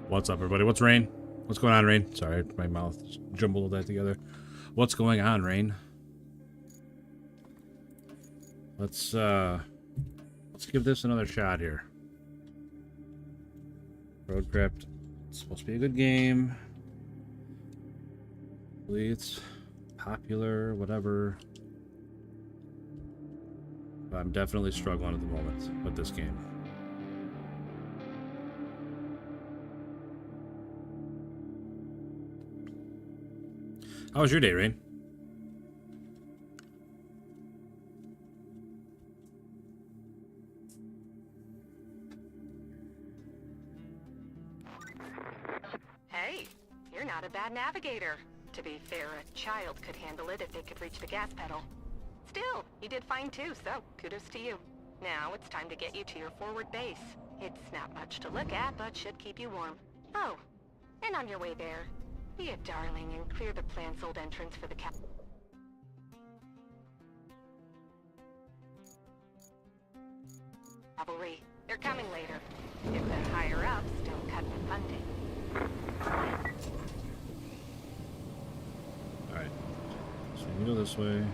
What's up, everybody? What's Rain? What's going on, Rain? Sorry, my mouth jumbled that together. What's going on, Rain? Let's give this another shot here. Roadcraft. It's supposed to be a good game. Hopefully it's popular, whatever. But I'm definitely struggling at the moment with this game. How was your day, Rain? Hey, you're not a bad navigator. To be fair, a child could handle it if they could reach the gas pedal. Still, you did fine too, so kudos to you. Now it's time to get you to your forward base. It's not much to look at, but should keep you warm. Oh, and on your way there, be a darling and clear the plant's old entrance for the cavalry. They're coming later, if the higher-ups don't cut the funding. Alright. So we go this way.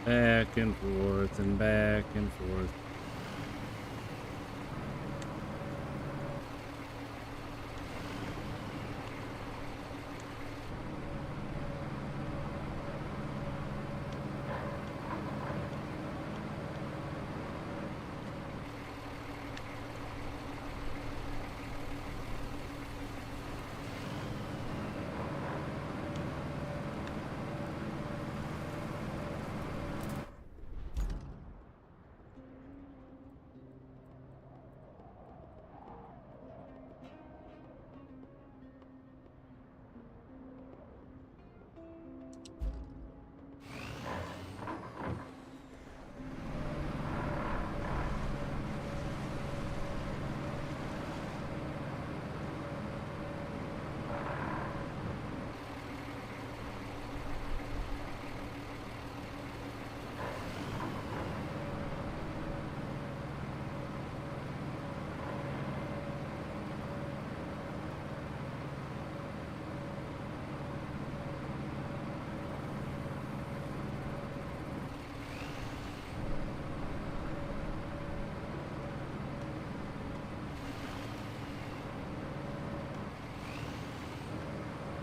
Back and forth and back and forth.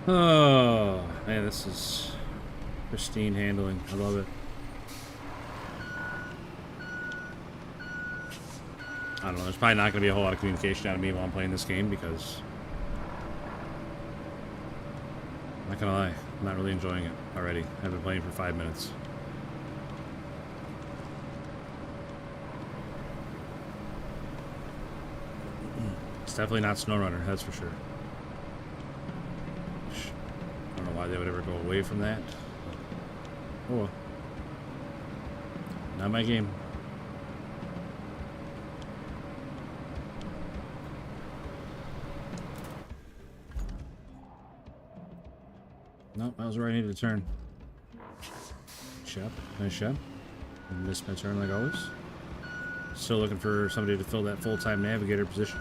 Oh, man, this is pristine handling. I love it. I don't know, there's probably not going to be a whole lot of communication out of me while I'm playing this game because... I'm not going to lie, I'm not really enjoying it already. I've been playing for 5 minutes. It's definitely not SnowRunner, that's for sure. I don't know why they would ever go away from that. Oh well. Not my game. Nope, that was where I needed to turn. Shep, nice shep. Missed my turn like always. Still looking for somebody to fill that full-time navigator position.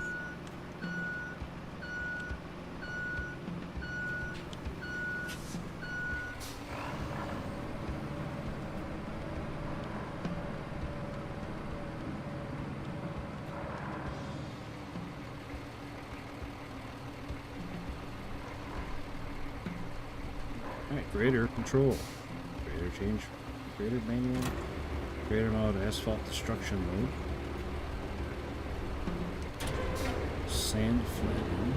Alright, greater control. Greater change. Greater manual. Greater mode asphalt destruction mode. Sand flattening.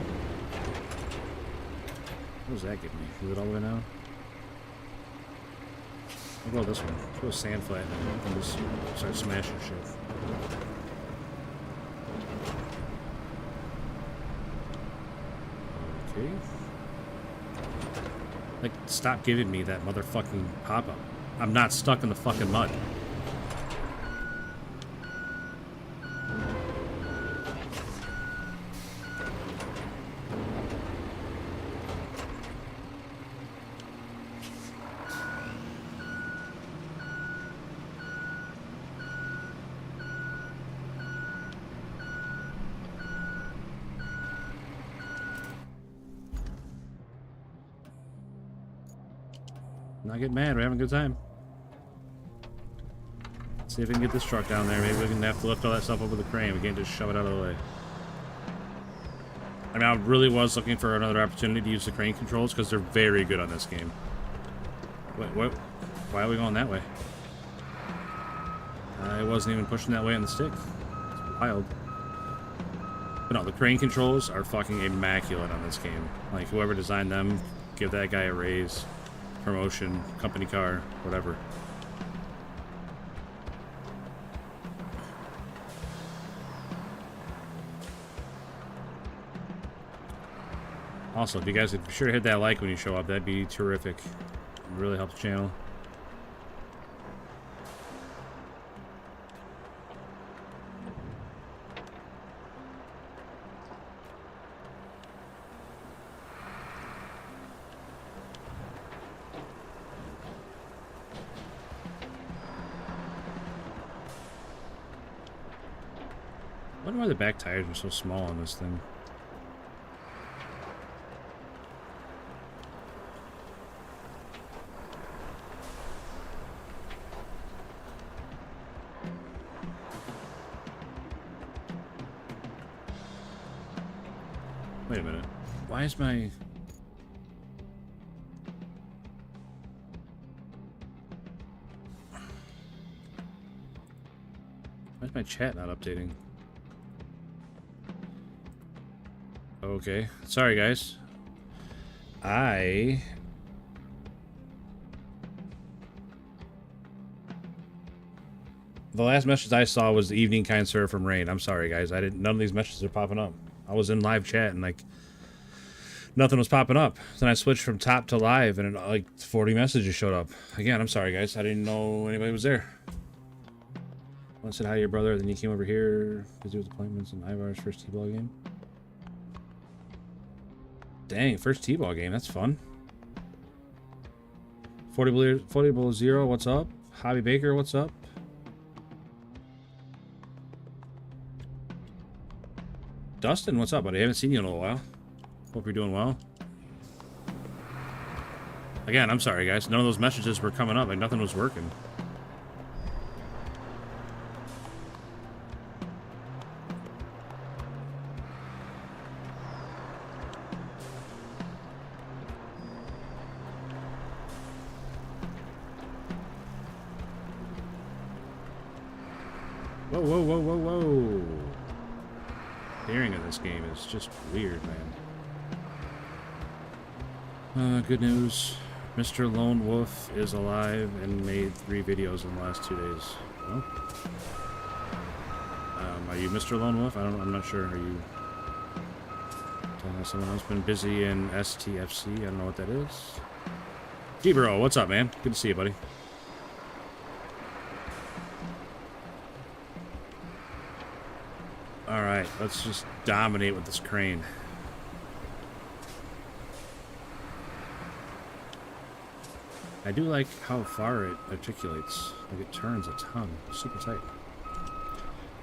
What does that give me? Is it all the way now? I'll go this one. Let's go sand flattening and just start smashing shit. Okay. Like, stop giving me that motherfucking pop-up. I'm not stuck in the fucking mud. Not get mad, we're having a good time. See if we can get this truck down there. Maybe we can have to lift all that stuff up with a crane. We can't just shove it out of the way. I mean, I really was looking for another opportunity to use the crane controls because they're very good on this game. What? Why are we going that way? I wasn't even pushing that way on the stick. It's wild. But no, the crane controls are fucking immaculate on this game. Like, whoever designed them, give that guy a raise. Promotion, company car, whatever. Also, if you guys could be sure to hit that like when you show up, that'd be terrific. It really helps the channel. I wonder why the back tires are so small on this thing. Wait a minute. Why is my... Why is my chat not updating? Okay. Sorry, guys. The last message I saw was the evening kind sir from Rain. I'm sorry, guys. None of these messages are popping up. I was in live chat and like nothing was popping up. Then I switched from top to live and like 40 messages showed up. Again, I'm sorry, guys. I didn't know anybody was there. I said hi to your brother, then you came over here because he was appointments in Ivar's first T-ball game. Dang, first T-ball game. That's fun. 40 below zero. What's up? Hobby Baker. What's up? Dustin, what's up, buddy? I haven't seen you in a little while. Hope you're doing well. Again, I'm sorry, guys. None of those messages were coming up. Like nothing was working. Whoa, whoa, whoa, whoa, whoa. The hearing of this game is just weird, man. Good news. Mr. Lone Wolf is alive and made 3 videos in the last 2 days. Well, are you Mr. Lone Wolf? I'm not sure. Are you someone else been busy in STFC? I don't know what that is. G-Bro, what's up, man? Good to see you, buddy. Alright, let's just dominate with this crane. I do like how far it articulates. Like it turns a ton. Super tight.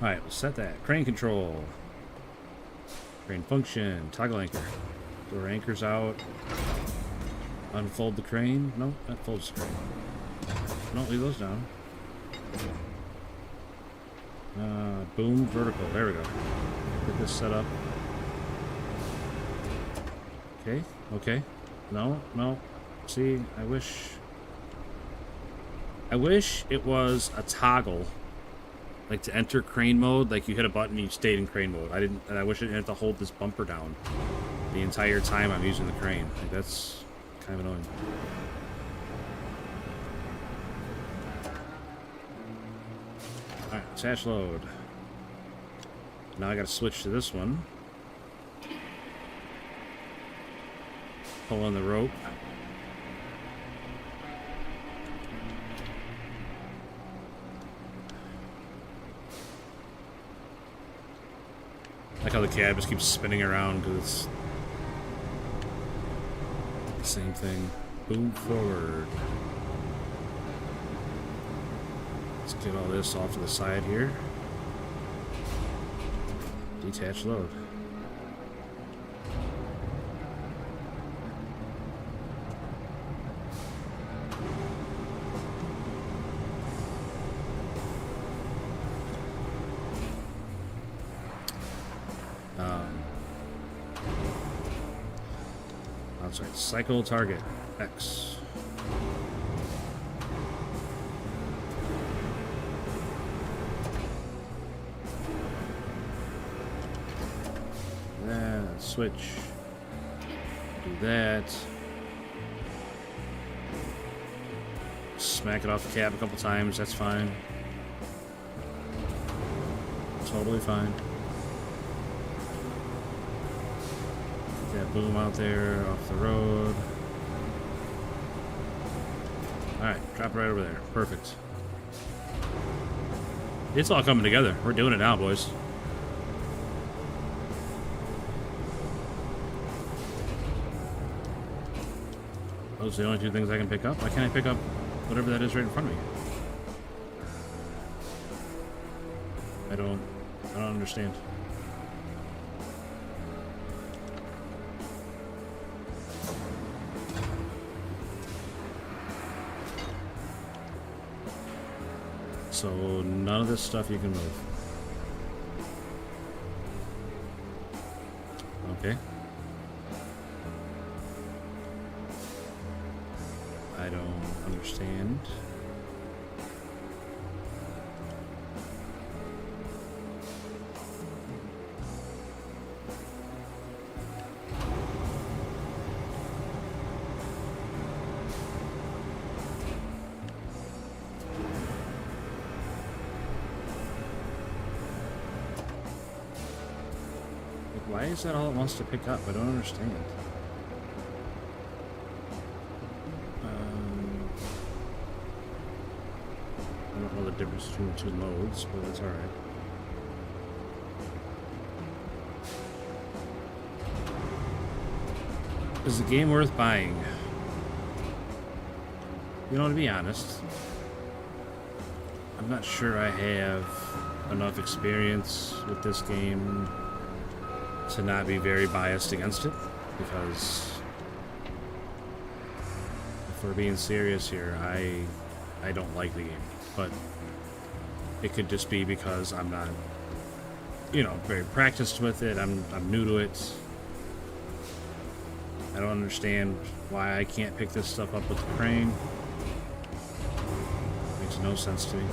Alright, we'll set that. Crane control. Crane function. Toggle anchor. Door anchors out. Unfold the crane. No, that folds the crane. No, leave those down. Boom, vertical. There we go. Get this set up. Okay, okay. No, no. See, I wish it was a toggle. Like to enter crane mode, like you hit a button and you stayed in crane mode. I wish I didn't have to hold this bumper down the entire time I'm using the crane. Like that's kind of annoying. Alright, attach load. Now I gotta switch to this one. Pulling the rope. I like how the cab just keeps spinning around because it's the same thing. Boom forward. Let's get all this off to the side here. Detach load. That's right. Cycle target X. Switch. Do that. Smack it off the cab a couple times. That's fine. Totally fine. Get that boom out there off the road. Alright, drop it right over there. Perfect. It's all coming together. We're doing it now, boys. Those are the only two things I can pick up. Why can't I pick up whatever that is right in front of me? I don't understand. So none of this stuff you can move. Okay. I don't understand. Why is that all it wants to pick up? I don't understand. I don't know the difference between the two modes, but that's alright. Is the game worth buying? You know, to be honest, I'm not sure I have enough experience with this game to not be very biased against it, because if we're being serious here, I don't like the game, but it could just be because I'm not, you know, very practiced with it. I'm new to it. I don't understand why I can't pick this stuff up with the crane. Makes no sense to me.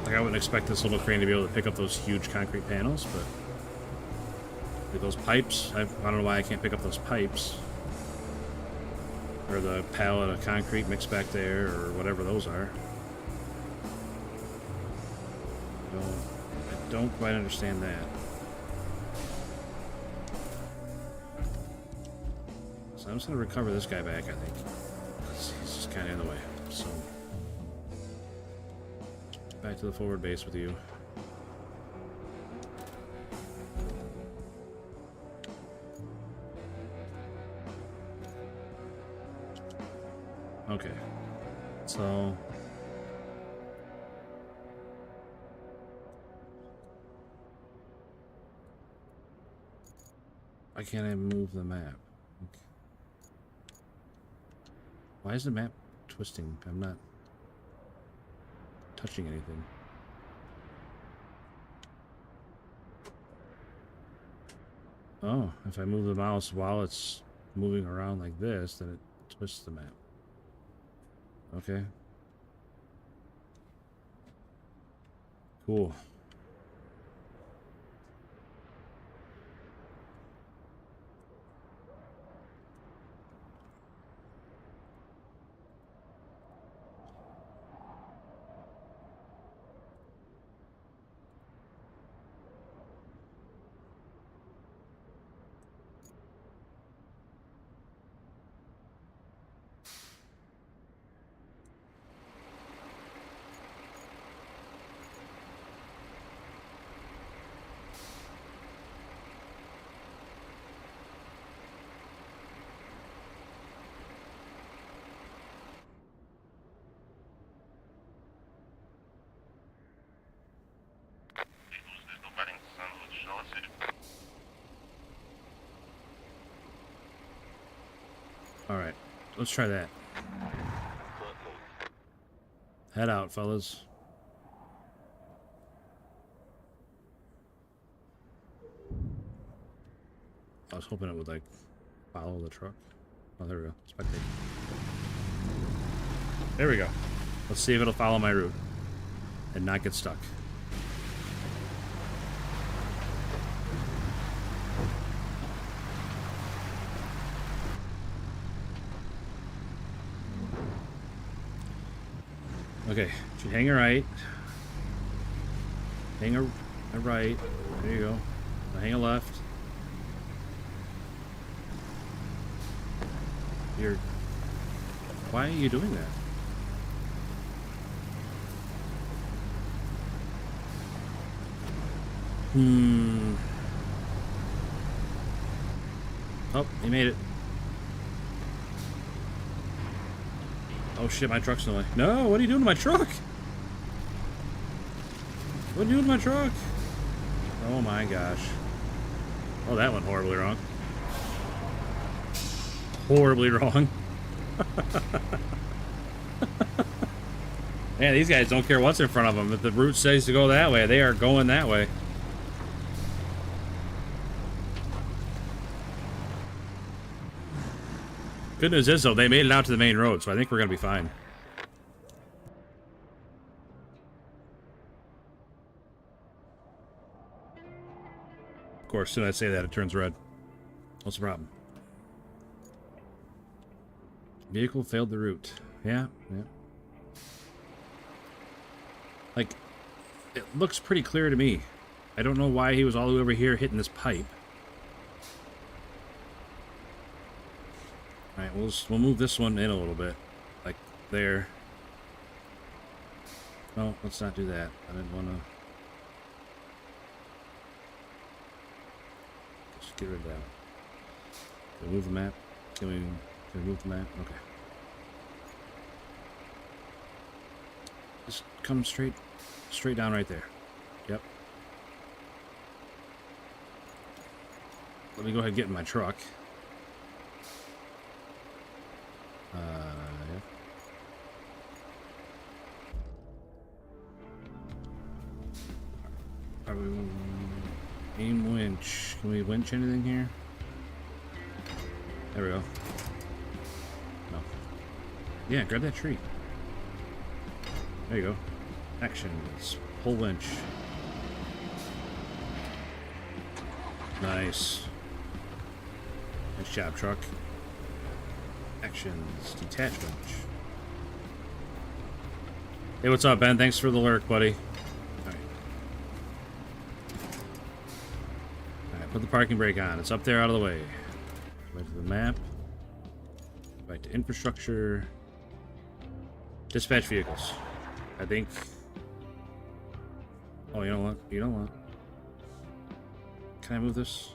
Like, I wouldn't expect this little crane to be able to pick up those huge concrete panels, but like those pipes, I don't know why I can't pick up those pipes. Or the pallet of concrete mixed back there, or whatever those are. I don't quite understand that. So I'm just going to recover this guy back, I think. He's just kind of in the way, so... Back to the forward base with you. Okay. So... why can't I move the map? Okay. Why is the map twisting? I'm not touching anything. Oh, if I move the mouse while it's moving around like this, then it twists the map. Okay. Cool. Alright, let's try that. Head out, fellas. I was hoping it would, like, follow the truck. Oh, there we go. Spectate. There we go. Let's see if it'll follow my route and not get stuck. Okay, should hang a right. Hang a right. There you go. Now hang a left. Why are you doing that? Oh, he made it. Oh shit, my truck's in the way. No, what are you doing to my truck? What are you doing to my truck? Oh my gosh. Oh, that went horribly wrong. Horribly wrong. Man, these guys don't care what's in front of them. If the route says to go that way, they are going that way. Good news is, though, they made it out to the main road, so I think we're going to be fine. Of course, as soon as I say that, it turns red. What's the problem? Vehicle failed the route. Yeah. Like, it looks pretty clear to me. I don't know why he was all the way over here hitting this pipe. Alright, we'll move this one in a little bit. Like, there. No, let's not do that. I didn't want to... Just get rid of that. Can we move the map? Can we move the map? Okay. Just come straight down right there. Yep. Let me go ahead and get in my truck. Yep. Are we... Aim winch. Can we winch anything here? There we go. No. Yeah, grab that tree. There you go. Actions. Pull winch. Nice. Nice job, truck. Actions. Detach winch. Hey, what's up, Ben? Thanks for the lurk, buddy. Alright. Alright, put the parking brake on. It's up there out of the way. Right to the map. Right to infrastructure. Dispatch vehicles. I think... Oh, you know what? You know what? Can I move this?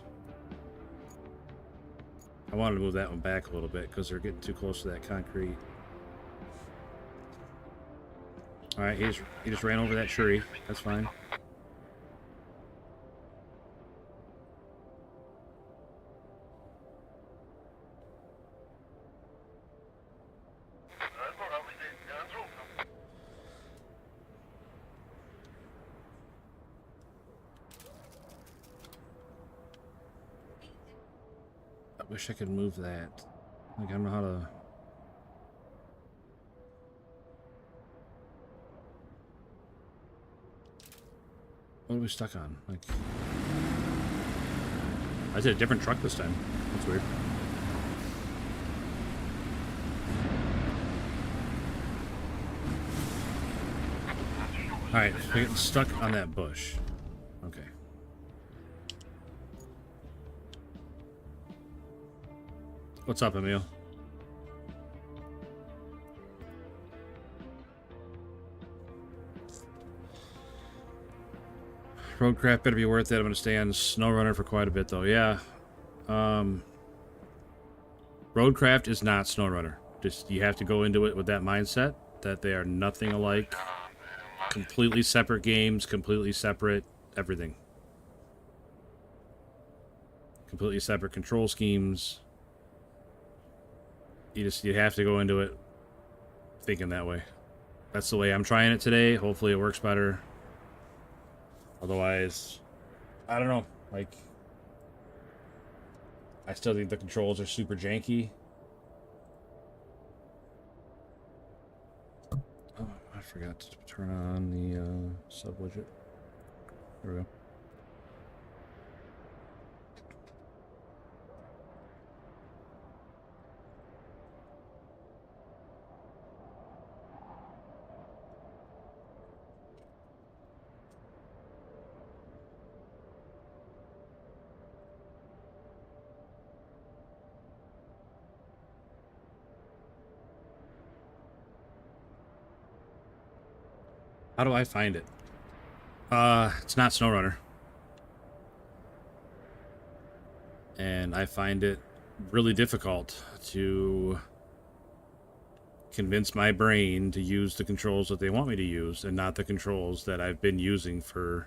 I wanted to move that one back a little bit because they're getting too close to that concrete. Alright, he just ran over that tree. That's fine. I wish I could move that. Like, I don't know how to... What are we stuck on? Like... I did a different truck this time. That's weird. Alright, we're getting stuck on that bush. Okay. What's up, Emil? Roadcraft better be worth it. I'm going to stay on SnowRunner for quite a bit, though. Yeah. Roadcraft is not SnowRunner. Just, you have to go into it with that mindset that they are nothing alike. Completely separate games, completely separate everything. Completely separate control schemes. You have to go into it thinking that way. That's the way I'm trying it today. Hopefully it works better. Otherwise, I don't know. Like, I still think the controls are super janky. Oh, I forgot to turn on the sub widget. There we go. How do I find it? It's not SnowRunner. And I find it really difficult to convince my brain to use the controls that they want me to use and not the controls that I've been using for,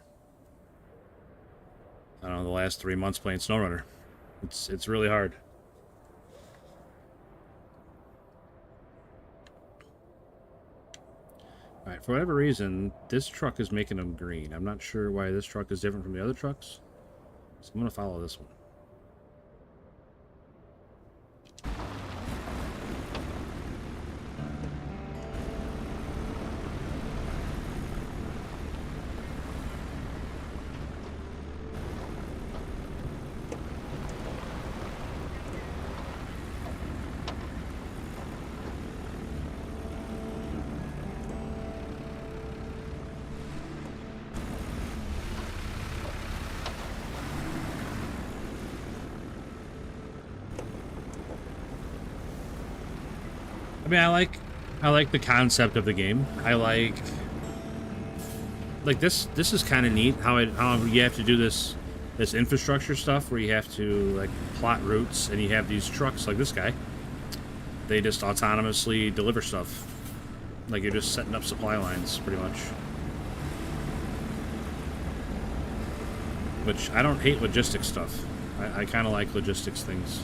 I don't know, the last 3 months playing SnowRunner. It's really hard. Alright, for whatever reason, this truck is making them green. I'm not sure why this truck is different from the other trucks. So I'm going to follow this one. I mean, I like the concept of the game. I like this is kind of neat how you have to do this infrastructure stuff where you have to like plot routes and you have these trucks like this guy. They just autonomously deliver stuff. Like you're just setting up supply lines pretty much. Which I don't hate logistics stuff. I kind of like logistics things.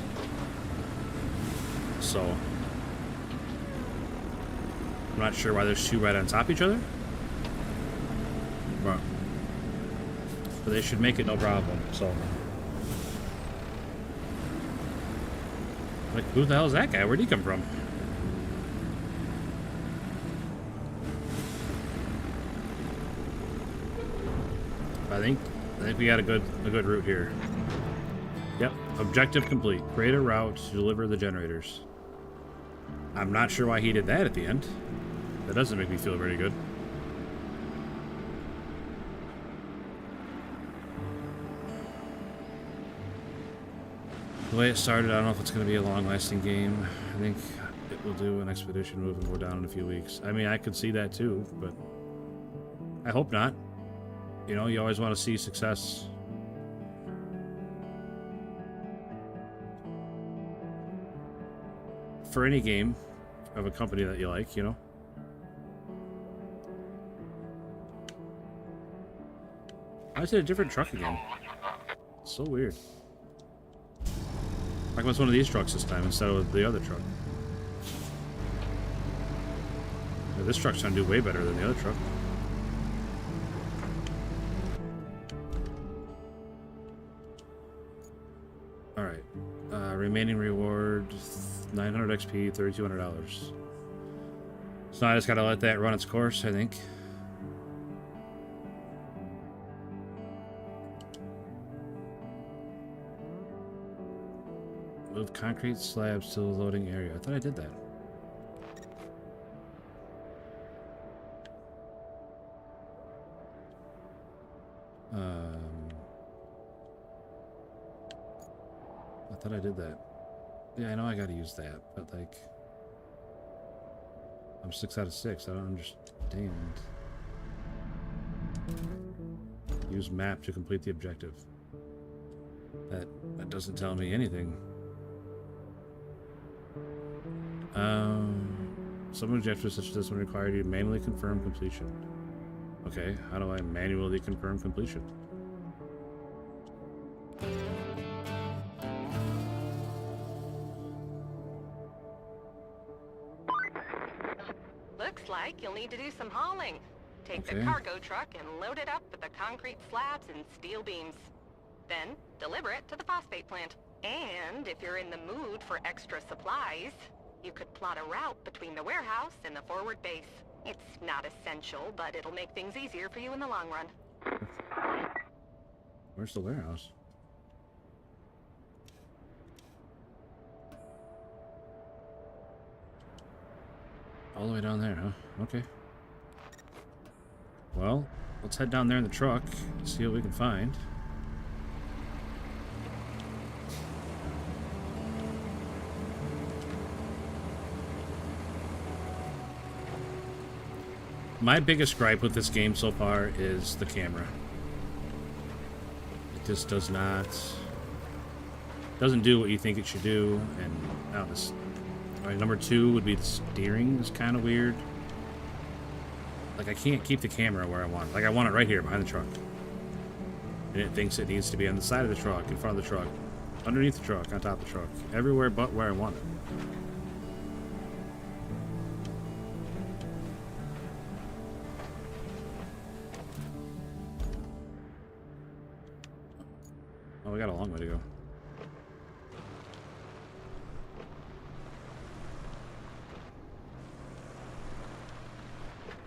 So I'm not sure why there's two right on top of each other. But they should make it no problem, so. Like, who the hell is that guy? Where'd he come from? I think we got a good route here. Yep, objective complete. Create a route to deliver the generators. I'm not sure why he did that at the end. That doesn't make me feel very good. The way it started, I don't know if it's going to be a long-lasting game. I think it will do an expedition move and go down in a few weeks. I mean, I could see that too, but I hope not. You know, you always want to see success. For any game of a company that you like, you know. I said a different truck again. So weird. Like, what's one of these trucks this time instead of the other truck? Yeah, this truck's trying to do way better than the other truck. Alright. Remaining reward, 900 XP, $3,200. So I just gotta let that run its course, I think. Move concrete slabs to the loading area. I thought I did that. I thought I did that. Yeah, I know I gotta use that, but like, I'm 6 out of 6. I don't understand. Use map to complete the objective. That doesn't tell me anything. Some objectives such as this one require you to manually confirm completion. Okay, how do I manually confirm completion? you'll need to do some hauling. Take the Okay. cargo truck and load it up with the concrete slabs and steel beams. Then, deliver it to the phosphate plant. And if you're in the mood for extra supplies, you could plot a route between the warehouse and the forward base. It's not essential, but it'll make things easier for you in the long run. Where's the warehouse? All the way down there, huh? Okay. Well, let's head down there in the truck and see what we can find. My biggest gripe with this game so far is the camera. It just doesn't do what you think it should do, and now this. All right, number 2 would be the steering is kind of weird. Like, I can't keep the camera where I want it. Like, I want it right here behind the truck, and it thinks it needs to be on the side of the truck, in front of the truck, underneath the truck, on top of the truck, everywhere but where I want it. Oh, we got a long way to go.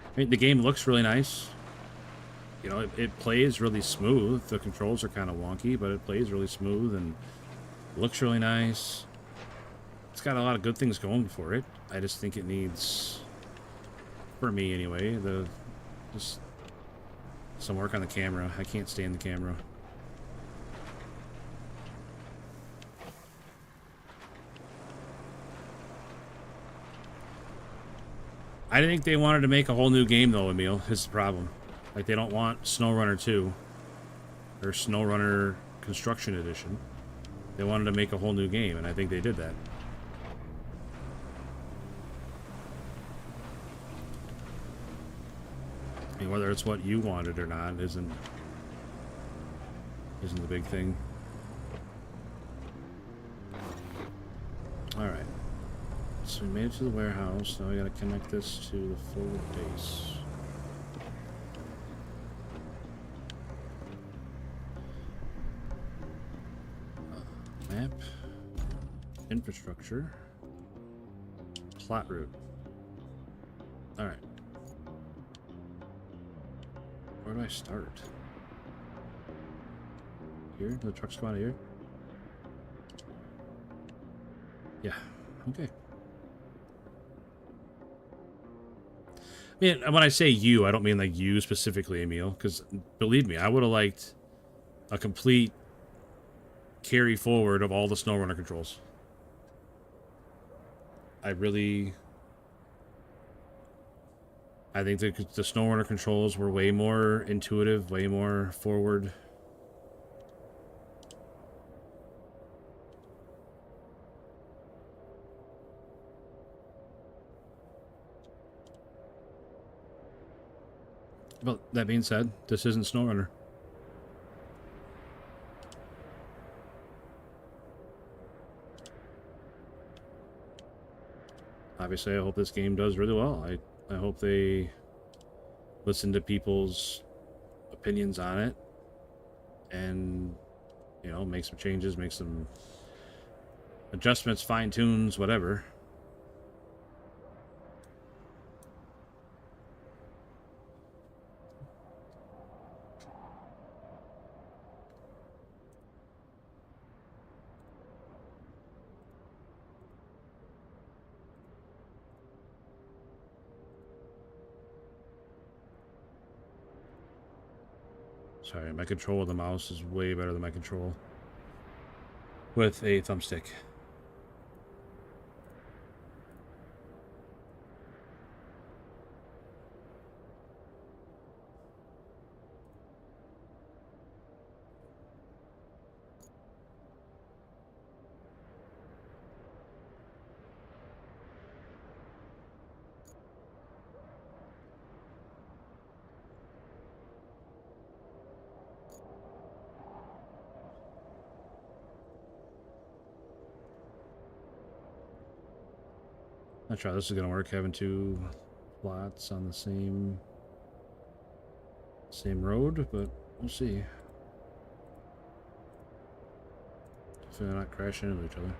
I mean, the game looks really nice. You know, it plays really smooth. The controls are kind of wonky, but it plays really smooth and looks really nice. It's got a lot of good things going for it. I just think it needs, for me anyway, just some work on the camera. I can't stand the camera. I think they wanted to make a whole new game, though, Emil. Is the problem. Like, they don't want SnowRunner 2 or SnowRunner Construction Edition. They wanted to make a whole new game, and I think they did that. I mean, whether it's what you wanted or not isn't the big thing. All right. So we made it to the warehouse. Now we gotta connect this to the forward base. Map. Infrastructure. Plot route. Alright. Where do I start? Here? The trucks come out of here? Yeah. Okay. I mean, when I say you, I don't mean like you specifically, Emil, because believe me, I would have liked a complete carry forward of all the SnowRunner controls. I think the SnowRunner controls were way more intuitive, way more forward. But that being said, this isn't SnowRunner. Obviously, I hope this game does really well. I hope they listen to people's opinions on it and, you know, make some changes, make some adjustments, fine-tunes, whatever. Sorry, my control of the mouse is way better than my control with a thumbstick. Not sure how this is gonna work, having two plots on the same road, but we'll see. If they're not crashing into each other.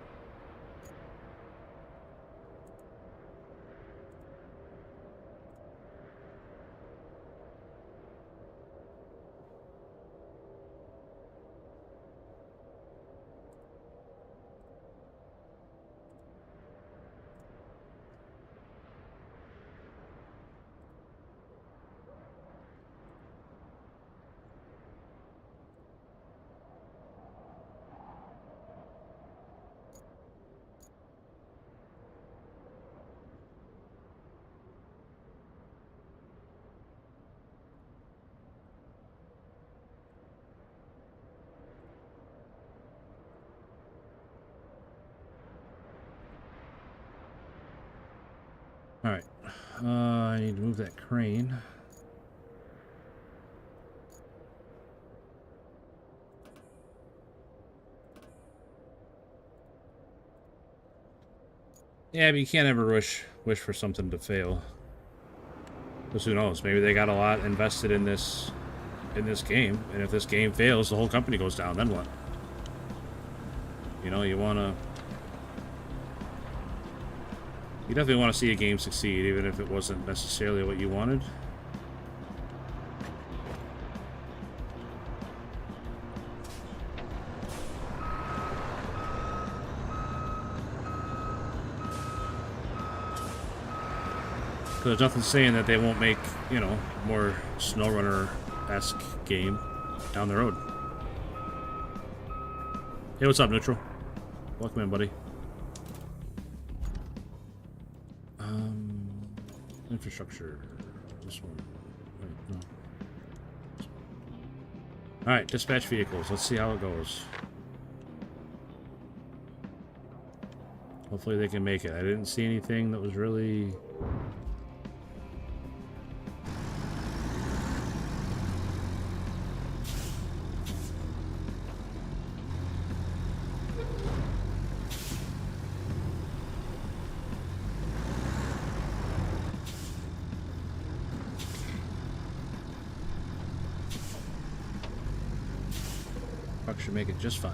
Alright, I need to move that crane. Yeah, but you can't ever wish for something to fail. Because who knows, maybe they got a lot invested in this game, and if this game fails, the whole company goes down, then what? You know, you definitely want to see a game succeed, even if it wasn't necessarily what you wanted. Because there's nothing saying that they won't make, you know, more SnowRunner-esque game down the road. Hey, what's up, Neutral? Welcome in, buddy. Infrastructure. This one. Wait, no. Alright, dispatch vehicles. Let's see how it goes. Hopefully they can make it. I didn't see anything that was really... should make it just fine.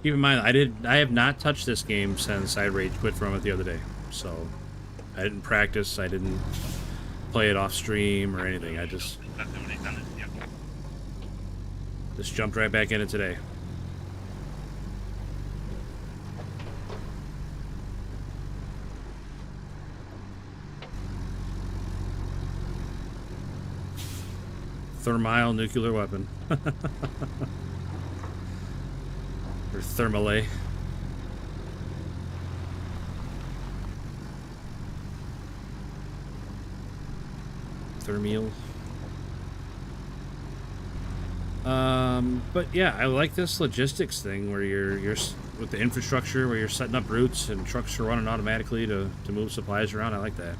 Keep in mind, I have not touched this game since I rage quit from it the other day. So I didn't practice, I didn't play it off stream or anything. I just jumped right back in it today. Thermile nuclear weapon. Or thermale. Thermal. But yeah, I like this logistics thing where you're with the infrastructure, where you're setting up routes and trucks are running automatically to move supplies around. I like that.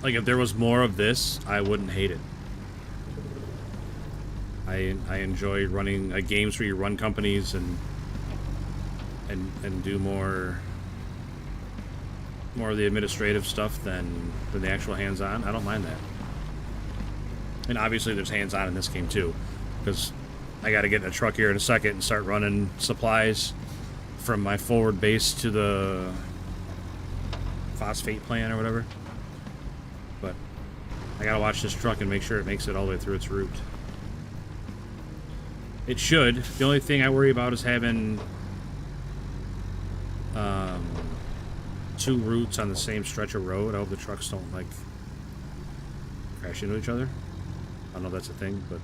Like, if there was more of this, I wouldn't hate it. I enjoy running games where you run companies and do more of the administrative stuff than the actual hands-on. I don't mind that. And obviously there's hands-on in this game too, because I got to get in a truck here in a second and start running supplies from my forward base to the phosphate plant or whatever. But I gotta watch this truck and make sure it makes it all the way through its route. It should. The only thing I worry about is having two routes on the same stretch of road. I hope the trucks don't, like, crash into each other. I don't know if that's a thing, but...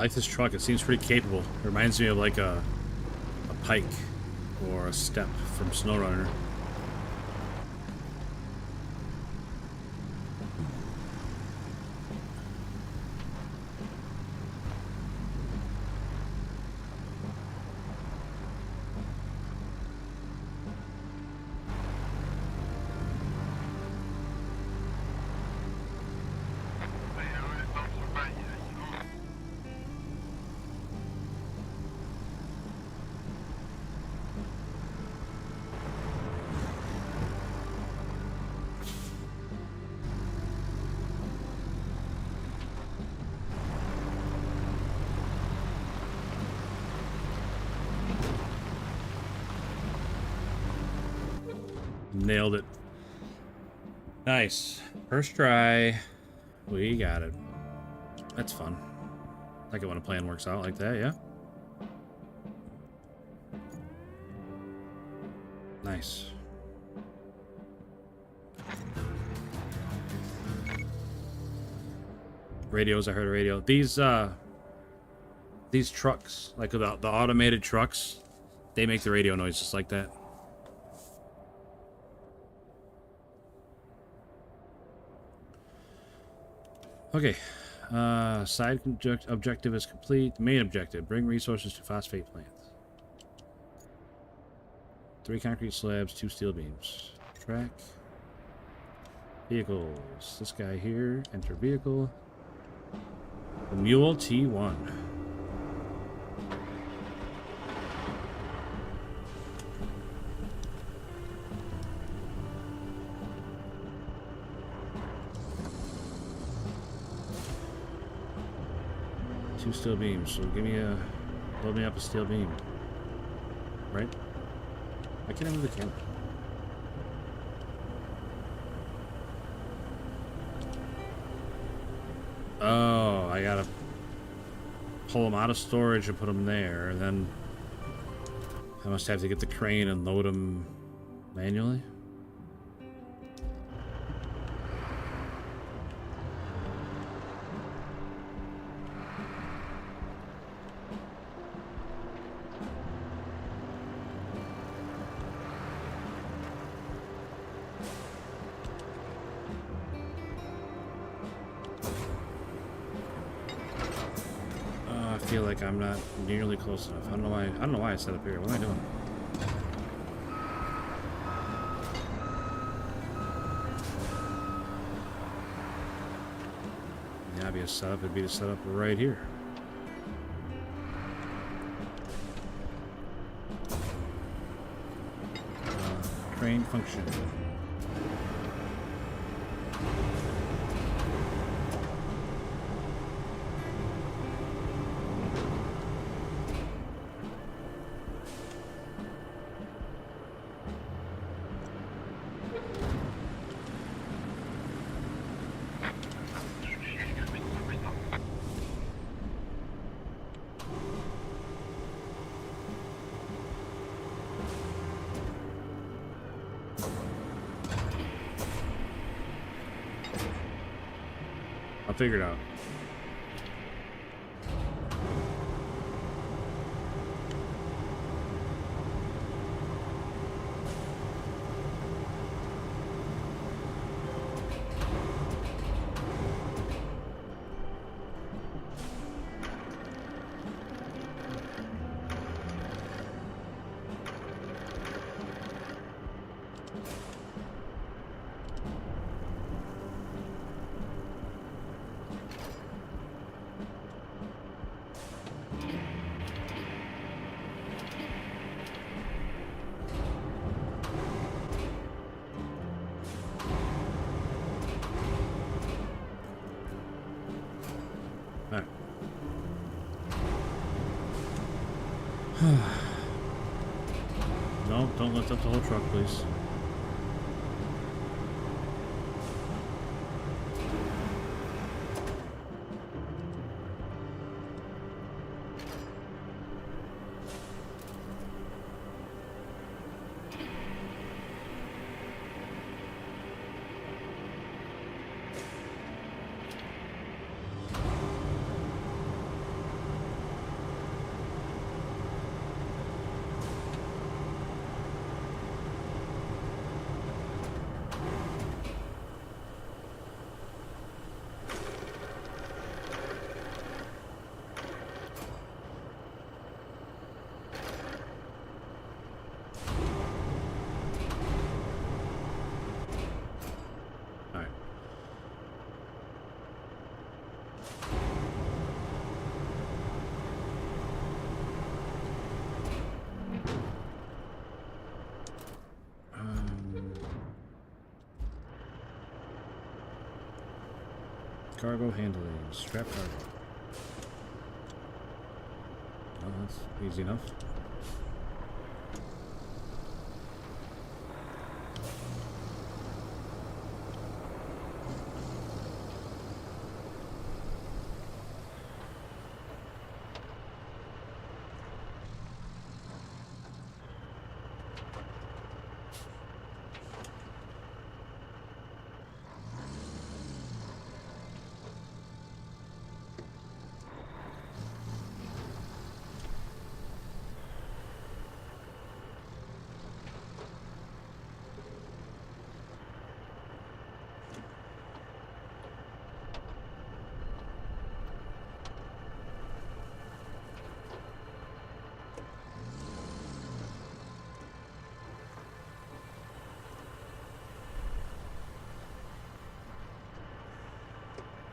like this truck. It seems pretty capable. It reminds me of like a Pike or a Step from SnowRunner. Nailed it. Nice. First try. We got it. That's fun. I like it when a plan works out like that, yeah? Nice. Radios, I heard a radio. These trucks, like the automated trucks, they make the radio noise just like that. Okay, side objective is complete. Main objective, bring resources to phosphate plants. 3 concrete slabs, 2 steel beams. Track. Vehicles. This guy here, enter vehicle. The Mule T1. Two steel beams, so give me a, load me up a steel beam. Right? I can't move the camera. Oh, I gotta pull them out of storage and put them there, and then I must have to get the crane and load them manually. I feel like I'm not nearly close enough. I don't know why I set up here. What am I doing? The obvious setup would be to set up right here. Crane function. I'll figure it out. No, don't lift up the whole truck, please. cargo handling. Strap cargo. Well, that's easy enough.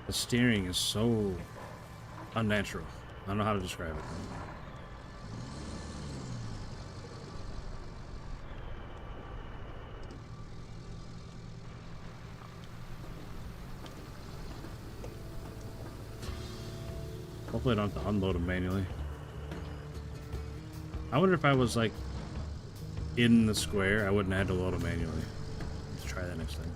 The steering is so unnatural. I don't know how to describe it. Hopefully I don't have to unload them manually. I wonder if I was like in the square, I wouldn't have had to load them manually. Let's try that next time.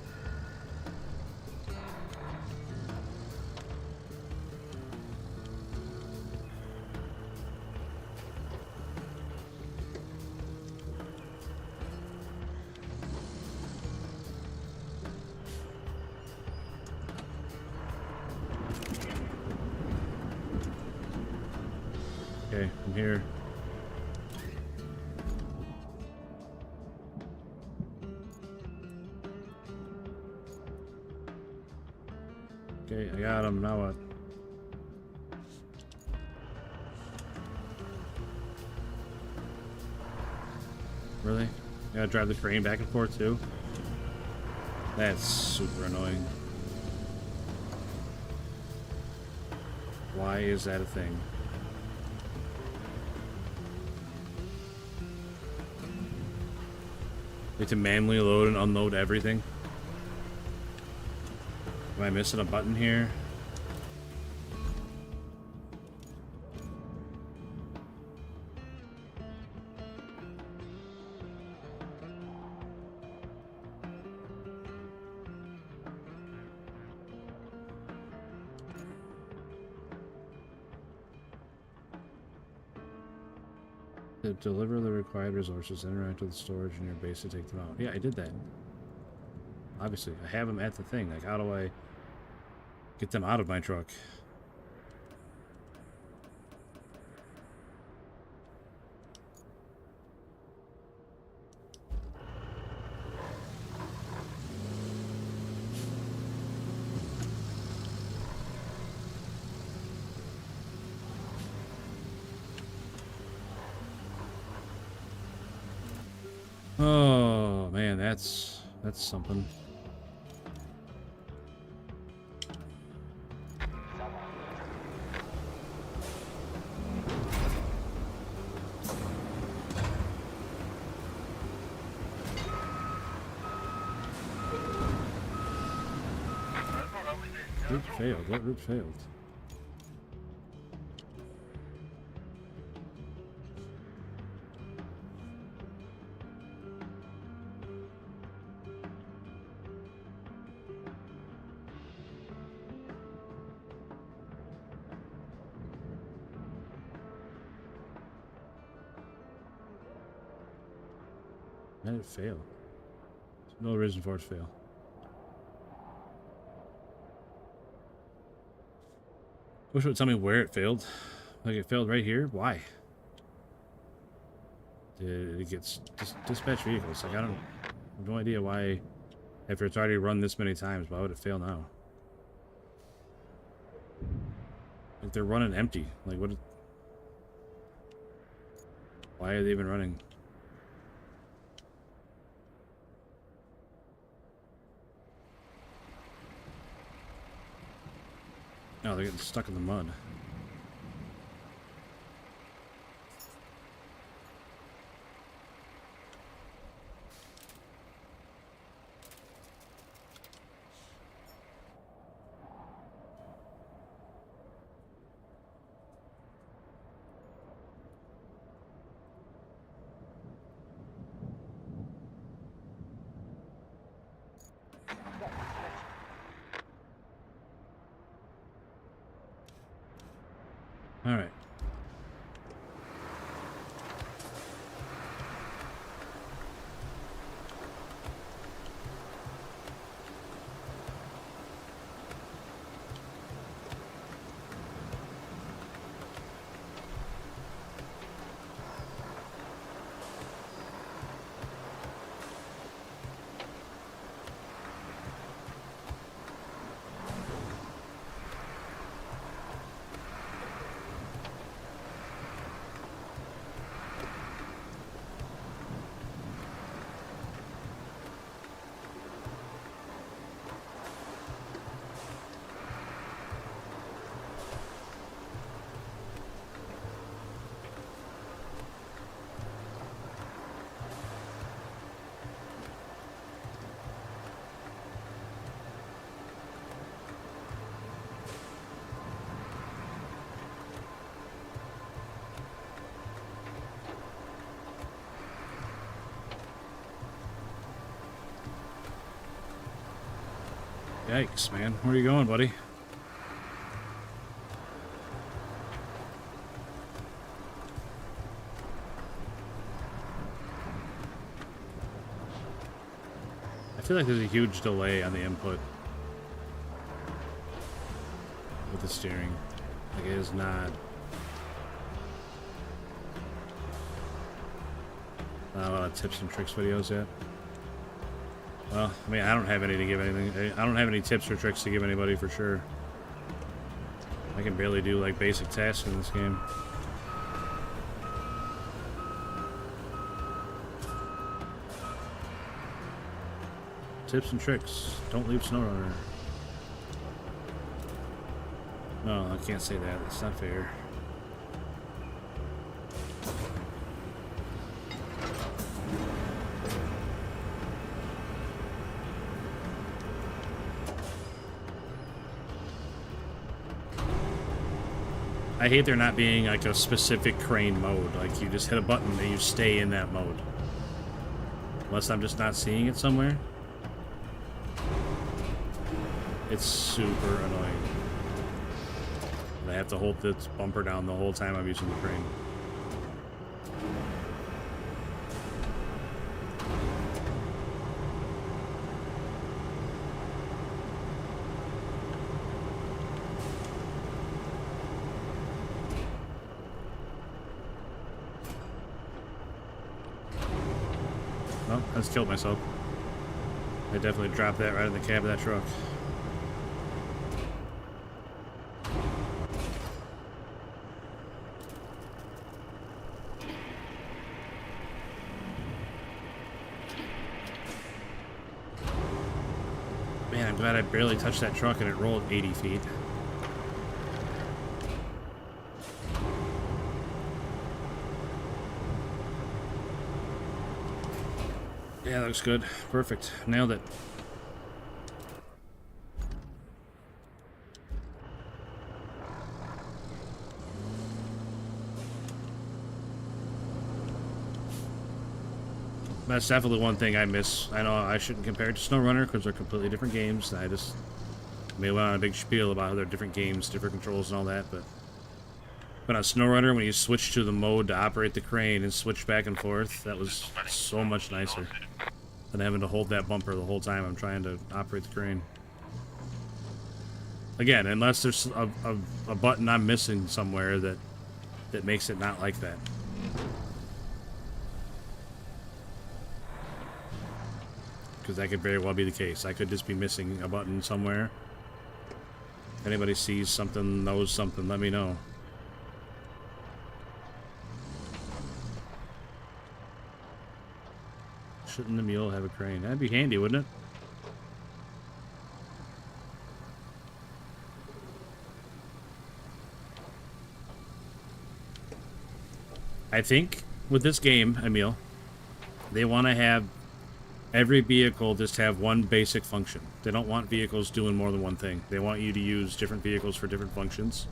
Okay, I'm here. Okay, I got him. Now what? Really? I gotta drive the crane back and forth too? That's super annoying. Why is that a thing? You have to manually load and unload everything? Am I missing a button here? To deliver the required resources, interact with the storage in your base to take them out. Yeah, I did that. Obviously, I have them at the thing. Like, how do I get them out of my truck? Oh man, that's something. Route failed. What route failed? How did it fail? There's no reason for it to fail. Wish it would tell me where it failed. Like it failed right here? Why? Did it get dispatch vehicles? Like I have no idea why, after it's already run this many times, why would it fail now? Like they're running empty. Like what? Why are they even running? No, they're getting stuck in the mud. Yikes, man. Where are you going, buddy? I feel like there's a huge delay on the input with the steering. Like, it is not. Not a lot of tips and tricks videos yet. Well, I mean, I don't have any to give anything. I don't have any tips or tricks to give anybody for sure. I can barely do like basic tasks in this game. Tips and tricks. Don't leave SnowRunner. No, I can't say that. That's not fair. I hate there not being like a specific crane mode. Like you just hit a button and you stay in that mode. Unless I'm just not seeing it somewhere. It's super annoying. I have to hold this bumper down the whole time I'm using the crane. Oh, I just killed myself. I definitely dropped that right in the cab of that truck. Man, I'm glad I barely touched that truck and it rolled 80 feet. Yeah, that looks good. Perfect. Nailed it. That's definitely one thing I miss. I know I shouldn't compare it to SnowRunner because they're completely different games. I just may went on a big spiel about how they're different games, different controls and all that, but on SnowRunner, when you switch to the mode to operate the crane and switch back and forth, that was so much nicer than having to hold that bumper the whole time I'm trying to operate the crane. Again, unless there's a button I'm missing somewhere that makes it not like that. Because that could very well be the case. I could just be missing a button somewhere. If anybody sees something, knows something, let me know. Shouldn't the mule have a crane? That'd be handy, wouldn't it? I think with this game, Emil, they want to have every vehicle just have one basic function. They don't want vehicles doing more than one thing. They want you to use different vehicles for different functions.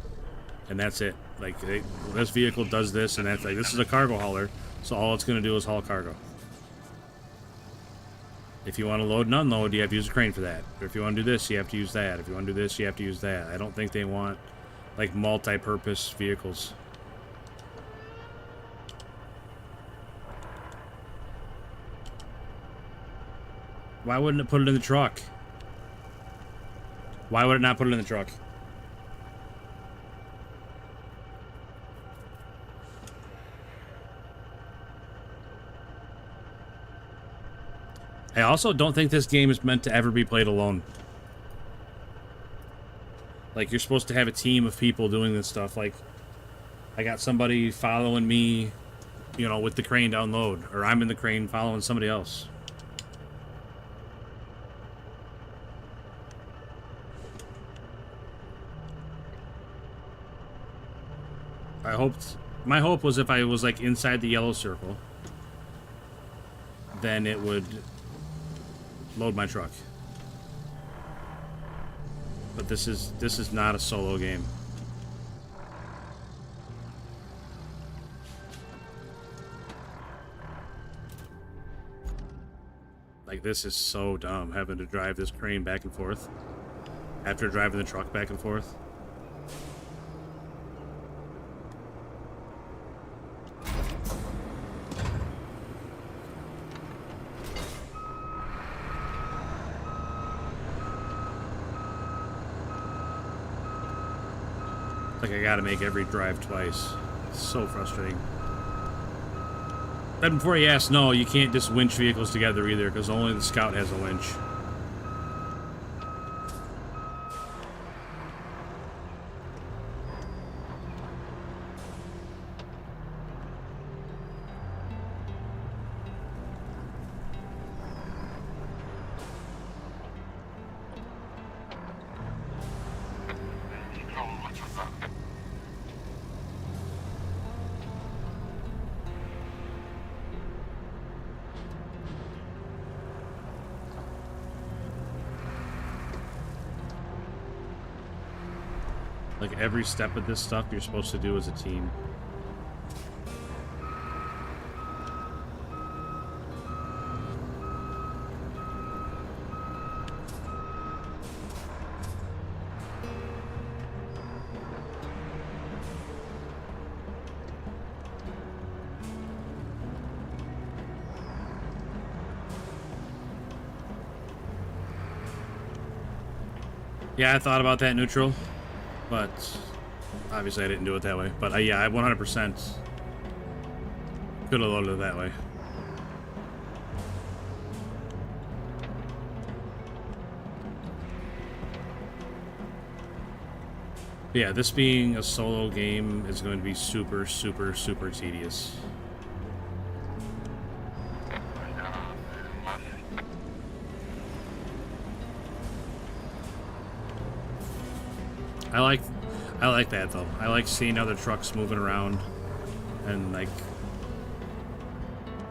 And that's it. Like, this vehicle does this, and that's like, this is a cargo hauler, so all it's going to do is haul cargo. If you want to load and unload, you have to use a crane for that. Or if you want to do this, you have to use that. If you want to do this, you have to use that. I don't think they want, like, multi-purpose vehicles. Why wouldn't it put it in the truck? Why would it not put it in the truck? I also don't think this game is meant to ever be played alone. Like, you're supposed to have a team of people doing this stuff. Like, I got somebody following me, you know, with the crane down load. Or I'm in the crane following somebody else. My hope was if I was, like, inside the yellow circle, then it would load my truck. But this is not a solo game. Like, this is so dumb, having to drive this crane back and forth. after driving the truck back and forth. Like I gotta make every drive twice. It's so frustrating. And before you ask, no, you can't just winch vehicles together either, because only the Scout has a winch. Like every step of this stuff you're supposed to do as a team. Yeah, I thought about that, Neutral. But obviously I didn't do it that way. But yeah, I 100% could have loaded it that way. Yeah, this being a solo game is going to be super, super, super tedious. I like that though. I like seeing other trucks moving around, and like,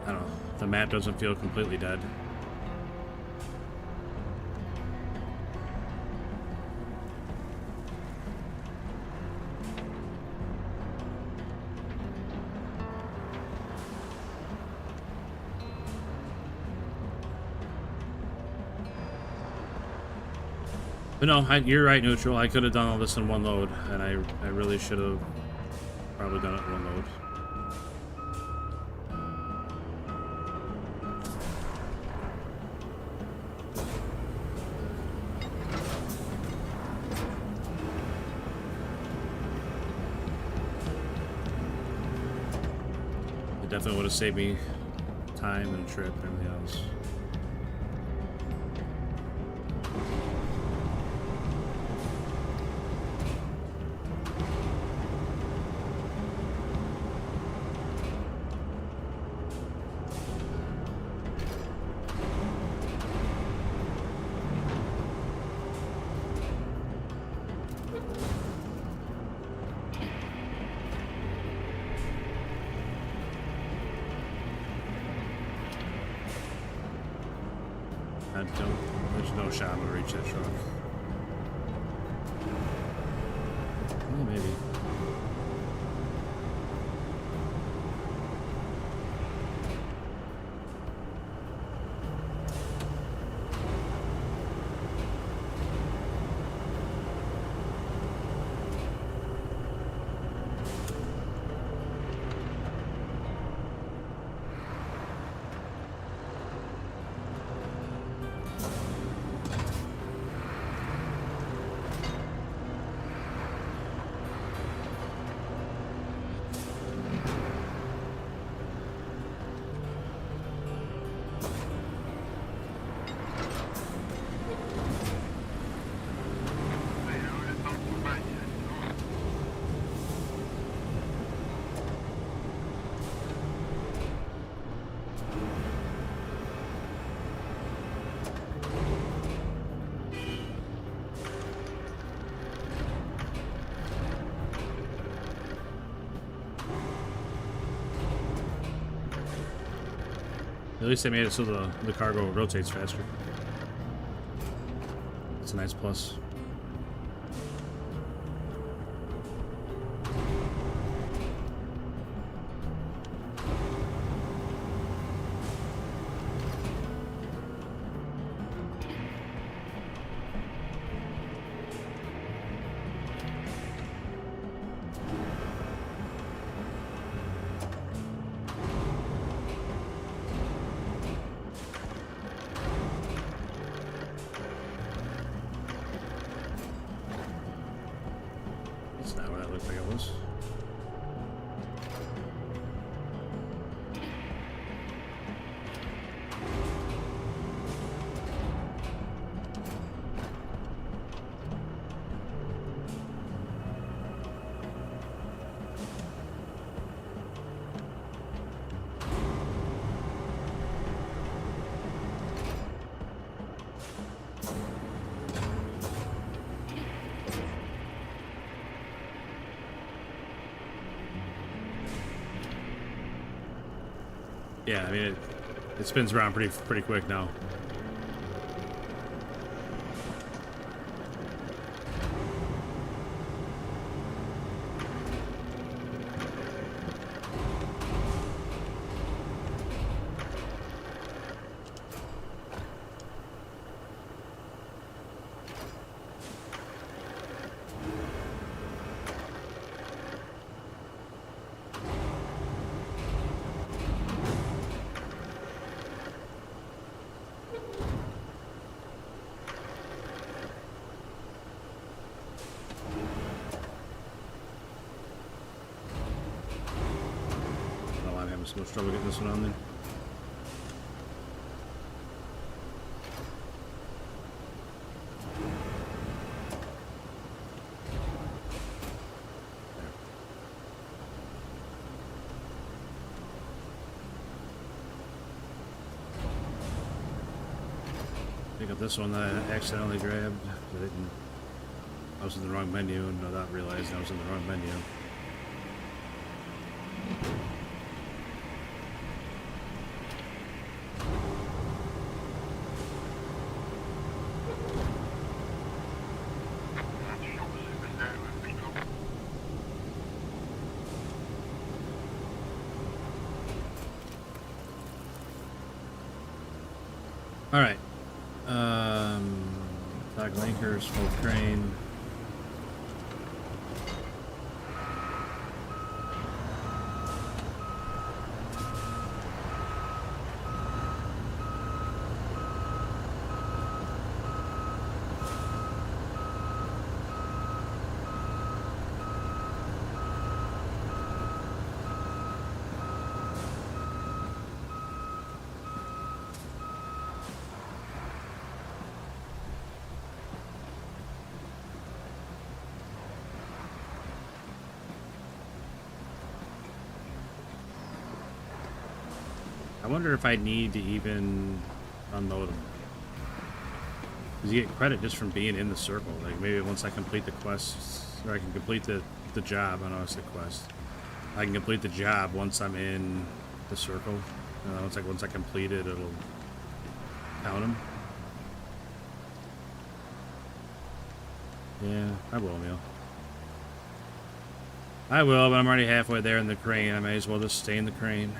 I don't know, the map doesn't feel completely dead. But no, you're right, Neutral. I could have done all this in one load, and I really should have probably done it in one load. It definitely would have saved me time and a trip and everything else. There's no shot I'm gonna reach that truck. Well, maybe. At least they made it so the cargo rotates faster. It's a nice plus. like it was. Yeah, I mean, it spins around pretty quick now. So much trouble getting this one on there. Pick up this one that I accidentally grabbed. I was in the wrong menu and without realizing I was in the wrong menu. Alright. Toggle anchors, full crane. I wonder if I need to even unload them. Because you get credit just from being in the circle. Like maybe once I complete the quests, or I can complete the job. I know it's the quest. I can complete the job once I'm in the circle. Once I complete it, it'll count them. Yeah, I will, Neil. I will, but I'm already halfway there in the crane. I may as well just stay in the crane.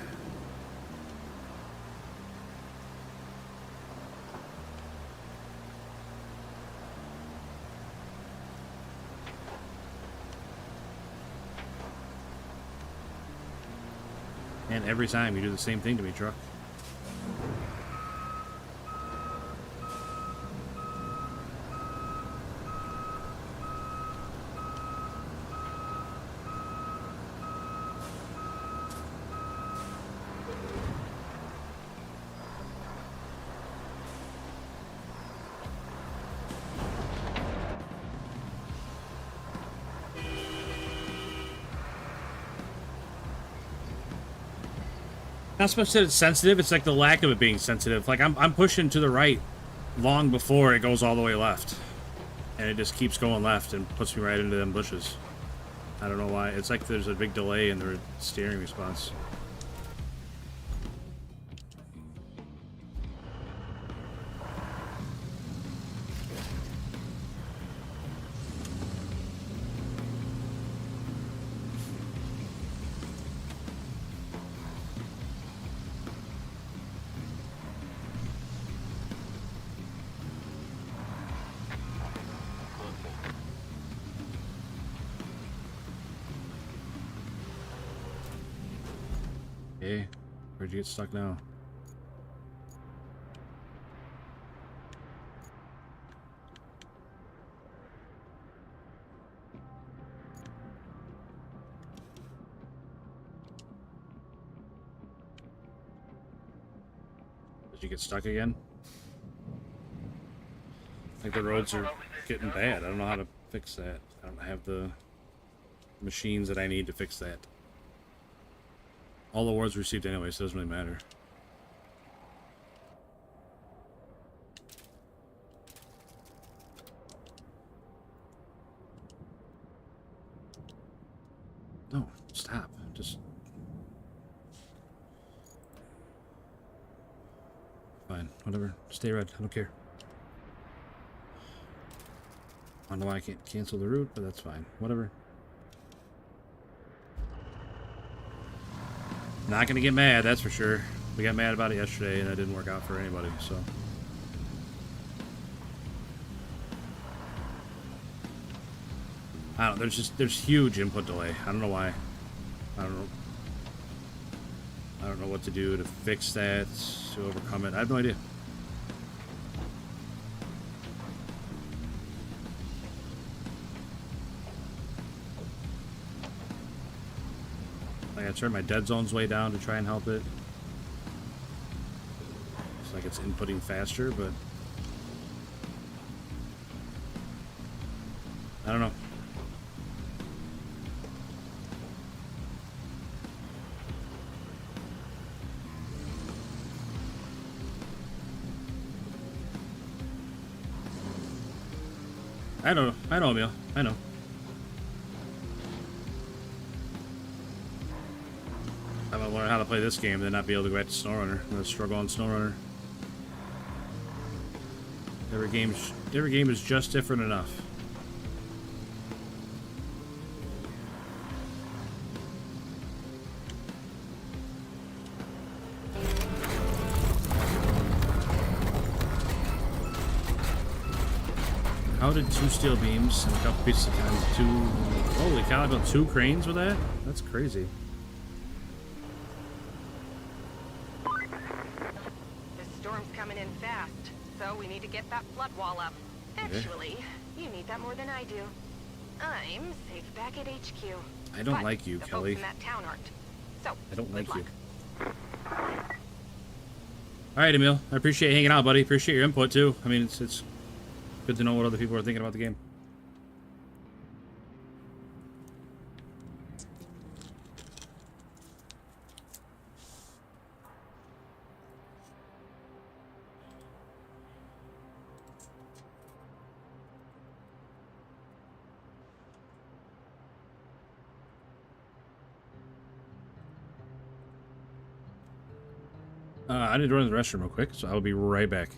And every time you do the same thing to me, truck. Not so much that it's sensitive, it's like the lack of it being sensitive. Like I'm pushing to the right long before it goes all the way left. And it just keeps going left and puts me right into them bushes. I don't know why. It's like there's a big delay in the steering response. Okay, where'd you get stuck now? you get stuck again? Like the roads are getting bad. I don't know how to fix that. I don't have the machines that I need to fix that. All awards received anyway, so it doesn't really matter. No, stop. Just... Fine, whatever. Stay red. I don't care. I don't know why I can't cancel the route, but that's fine. Whatever. Not gonna get mad, that's for sure. We got mad about it yesterday, and that didn't work out for anybody, so... I don't know, there's huge input delay. I don't know why. I don't know what to do to fix that, to overcome it. I have no idea. Like I turned my dead zones way down to try and help it. It's like it's inputting faster, but I don't know. I know, Emil. I know. I'm gonna learn how to play this game and then not be able to go back to SnowRunner. I'm gonna struggle on SnowRunner. Every game is just different enough. How did 2 steel beams and a couple pieces of kind? Holy cow, I built 2 cranes with that? That's crazy. The storm's coming in fast, so we need to get that flood wall up. Actually, you need that more than I do. I'm safe back at HQ. I don't like you, the Kelly. folks in that town aren't. So, I don't like good you. luck. Alright, Emil. I appreciate you hanging out, buddy. Appreciate your input, too. I mean, it's good to know what other people are thinking about the game. I need to run to the restroom real quick, so I'll be right back.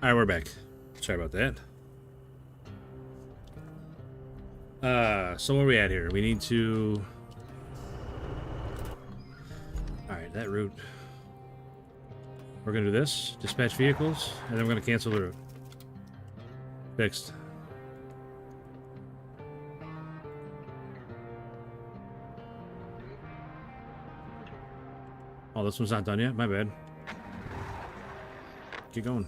Alright, we're back. Sorry about that. So where are we at here? We need to... Alright, that route. We're gonna do this. Dispatch vehicles. And then we're gonna cancel the route. Fixed. Oh, this one's not done yet? My bad. Keep going.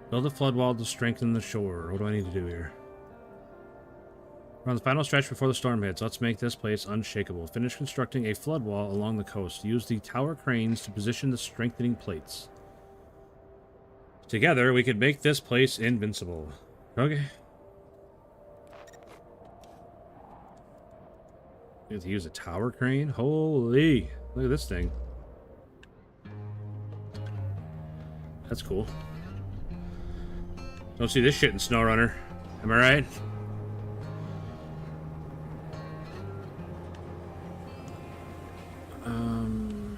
Build a flood wall to strengthen the shore. What do I need to do here? We're on the final stretch before the storm hits. Let's make this place unshakable. Finish constructing a flood wall along the coast. Use the tower cranes to position the strengthening plates. Together, we could make this place invincible. Okay. You have to use a tower crane? Holy! Look at this thing. That's cool. Don't see this shit in SnowRunner. Am I right?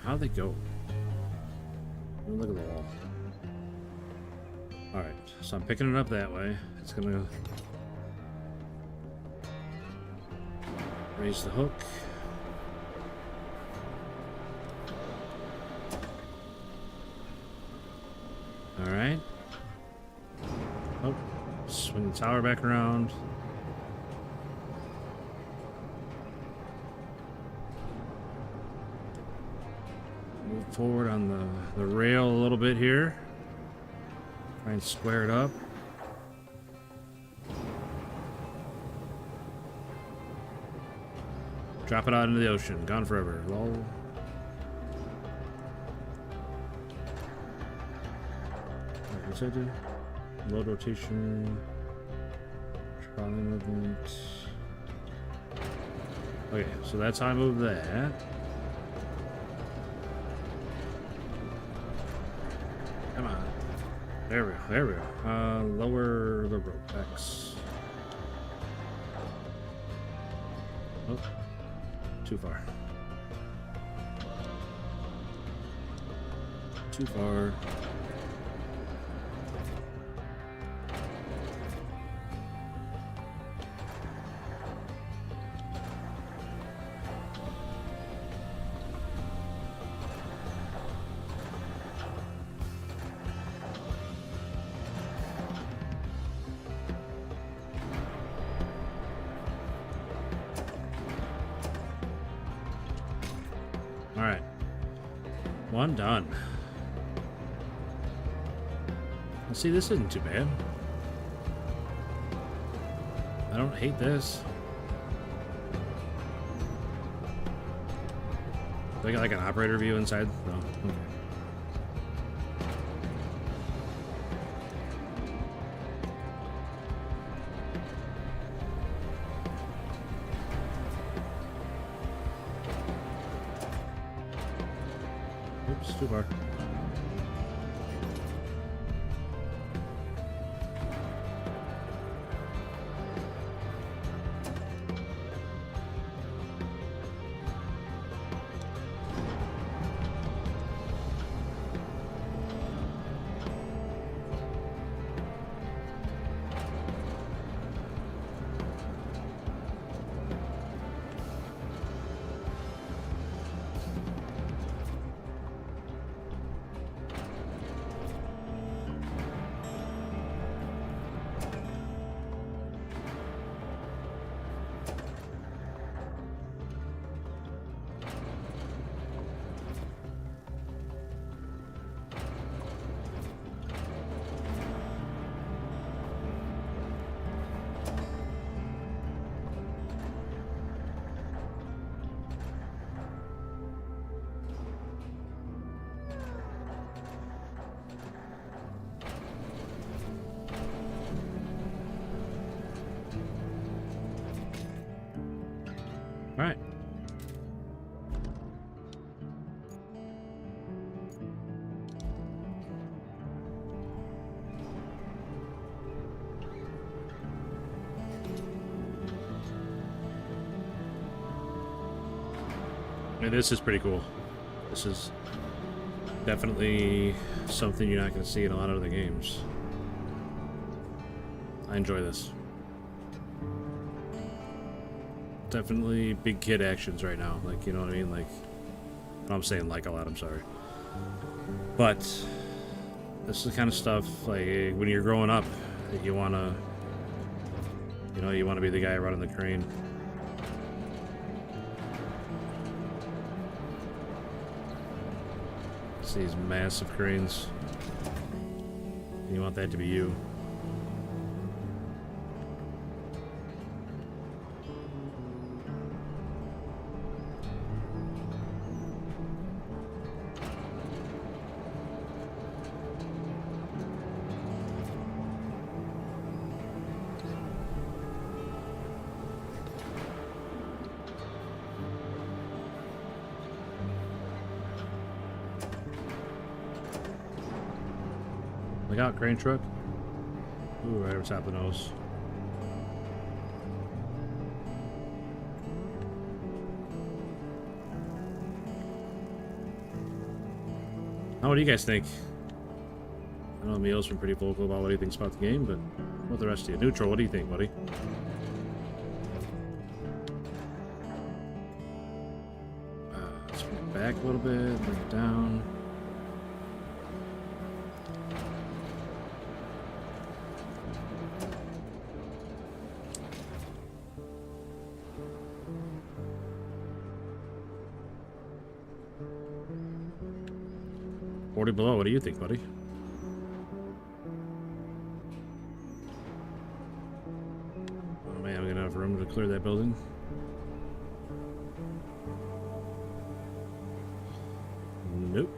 How'd they go? Look at the wall. Alright, so I'm picking it up that way. It's gonna raise the hook. Alright. Oh, swing the tower back around. Move forward on the rail a little bit here. Try and square it up. Drop it out into the ocean. Gone forever. Lol. What's that do? Load rotation. Trolley movement. Okay, so that's how I move that. Come on. There we go. There we go. Lower the rope X. Oh, too far. Too far. Alright. One done. Let's see, this isn't too bad. I don't hate this. They got like an operator view inside? No. Okay. Oops, too far. All right. And this is pretty cool. This is Definitely something you're not going to see in a lot of other games. I enjoy this. Definitely big kid actions right now. Like, you know what I mean? Like, I'm saying like a lot, I'm sorry. But this is the kind of stuff, like, when you're growing up, that you want to, you know, you want to be the guy running the crane. It's these massive cranes. And you want that to be you. Look out, crane truck. Ooh, right over top of the nose. Now, what do you guys think? I know Emil's been pretty vocal about what he thinks about the game, but what the rest of you? Neutral, what do you think, buddy? Let's bring it back a little bit, bring it down. Below, what do you think, buddy? Oh man, I'm gonna have room to clear that building. Nope.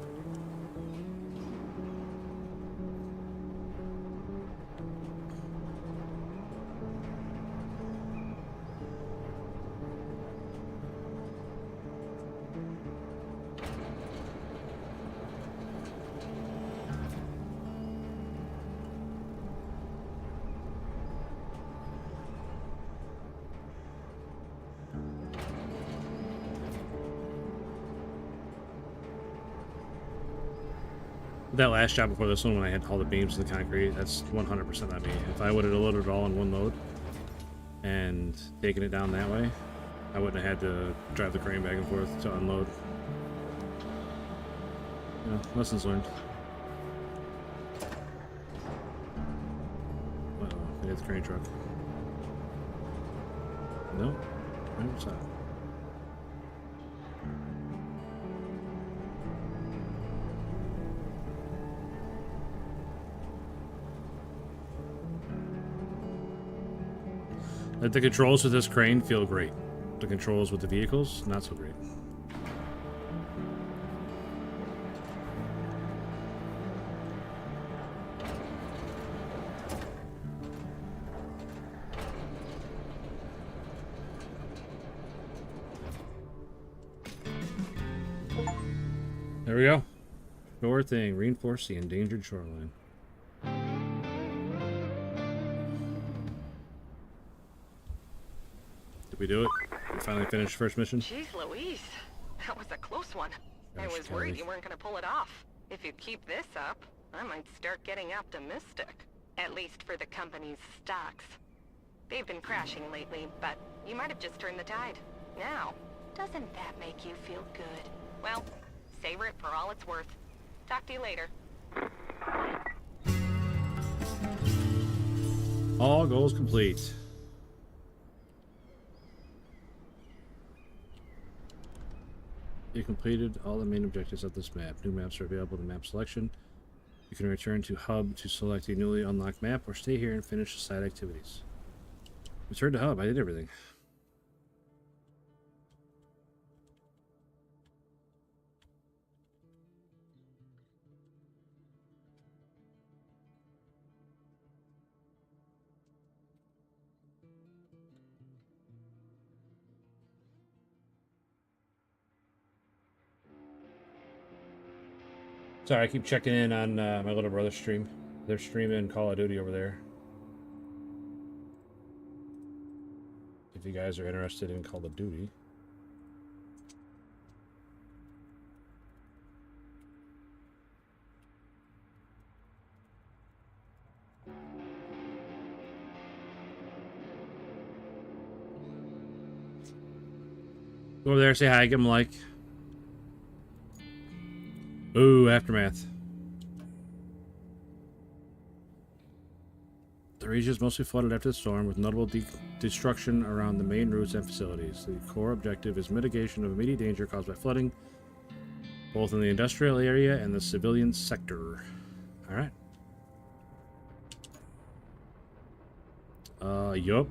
That last job before this one, when I had all the beams in the concrete, that's 100% on me. If I would have loaded it all in one load and taken it down that way, I wouldn't have had to drive the crane back and forth to unload. You know, lessons learned. Uh-oh, I hit the crane truck. No? Right over top. Like, the controls with this crane feel great. The controls with the vehicles, not so great. There we go. Sure thing. Reinforce the endangered shoreline. We do it. We finally finished first mission. Jeez Louise, that was a close one. I was worried you weren't going to pull it off. If you keep this up, I might start getting optimistic. At least for the company's stocks. They've been crashing lately, but you might have just turned the tide. Now, doesn't that make you feel good? Well, savor it for all it's worth. Talk to you later. All goals complete. You completed all the main objectives of this map. New maps are available in map selection. You can return to Hub to select a newly unlocked map, or stay here and finish the side activities. Return to Hub. I did everything. Sorry, I keep checking in on my little brother's stream. They're streaming Call of Duty over there. If you guys are interested in Call of Duty. Go over there, say hi, give him a like. Ooh, aftermath. The region is mostly flooded after the storm, with notable destruction around the main routes and facilities. The core objective is mitigation of immediate danger caused by flooding, both in the industrial area and the civilian sector. Alright. Yup.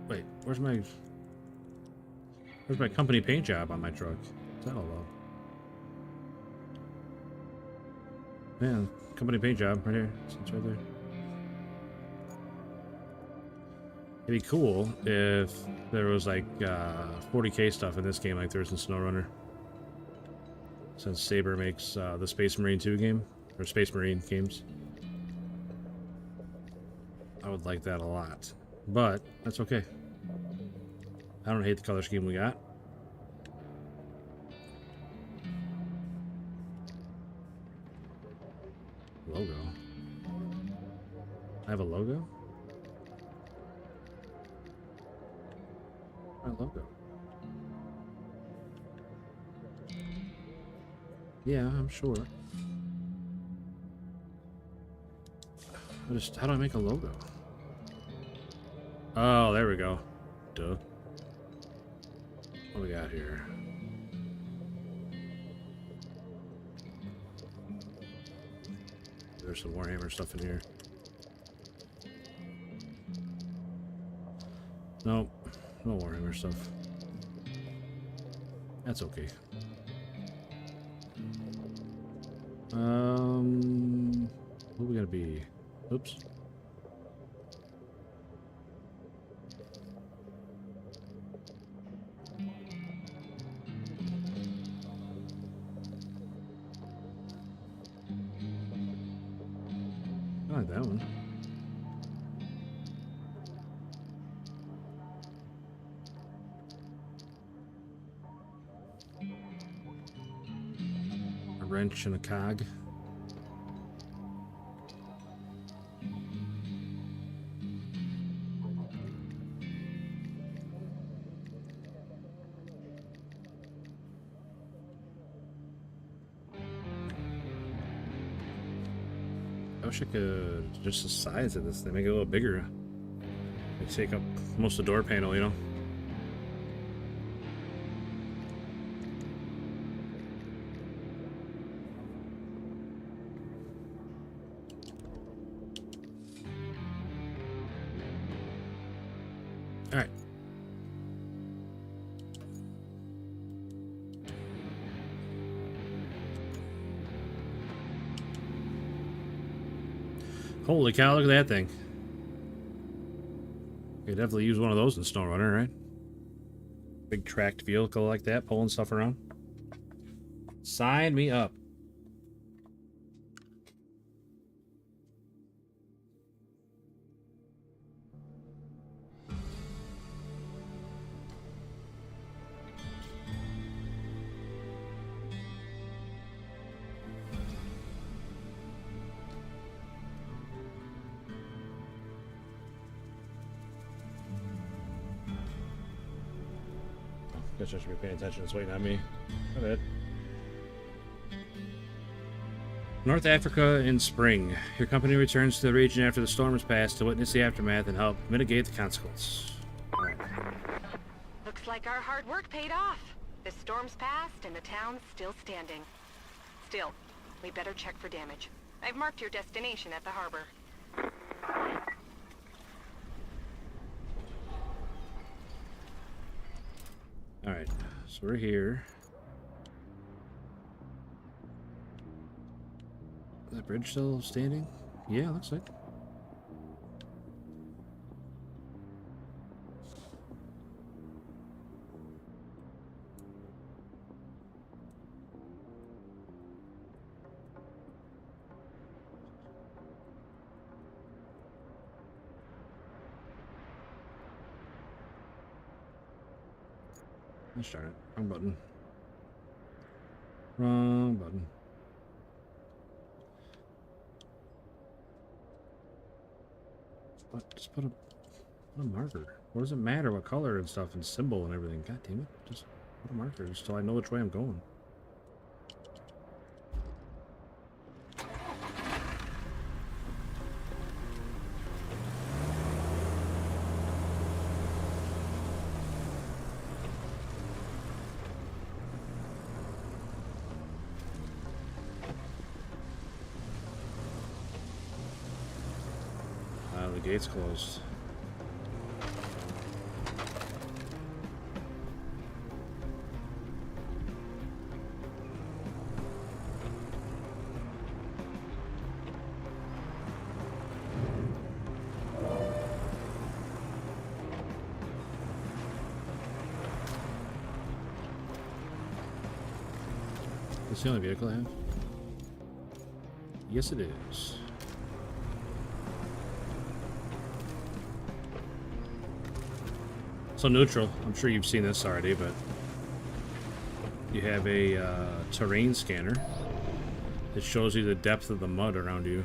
Wait, where's my company paint job on my truck? What's that all about? Man, company paint job right here. It's right there. It'd be cool if there was like 40k stuff in this game like there is in SnowRunner. Since Saber makes the Space Marine 2 game, or Space Marine games. I would like that a lot. But that's okay. I don't hate the color scheme we got. Logo. I have a logo? My logo. Yeah, I'm sure. How do I make a logo? Oh, there we go. Duh. What do we got here? There's some Warhammer stuff in here. Nope. No Warhammer stuff. That's okay. What we gotta be? Oops. I like that one. A wrench and a cog. I wish I could just the size of this thing, make it a little bigger. Like take up most of the door panel, you know? Alright. Holy cow, look at that thing. You could definitely use one of those in SnowRunner, right? Big tracked vehicle like that, pulling stuff around. Sign me up. Guess I should be paying attention. It's waiting on me. My bad. North Africa in spring. Your company returns to the region after the storm has passed to witness the aftermath and help mitigate the consequence. Right. Looks like our hard work paid off. The storm's passed and the town's still standing. Still, we better check for damage. I've marked your destination at the harbor. Alright, so we're here. Is that bridge still standing? Yeah, looks like. Let's start it. Wrong button. Wrong button. What? Just put a... What a marker. What does it matter what color and stuff and symbol and everything? God damn it. Just what a marker, just so I know which way I'm going. The gate's closed. Is this the only vehicle I have? Yes, it is. So neutral, I'm sure you've seen this already, but you have a terrain scanner that shows you the depth of the mud around you.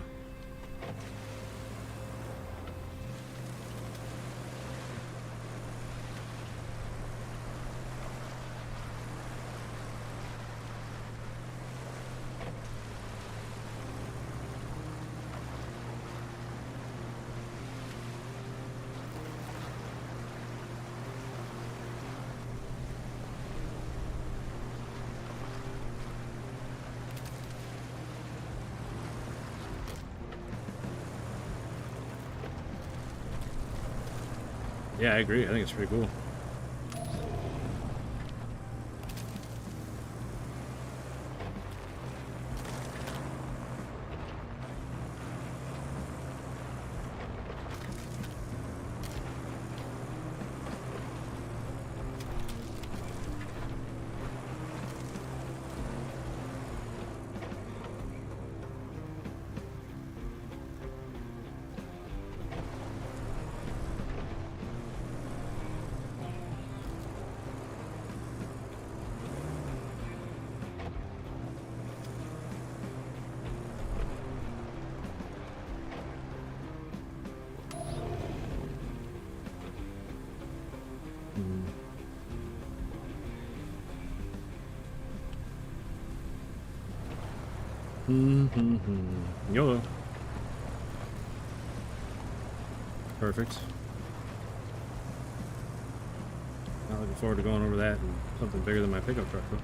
Yeah, I agree. I think it's pretty cool. YOLO. Perfect. Not looking forward to going over that and something bigger than my pickup truck, though.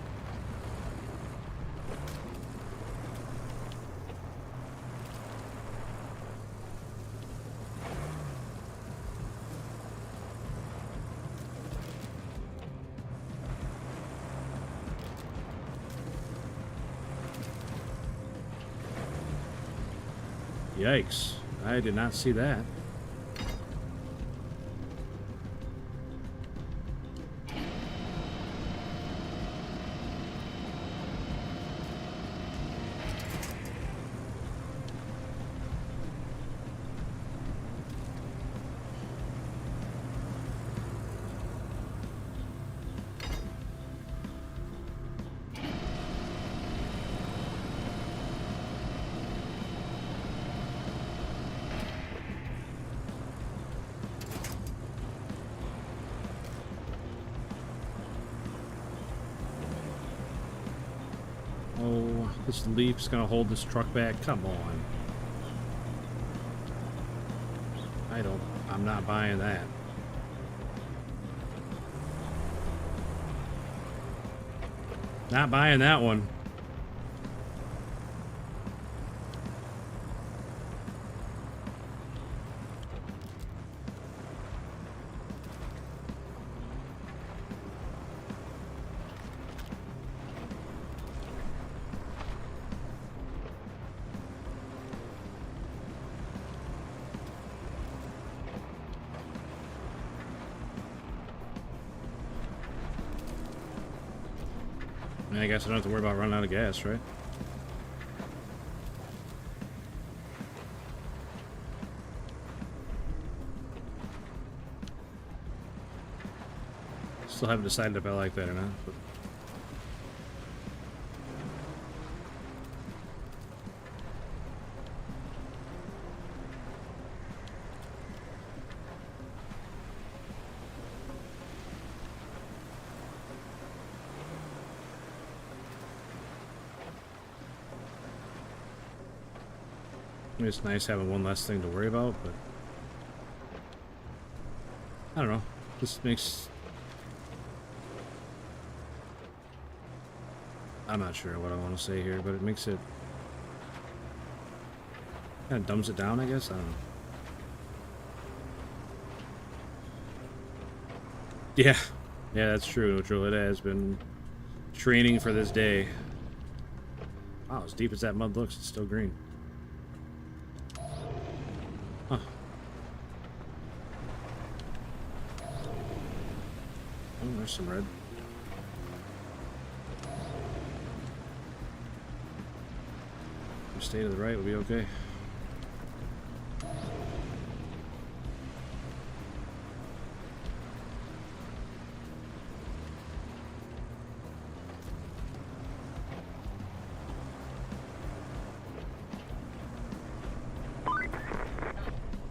Yikes. I did not see that. Oh, this leaf's gonna hold this truck back. Come on. I'm not buying that. Not buying that one. I guess I don't have to worry about running out of gas, right? Still haven't decided if I like that or not. But mean, it's nice having one less thing to worry about, but I don't know. This makes... I'm not sure what I want to say here, but it makes it... kind of dumbs it down, I guess? I don't know. Yeah. Yeah, that's true, Neutral. It has been training for this day. Wow, as deep as that mud looks, it's still green. Huh. Oh, there's some red. Stay to the right, we'll be okay.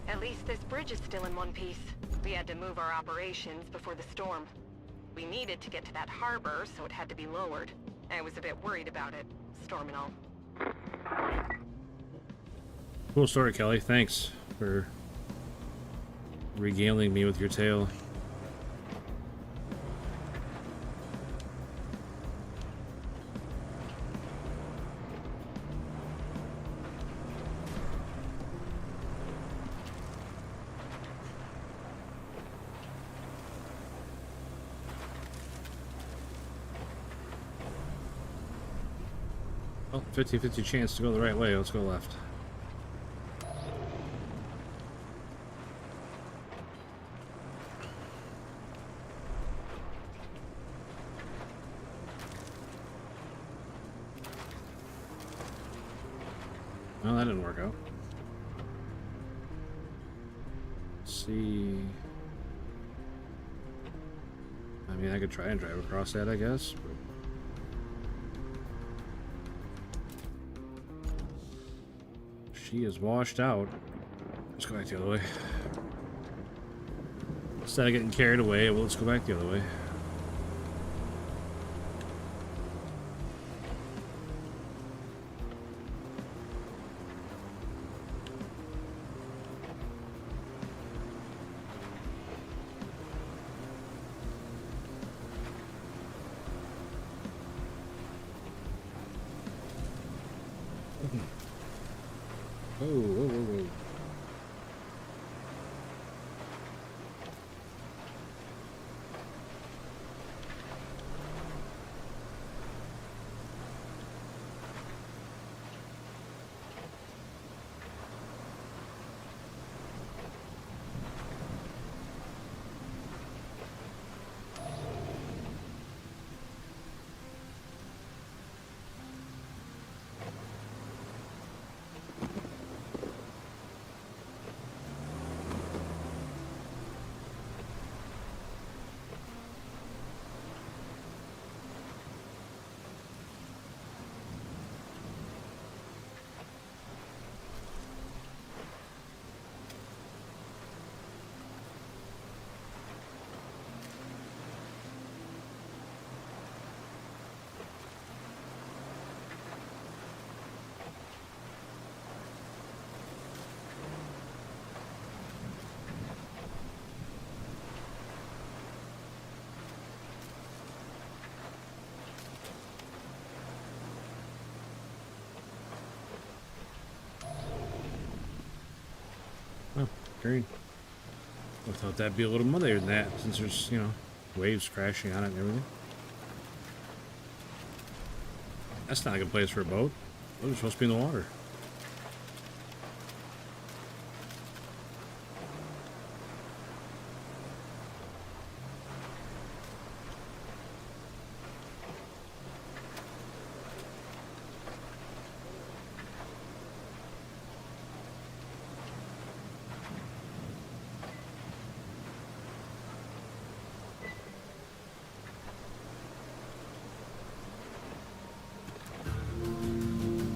At least this bridge is still in one piece. We had to move our operations before the storm. We needed to get to that harbor, so it had to be lowered. I was a bit worried about it, storm and all. Cool story, Kelly. Thanks for regaling me with your tale. Well, 50-50 chance to go the right way. Let's go left. Well, that didn't work out. Let's see. I mean, I could try and drive across that, I guess. But she is washed out. Let's go back the other way. Instead of getting carried away, well, let's go back the other way. Whoa, whoa, whoa, whoa. Oh, green. I thought that'd be a little muddier than that, since there's, you know, waves crashing on it and everything. That's not a good place for a boat. Those are supposed to be in the water.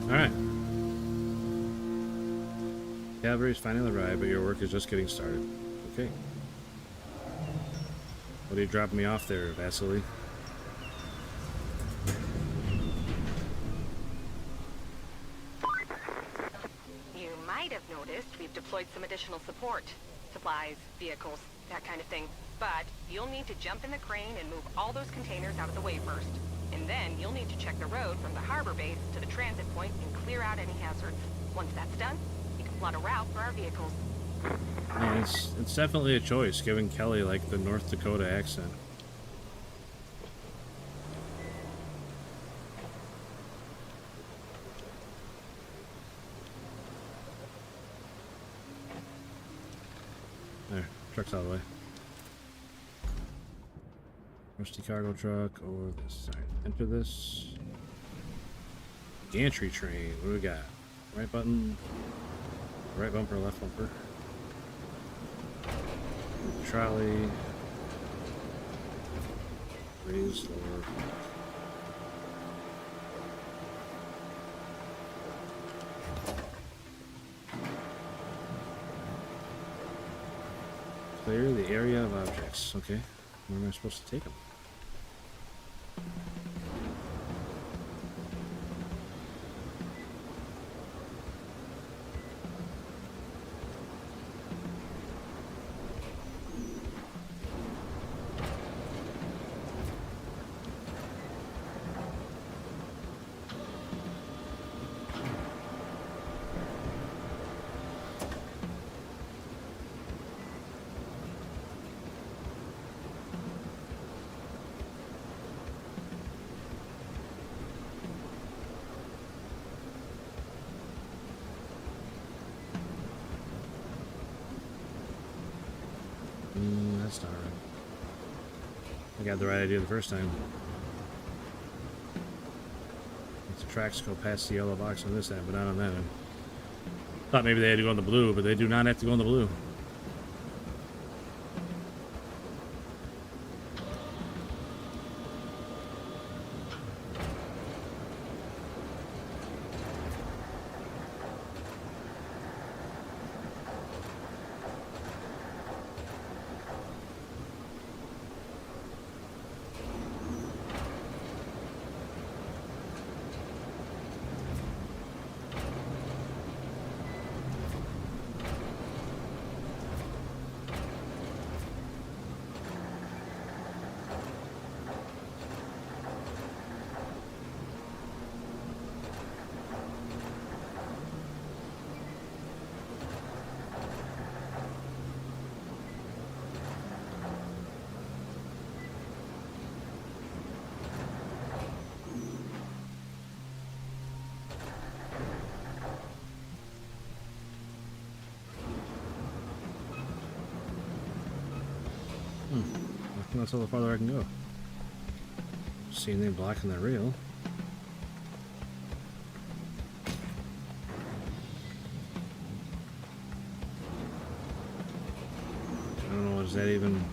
Alright. Cavalry's finally arrived, but your work is just getting started. Okay. What are you dropping me off there, Vasily? You might deployed some additional support. Supplies, vehicles, that kind of thing. But you'll need to jump in the crane and move all those containers out of the way first. And then you'll need to check the road from the harbor base to the transit point and clear out any hazards. Once that's done, you can plot a route for our vehicles. Yeah, it's definitely a choice, giving Kelly like the North Dakota accent. There, truck's out of the way. Rusty cargo truck over this side. Enter this. Gantry train. What do we got? Right button. Right bumper, left bumper. Trolley. Raise, lower. Clear the area of objects. Okay. Where am I supposed to take them? That's not right. I got the right idea the first time. The tracks go past the yellow box on this end, but not on that end. Thought maybe they had to go on the blue, but they do not have to go on the blue. I think that's all the farther I can go. See anything blocking the rail. I don't know, is that even...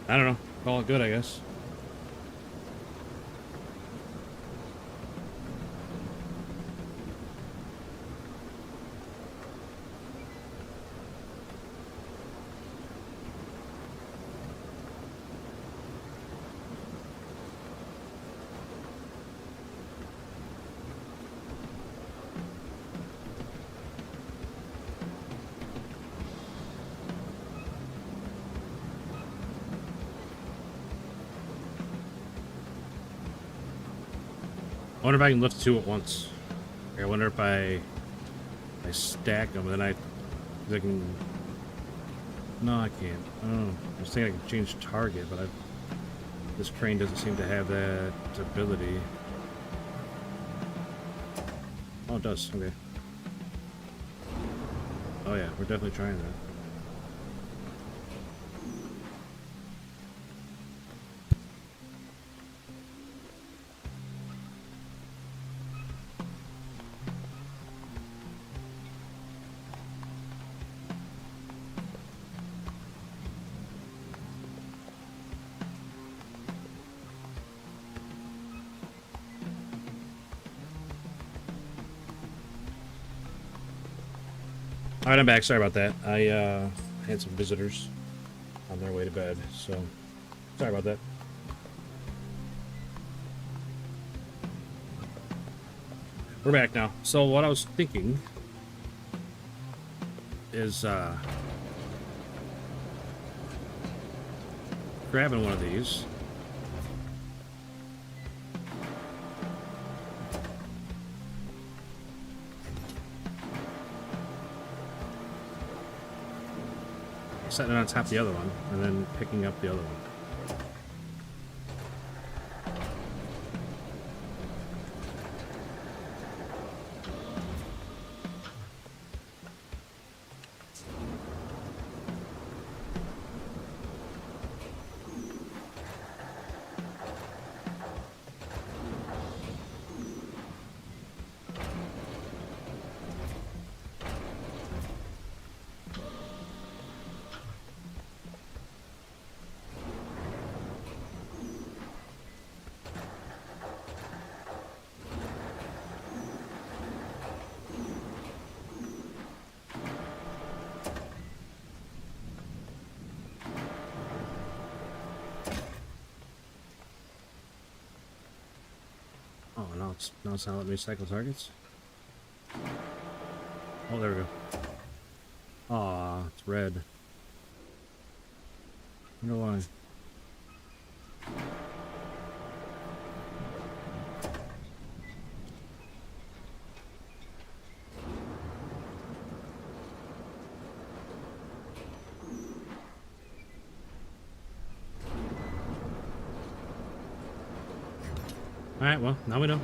I don't know. Call it good, I guess. I wonder if I can lift two at once. I wonder if I stack them, and then I can... No, I can't. I don't know. I was thinking I could change target, but this crane doesn't seem to have that ability. Oh, it does. Okay. Oh yeah, we're definitely trying that. Alright, I'm back. Sorry about that. I had some visitors on their way to bed, so sorry about that. We're back now. So what I was thinking is grabbing one of these. Setting it on top of the other one, and then picking up the other one. Now it's not letting me cycle targets. Oh, there we go. Aw, it's red. I wonder why. Alright, well, now we know.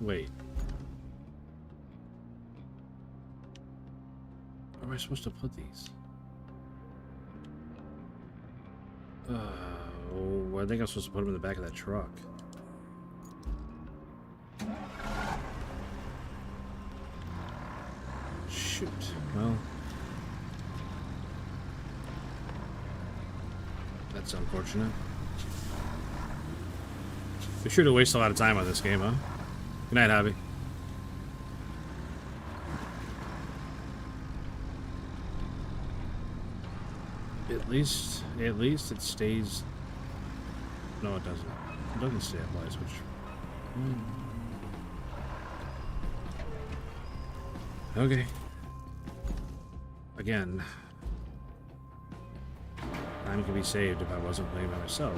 Wait. Where am I supposed to put these? Oh, I think I'm supposed to put them in the back of that truck. Shoot. Well, that's unfortunate. Be sure to waste a lot of time on this game, huh? Good night, Hobby. At least it stays. No, it doesn't. It doesn't stabilize, which. Okay. Again, time could be saved if I wasn't playing by myself.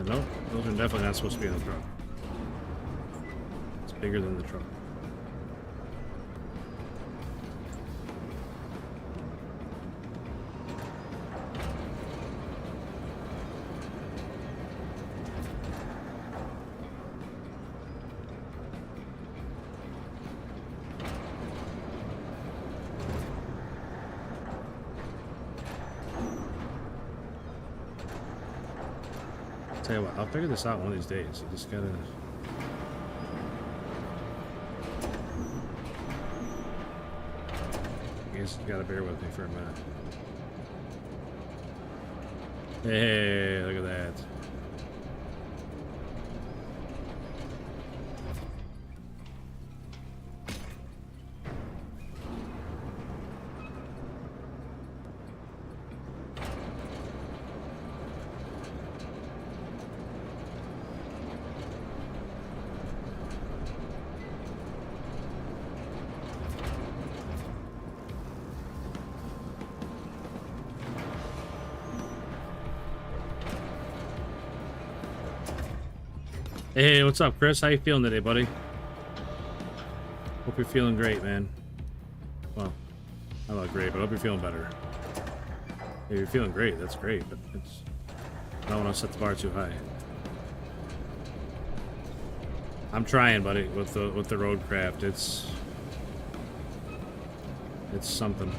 Nope, those are definitely not supposed to be in the truck. It's bigger than the truck. Tell you what, I'll figure this out one of these days. You just gotta. I guess you gotta bear with me for a minute. Hey, look at that. Hey, what's up, Chris? How you feeling today, buddy? Hope you're feeling great, man. Well, not great, but I hope you're feeling better. If you're feeling great, that's great, but it's I don't want to set the bar too high. I'm trying, buddy, with the Roadcraft. It's something.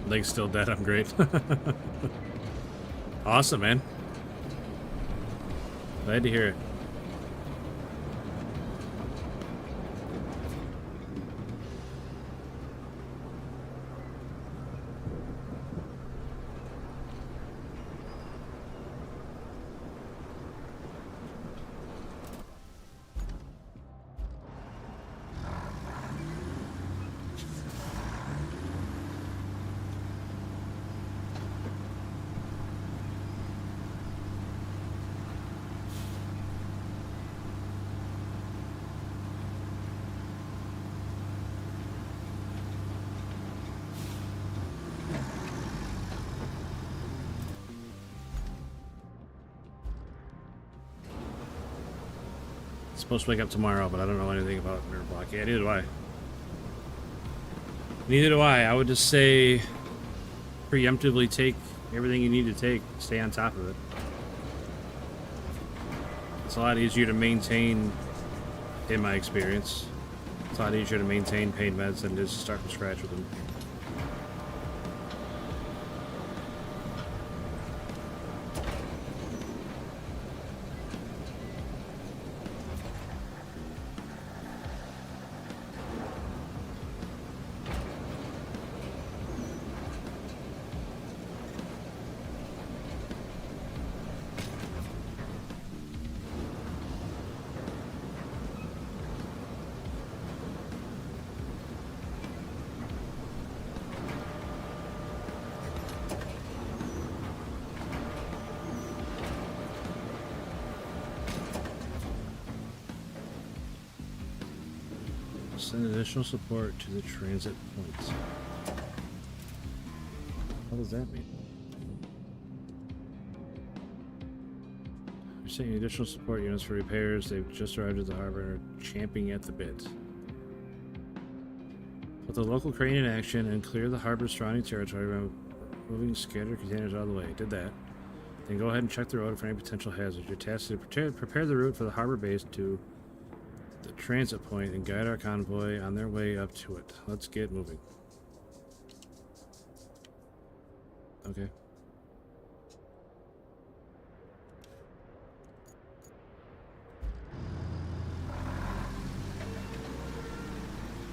Leg's still dead. I'm great. Awesome, man. Glad to hear it. Supposed to wake up tomorrow, but I don't know anything about mirror block. Yeah, neither do I. Neither do I. I would just say preemptively take everything you need to take. Stay on top of it. It's a lot easier to maintain, in my experience. It's a lot easier to maintain pain meds than it is to start from scratch with them. Send additional support to the transit points. What does that mean? You're sending additional support units for repairs. They've just arrived at the harbor and are champing at the bit. Put the local crane in action and clear the harbor's surrounding territory by moving scattered containers out of the way. Did that. Then go ahead and check the road for any potential hazards. Your task is to prepare the route for the harbor base to the transit point and guide our convoy on their way up to it. Let's get moving. Okay.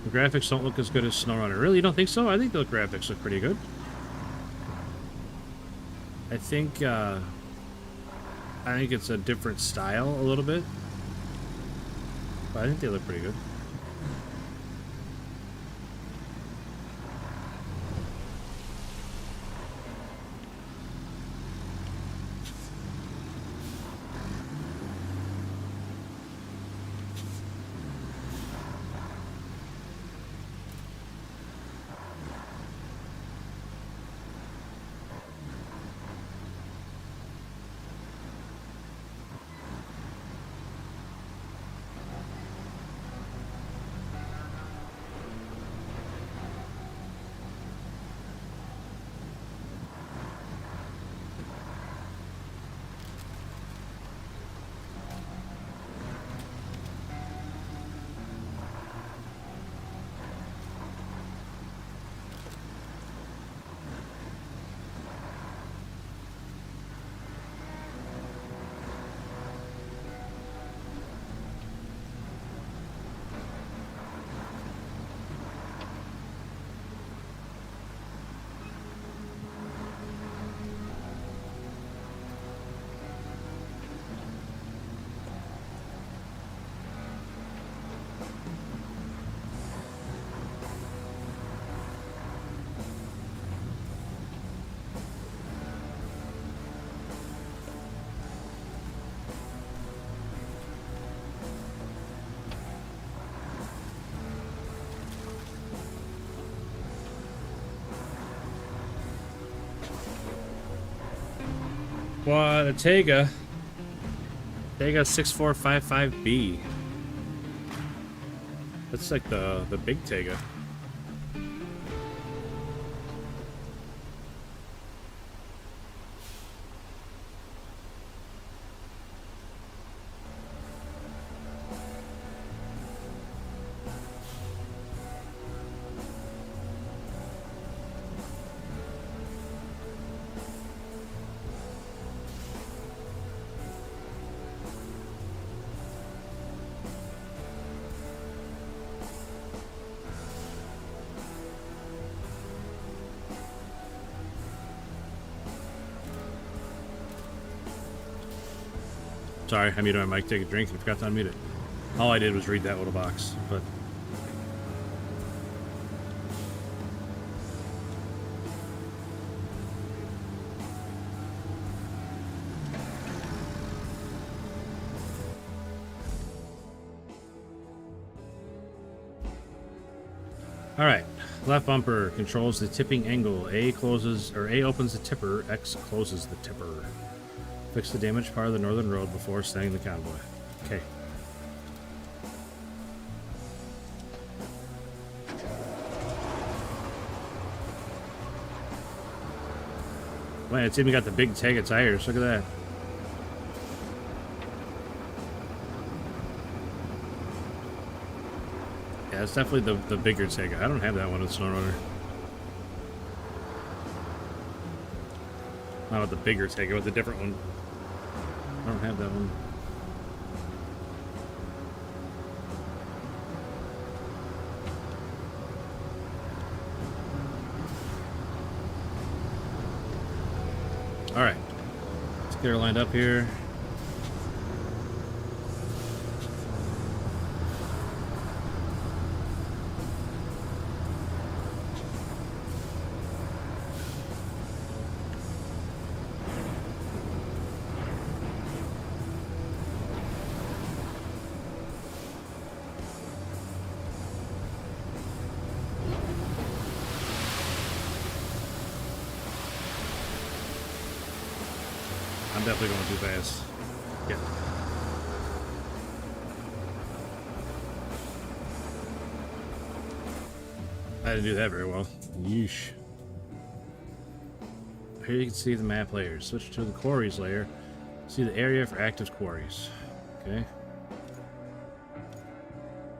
The graphics don't look as good as SnowRunner. Really? You don't think so? I think the graphics look pretty good. I think it's a different style a little bit. But I think they look pretty good. What a Tega 6455B. That's like the big Tega. Sorry, I muted my mic, take a drink, and forgot to unmute it. All I did was read that little box, but... Alright, left bumper controls the tipping angle. A opens the tipper, X closes the tipper. Fix the damaged part of the northern road before sending the convoy. Okay. Man, it's even got the big Tega tires. Look at that. Yeah, it's definitely the bigger Tega. I don't have that one in SnowRunner. Not with the bigger Tega, with the different one. I don't have that one. Alright. Let's get her lined up here. Definitely going too fast. Yeah. I didn't do that very well. Yeesh. Here you can see the map layers. Switch to the quarries layer. See the area for active quarries. Okay.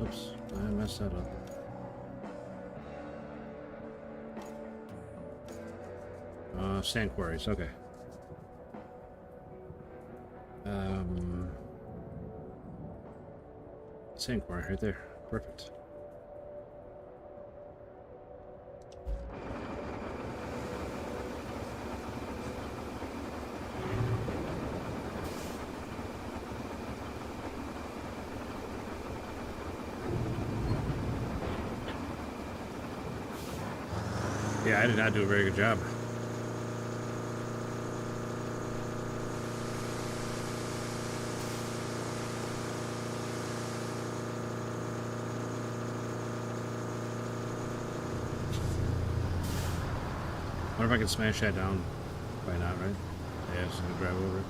Oops, I messed that up. Sand quarries, okay. Sand quarry right there. Perfect. Yeah, I did not do a very good job. I wonder if I can smash that down. Probably not, right? Yeah, just gonna drive over it.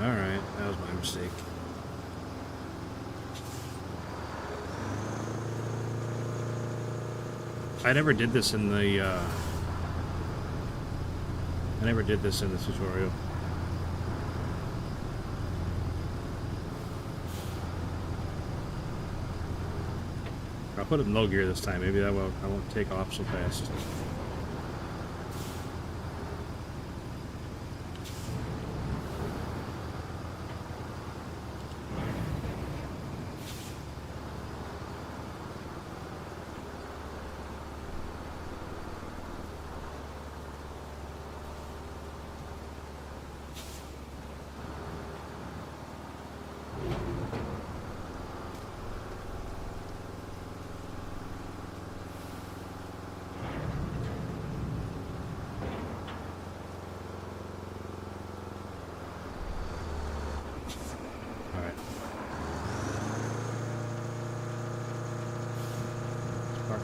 Alright, that was my mistake. I never did this in the tutorial. I'll put it in low gear this time. Maybe I won't take off so fast.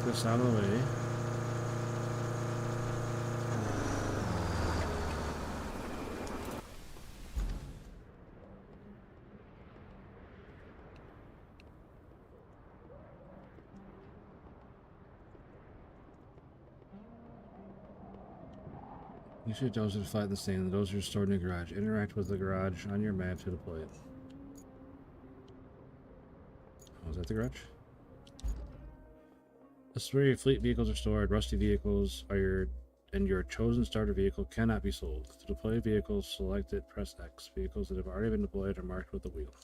This out of the way. You should dozer to flatten the stand. The dozer is stored in the garage. Interact with the garage on your map to deploy it. Oh, is that the garage? This is where your fleet vehicles are stored. Rusty vehicles are your chosen starter vehicle cannot be sold. To deploy vehicles, select it, press X. Vehicles that have already been deployed are marked with the wheel.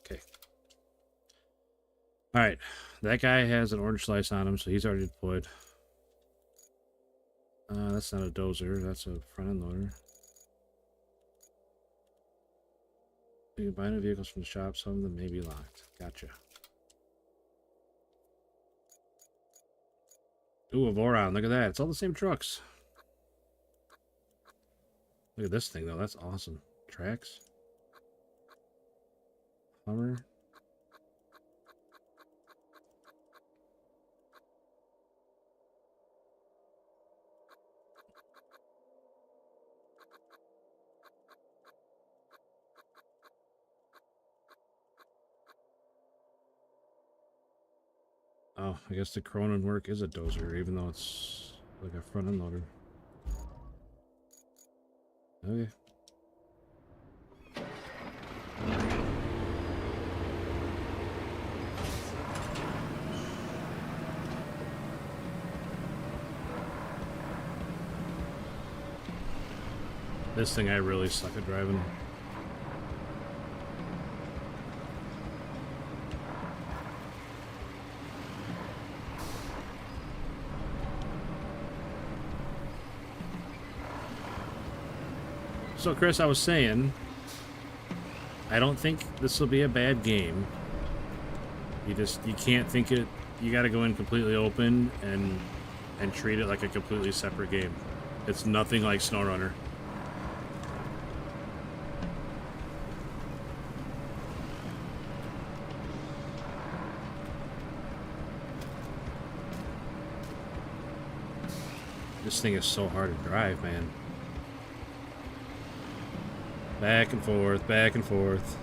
Okay. Alright. That guy has an orange slice on him, so he's already deployed. That's not a dozer, that's a front end loader. You can buy new vehicles from the shop, some of them may be locked. Gotcha. Ooh, a Voron, look at that. It's all the same trucks. Look at this thing, though. That's awesome. Tracks. Hummer. Oh, I guess the Cronin work is a dozer, even though it's like a front end loader. Okay. This thing I really suck at driving. So Chris, I was saying, I don't think this will be a bad game. You can't think it. You got to go in completely open and treat it like a completely separate game. It's nothing like SnowRunner. This thing is so hard to drive, man. Back and forth, back and forth.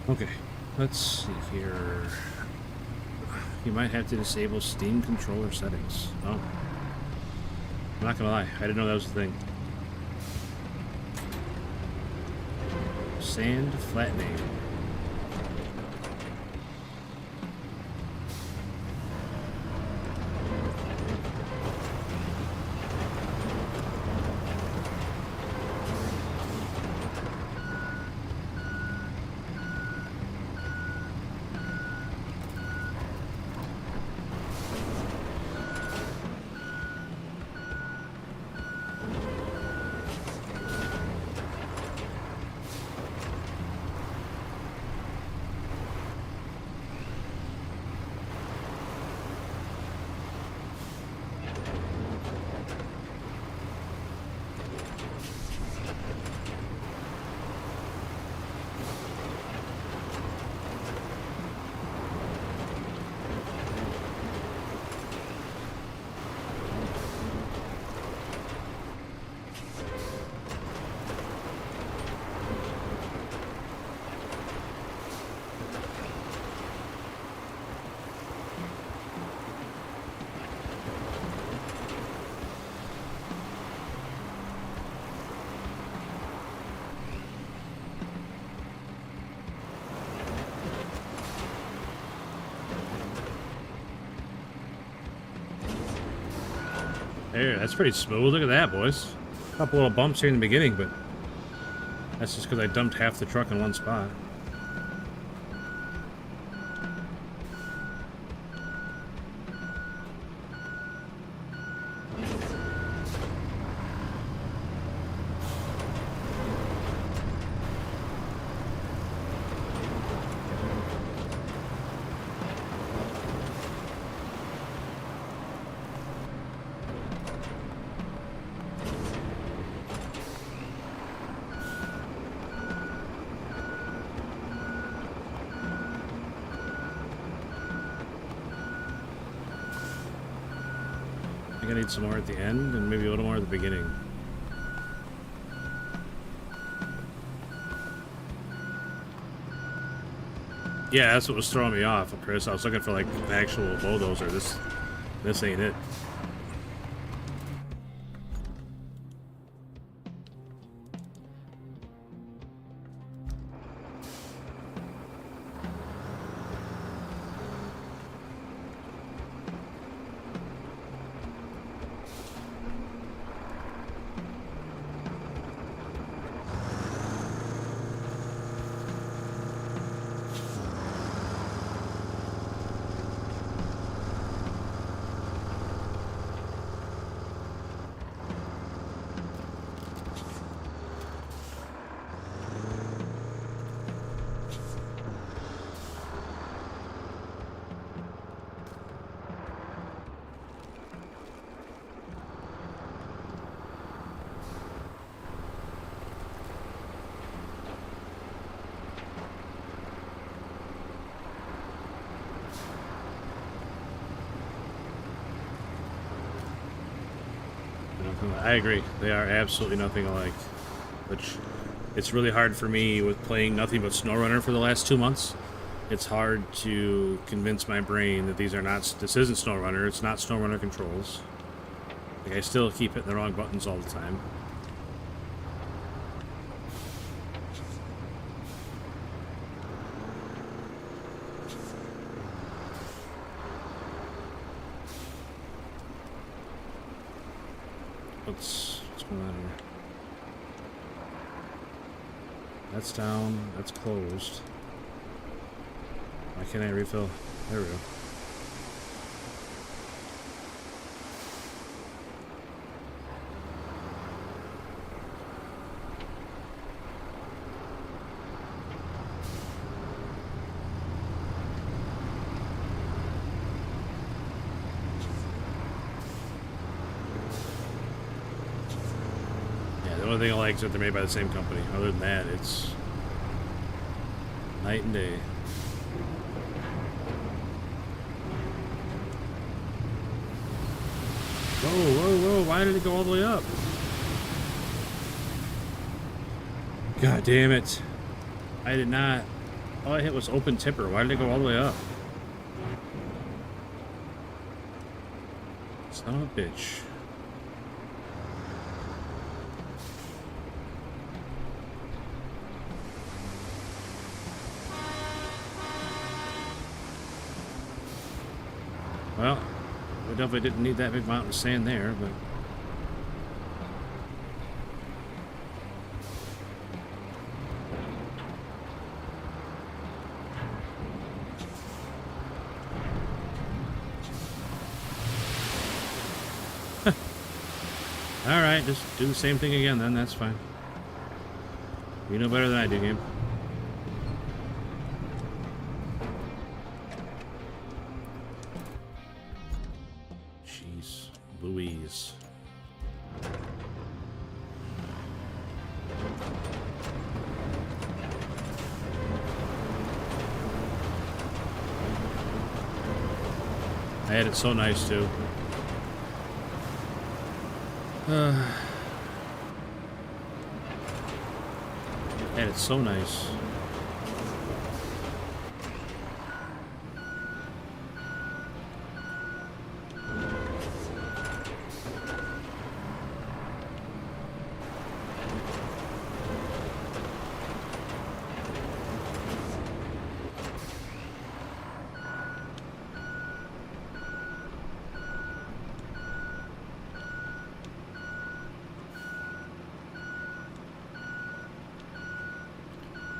Okay, let's see here. You might have to disable Steam controller settings. Oh. I'm not gonna lie, I didn't know that was a thing. Sand flattening. There, that's pretty smooth. Look at that, boys. A couple little bumps here in the beginning, but that's just because I dumped half the truck in one spot. I need some more at the end and maybe a little more at the beginning. Yeah, that's what was throwing me off, Chris. I was looking for like the actual bulldozer. This ain't it. I agree. They are absolutely nothing alike. Which, it's really hard for me with playing nothing but SnowRunner for the last 2 months. It's hard to convince my brain that these are not. This isn't SnowRunner. It's not SnowRunner controls. Like, I still keep hitting the wrong buttons all the time. What's going on here? That's down. That's closed. Why can't I refill? There we go. The only thing I like is that they're made by the same company. Other than that, it's night and day. Whoa, whoa, whoa, why did it go all the way up? God damn it. I did not. All I hit was open tipper. Why did it go all the way up? Son of a bitch. Well, we definitely didn't need that big mountain of sand there, but... Alright, just do the same thing again then, that's fine. You know better than I do, game. Jeez Louise. I had it so nice too. And it's so nice.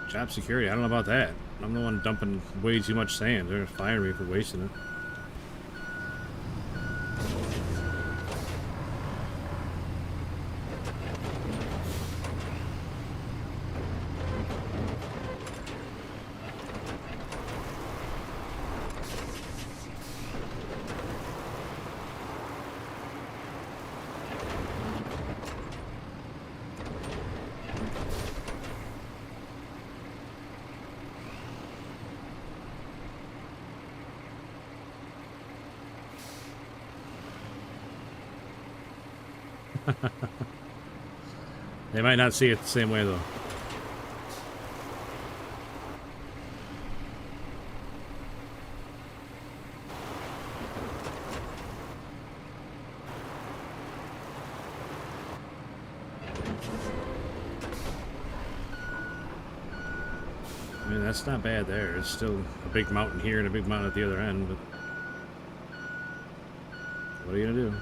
Job security, I don't know about that. I'm the one dumping way too much sand. They're gonna fire me for wasting it. They might not see it the same way, though. I mean, that's not bad there. It's still a big mountain here and a big mountain at the other end, but what are you gonna do?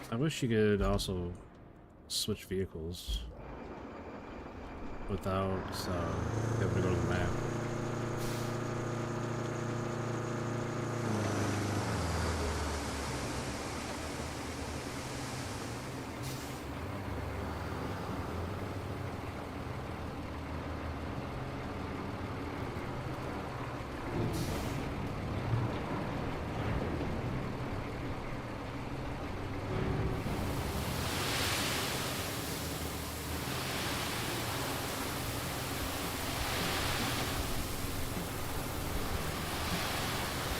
I wish you could also switch vehicles without having to go to the map.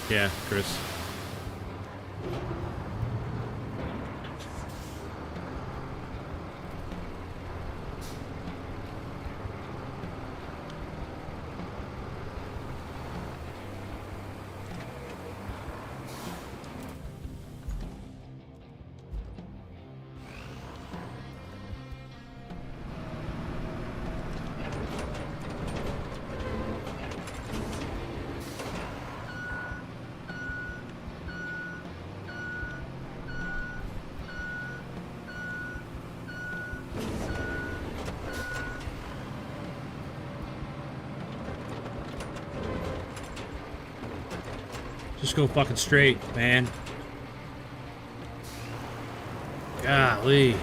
Yeah, Chris. Just go fucking straight, man. Golly.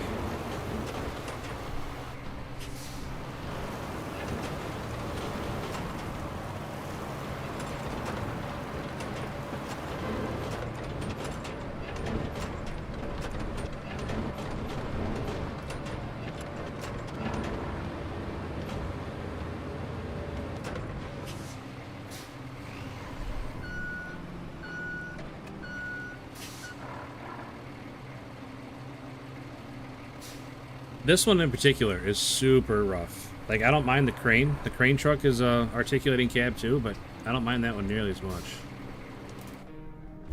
This one in particular is super rough. Like, I don't mind the crane. The crane truck is a articulating cab too, but I don't mind that one nearly as much.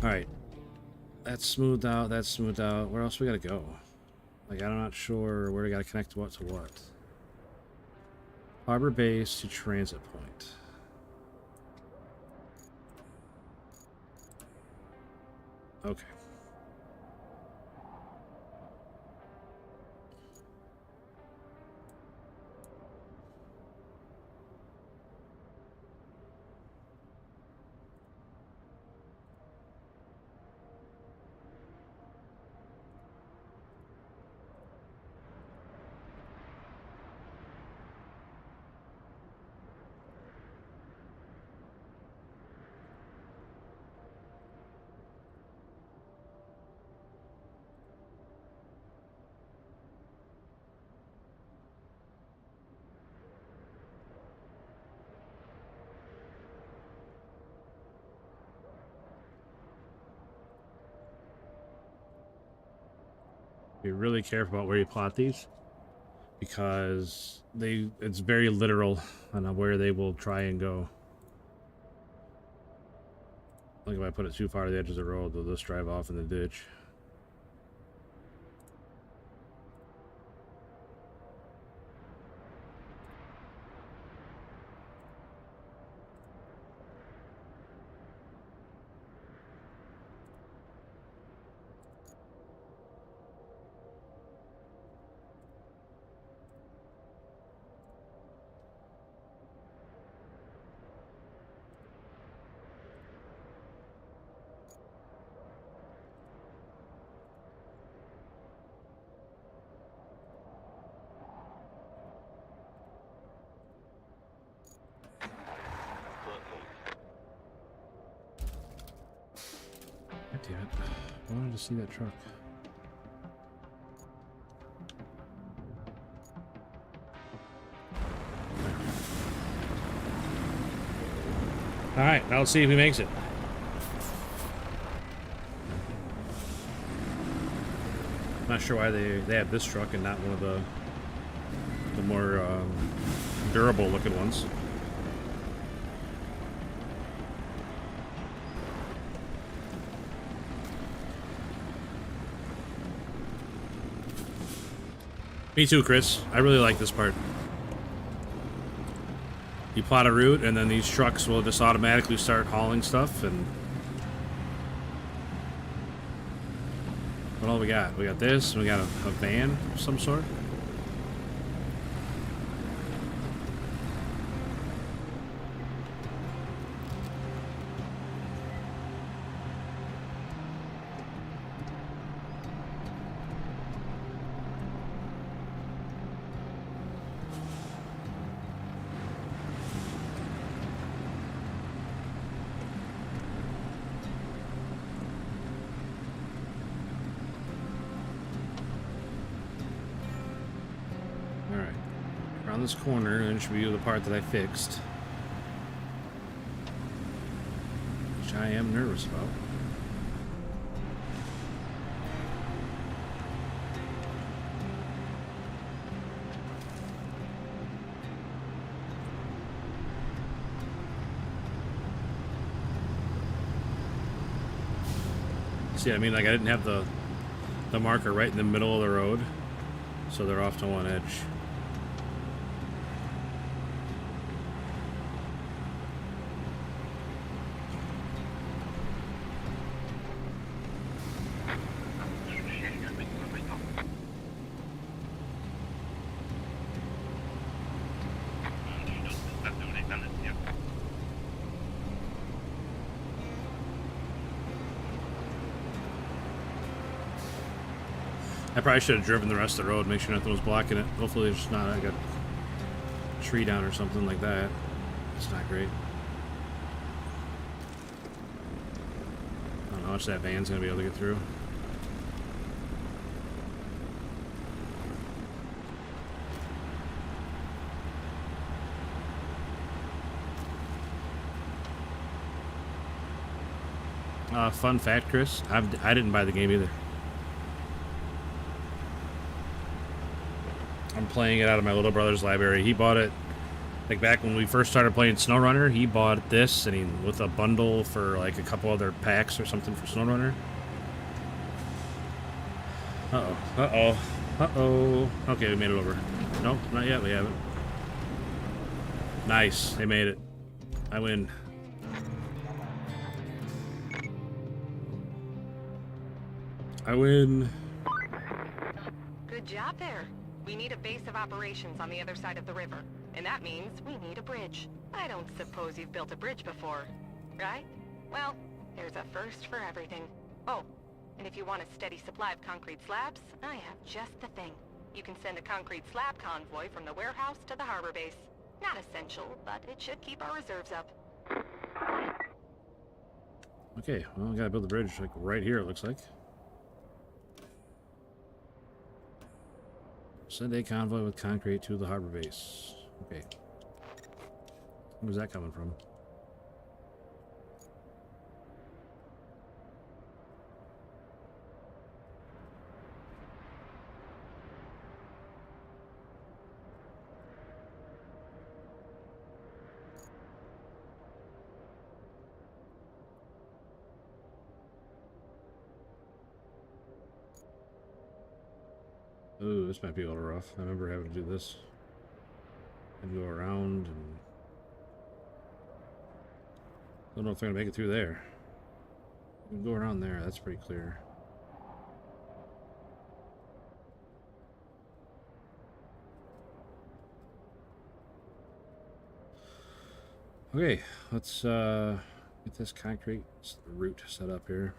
Alright. That's smoothed out, that's smoothed out. Where else we gotta go? Like, I'm not sure where we gotta connect what to what. Harbor base to transit point. Okay. Be really careful about where you plot these, because it's very literal on where they will try and go. Like, if I put it too far to the edge of the road, they'll just drive off in the ditch. damn it. I wanted to see that truck. Alright, now let's see if he makes it. Not sure why they have this truck and not one of the more durable looking ones. Me too, Chris. I really like this part. You plot a route, and then these trucks will just automatically start hauling stuff. And what all we got? We got this. We got a van of some sort. This corner and show you the part that I fixed, which I am nervous about. See, I mean, like I didn't have the marker right in the middle of the road, so they're off to one edge. I probably should have driven the rest of the road, make sure nothing was blocking it. Hopefully there's not like a tree down or something like that. It's not great. I don't know how much that van's gonna be able to get through. Fun fact, Chris, I didn't buy the game either. I'm playing it out of my little brother's library. He bought it like back when we first started playing SnowRunner. He bought this and he with a bundle for like a couple other packs or something for SnowRunner. Uh-oh. Okay, we made it over. Nope, not yet. We haven't. Nice, they made it. I win. I win. Good job there. We need a base of operations on the other side of the river, and that means we need a bridge. I don't suppose you've built a bridge before, right? Well, there's a first for everything. Oh, and if you want a steady supply of concrete slabs, I have just the thing. You can send a concrete slab convoy from the warehouse to the harbor base. Not essential, but it should keep our reserves up. Okay, well, we gotta build the bridge like right here, it looks like. Send a convoy with concrete to the harbor base. Okay. Where's that coming from? Ooh, this might be a little rough. I remember having to do this. And go around and... Don't know if they're gonna make it through there. We can go around there, that's pretty clear. Okay, let's get this concrete route set up here.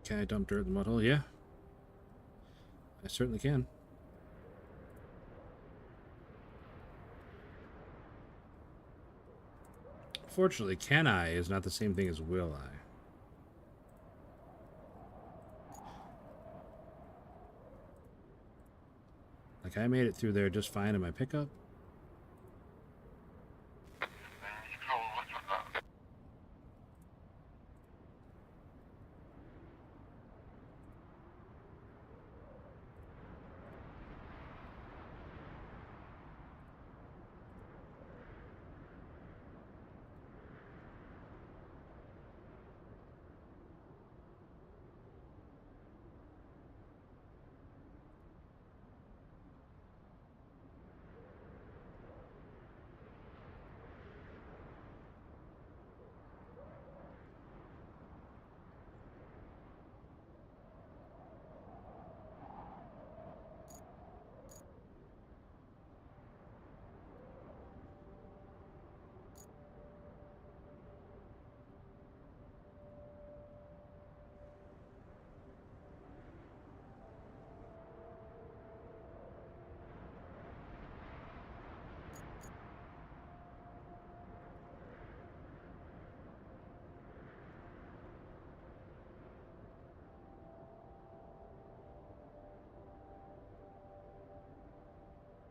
Can I dump dirt in the mud hole? Yeah. I certainly can. Fortunately, can I is not the same thing as will I. Like, I made it through there just fine in my pickup.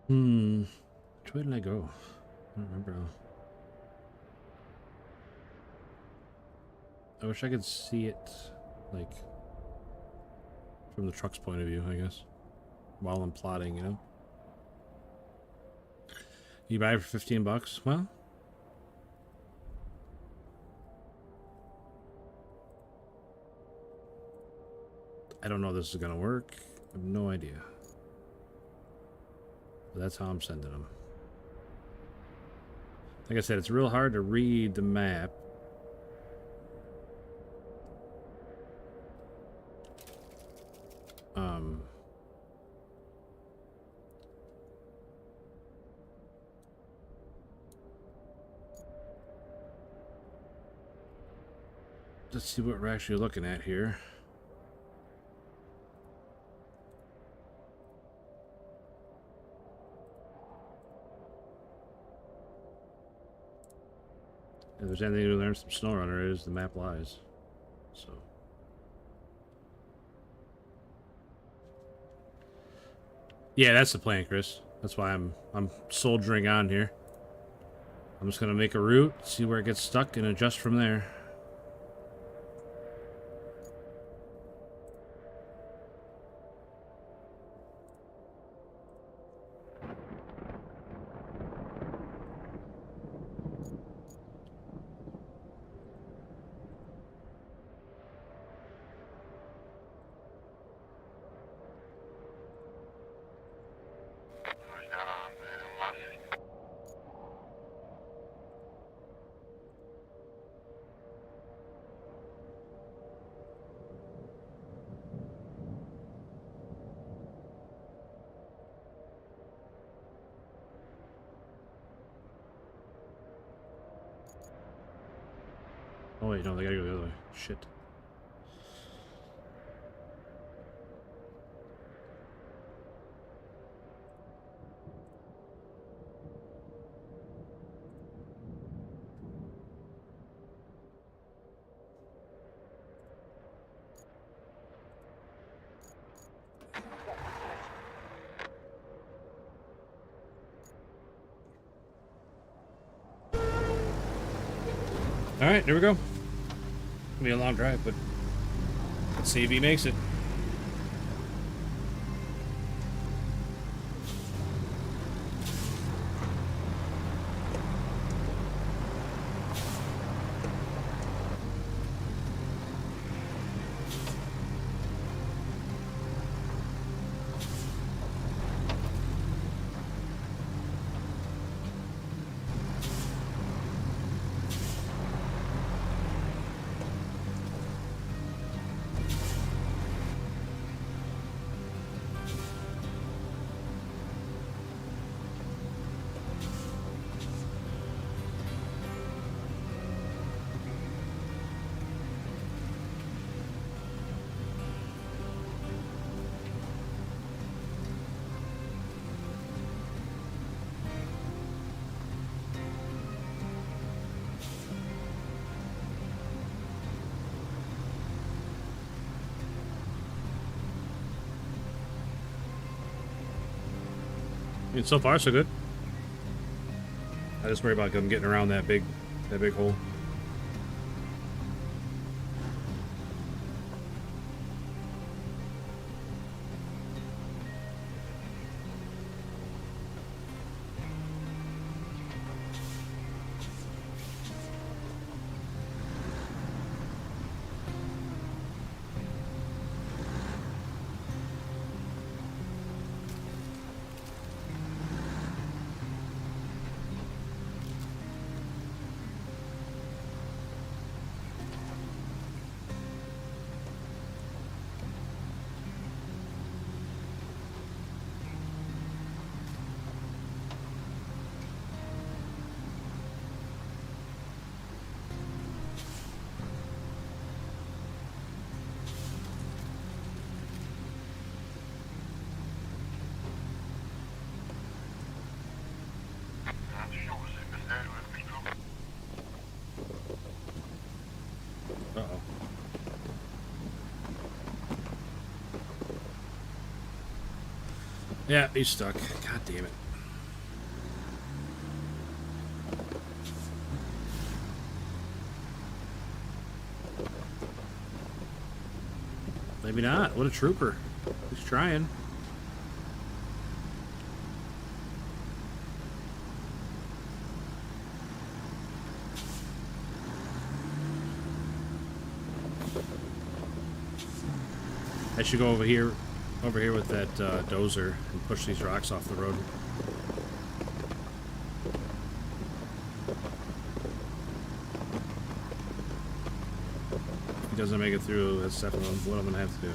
Which way did I go? I don't remember now. I wish I could see it, like, from the truck's point of view, I guess. While I'm plotting, you know? You buy it for 15 bucks? Well, I don't know if this is gonna work. I have no idea. But that's how I'm sending them. Like I said, it's real hard to read the map. Let's see what we're actually looking at here. If there's anything to learn from SnowRunner, is the map lies. So yeah, that's the plan, Chris. That's why I'm soldiering on here. I'm just gonna make a route, see where it gets stuck, and adjust from there. Oh wait, no, they gotta go the other way. Shit. Alright, there we go. It'll be a long drive, but let's see if he makes it. mean, so far so good. I just worry about them getting around that big hole. Uh-oh. Yeah, he's stuck. God damn it. Maybe not. What a trooper. He's trying. I should go over here with that dozer and push these rocks off the road. If he doesn't make it through, that's definitely what I'm gonna have to do.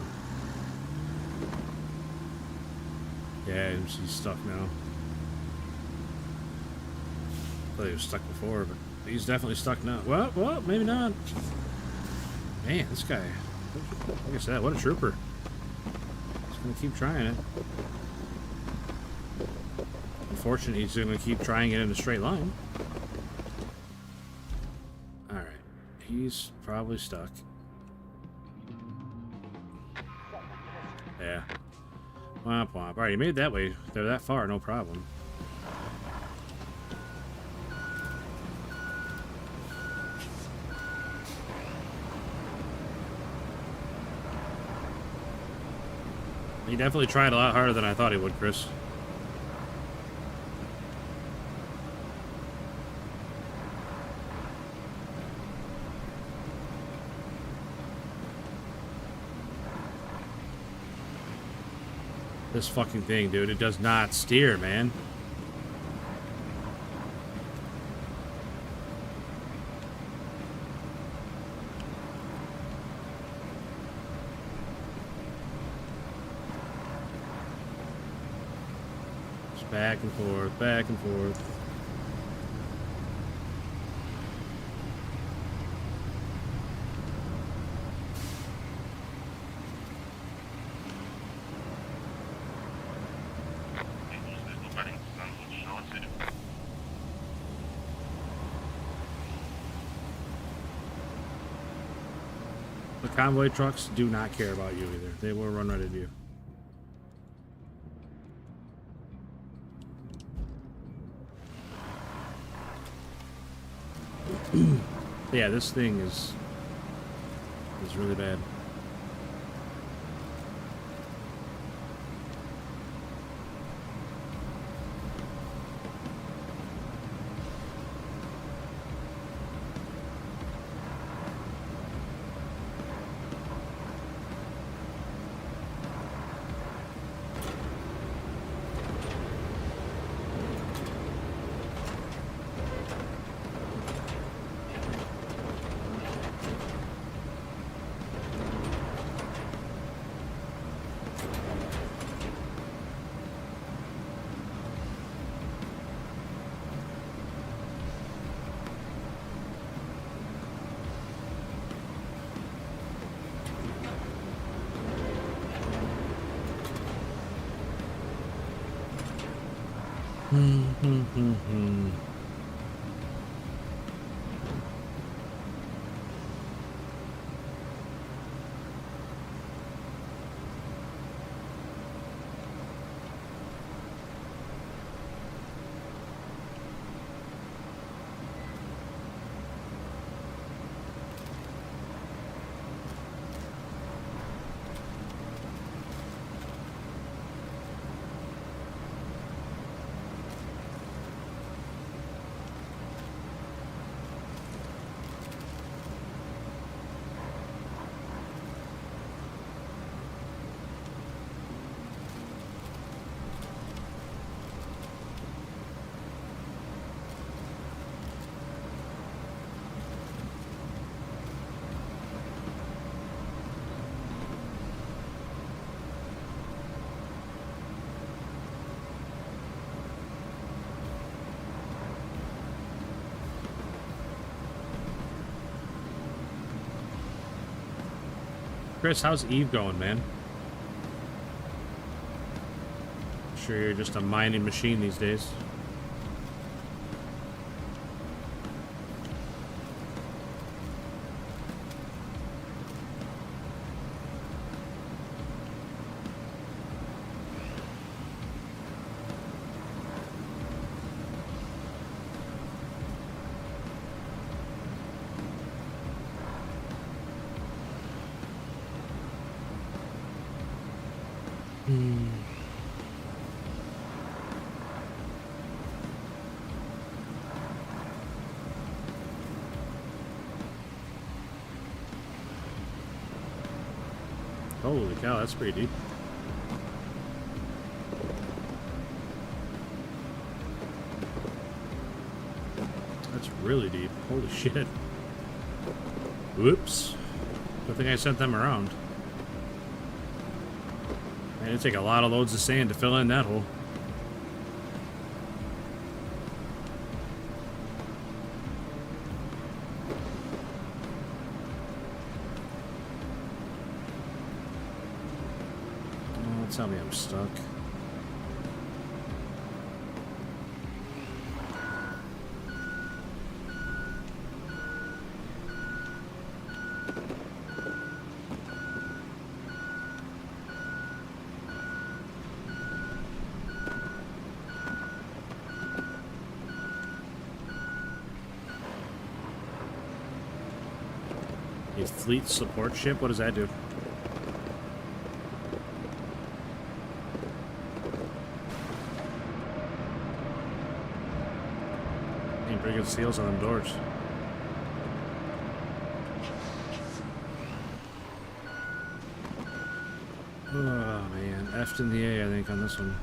Yeah, he's stuck now. I thought he was stuck before, but he's definitely stuck now. Well, maybe not. Man, this guy, like I said, what a trooper. Gonna keep trying it. Unfortunately, he's gonna keep trying it in a straight line. Alright. He's probably stuck. Yeah. Womp womp. Alright, he made it that way. They're that far, no problem. He definitely tried a lot harder than I thought he would, Chris. This fucking thing, dude, it does not steer, man. Back and forth, back and forth. The convoy trucks do not care about you either. They will run right into you. Yeah, this thing is really bad. Chris, how's Eve going, man? Sure you're just a mining machine these days. Holy cow, that's pretty deep. That's really deep. Holy shit. Whoops. Good thing I sent them around. Man, it'd take a lot of loads of sand to fill in that hole. Tell me I'm stuck. A fleet support ship? What does that do? Pretty good seals on them doors. Oh man, F'd in the A, I think, on this one.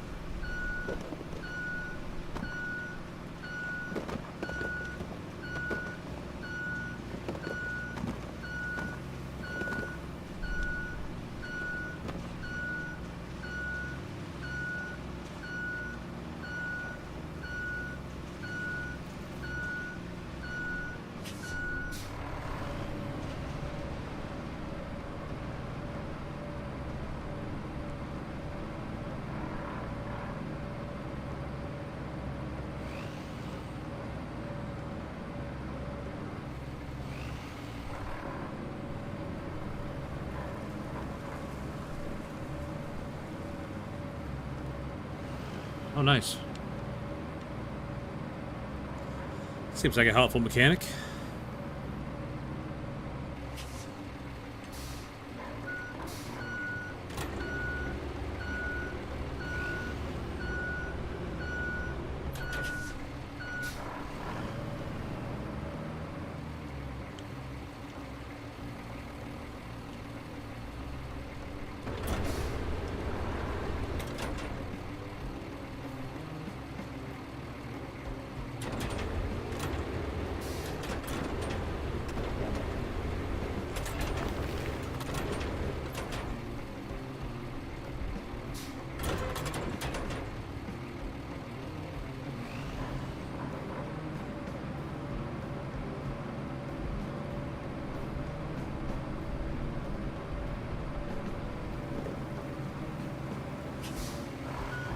Oh, nice. Seems like a helpful mechanic.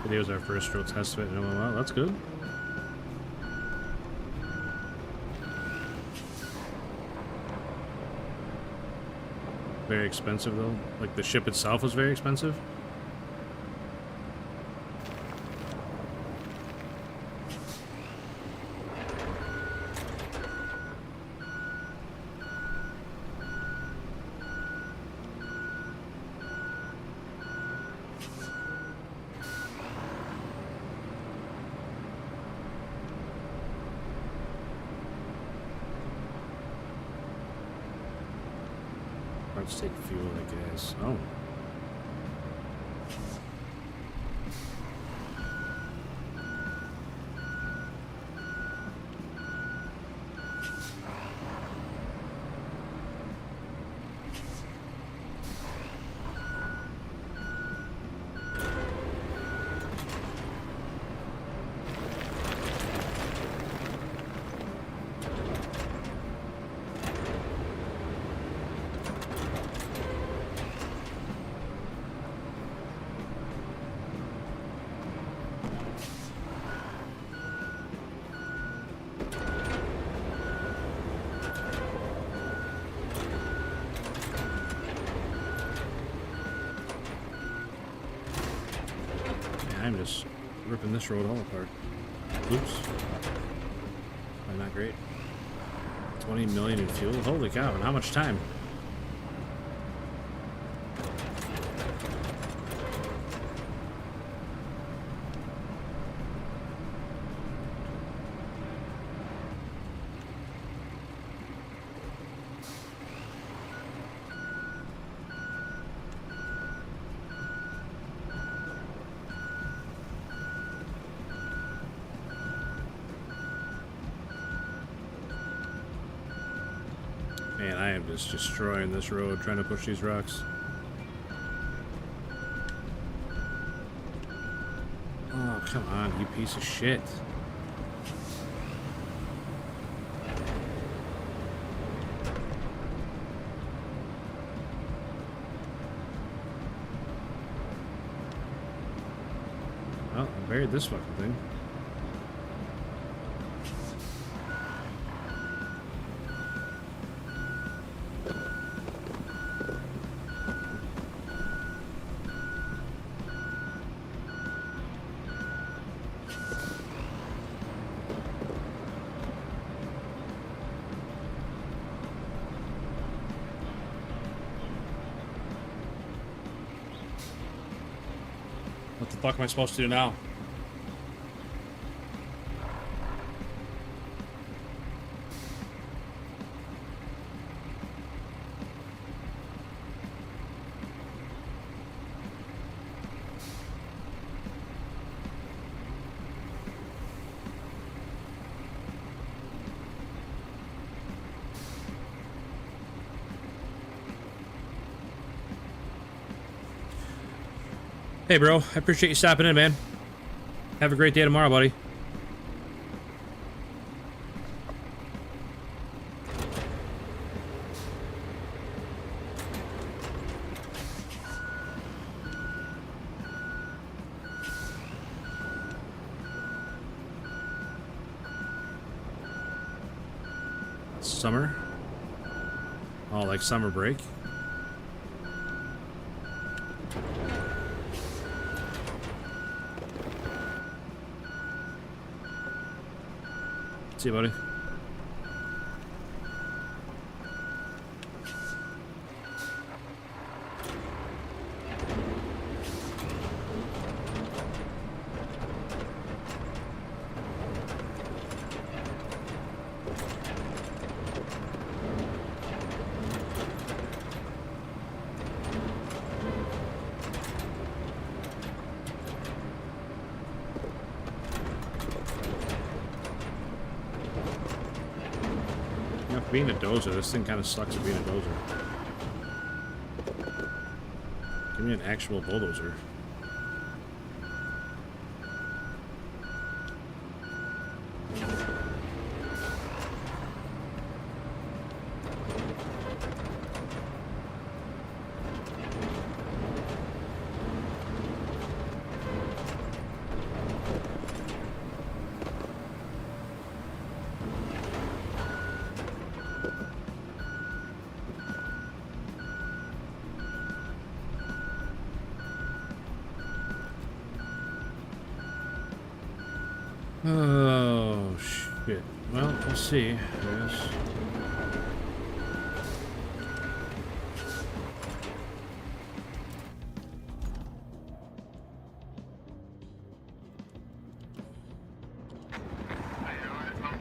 Today's our first real test fit in a while. That's good. Very expensive though. Like the ship itself was very expensive. Let's take fuel, I guess. Oh. time just ripping this road all apart. Oops. Probably not great. 20 million in fuel? Holy cow, and how much time? Man, I am just destroying this road trying to push these rocks. Oh, come on, you piece of shit. Well, I buried this fucking thing. What the fuck am I supposed to do now? Hey, bro. I appreciate you stopping in, man. Have a great day tomorrow, buddy. Summer? Oh, like summer break? See you, buddy. Being a dozer, this thing kind of sucks at being a dozer. Give me an actual bulldozer. Oh, shit. Well, we'll see, I guess.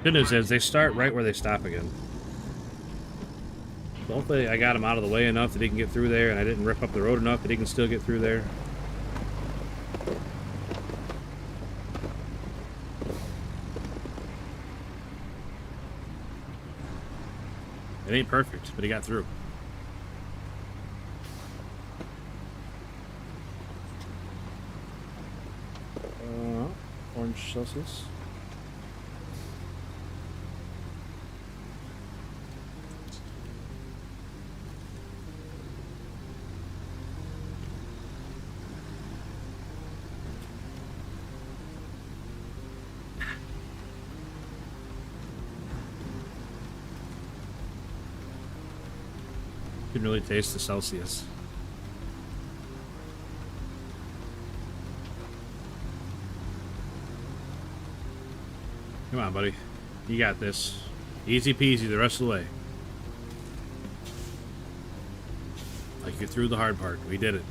Good news is they start right where they stop again. So hopefully I got him out of the way enough that he can get through there, and I didn't rip up the road enough that he can still get through there. It ain't perfect, but he got through. Orange Celsius. You can really taste the Celsius. Come on, buddy. You got this. Easy peasy the rest of the way. Like you're through the hard part. We did it.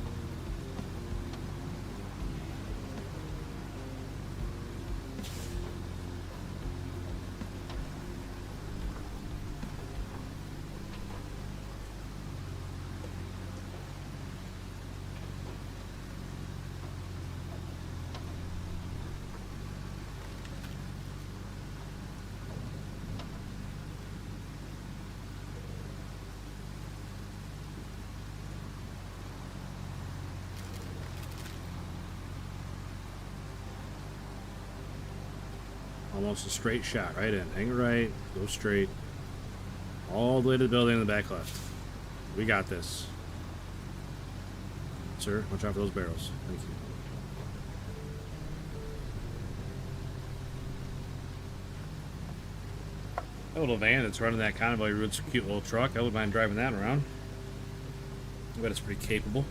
Almost a straight shot right in. Hang right, go straight. All the way to the building in the back left. We got this. Sir, watch out for those barrels. Thank you. That little van that's running that convoy route's a cute little truck. I wouldn't mind driving that around. I bet it's pretty capable.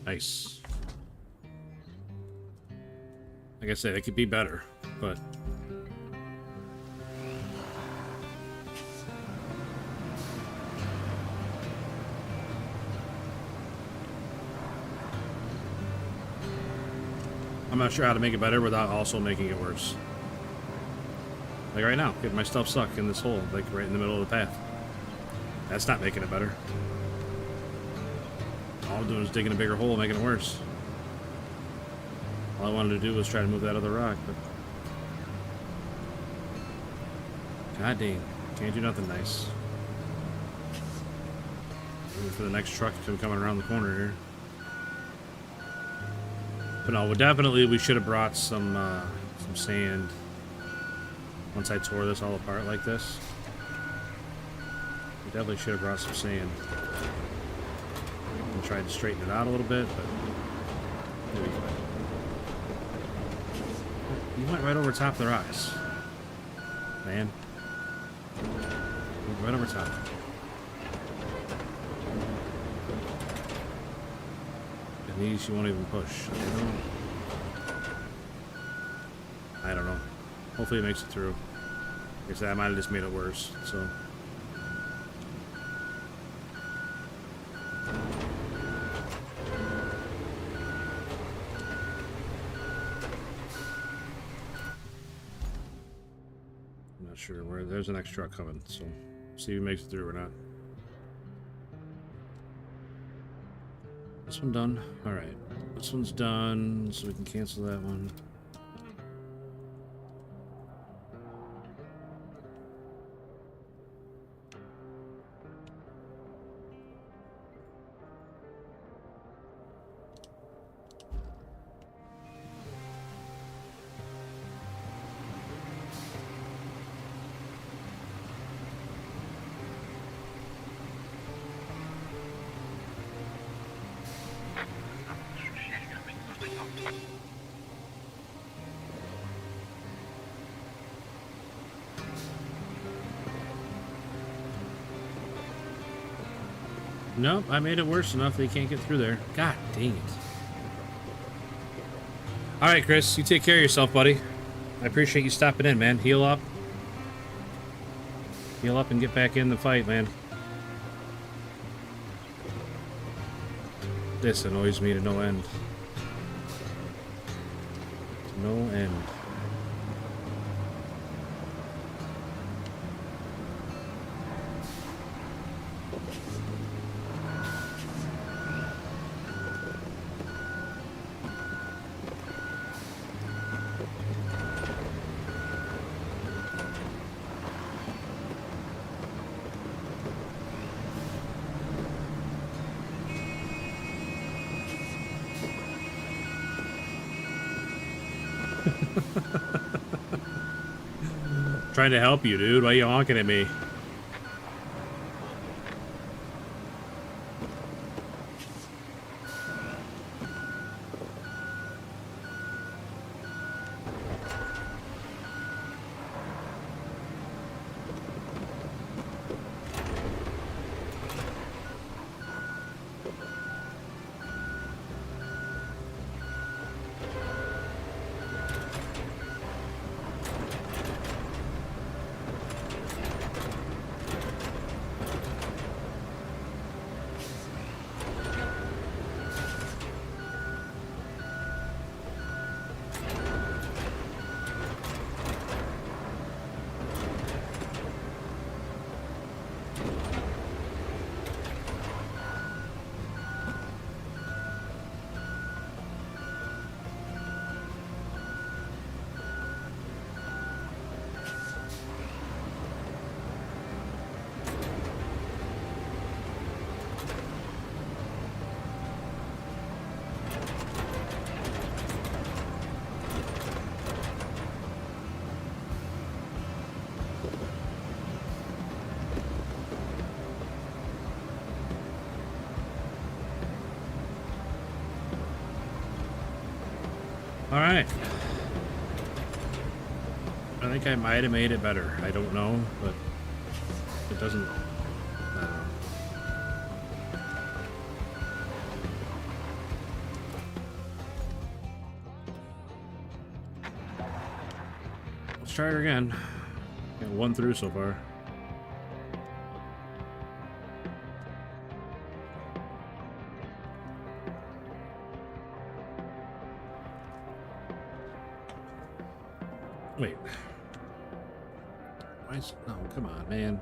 Nice. Like I said, it could be better, but I'm not sure how to make it better without also making it worse. Like right now, getting my stuff stuck in this hole, like right in the middle of the path. That's not making it better. All I'm doing is digging a bigger hole, making it worse. All I wanted to do was try to move that other rock, but god dang, can't do nothing nice. Waiting for the next truck to come around the corner here. But no, definitely we should have brought some sand once I tore this all apart like this. We definitely should have brought some sand. And tried to straighten it out a little bit, but there we go. You went right over top of the rocks, man. Right over top. And these you won't even push. I don't know. Hopefully it makes it through. Like I said, I might have just made it worse, so. Sure, where there's the next truck coming, so see if he makes it through or not. This one done? Alright. This one's done, so we can cancel that one. Nope, I made it worse enough they can't get through there. God dang it. Alright, Chris, you take care of yourself, buddy. I appreciate you stopping in, man. Heal up. Heal up and get back in the fight, man. This annoys me to no end. To no end. Trying to help you, dude. Why are you honking at me? Alright. I think I might have made it better. I don't know, but it doesn't... I don't know. Let's try it again. Got one through so far. Wait. Why is... No, come on, man.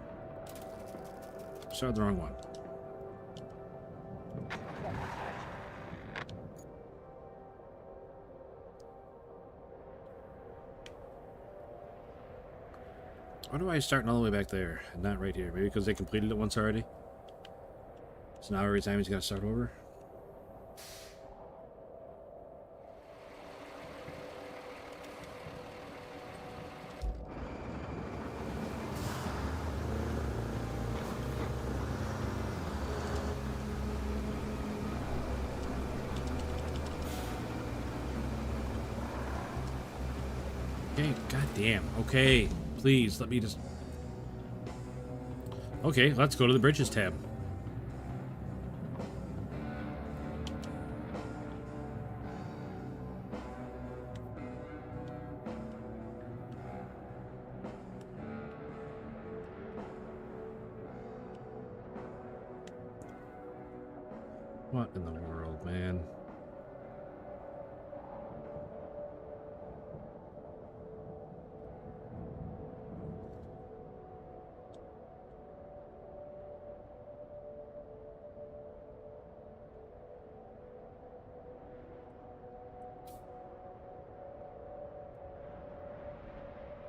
Started the wrong one. Why do I start all the way back there and not right here? Maybe because they completed it once already? So now every time he's got to start over? Okay, goddamn. Okay, please let me just. Okay, let's go to the bridges tab. What in the world, man?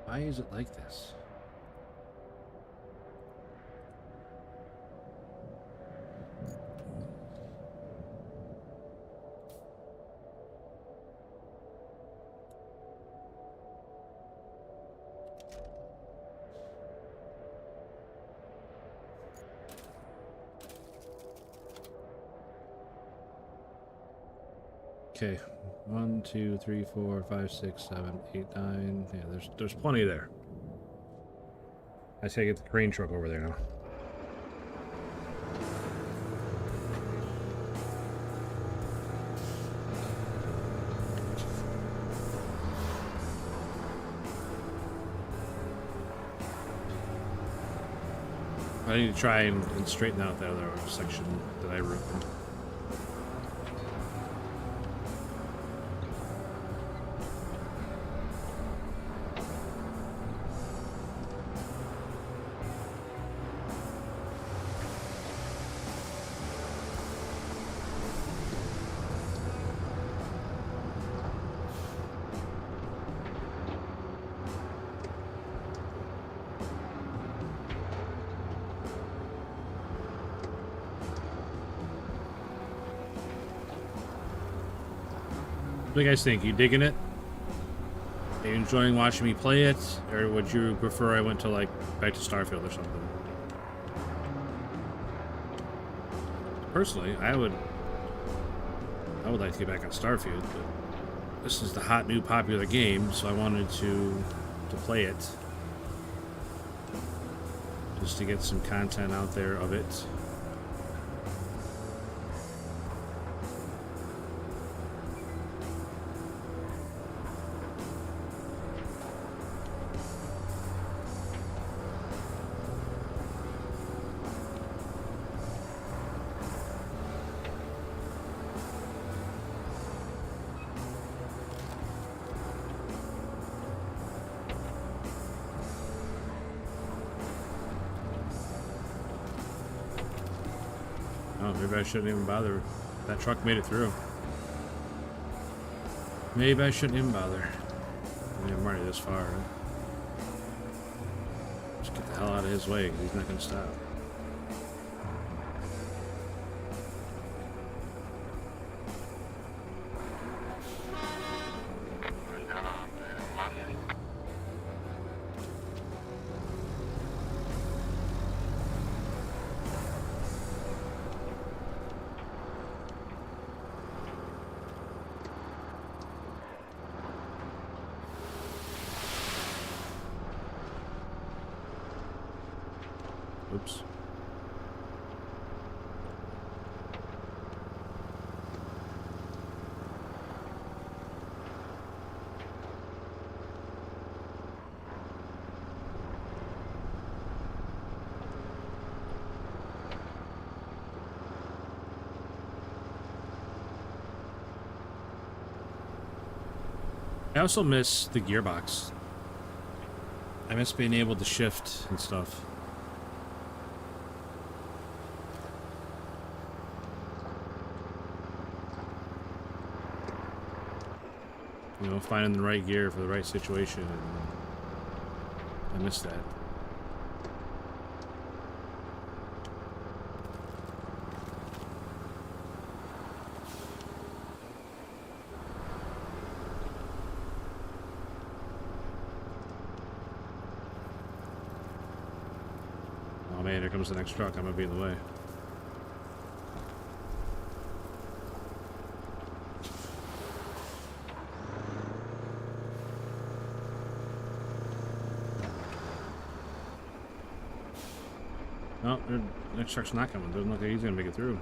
Why is it like this? Okay, 1, 2, 3, 4, 5, 6, 7, 8, 9. Yeah, there's plenty there. I say get the crane truck over there now. I need to try and straighten out that other section that I ruined. What do you guys think? You digging it? Are you enjoying watching me play it, or would you prefer I went to like back to Starfield or something? Personally, I would like to get back on Starfield, but this is the hot new popular game, so I wanted to play it just to get some content out there of it. Oh, maybe I shouldn't even bother. That truck made it through. Maybe I shouldn't even bother. I mean, I'm already this far. Right? Just get the hell out of his way, because he's not going to stop. Oops. I also miss the gearbox. I miss being able to shift and stuff. You know, finding the right gear for the right situation. I miss that. Oh man, here comes the next truck. I'm gonna be in the way. No, the next truck's not coming. Doesn't look like he's gonna make it through.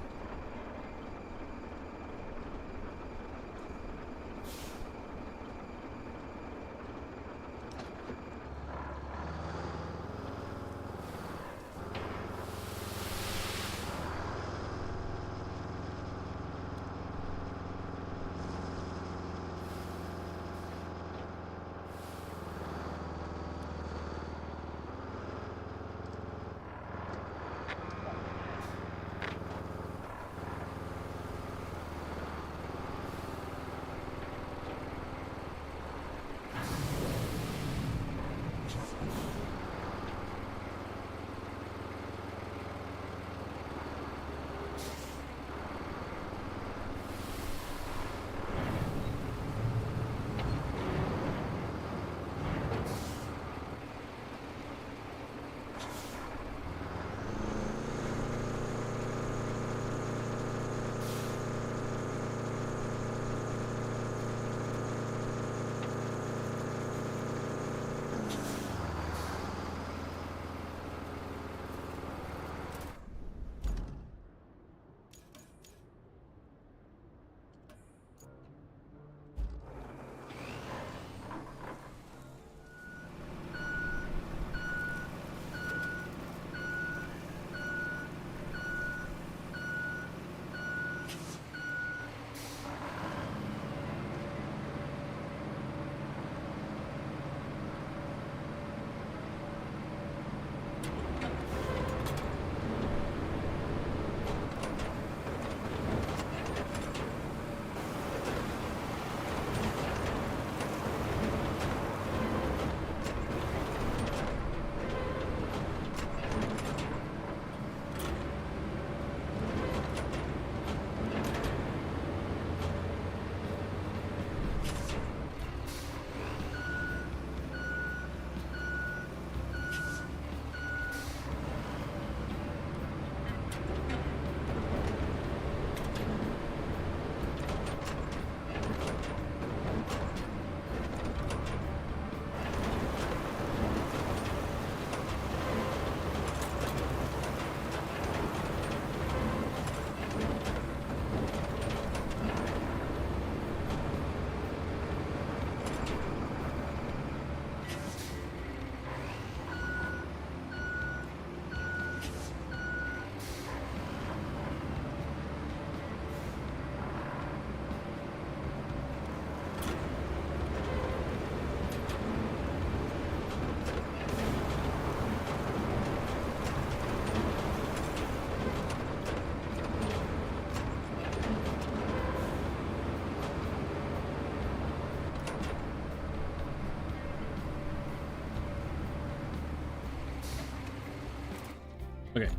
Okay.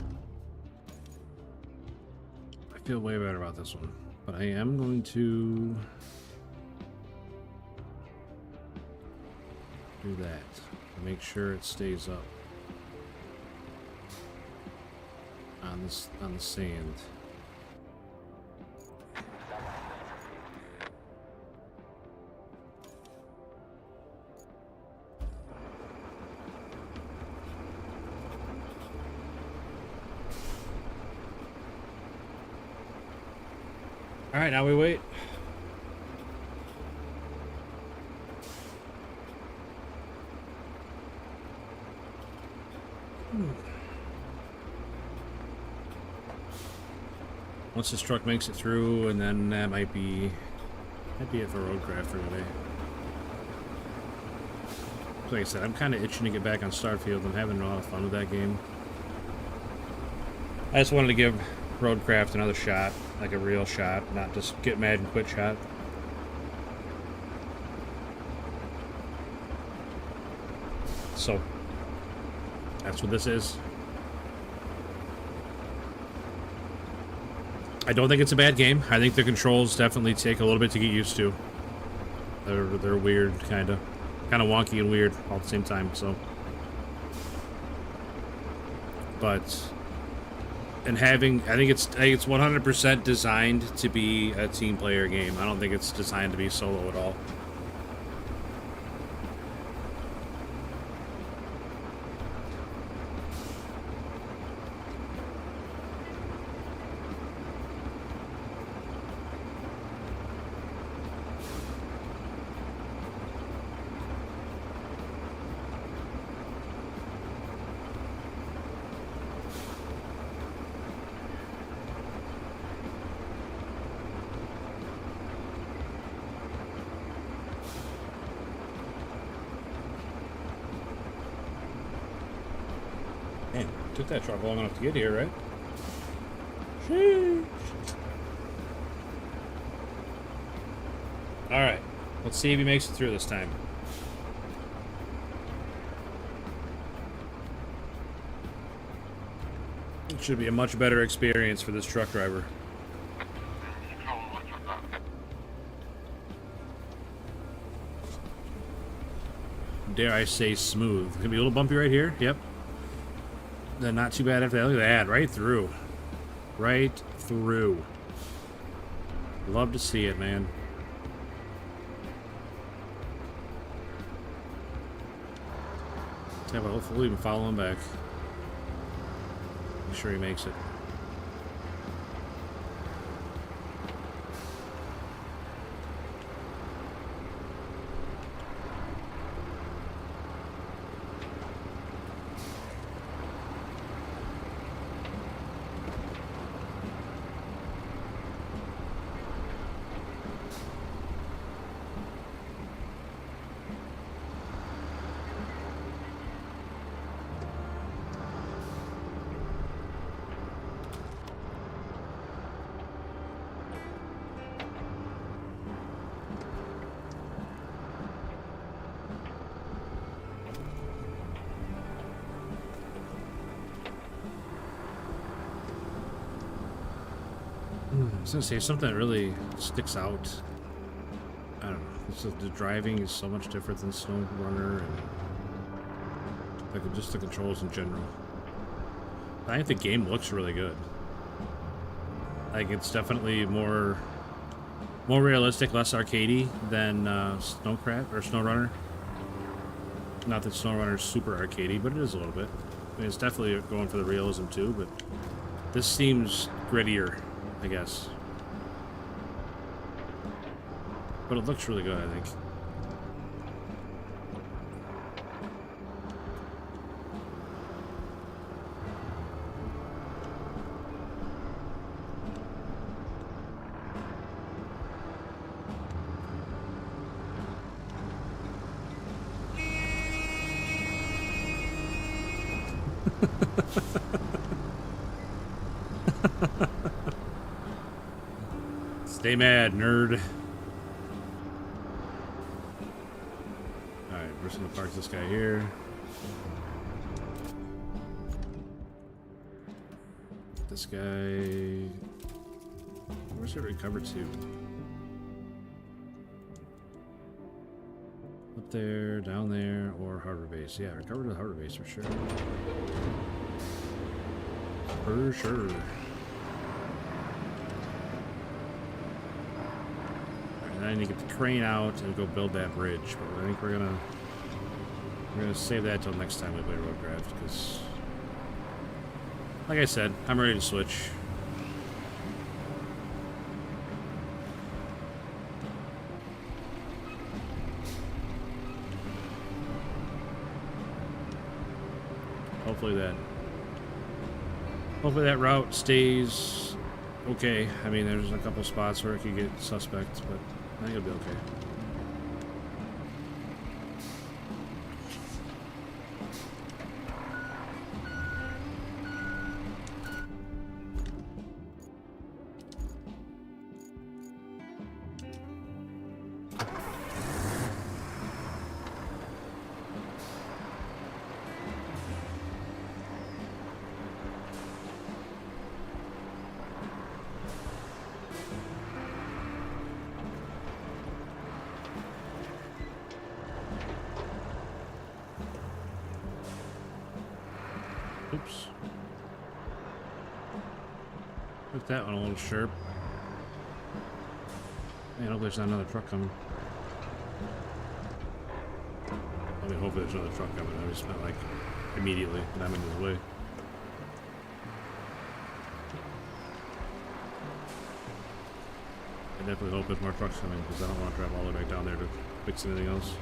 I feel way better about this one, but I am going to do that. Make sure it stays up on the sand. All right, now we wait. Once this truck makes it through, and then that might be it for Roadcraft for today. Like I said, I'm kind of itching to get back on Starfield. I'm having a lot of fun with that game. I just wanted to give Roadcraft another shot, like a real shot, not just get mad and quit shot. So, that's what this is. I don't think it's a bad game. I think the controls definitely take a little bit to get used to. They're weird, kind of wonky and weird all at the same time. So, but and I think it's 100% designed to be a team player game. I don't think it's designed to be solo at all. Man, took that truck long enough to get here, right? Sheesh. Alright, let's see if he makes it through this time. It should be a much better experience for this truck driver. Dare I say smooth. It's gonna be a little bumpy right here. Yep. Then not too bad after that. Look at that. Right through. Right through. Love to see it, man. Yeah, but hopefully we can follow him back. Make sure he makes it. I was gonna say something that really sticks out. I don't know. It's just the driving is so much different than SnowRunner, and like just the controls in general. I think the game looks really good. Like it's definitely more realistic, less arcadey than SnowRunner. Not that SnowRunner is super arcadey, but it is a little bit. I mean, it's definitely going for the realism too, but this seems grittier, I guess. But it looks really good, I think. Stay mad, nerd. Alright, we're just gonna park this guy here. This guy... Where's it recovered to? Up there, down there, or harbor base. Yeah, recovered to the harbor base for sure. For sure. And I need to get the crane out and go build that bridge. But I think we're gonna save that till next time we play Roadcraft, because, like I said, I'm ready to switch. Hopefully that route stays okay. I mean, there's a couple spots where it could get suspect, but I think it'll be okay. Oops. Took that one a little sharp. Man, hopefully there's not another truck coming. I mean, hopefully there's another truck coming. I just meant like immediately, and I'm in his way. I definitely hope there's more trucks coming, because I don't want to drive all the way back down there to fix anything else.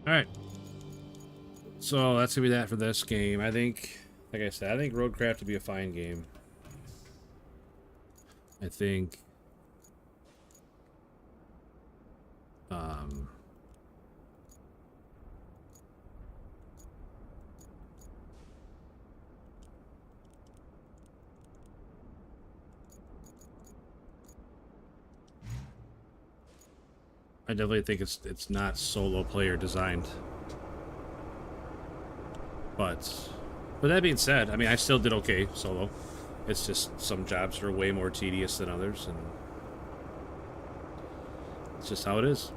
Alright. So that's gonna be that for this game. I think, like I said, I think Roadcraft would be a fine game. I think I definitely think it's not solo player designed. But that being said, I mean, I still did okay solo. It's just some jobs are way more tedious than others, and it's just how it is.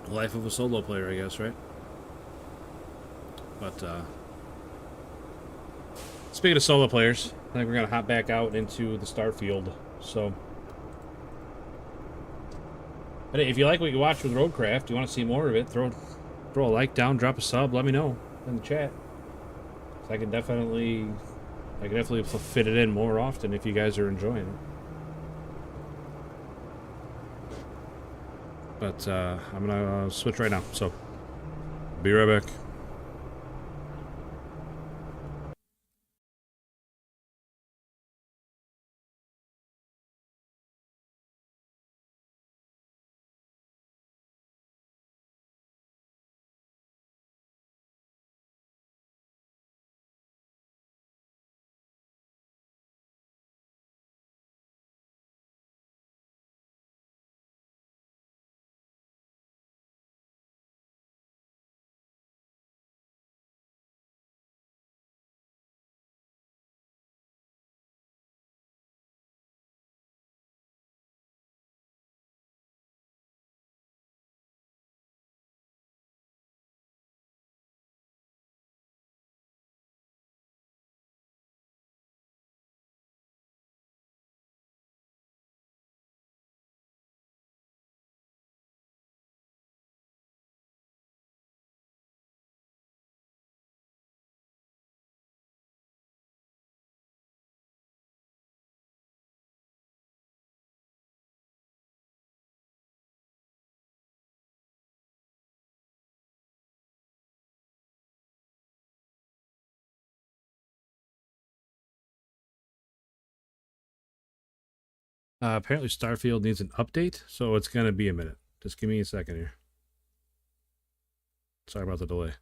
The life of a solo player, I guess, right? But speaking of solo players, I think we're gonna hop back out into the Starfield. So, but if you like what you watched with Roadcraft, you want to see more of it, throw a like down, drop a sub, let me know in the chat. So I can definitely fit it in more often if you guys are enjoying it. But I'm gonna switch right now, so be right back. Apparently Starfield needs an update, so it's gonna be a minute. Just give me a second here. Sorry about the delay.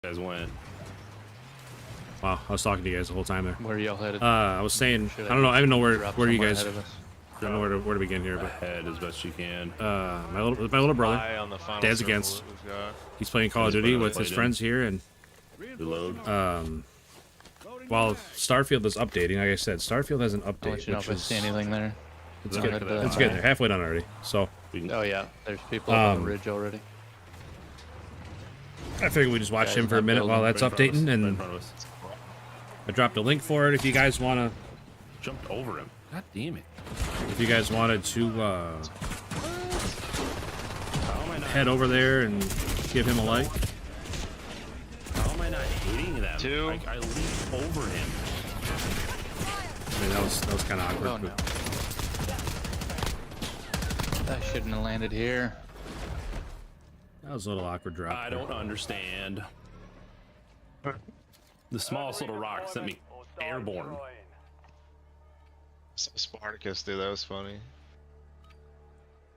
Guys went. Wow, I was talking to you guys the whole time there. Where are y'all headed? I was saying, I don't know, I don't know where you guys. Ahead of us? I don't know where to begin here, but Ahead as best you can. my little brother, Dad's against. He's playing Call of Duty with his friends here, and Reload. while Starfield is updating, like I said, Starfield has an I'll update, let you know which if I is see anything there. it's Look good. at that. It's good. They're halfway done already. So Oh yeah, there's people up on the ridge already. I figured we just watch Guys him for a not minute while building that's Right in front of us, updating, right in and front of us. I dropped a link for it if you guys wanna. Jumped over him. God damn it. If you guys wanted to How am I not? head over there and give him a like. How am I not hitting them? Two. Like, I leaped over him. I mean, that was kind of awkward. Oh no. but That shouldn't have landed here. That was a little awkward drop. I don't understand. The smallest little rock sent me airborne. Spartacus, dude, that was funny.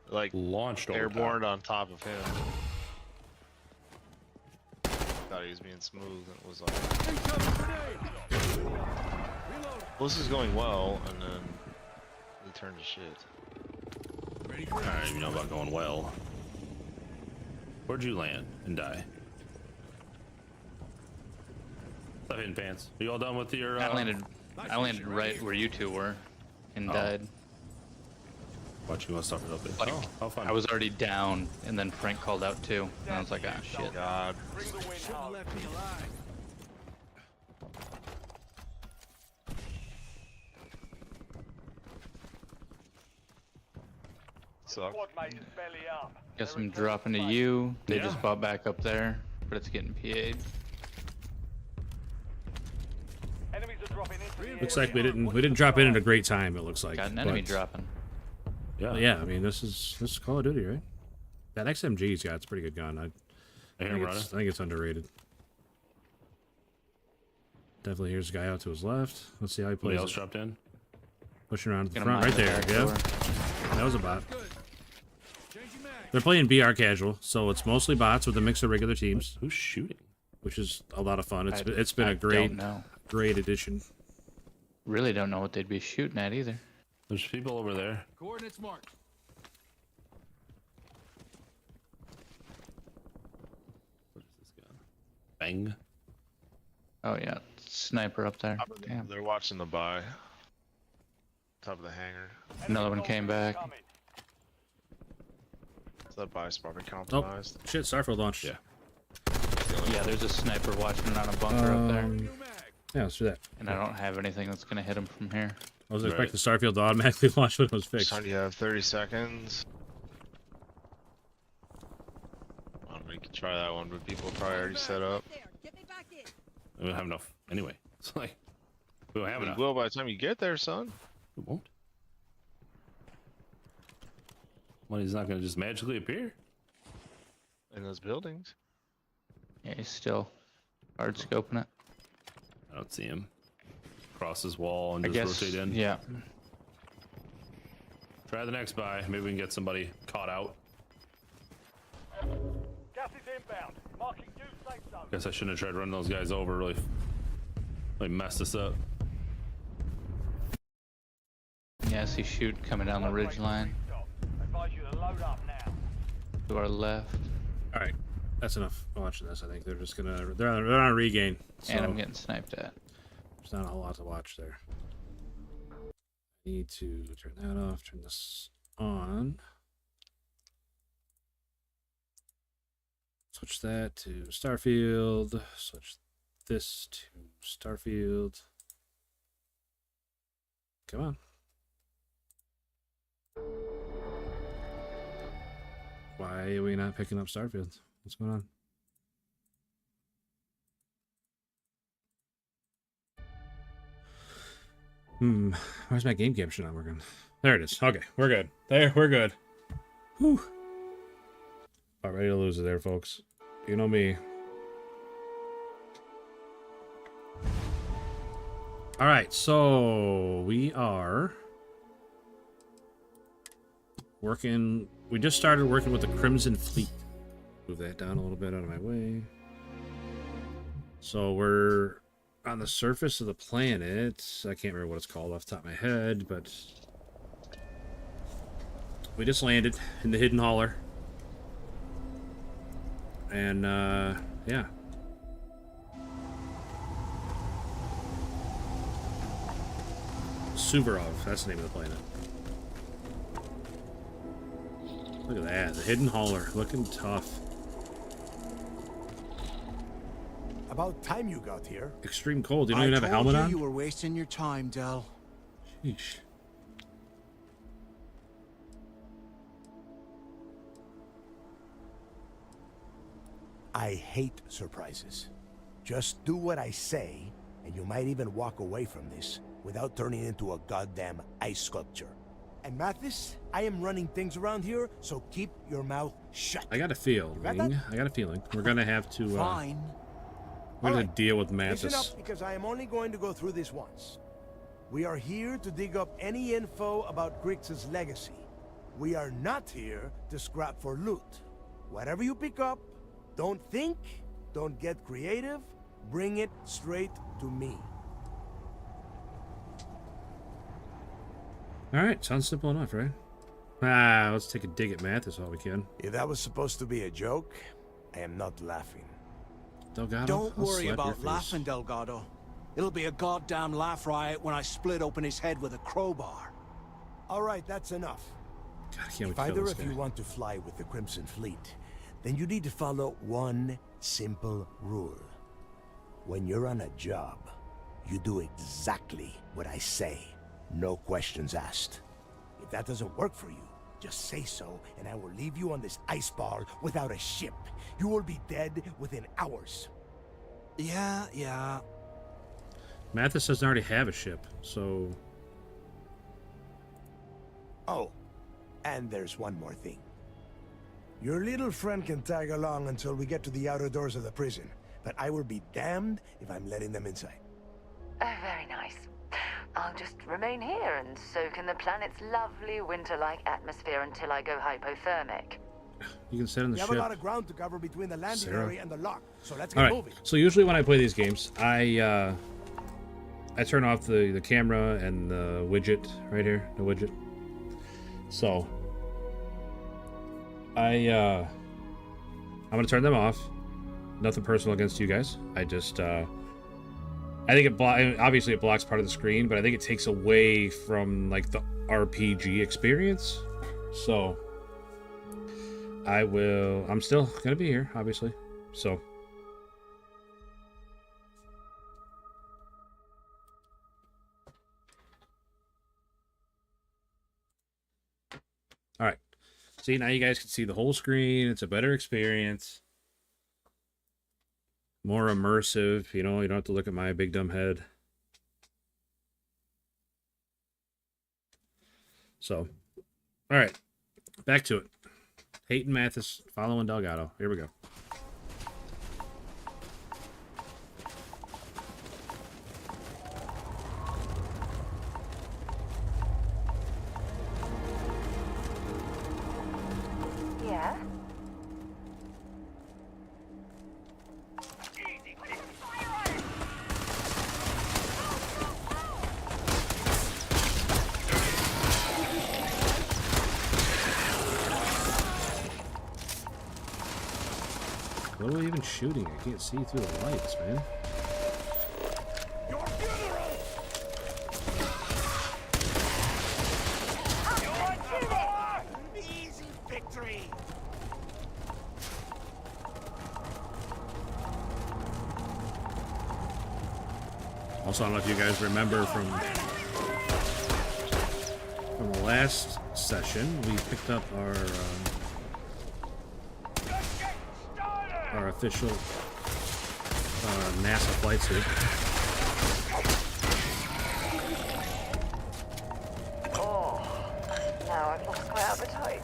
Like Launched over airborne top. on top of him. Thought he was being smooth, and it was like. Well, this is going well, and then he turned to shit. I don't even know about going well. Where'd you land and die? Stop hitting pants. Are you all done with your? I landed right where you two were, and died. Watching you want to suffer up there. Like, Oh, how fun. I was already down, and then Frank called out too, and I was like, ah, shit. God. Suck. Guess I'm dropping to you. They just bought back up there, but it's getting PA'd. Looks like we didn't drop in at a great time. It looks like. Got an enemy but- dropping. Yeah. Yeah, I mean this is Call of Duty, right? That XMG's got it's a pretty good gun. I think it's underrated. Definitely here's a guy out to his left. Let's see how he Somebody plays. else It. dropped in. Pushing around to the Gonna front, right mine the there. back Yeah, door. that was a bot. They're playing BR casual, so it's mostly bots with a mix of regular teams, Who's shooting? which is a lot of fun. I It's been a don't know. great addition. Really don't know what they'd be shooting at either. There's people over there. Coordinates marked. What is this gun? Bang. Oh yeah, sniper up there. Damn. They're watching the buy. Top of the hangar. Another one came back. Is that buy spot been Oh compromised? shit! Starfield launched. Yeah. Yeah, there's a sniper watching on a bunker up there, Yeah, let's do that. and I don't have anything that's gonna hit him from here. I was Right. expecting Starfield to automatically launch when it was fixed. Son, you have 30 seconds. We could try that one, but people probably already set up. We don't have enough anyway. It's like we don't have You enough. will by the time you get there, son. We won't. Money's not gonna just magically appear. In those buildings. Yeah, he's still hard scoping it. I don't see him. Cross his wall and I just guess. rotate in. Yeah. Try the next buy. Maybe we can get somebody caught out. Gas is inbound. Marking new safe zone. Guess I shouldn't have tried running those guys over. Really messed us up. Yeah, I see shoot coming down the ridge line Advise you to load up now. to our left. All right, that's enough watching this. I think they're just gonna they're on a regain. So And I'm getting sniped at. there's not a whole lot to watch there. Need to turn that off. Turn this on. Switch that to Starfield. Switch this to Starfield. Come on. Why are we not picking up Starfield? What's going on? Where's my game capture not working? There it is. Okay, we're good. There, we're good. Whew. About ready to lose it there, folks. You know me. All right, so we are working. We just started working with the Crimson Fleet. Move that down a little bit out of my way. So we're on the surface of the planet. I can't remember what it's called off the top of my head, but we just landed in the Hidden Hauler. And, yeah. Suvorov, that's the name of the planet. Look at that, the Hidden Hauler, looking tough. About time you got here. Extreme cold, you don't even have a helmet on? You were wasting your time, Del. Sheesh. I hate surprises. Just do what I say, and you might even walk away from this without turning into a goddamn ice sculpture. And Mathis, I am running things around here, so keep your mouth shut. I got a feeling. I got a feeling. We're gonna have to. Fine. We're gonna Alright, deal with listen Mathis. up, because I am only going to go through this once. We are here to dig up any info about Grix's legacy. We are not here to scrap for loot. Whatever you pick up, don't think, don't get creative, bring it straight to me. Alright, sounds simple enough, right? Ah, let's take a dig at Mathis while we can. If that was supposed to be a joke, I am not laughing. Delgado, Don't I'll worry slap your about face. laughing, Delgado. It'll be a goddamn laugh riot when I split open his head with a crowbar. Alright, that's enough. God, I can't wait If to kill either this of guy. you want to fly with the Crimson Fleet, then you need to follow one simple rule. When you're on a job, you do exactly what I say. No questions asked. If that doesn't work for you, just say so, and I will leave you on this ice ball without a ship. You will be dead within hours. Yeah. Mathis doesn't already have a ship, so... Oh, and there's one more thing. Your little friend can tag along until we get to the outer doors of the prison, but I will be damned if I'm letting them inside. Oh, very nice. I'll just remain here and soak in the planet's lovely winter-like atmosphere until I go hypothermic. You can sit on the We ship. have a lot of ground to cover between the landing Sarah. area and the lock, so let's All get right. moving. So usually when I play these games, I turn off the camera and the widget right here, the widget. So I'm gonna turn them off. Nothing personal against you guys. I just I think obviously it blocks part of the screen, but I think it takes away from like the RPG experience. So I'm still gonna be here, obviously. So all right. See, now you guys can see the whole screen. It's a better experience. More immersive, you know, you don't have to look at my big dumb head. So, all right, back to it. Hayton Mathis following Delgado. Here we go. even shooting? I can't see through the lights, man. Your funeral! Easy victory! Also, I don't know if you guys remember from the last session, we picked up our official NASA flight suit. Oh, now I've lost my appetite.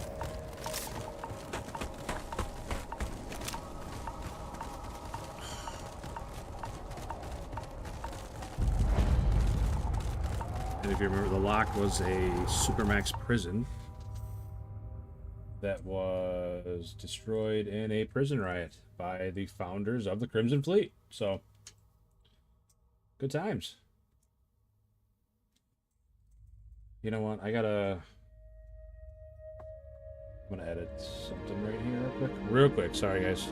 And if you remember, the lock was a Supermax prison that was destroyed in a prison riot by the founders of the Crimson Fleet. So, good times. You know what? I'm gonna edit something right here real quick. Real quick, sorry guys.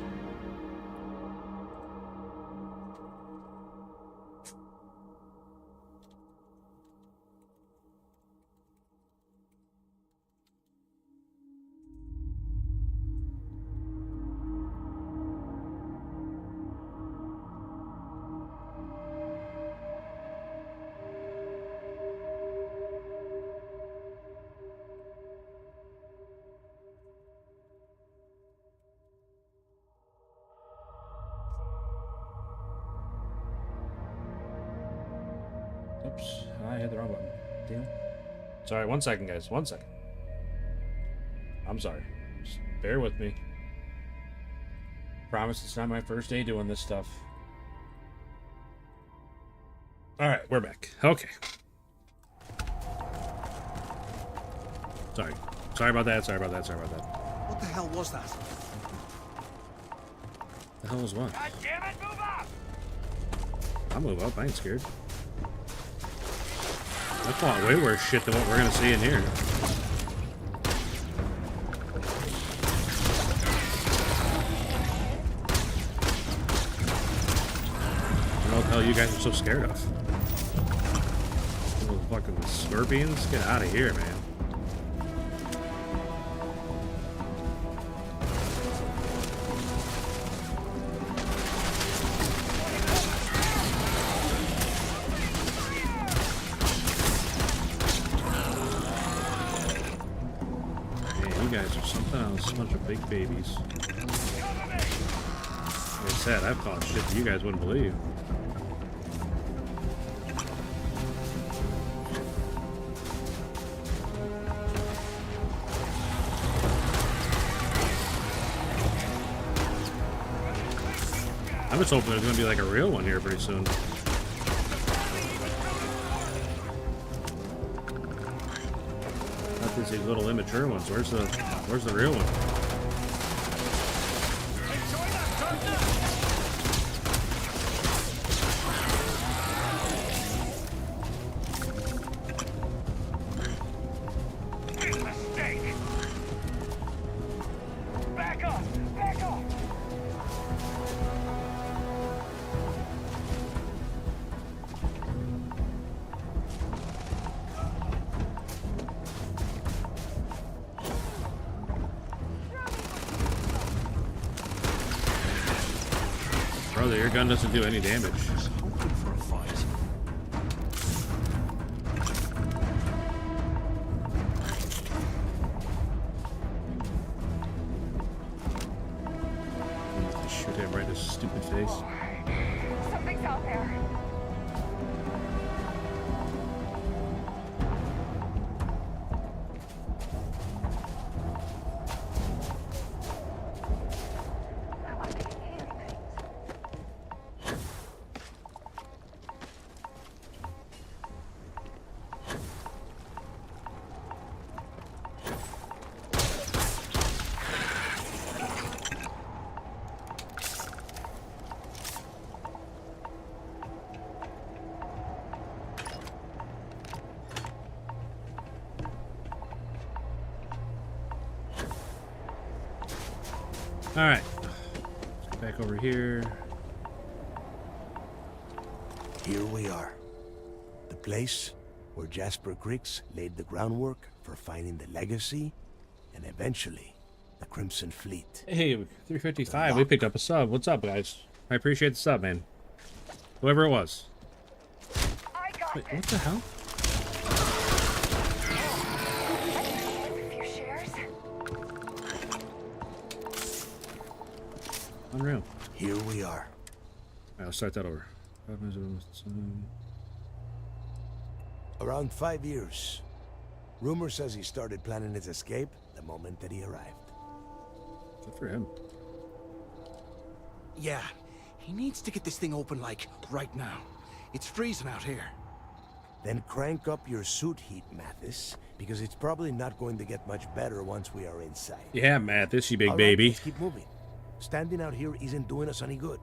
Oops, I hit the wrong button. Damn. Sorry, 1 second, guys. 1 second. I'm sorry. Just bear with me. Promise it's not my first day doing this stuff. Alright, we're back. Okay. Sorry. Sorry about that, sorry about that, sorry about that. What the hell was that? The hell was what? God damn it, move up! I'll move up, I ain't scared. I thought way worse shit than what we're gonna see in here. I don't know what the hell you guys are so scared of. Little fucking scorpions? Get out of here, man. A bunch of big babies. Like I said, I've caught shit that you guys wouldn't believe. I'm just hoping there's gonna be like a real one here pretty soon. Not these little immature ones. Where's the real one? Mistake. Back up! Back up! Brother, your gun doesn't do any damage. Hoping for a fight. Shoot him right in his stupid face. Something's out there. I must be hearing things. Alright. Back back over here. Here we are. The place where Jasper Griggs laid the groundwork for finding the legacy and eventually the Crimson Fleet. Hey, 355. We picked up a sub. What's up, guys? I appreciate the sub, man. Whoever it was. I got Wait, this. what the hell? A few shares? Unreal. Here we are. Alright, I'll start that over. Around 5 years. Rumor says he started planning his escape the moment that he arrived. Good for him. Yeah, he needs to get this thing open, like, right now. It's freezing out here. Then crank up your suit heat, Mathis, because it's probably not going to get much better once we are inside. Yeah, Mathis, you big All right, baby. let's keep moving. Standing out here isn't doing us any good.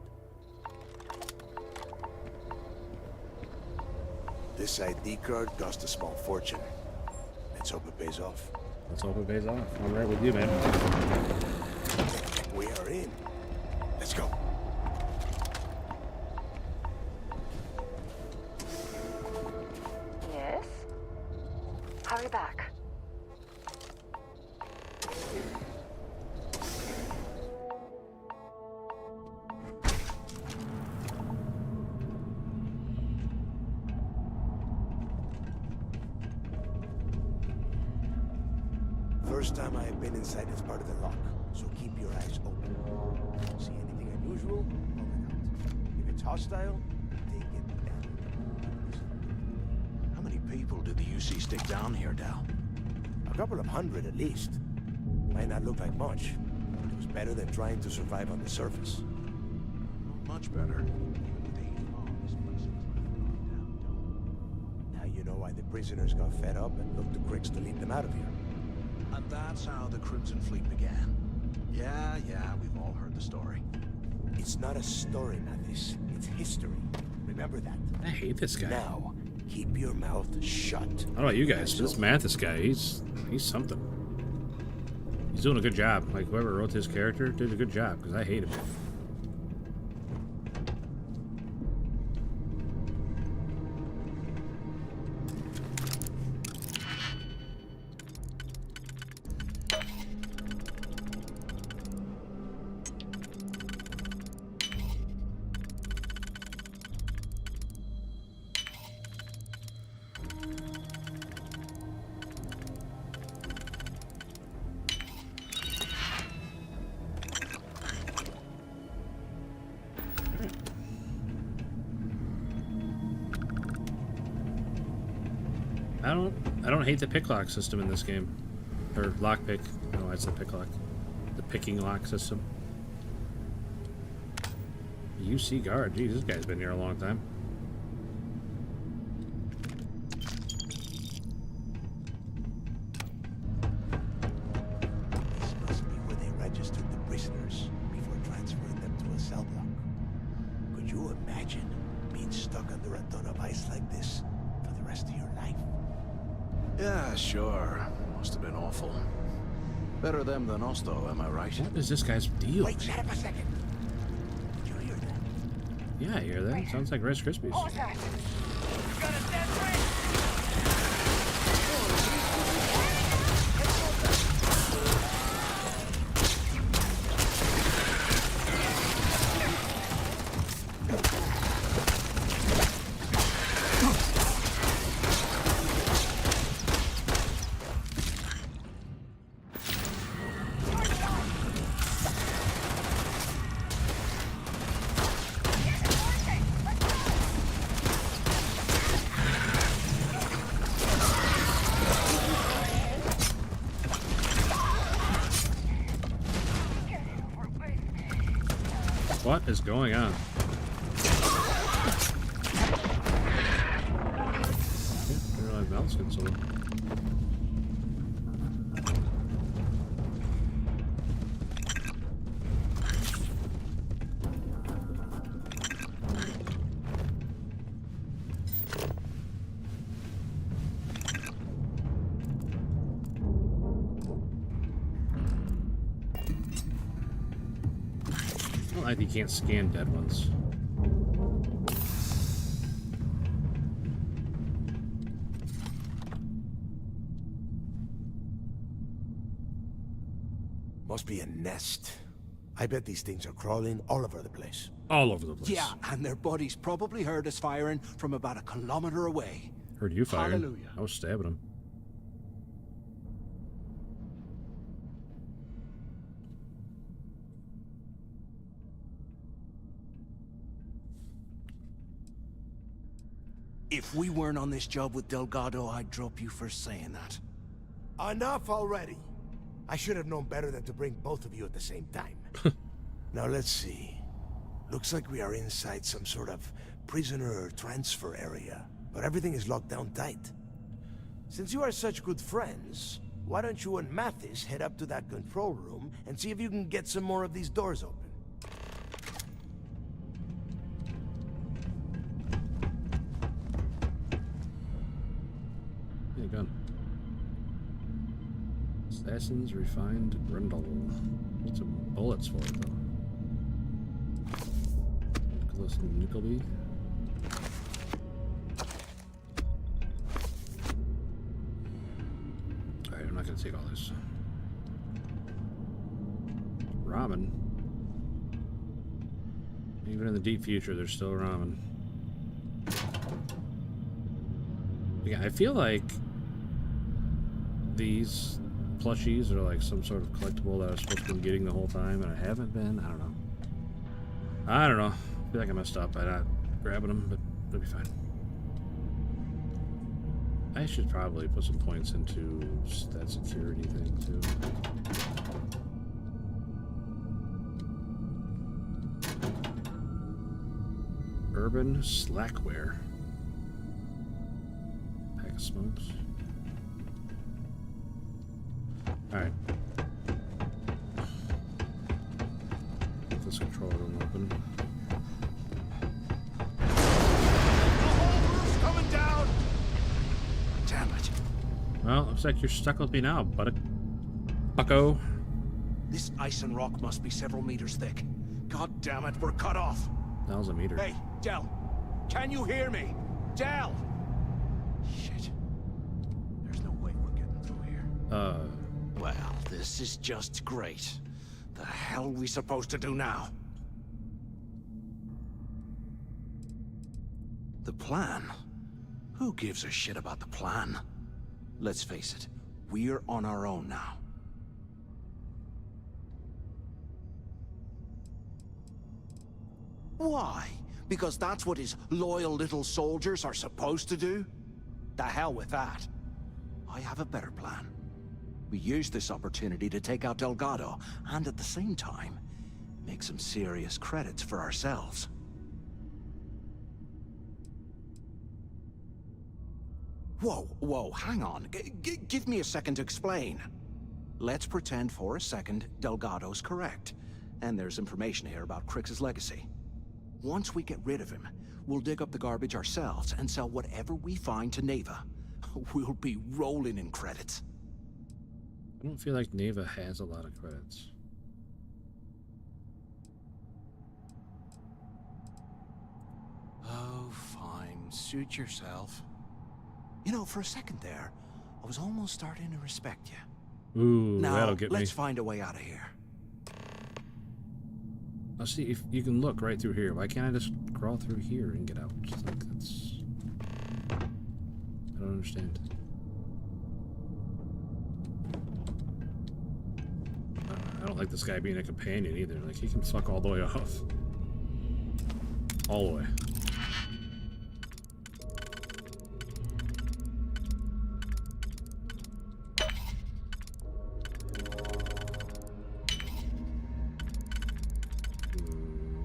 This ID card cost a small fortune. Let's hope it pays off. Let's hope it pays off. I'm right with you, man. We are in. Let's go. Yes? Hurry back. First time I have been inside this part of the lock, so keep your eyes open. See anything unusual? Call it out. If it's hostile, take it down. How many people did the UC stick down here, Dal? A couple of hundred at least. Might not look like much, but it was better than trying to survive on the surface. Not much better. Even with days long, this place was a damn dome. Now you know why the prisoners got fed up and looked to Griggs to lead them out of here. And that's how the Crimson Fleet began. Yeah, we've all heard the story. It's not a story, Mathis. It's history. Remember that. I hate this guy. Now, keep your mouth shut. I don't know about you guys, this Mathis guy, he's something. He's doing a good job. Like, whoever wrote his character did a good job, because I hate him. I don't hate the pick lock system in this game. Or lock pick. No, it's the pick lock. The picking lock system. UC guard. Jeez, this guy's been here a long time. This must be where they registered the prisoners before transferring them to a cell block. Could you imagine being stuck under a ton of ice like this for the rest of your life? Yeah, sure. Must have been awful. Better them than us, though, am I right? What is this guy's deal? Wait, shut up a second. Did you hear that? Yeah, I hear that. Sounds like Rice Krispies. What was that? You got a dead ring? What is going on? Didn't realize Val's getting solo. like you can't scan dead ones. Must be a nest. I bet these things are crawling all over the place. All over the place. Yeah, and their buddies probably heard us firing from about 1 kilometer away. Heard you firing. Hallelujah. I was stabbing them. If we weren't on this job with Delgado, I'd drop you for saying that. Enough already. I should have known better than to bring both of you at the same time. Now let's see. Looks like we are inside some sort of prisoner transfer area, but everything is locked down tight. Since you are such good friends, why don't you and Mathis head up to that control room and see if you can get some more of these doors open? Yeah, gun. Assassin's refined grundle. Need some bullets for it though. Nicholas and Nickleby. Alright, I'm not gonna take all this. Ramen. Even in the deep future, there's still ramen. Yeah, I feel like these plushies are like some sort of collectible that I was supposed to be getting the whole time, and I haven't been. I don't know. I don't know. I feel like I messed up by not grabbing them, but it'll be fine. I should probably put some points into that security thing, too. Urban Slackware. Pack of smokes. Alright. Get this control room open. The whole roof's coming down! Damn it. Well, looks like you're stuck with me now, bucko. This ice and rock must be several meters thick. God damn it, we're cut off. That was a meter. Hey, Del. Can you hear me? Del! Shit. There's no way we're getting through here. Well, this is just great. The hell are we supposed to do now? The plan? Who gives a shit about the plan? Let's face it, we're on our own now. Why? Because that's what his loyal little soldiers are supposed to do? The hell with that. I have a better plan. We use this opportunity to take out Delgado, and at the same time, make some serious credits for ourselves. Whoa, hang on. Give me a second to explain. Let's pretend for a second Delgado's correct, and there's information here about Crix's legacy. Once we get rid of him, we'll dig up the garbage ourselves and sell whatever we find to Neva. We'll be rolling in credits. I don't feel like Neva has a lot of credits. Oh, fine. Suit yourself. You know, for a second there, I was almost starting to respect you. Ooh, now, that'll get me. let's find a way out of here. Let's see if you can look right through here. Why can't I just crawl through here and get out? It's like that's... I don't understand. I don't like this guy being a companion either. Like, he can fuck all the way off. All the way.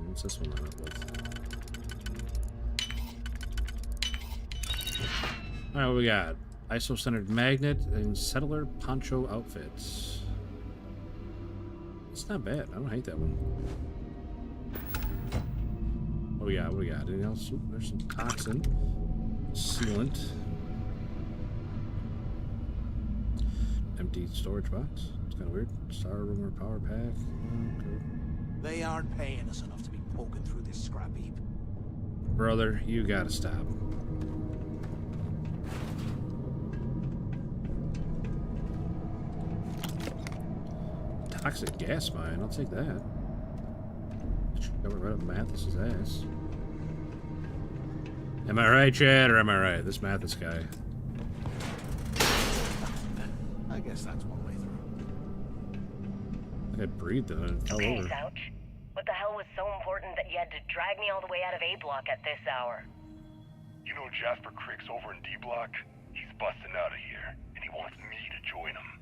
What's this one line up with? Alright, what we got? ISO-centered magnet and settler poncho outfits. It's not bad. I don't hate that one. What we got? What we got? Anything else? Ooh, there's some toxin. Sealant. Empty storage box. It's kind of weird. Star Rumor power pack. Okay. They aren't paying us enough to be poking through this scrap heap. Brother, you gotta stop. Toxic gas mine, I'll take that. Cover right up Mathis's ass. Am I right, Chad, or am I right? This Mathis guy. I guess that's one way through. I think I breathed on it and fell over. Ouch. What the hell was so important that you had to drag me all the way out of A block at this hour? You know Jasper Crick's over in D block? He's busting out of here, and he wants me to join him.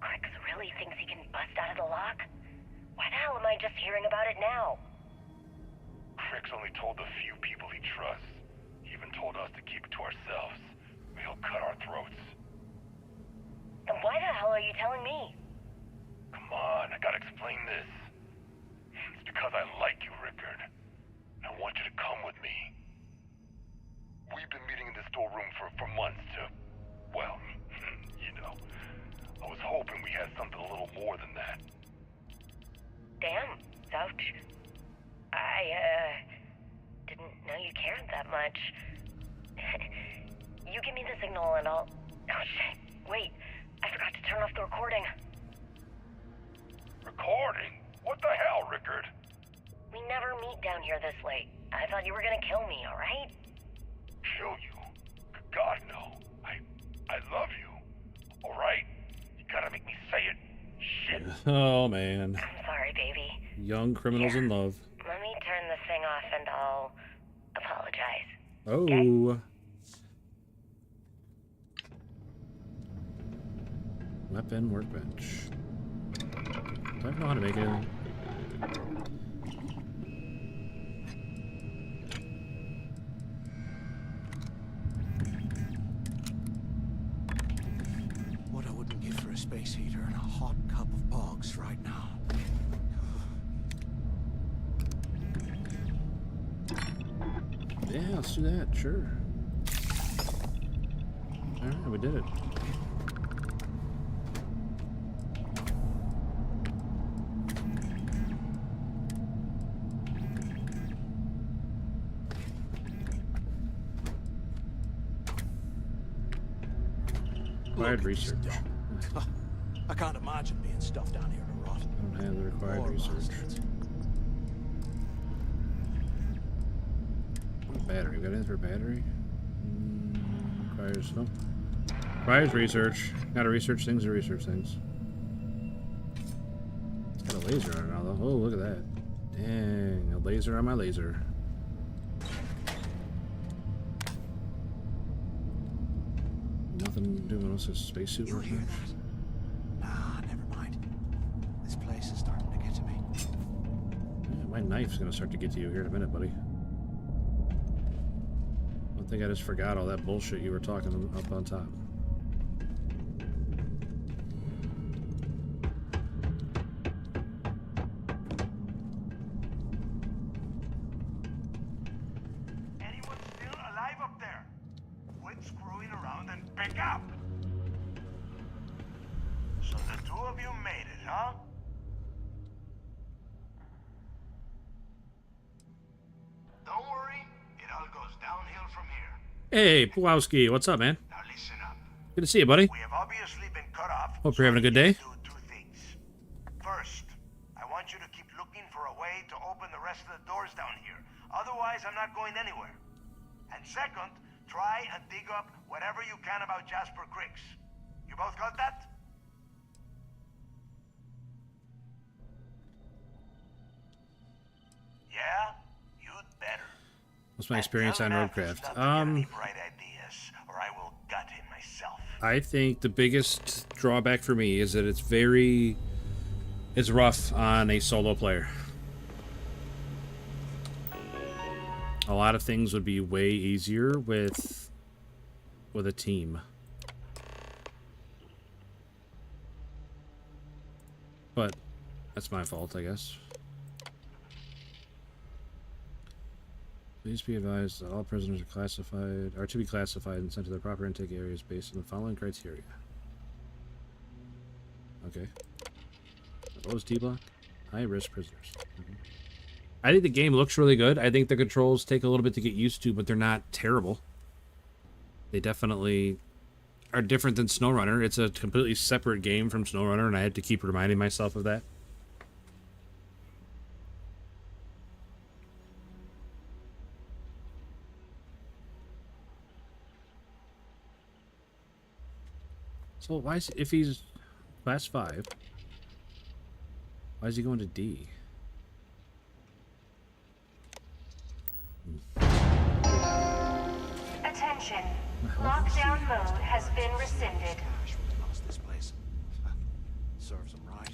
Crix really thinks he can bust out of the lock? Why the hell am I just hearing about it now? Crick's only told the few people he trusts. He even told us to keep it to ourselves, or he'll cut our throats. Then why the hell are you telling me? Come on, I gotta explain this. It's because I like you, Rickard. I want you to come with me. We've been meeting in the storeroom for months to, well, you know. I was hoping we had something a little more than that. Damn, ouch. I, didn't know you cared that much. You give me the signal and I'll... Oh, shit. Wait, I forgot to turn off the recording. Recording? What the hell, Rickard? We never meet down here this late. I thought you were gonna kill me, alright? Kill you? God, no. I love you. Alright? You gotta make me say it. Shit. Oh, man. I'm sorry, baby. Young criminals in love. Let me turn this thing off and I'll apologize. Oh. Okay? Weapon workbench. Do I know how to make it? What I wouldn't give for a space heater and a hot cup of bogs right now. Yeah, let's do that, sure. Alright, we did it. Required research. I can't imagine being stuffed down here to rot. Don't have the required Poor research. bastards. Battery. We got in for battery. Requires no. Requires research. Gotta research things or research things. It's got a laser on it now though. Oh, look at that. Dang, a laser on my laser. Nothing doing with this spacesuit. You hear that? Nah, never mind. This place is starting to get to me. Yeah, my knife's gonna start to get to you here in a minute, buddy. I think I just forgot all that bullshit you were talking up on top. Anyone still alive up there? Quit screwing around and pick up! So the two of you made it, huh? Don't worry, it all goes downhill from here. Hey, Pulowski, what's up, man? Now listen up. Good to see you, buddy. We have obviously been cut off. Hope you're having a good day. Do two things. First, I want you to keep looking for a way to open the rest of the doors down here. Otherwise, I'm not going anywhere. And second, try and dig up whatever you can about Jasper Cricks. You both got that? Yeah? You'd better. What's my experience on Roadcraft? Bright ideas, or I will gut him myself. I think the biggest drawback for me is that it's rough on a solo player. A lot of things would be way easier with a team. But that's my fault, I guess. Please be advised that all prisoners are to be classified and sent to their proper intake areas based on the following criteria. Okay. What was D block? High-risk prisoners. I think the game looks really good. I think the controls take a little bit to get used to, but they're not terrible. They definitely are different than SnowRunner. It's a completely separate game from SnowRunner, and I had to keep reminding myself of that. So why is, if he's class 5, why is he going to D? Attention. Lockdown mode has been rescinded. Gosh, we lost this place. Serves them right.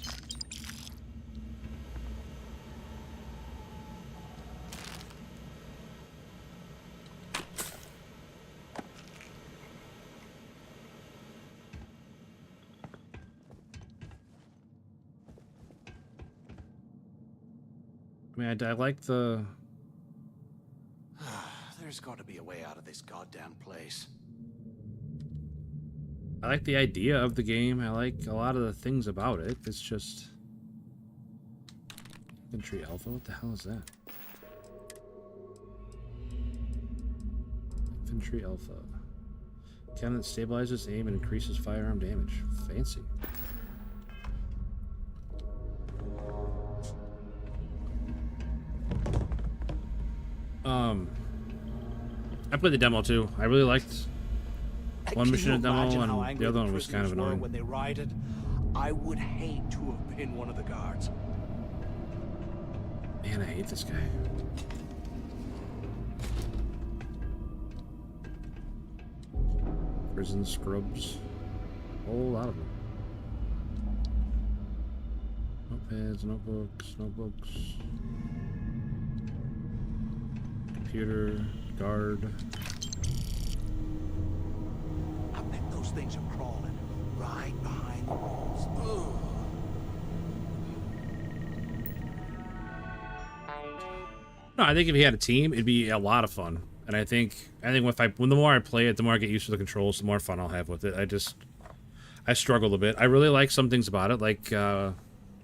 I mean, I like the... There's got to be a way out of this goddamn place. I like the idea of the game. I like a lot of the things about it. It's just... Infantry Alpha? What the hell is that? Infantry Alpha. Cannon that stabilizes aim and increases firearm damage. Fancy. I played the demo too. I really liked one mission in the demo, and the other one was kind of annoying. When they rioted, I would hate to have been one of the guards. Man, I hate this guy. Prison scrubs. A whole lot of them. Notepads, notebooks. Computer, guard. I bet those things are crawling right behind the walls. Ugh. No, I think if he had a team, it'd be a lot of fun. And I think when the more I play it, the more I get used to the controls, the more fun I'll have with it. I struggle a bit. I really like some things about it, like the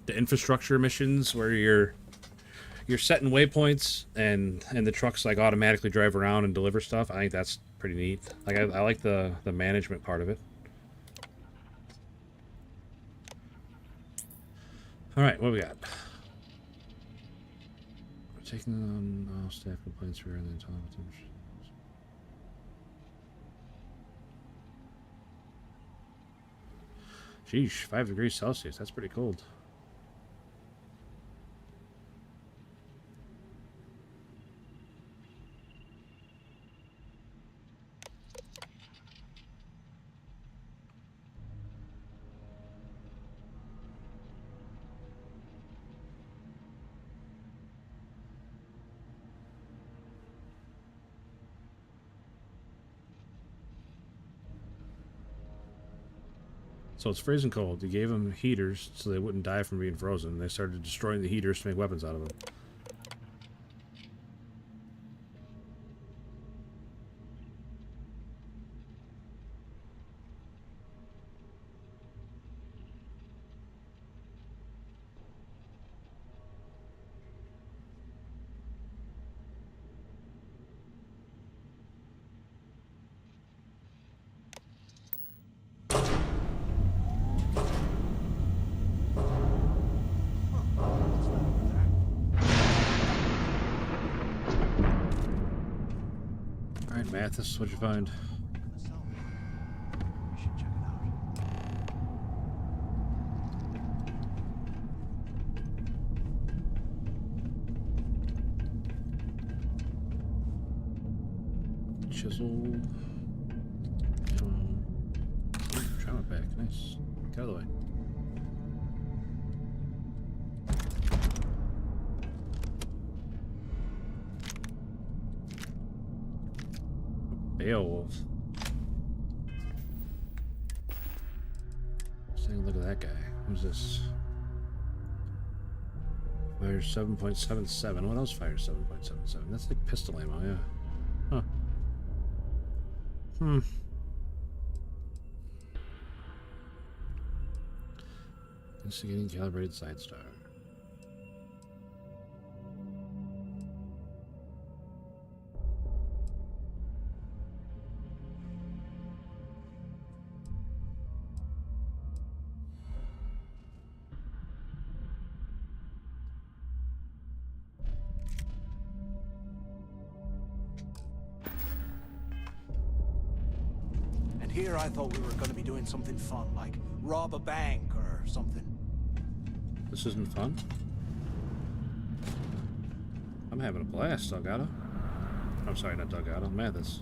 infrastructure missions where you're setting waypoints and the trucks like automatically drive around and deliver stuff. I think that's pretty neat. Like I like the management part of it. All right, what do we got? We're taking on all staff complaints here and then telling them. Sheesh, 5 degrees Celsius. That's pretty cold. So it's freezing cold. You gave them heaters so they wouldn't die from being frozen. They started destroying the heaters to make weapons out of them. Mathis, what'd you find? We should check it out. Chisel. Trauma pack, nice. Get out of the way. Beowulf. Let's take a look at that guy. Who's this? Fire 7.77. What else fires 7.77? That's like pistol ammo, yeah. Huh. Instigating calibrated side star. Here I thought we were going to be doing something fun, like rob a bank or something. This isn't fun. I'm having a blast, Delgado. I'm sorry, not Delgado. Mathis.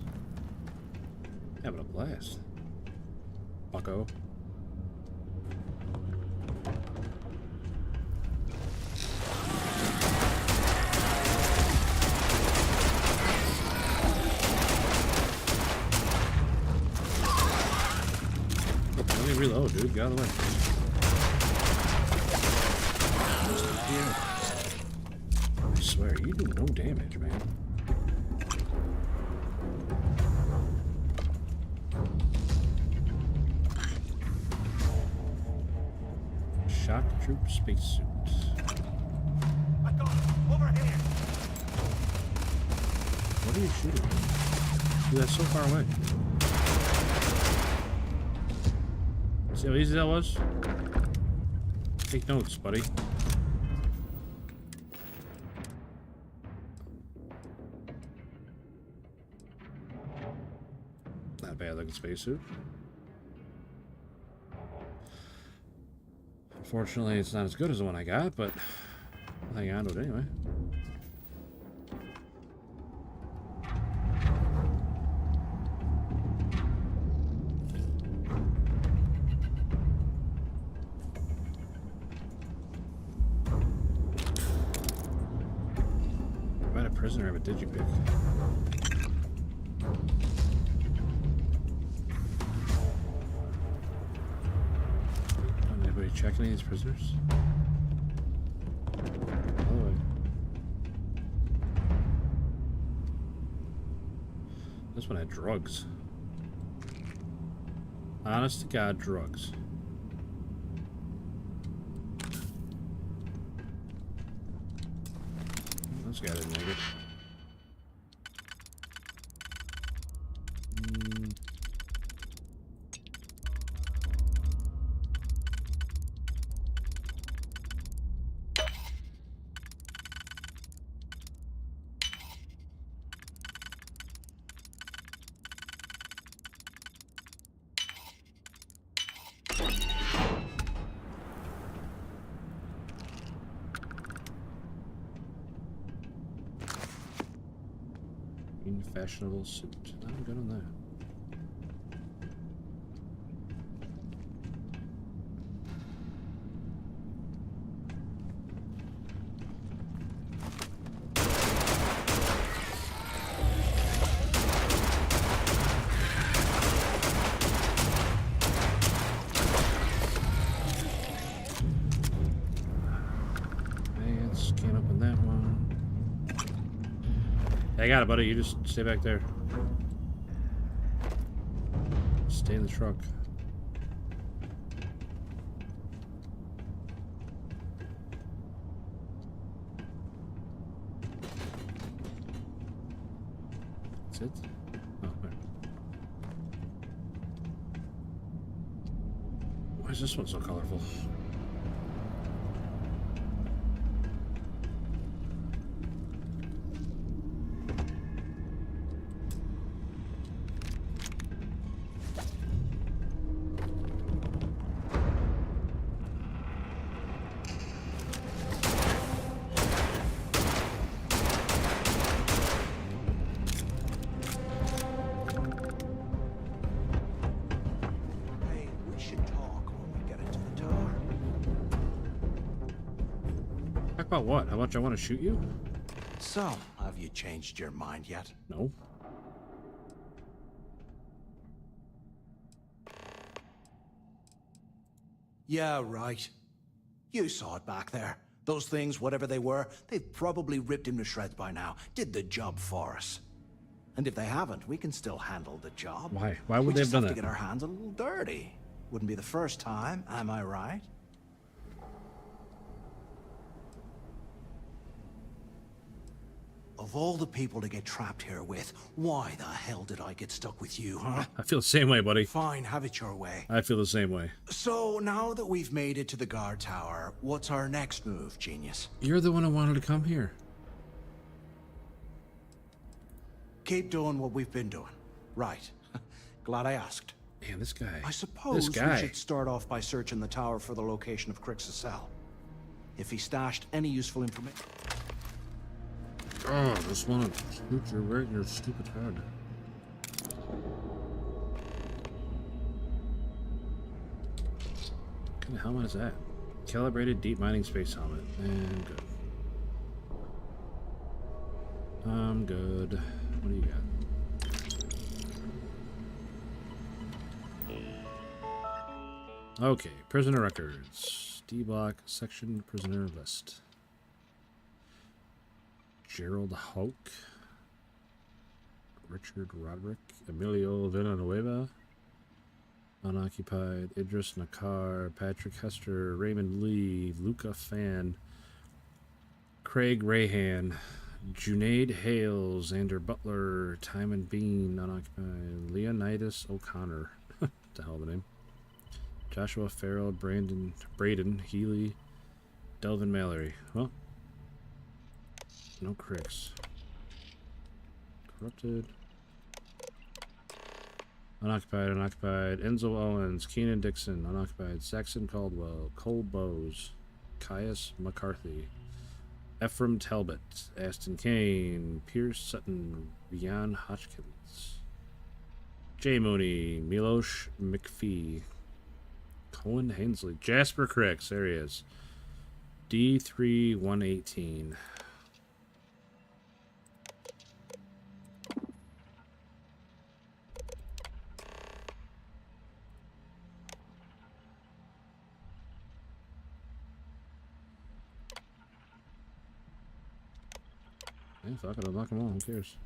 Having a blast. Bucko. Let me reload, dude. Get out of the way. I swear, you do no damage, man. Shock troop spacesuit. I got him. Over here. What are you shooting? Dude, that's so far away. See how easy that was? Take notes, buddy. Not a bad looking spacesuit. Unfortunately, it's not as good as the one I got, but I'll hang on to it anyway. Am I a prisoner of a digipick? Anybody check any of these prisoners? By the way, this one had drugs. Honest to God, drugs. This guy didn't make it. Fashionable suit. I'm good on that. Let's can't open that one. I got it, buddy. You just stay back there. Stay in the truck. That's it? Oh, wait. Why is this one so colorful? About what? How much I want to shoot you? So, have you changed your mind yet? No. Yeah, right. You saw it back there. Those things, whatever they were, they've probably ripped him to shreds by now. Did the job for us. And if they haven't, we can still handle the job. Why? Why would they have done that? We just have to get our hands a little dirty. Wouldn't be the first time, am I right? Of all the people to get trapped here with, why the hell did I get stuck with you, huh? I feel the same way, buddy. Fine, have it your way. I feel the same way. So, now that we've made it to the guard tower, what's our next move, genius? You're the one who wanted to come here. Keep doing what we've been doing. Right. Glad I asked. Man, this guy. I suppose This we guy. should start off by searching the tower for the location of Crix's cell. If he stashed any useful information. Oh, I just want to scoop your right in your stupid head. What kind of helmet is that? Calibrated deep mining space helmet. And good. I'm good. What do you got? Okay, prisoner records. D block section prisoner list. Gerald Hulk, Richard Roderick, Emilio Villanueva, Unoccupied, Idris Nakar, Patrick Hester, Raymond Lee, Luca Fan, Craig Rahan, Junaid Hale, Xander Butler, Timon Bean, Unoccupied, Leonidas O'Connor, what the hell of a name, Joshua Farrell, Braden Healy, Delvin Mallory. Well, no cricks. Corrupted. Unoccupied, Unoccupied. Enzo Owens, Keenan Dixon, Unoccupied. Saxon Caldwell, Cole Bowes, Caius McCarthy, Ephraim Talbot, Aston Kane, Pierce Sutton, Rian Hodgkins, Jay Mooney, Milosh McPhee, Cohen Hensley, Jasper Cricks, there he is. D3118. Yeah, fuck it, unlock them all, who cares?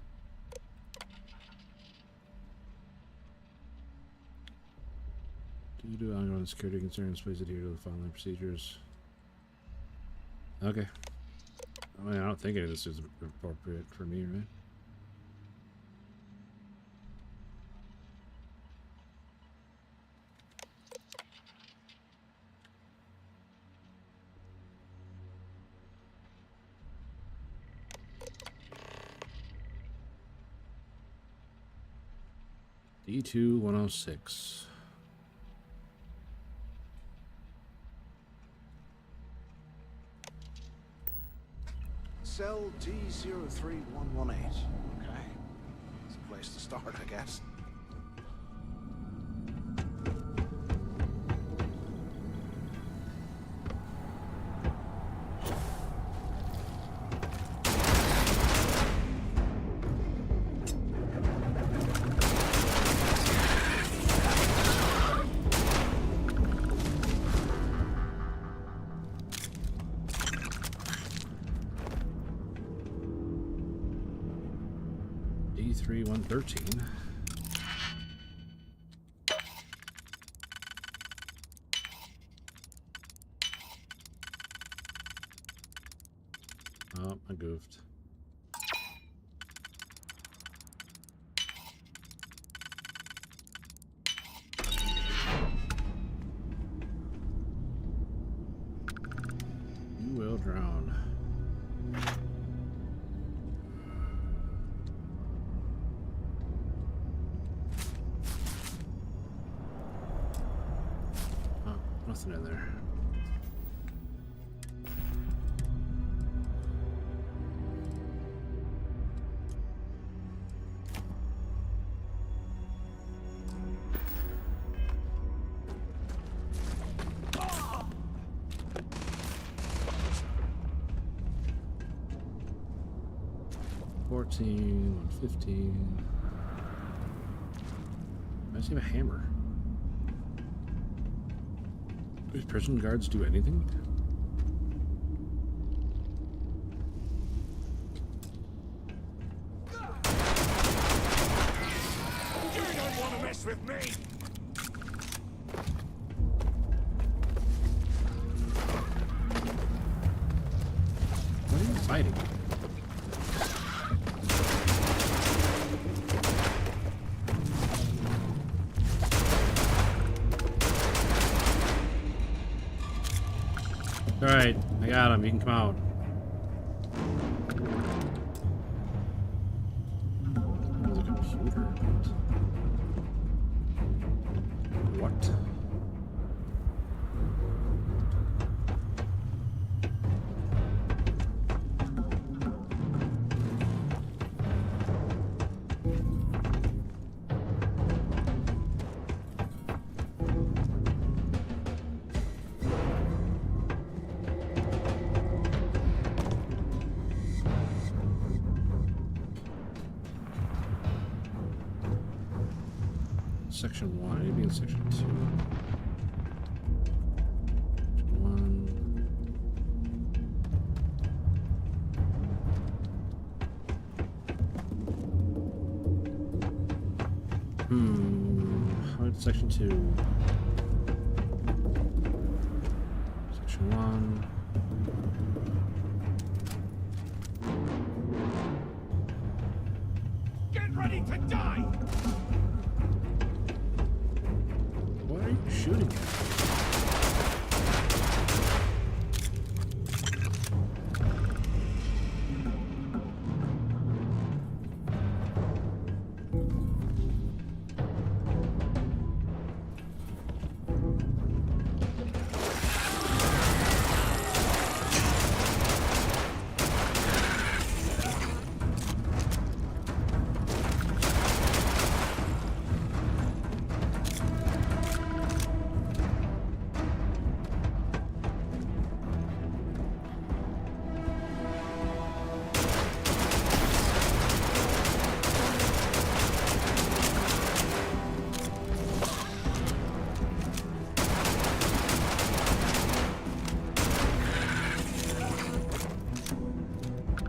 Do ongoing security concerns, please adhere to the following procedures. Okay. I mean, I don't think any of this is appropriate for me, right? D2106. Cell D03118. Okay. It's a place to start, I guess. D3113. Oh, I goofed. You will drown. Oh, nothing in there. $14, $115. I just have a hammer. Do prison guards do anything? You don't want to mess with me! What are you fighting? Alright, I got him. You can come out. There's a computer. What? Section 1. I need to be in section 2. Section 1. How did section 2? Section 1. Get ready to die! What are you shooting at?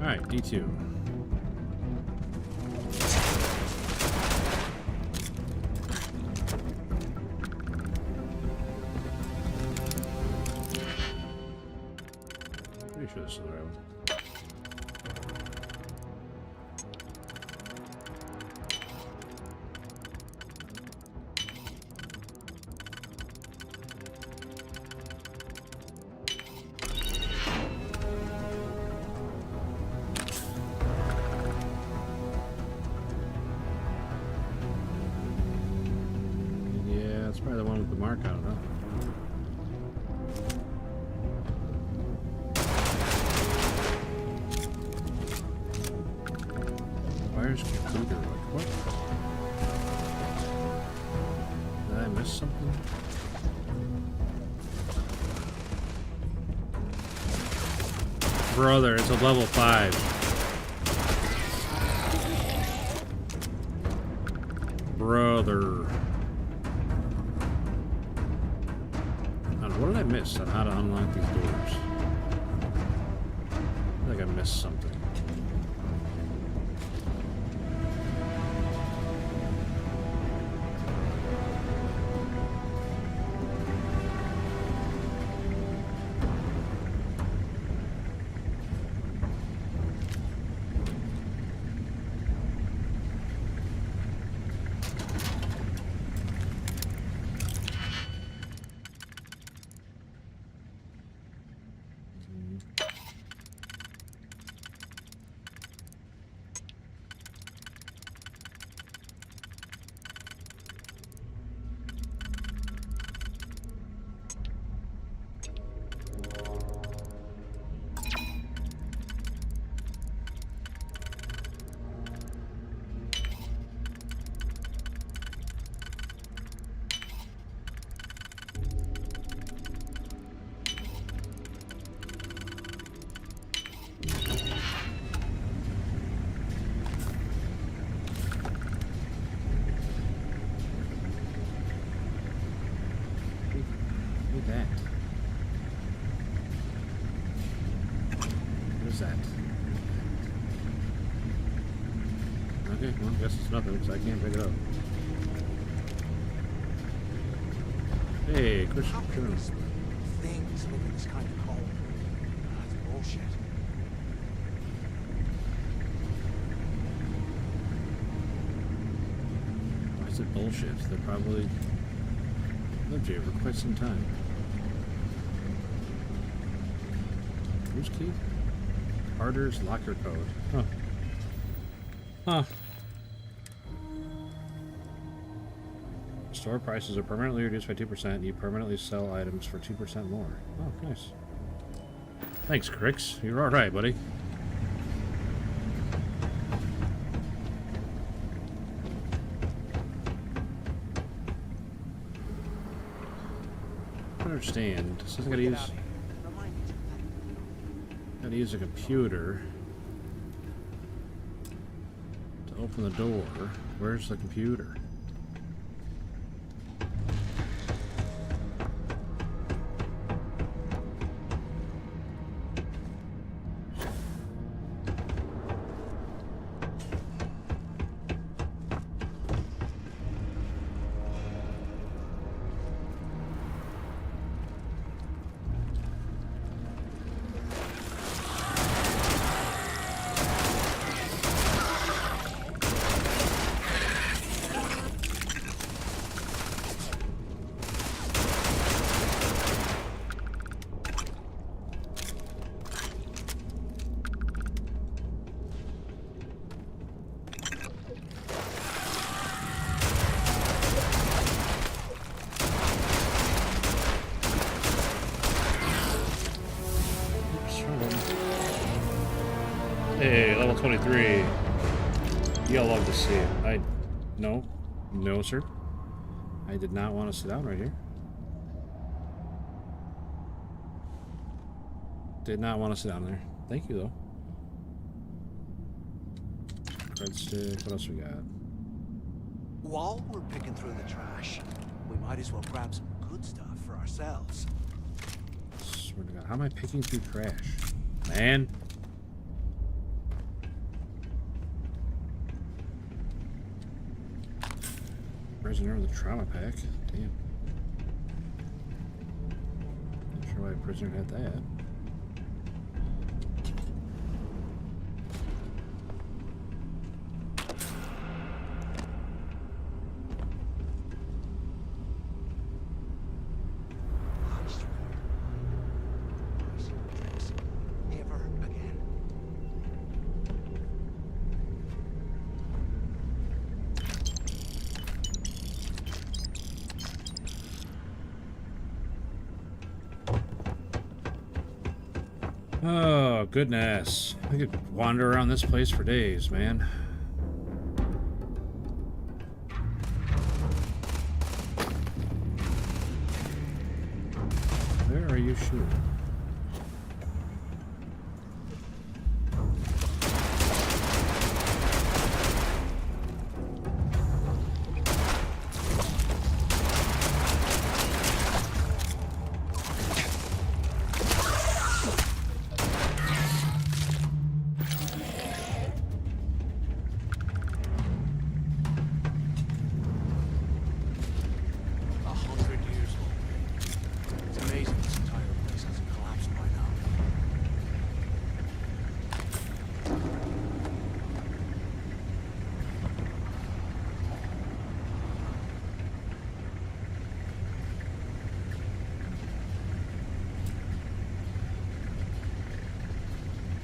Alright, D2. Pretty sure this is the right one. That's probably the one with the mark on it, huh? Wires computer, like what? Did I miss something? Brother, it's a level 5. Brother. What did I miss on how to unlock these doors? I think I missed something. That. What is that? Okay, well, I guess it's nothing because I can't pick it up. Hey, Christian. Things live in this kind of cold. That's bullshit. Why is it bullshit? They're probably lived here for quite some time. Who's key? Carter's locker code. Huh. Huh. Store prices are permanently reduced by 2%. You permanently sell items for 2% more. Oh, nice. Thanks, Crix. You're alright, buddy. I don't understand. This isn't gonna use a computer to open the door. Where's the computer? Hey, level 23. You'll love to see it. No, sir. I did not want to sit down right here. Did not want to sit down there. Thank you, though. Breadstick. What else we got? While we're picking through the trash, we might as well grab some good stuff for ourselves. Swear to God, how am I picking through trash? Man. Prisoner of the trauma pack. Damn. Not sure why a prisoner had that. Oh, goodness. I could wander around this place for days, man. Where are you shooting?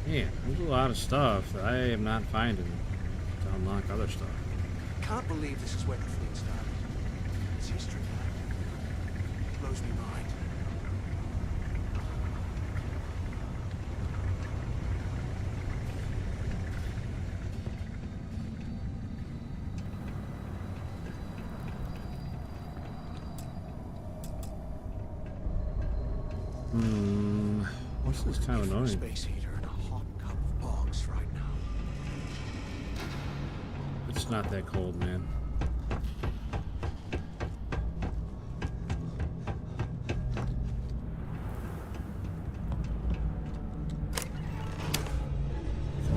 Man, there's a lot of stuff that I am not finding to unlock other stuff. Can't believe this is where the fleet started. It's history now. Blows me mind. What's this kind of annoying? Space heater and a hot cup of bogs right now. It's not that cold, man.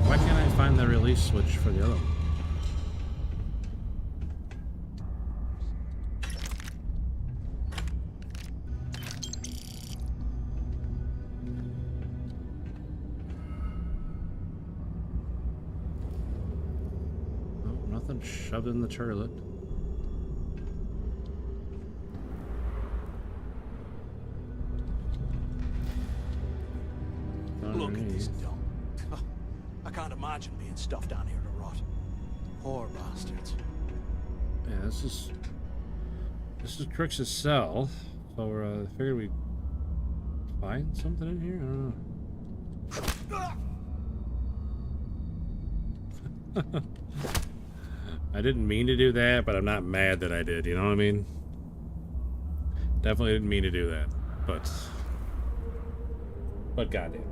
Why can't I find the release switch for the other one? Shoved in the turlet. Look at this dump. I can't imagine being stuffed down here to rot. Poor bastards. Yeah, this is This is Crix's cell, so we're figured we'd find something in here. I don't know. I didn't mean to do that, but I'm not mad that I did. You know what I mean? Definitely didn't mean to do that, but goddamn.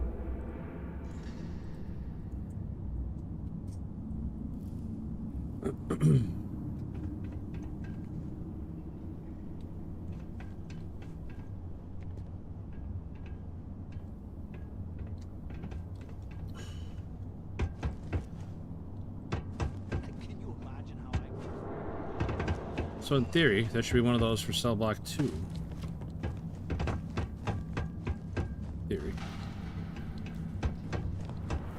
So in theory, that should be one of those for cell block 2. Theory.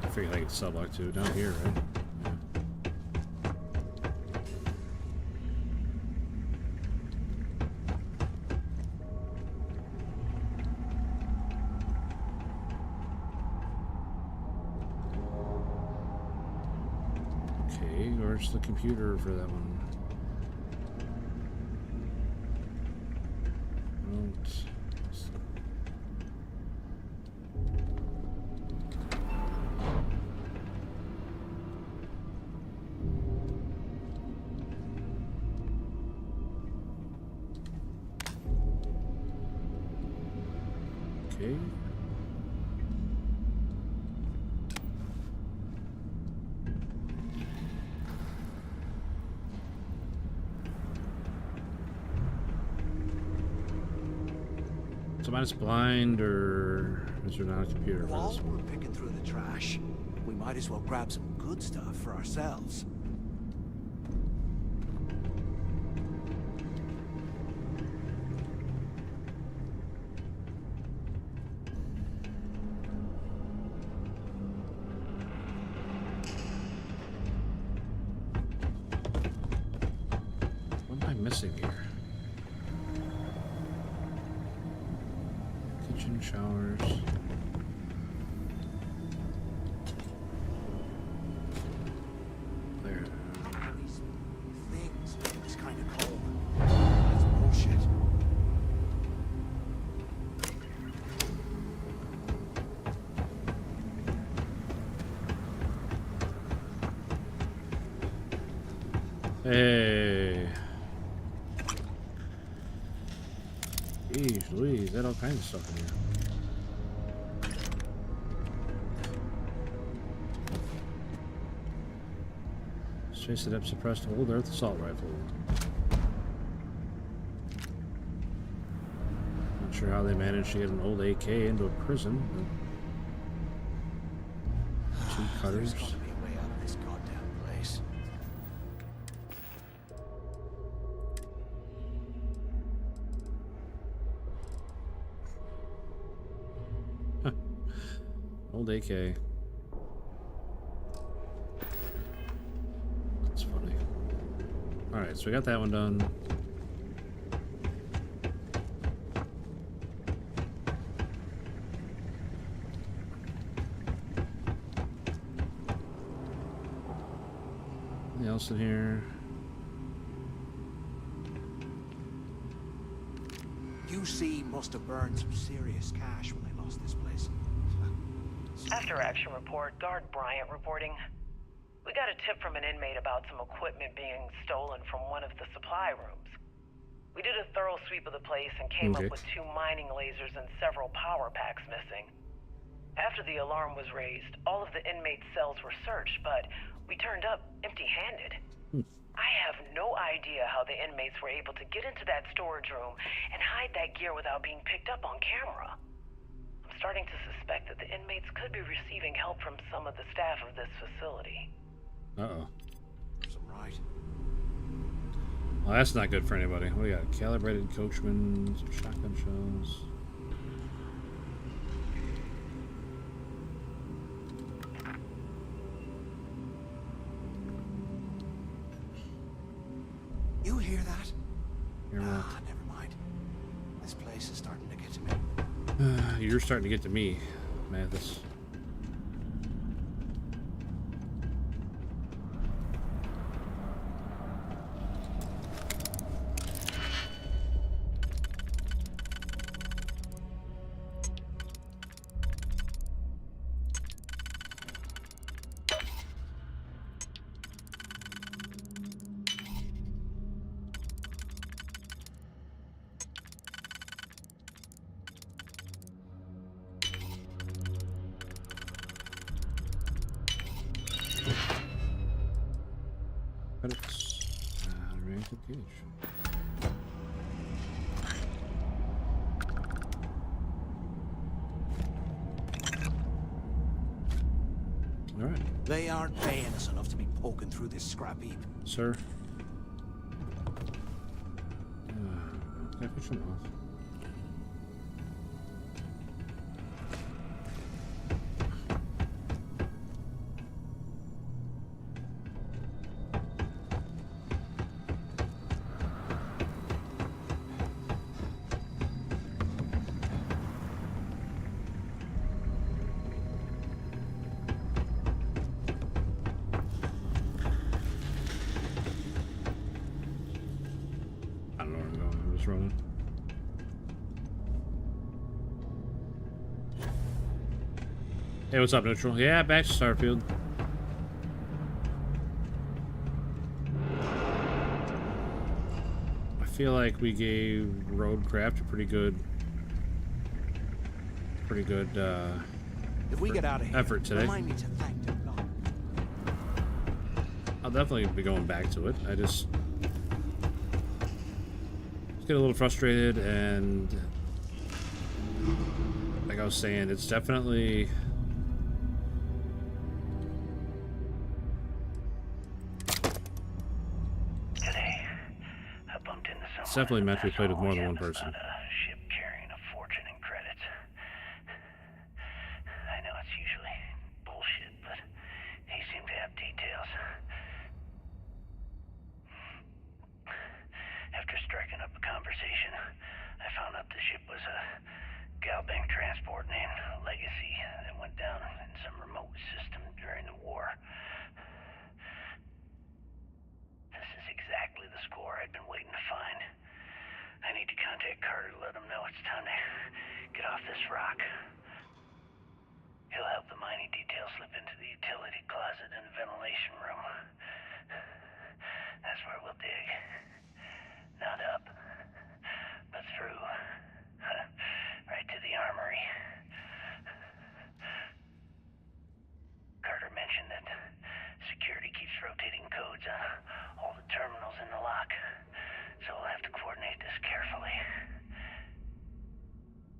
I figured I could cell block 2 down here, right? Yeah. Okay, where's the computer for that one? Okay. So mine is blind, or is there not a computer for this While one? we're picking through the trash, we might as well grab some good stuff for ourselves. What am I missing here? Kitchen, showers. There. These things make this kind of cold. That's bullshit. Hey. Jeez Louise, got all kinds of stuff in here. Chase it up, suppressed old earth assault rifle. Not sure how they managed to get an old AK into a prison, but 2 cutters. There's gotta be a way out of this goddamn place. Old AK. That's funny. Alright, so we got that one done. Anything else in here? UC must have burned some serious cash when they lost this place. After action report, Guard Bryant reporting. We got a tip from an inmate about some equipment being stolen from one of the supply rooms. We did a thorough sweep of the place and came up with 2 mining lasers and several power packs missing. After the alarm was raised, all of the inmates' cells were searched, but we turned up empty-handed. I have no idea how the inmates were able to get into that storage room and hide that gear without being picked up on camera. I'm starting to suspect that the inmates could be receiving help from some of the staff of this facility. Uh-oh. Some right. Well, that's not good for anybody. What do we got? Calibrated coachman, some shotgun shells. You hear that? Hear what? Ah, never mind. This place is starting to get to me. You're starting to get to me, Mathis. Okay. All right. They aren't paying us enough to be poking through this scrap heap. Sir. Can I push him off? I don't know where I'm going. I'm just running. Hey, what's up, Neutral? Yeah, back to Starfield. I feel like we gave Roadcraft a pretty good if we get out of here, effort today. remind me to thank them. I'll definitely be going back to it. I just get a little frustrated, and like I was saying, it's definitely Today, I bumped into someone. it's definitely meant to be played with more than one person. About a ship carrying a fortune in credits. I know it's usually bullshit, but he seemed to have details. After striking up a conversation, I found out the ship was a Galbank transport named Legacy that went down in some remote system during the war. This is exactly the score I'd been waiting to find. I need to contact Carter to let him know it's time to get off this rock. He'll help the mining detail slip into the utility closet in the ventilation room. That's where we'll dig. Not up, but through. Right to the armory. Carter mentioned that security keeps rotating codes on all the terminals in the lock, so we'll have to coordinate this carefully.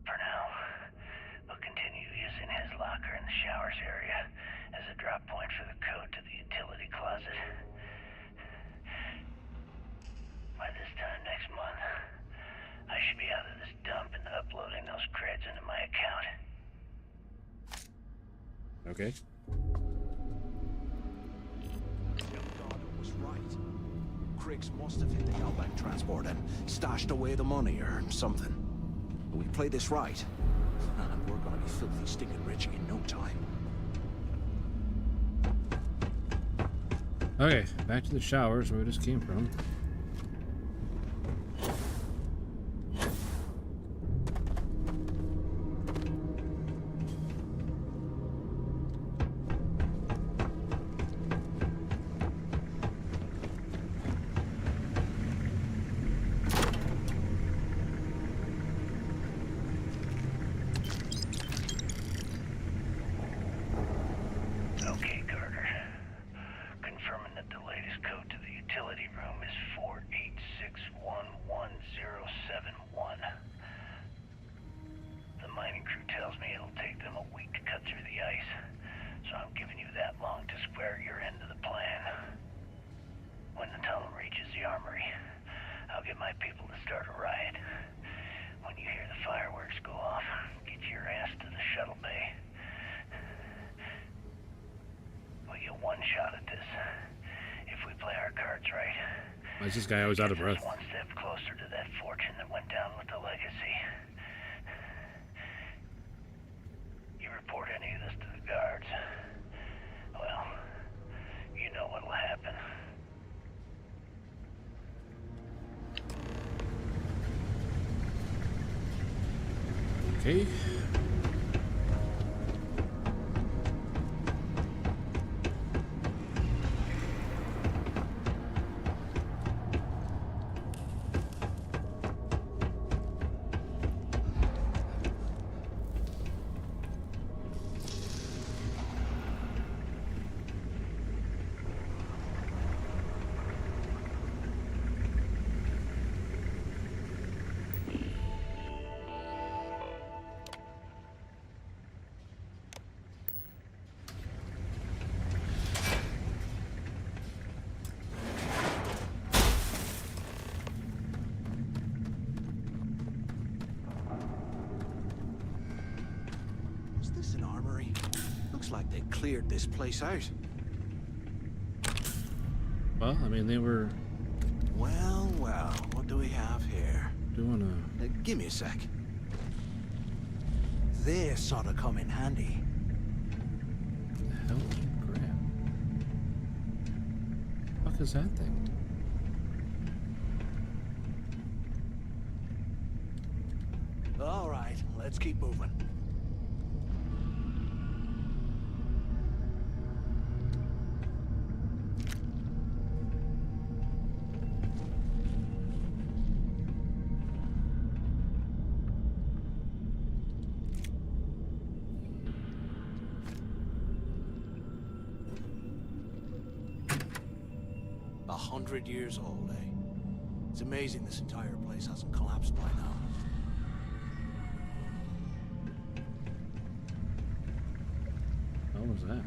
For now, we'll continue using his locker in the showers area as a drop point for the code to the utility closet. By this time next month, I should be out of this dump and uploading those creds into my account. Okay. Delgado was right. Cricks must have hit the Galbank transport and stashed away the money or something. We play this right, and we're gonna be filthy stinking rich in no time. Okay, back to the showers where we just came from. Okay, Carter. Confirming that the latest code to the utility room is 486111071. The mining crew tells me it'll take them a week to cut through the ice, so I'm giving you that long to square your end of the plan. When the tunnel reaches the armory, I'll get my people to start a riot. When you hear the fireworks go off, get your ass to the shuttle bay. We get one shot at this. If we play our cards right. Why is this guy always out of breath? One step closer to that fortune that went down with the Legacy. You report any of this to the guards, well, you know what'll happen. Okay. like they cleared this place out. Well, I mean, they were Well, well, what do we have here? doing Give me a sec. This sort of come in handy. the hell crap. Fuck is that thing? All right, let's keep moving. Years old, eh? It's amazing this entire place hasn't collapsed by now. What was that?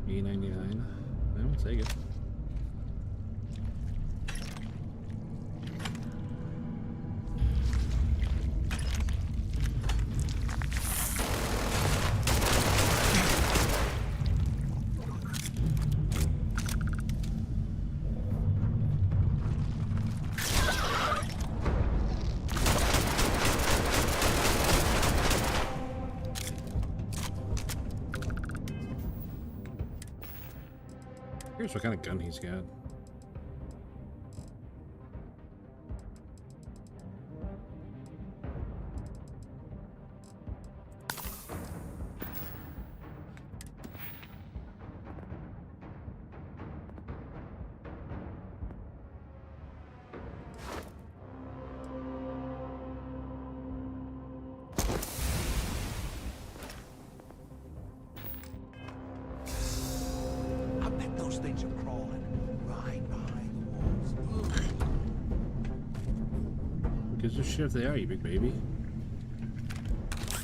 $8.99. I'll take it. Here's what kind of gun he's got. Things are crawling right behind the walls. Who gives a shit if they are, you big baby?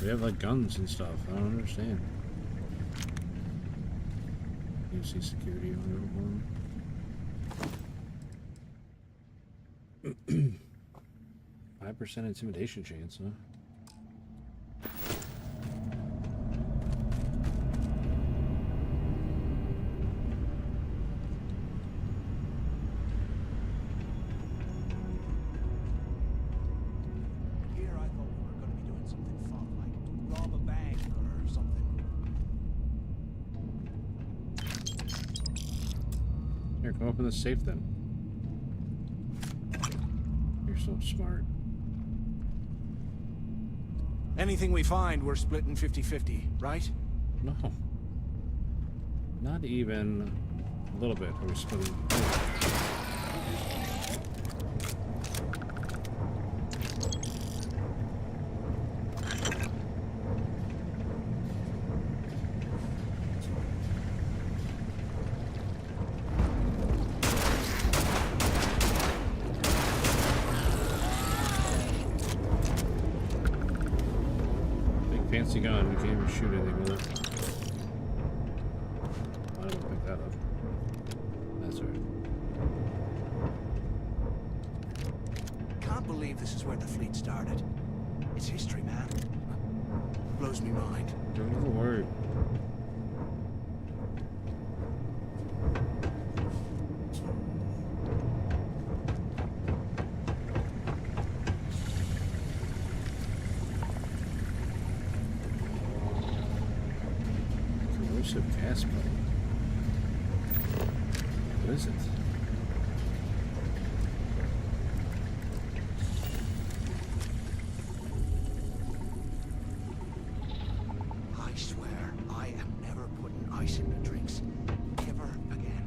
They have like guns and stuff. I don't understand. You see security on everyone. 5% intimidation chance, huh? Here, come open the safe then. You're so smart. Anything we find, we're splitting 50-50, right? No. Not even a little bit. Are we splitting? Fancy gun, you can't even shoot anything with it. Why did I pick that up? That's right. Can't believe this is where the fleet started. It's history, man. Blows me mind. Don't even worry. Gas pipe. What is it? I swear, I am never putting ice in the drinks. Ever again.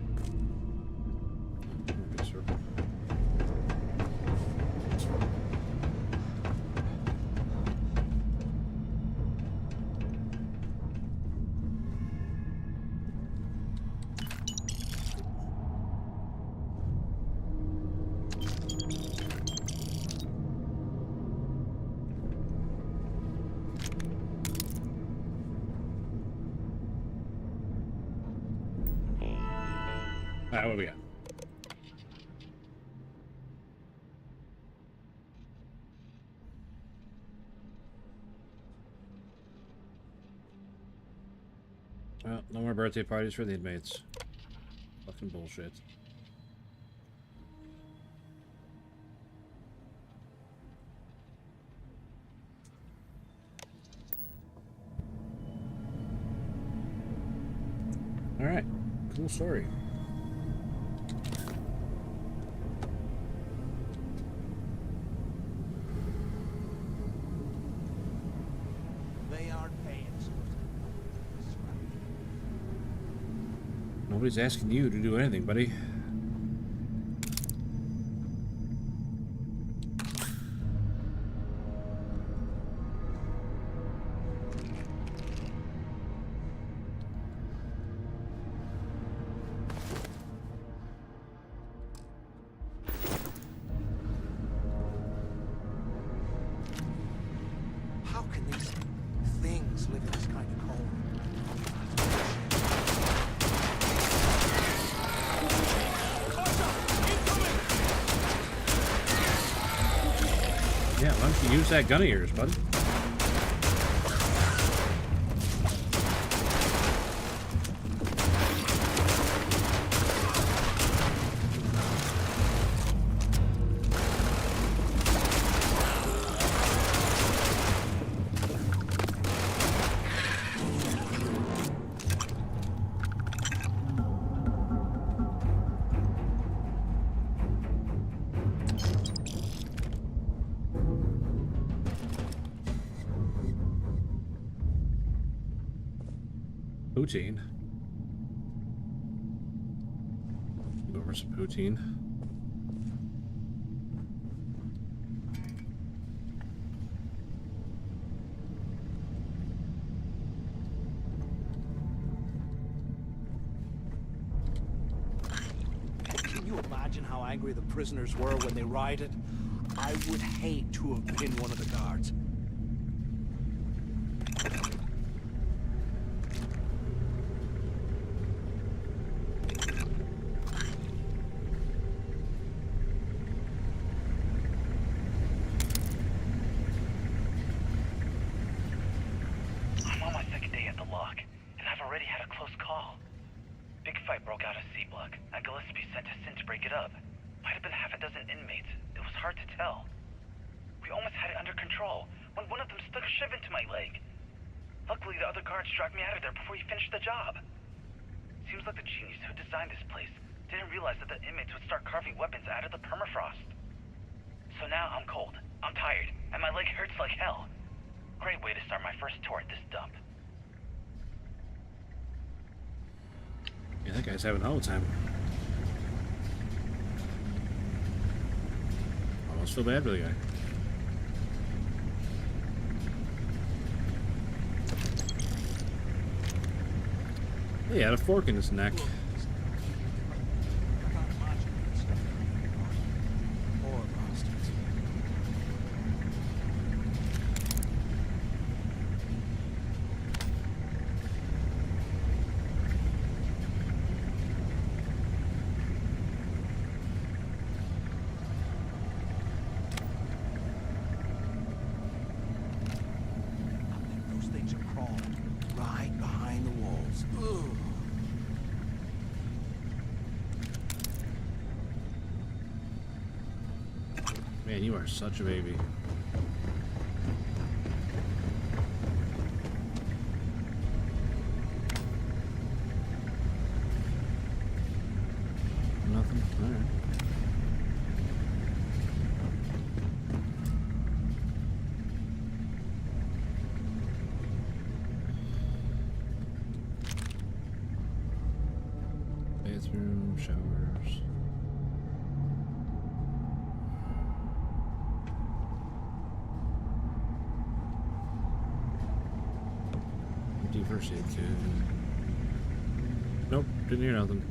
Good circle. Alright, what do we got? Well, no more birthday parties for the inmates. Fucking bullshit. Alright, cool story. They aren't paying. Nobody's asking you to do anything, buddy. How can these things live in this kind of cold? Yeah, why don't you use that gun of yours, bud? Poutine. Go over some poutine. Can you imagine how angry the prisoners were when they rioted? I would hate to have been one of the guards. I'm on my second day at the lock, and I've already had a close call. Big fight broke out at C-Block, and Gillespie sent us in to break it up. Might have been half a dozen inmates. It was hard to tell. We almost had it under control when one of them stuck a shiv into my leg. Luckily, the other guards dragged me out of there before he finished the job. Seems like the genius who designed this place didn't realize that the inmates would start carving weapons out of the permafrost. So now I'm cold, I'm tired, and my leg hurts like hell. Great way to start my first tour at this dump. Yeah, that guy's having a hell of a time. Almost feel bad for the guy. He had a fork in his neck. Poor bastards. Those things are crawling right behind the walls. Ugh. Man, you are such a baby. Nothing? Alright. Bathroom, showers. Empty first aid kit. Nope, didn't hear nothing.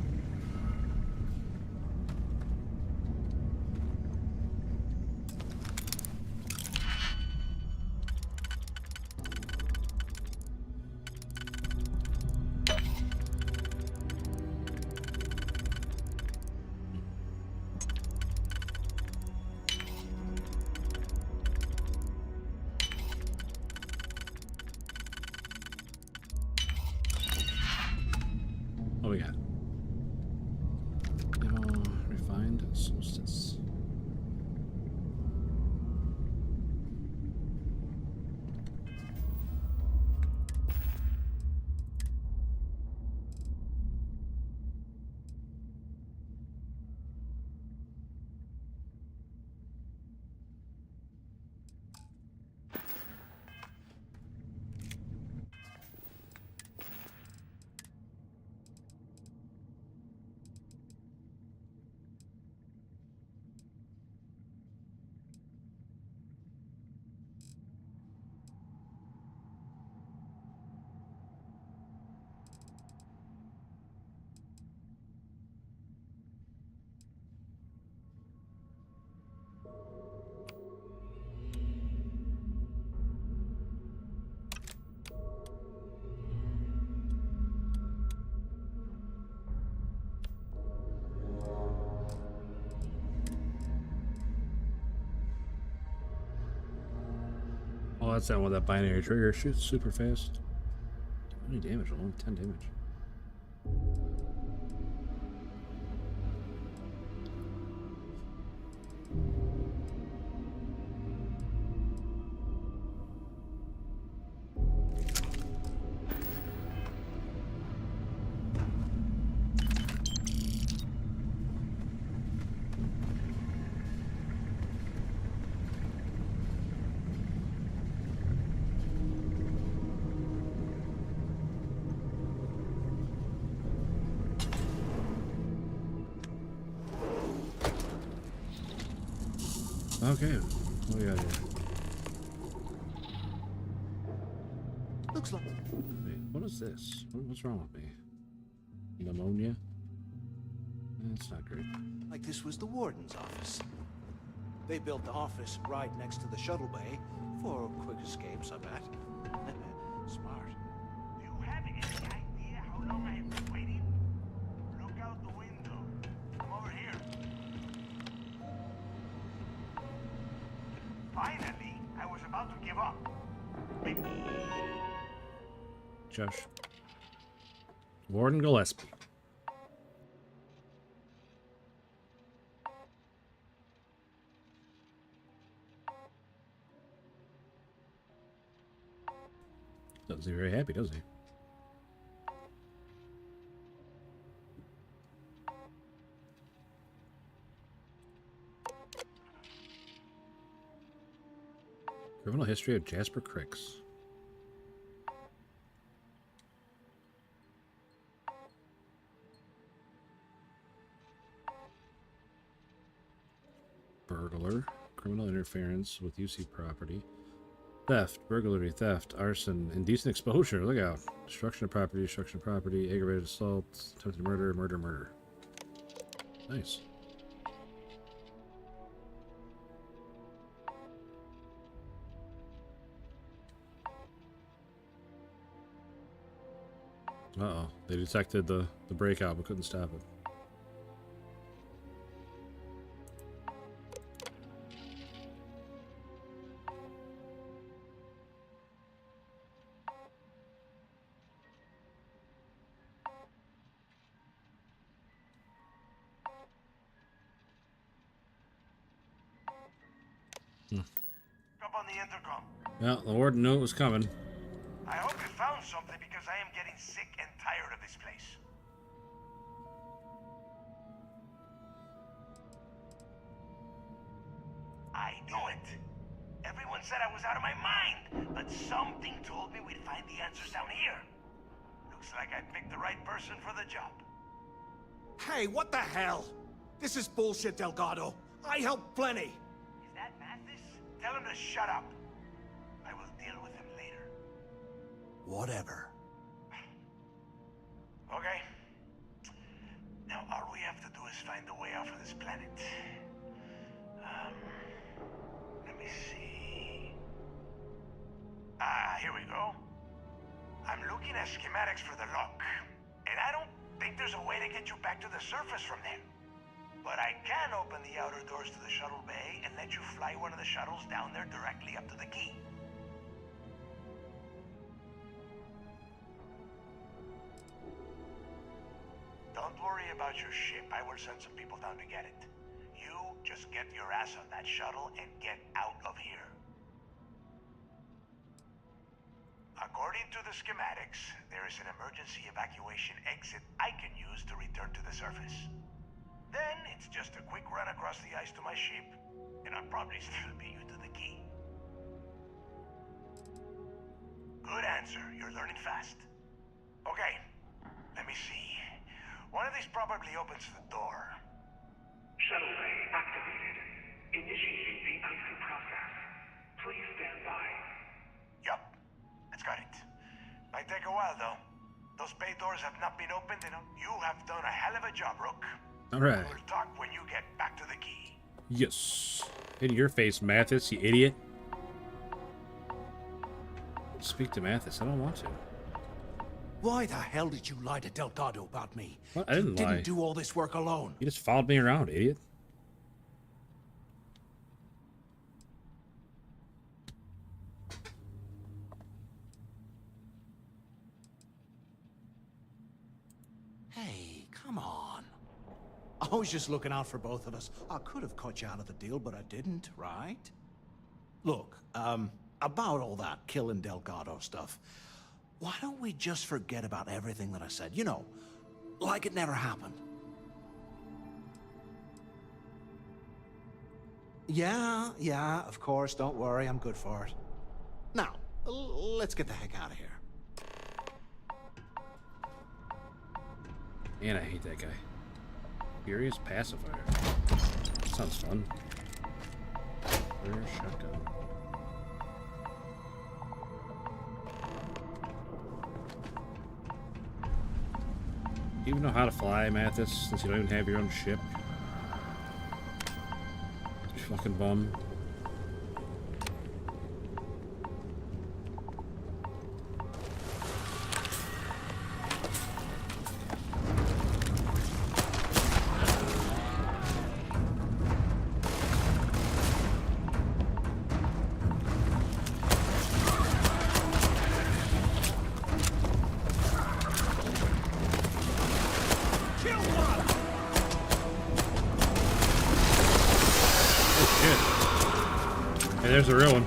that's that one with that binary trigger. Shoots super fast. How many damage? Only 10 damage. Okay, what we got here? Looks like... Wait, what is this? What's wrong with me? Pneumonia? That's not great. Like this was the warden's office. They built the office right next to the shuttle bay for quick escapes, I bet. Smart. Do you have any idea how long I have been waiting? Look out the window. Come over here. Finally, I was about to give up. Josh. Warden Gillespie. Doesn't seem very happy, does he? Criminal history of Jasper Cricks. Burglar. Criminal interference with UC property. Theft, burglary, theft, arson, indecent exposure. Look out. Destruction of property, aggravated assault, attempted murder, murder. Nice. Uh-oh. They detected the breakout but couldn't stop it. Up on the intercom. Well, the warden knew it was coming. I hope you found something because I am getting sick and tired of this place. I knew it. Everyone said I was out of my mind, but something told me we'd find the answers down here. Looks like I picked the right person for the job. Hey, what the hell? This is bullshit, Delgado. I helped plenty. Is that Mathis? Tell him to shut up. I will deal with him later. Whatever. Okay. Now all we have to do is find a way off of this planet. Let me see. Here we go. I'm looking at schematics for the lock, and I don't think there's a way to get you back to the surface from there. But I can open the outer doors to the shuttle bay and let you fly one of the shuttles down there directly up to the key. Don't worry about your ship. I will send some people down to get it. You just get your ass on that shuttle and get out of here. According to the schematics, there is an emergency evacuation exit I can use to return to the surface. Then it's just a quick run across the ice to my ship, and I'll probably still be you to the key. Good answer. You're learning fast. Okay, let me see. One of these probably opens the door. Shuttle bay activated. Initiating the icing process. Please stand by. Yup, it's got it. Might take a while though. Those bay doors have not been opened, and you have done a hell of a job, Rook. All right. We'll talk when you get back to the key. Yes. In your face, Mathis, you idiot. Speak to Mathis. I don't want to. Why the hell did you lie to Delgado about me? What? I didn't you lie. didn't do all this work alone. You just followed me around, idiot. I was just looking out for both of us. I could have cut you out of the deal, but I didn't, right? Look, about all that killing Delgado stuff, why don't we just forget about everything that I said? You know, like it never happened. Yeah, of course, don't worry, I'm good for it. Now, let's get the heck out of here. Man, I hate that guy. Furious pacifier. Sounds fun. Rare shotgun. Do you even know how to fly, Mathis, since you don't even have your own ship? You fucking bum. Hey, there's a real one.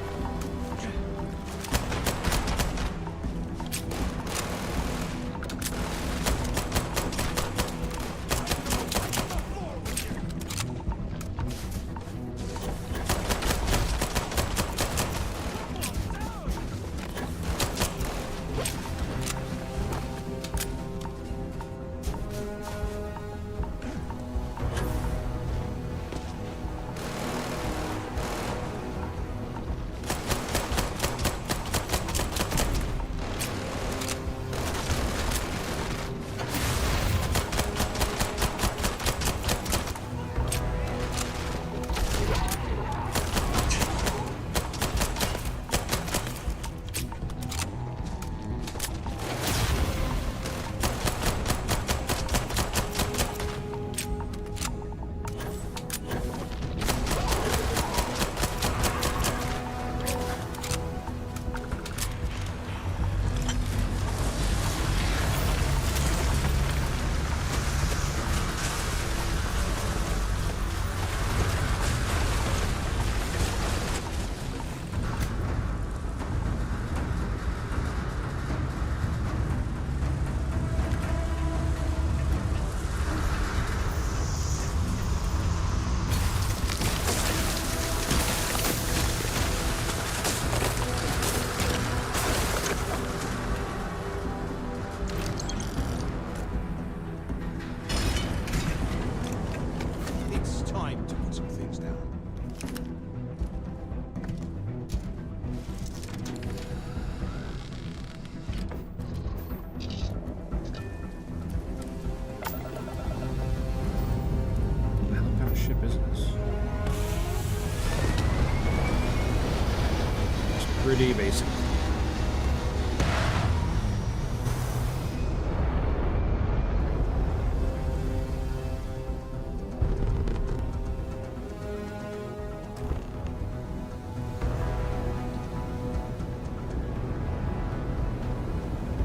Pretty basic.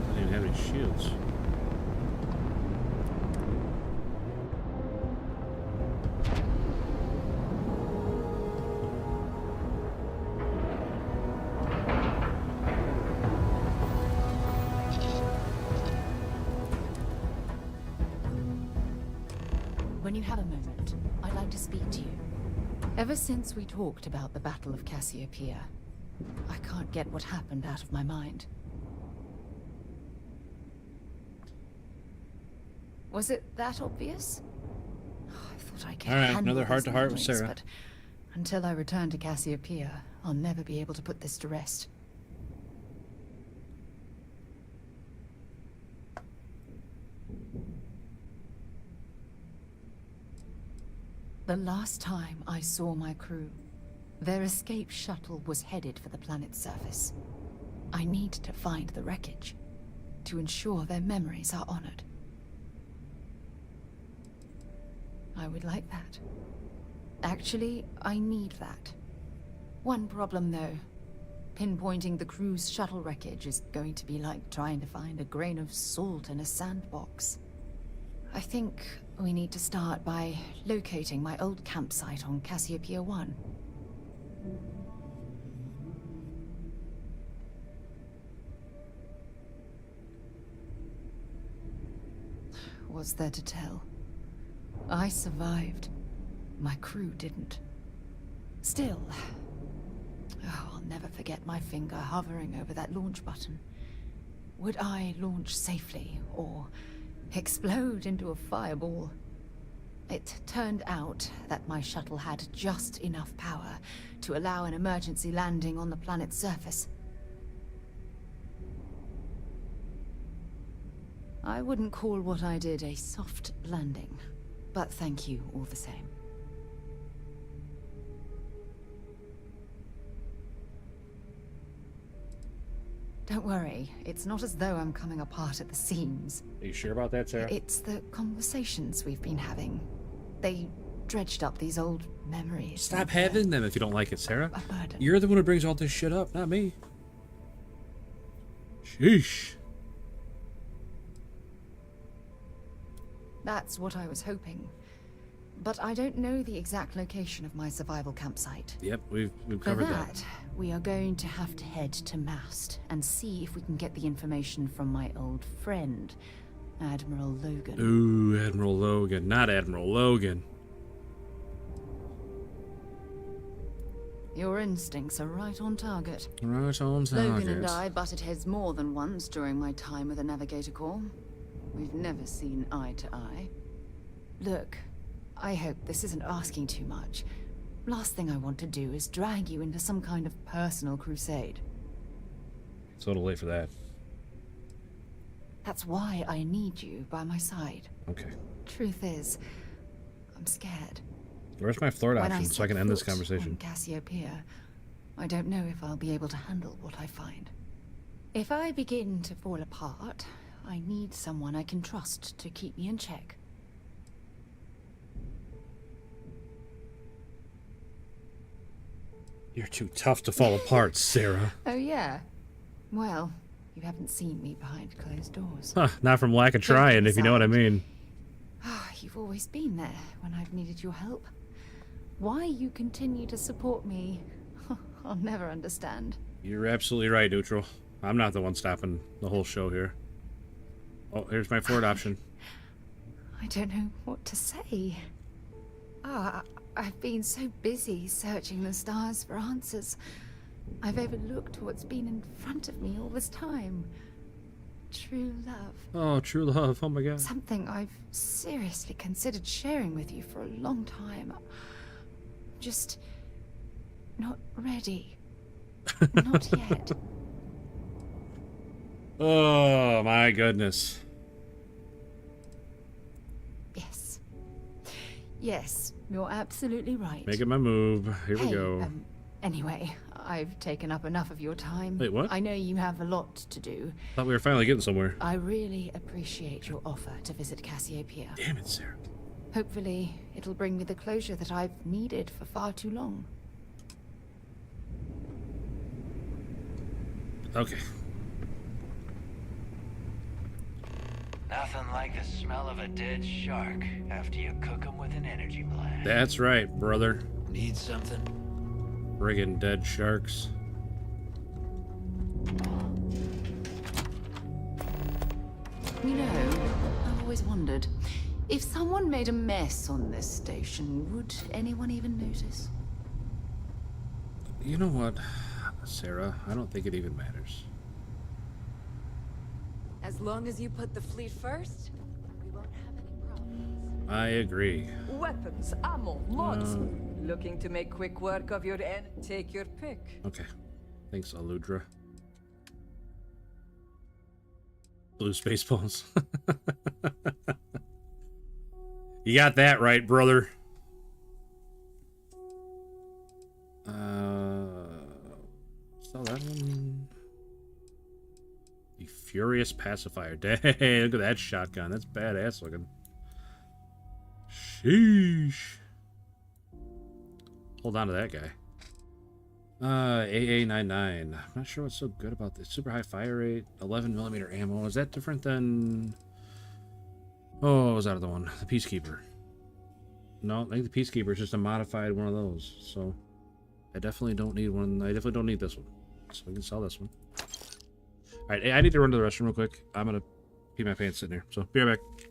Doesn't even have any shields. When you have a moment, I'd like to speak to you. Ever since we talked about the Battle of Cassiopeia, I can't get what happened out of my mind. Was it that obvious? Oh, I thought I could All right, handle another these heart-to-heart with memories, Sarah. But until I return to Cassiopeia, I'll never be able to put this to rest. The last time I saw my crew, their escape shuttle was headed for the planet's surface. I need to find the wreckage to ensure their memories are honored. I would like that. Actually, I need that. One problem, though. Pinpointing the crew's shuttle wreckage is going to be like trying to find a grain of salt in a sandbox. I think We need to start by locating my old campsite on Cassiopeia 1. What's there to tell? I survived. My crew didn't. Still, I'll never forget my finger hovering over that launch button. Would I launch safely, or explode into a fireball? It turned out that my shuttle had just enough power to allow an emergency landing on the planet's surface. I wouldn't call what I did a soft landing, but thank you all the same. Don't worry, it's not as though I'm coming apart at the seams. Are you sure about that, Sarah? It's the conversations we've been having. They dredged up these old memories. Stop having them if you don't like it, Sarah. You're the one who brings all this shit up, not me. Sheesh. That's what I was hoping. But I don't know the exact location of my survival campsite. Yep, we've covered that. We are going to have to head to Mast and see if we can get the information from my old friend, Admiral Logan. Ooh, Admiral Logan, not Admiral Logan. Your instincts are right on target. Right on target. Logan and I butted heads more than once during my time with the Navigator Corps. We've never seen eye to eye. Look, I hope this isn't asking too much. Last thing I want to do is drag you into some kind of personal crusade. It's a little late for that. That's why I need you by my side. Okay. Truth is, I'm scared. Where's my flirt When option so I can end this conversation? On Cassiopeia, I don't know if I'll be able to handle what I find. If I begin to fall apart, I need someone I can trust to keep me in check. You're too tough to fall apart, Sarah. Oh yeah? Well, you haven't seen me behind closed doors. Huh, not from lack of trying, if you know what I mean. You've always been there when I've needed your help. Why you continue to support me, I'll never understand. You're absolutely right, Neutral. I'm not the one stopping the whole show here. Oh, here's my flirt option. I don't know what to say. I've been so busy searching the stars for answers. I've overlooked what's been in front of me all this time. True love. Oh, true love. Oh my god. Something I've seriously considered sharing with you for a long time. Just not ready. Not yet. Oh my goodness. Yes. Yes, you're absolutely right. Making my move. Here we go. Anyway, I've taken up enough of your time. Wait, what? I know you have a lot to do. Thought we were finally getting somewhere. I really appreciate your offer to visit Cassiopeia. Damn it, Sarah. Hopefully, it'll bring me the closure that I've needed for far too long. Okay. Nothing like the smell of a dead shark after you cook them with an energy blast. That's right, brother. Need something? Friggin' dead sharks. You know, I've always wondered, if someone made a mess on this station, would anyone even notice? You know what, Sarah? I don't think it even matters. As long as you put the fleet first, we won't have any problems. I agree. Weapons, ammo, mods. Looking to make quick work of your end? Take your pick. Okay. Thanks, Aludra. Blue Spaceballs. You got that right, brother. Saw that one. The Furious Pacifier. Dang, look at that shotgun. That's badass looking. Sheesh. Hold on to that guy. AA-99. I'm not sure what's so good about this. Super high fire rate, 11mm ammo. Is that different than Oh, what was that other one? The Peacekeeper. No, I think the Peacekeeper is just a modified one of those. So I definitely don't need one. I definitely don't need this one. So we can sell this one. All right, I need to run to the restroom real quick. I'm gonna pee my pants sitting here. So be right back.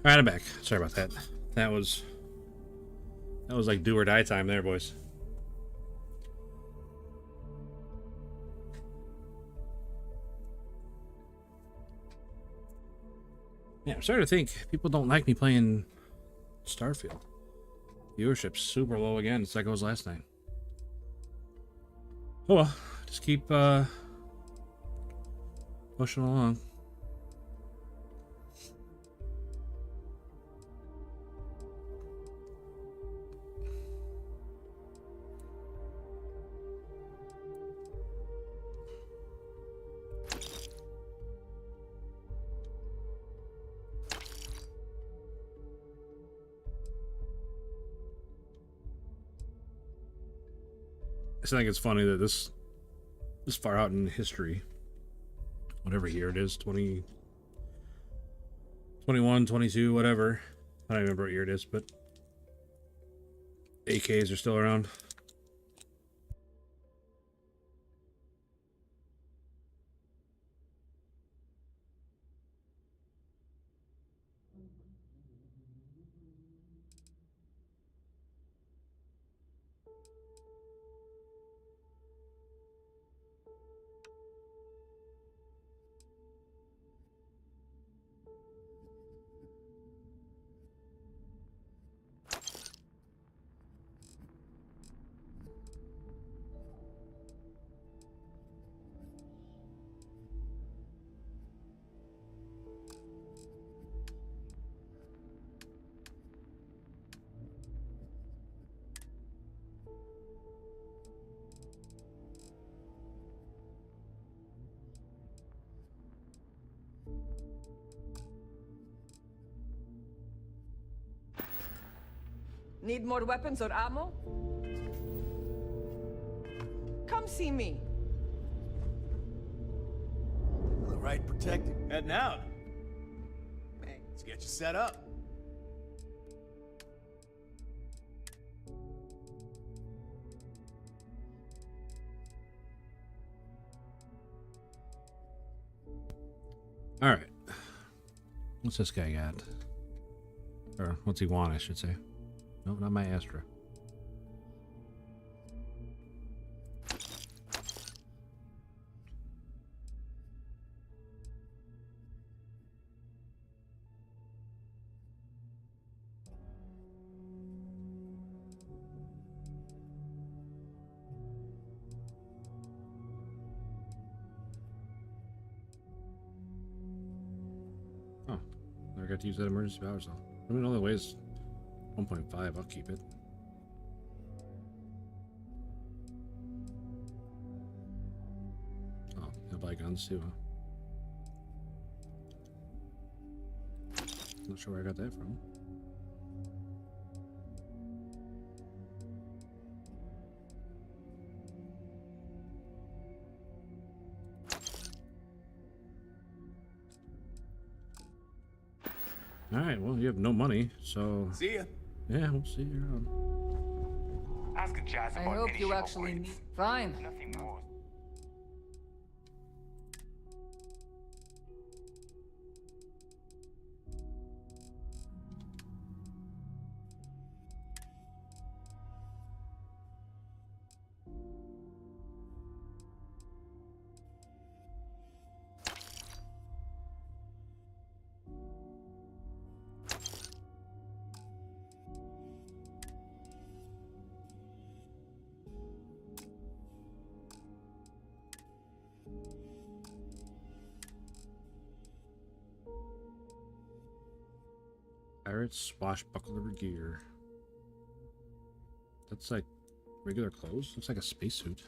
All right, I'm back. Sorry about that. That was like do or die time there, boys. Yeah, I'm starting to think people don't like me playing Starfield. Viewership's super low again, just like it was last night. Oh well, just keep pushing along. I just think it's funny that this far out in history, whatever year it is, 20, 21, 22, whatever. I don't remember what year it is, but AKs are still around. Need more weapons or ammo? Come see me. All right, protected. Heading out. Hey, let's get you set up. All right. What's this guy got? Or what's he want, I should say. No, not my Astra. Oh, never got to use that emergency power cell. I mean, it only weighs 1.5. I'll keep it. Oh, I'll buy guns too, huh? Not sure where I got that from. All right, well, you have no money, so... See ya. Yeah, we'll see you around. I hope you actually need... Fine. Nothing more. Pirate swashbuckler gear. That's like regular clothes. Looks like a spacesuit.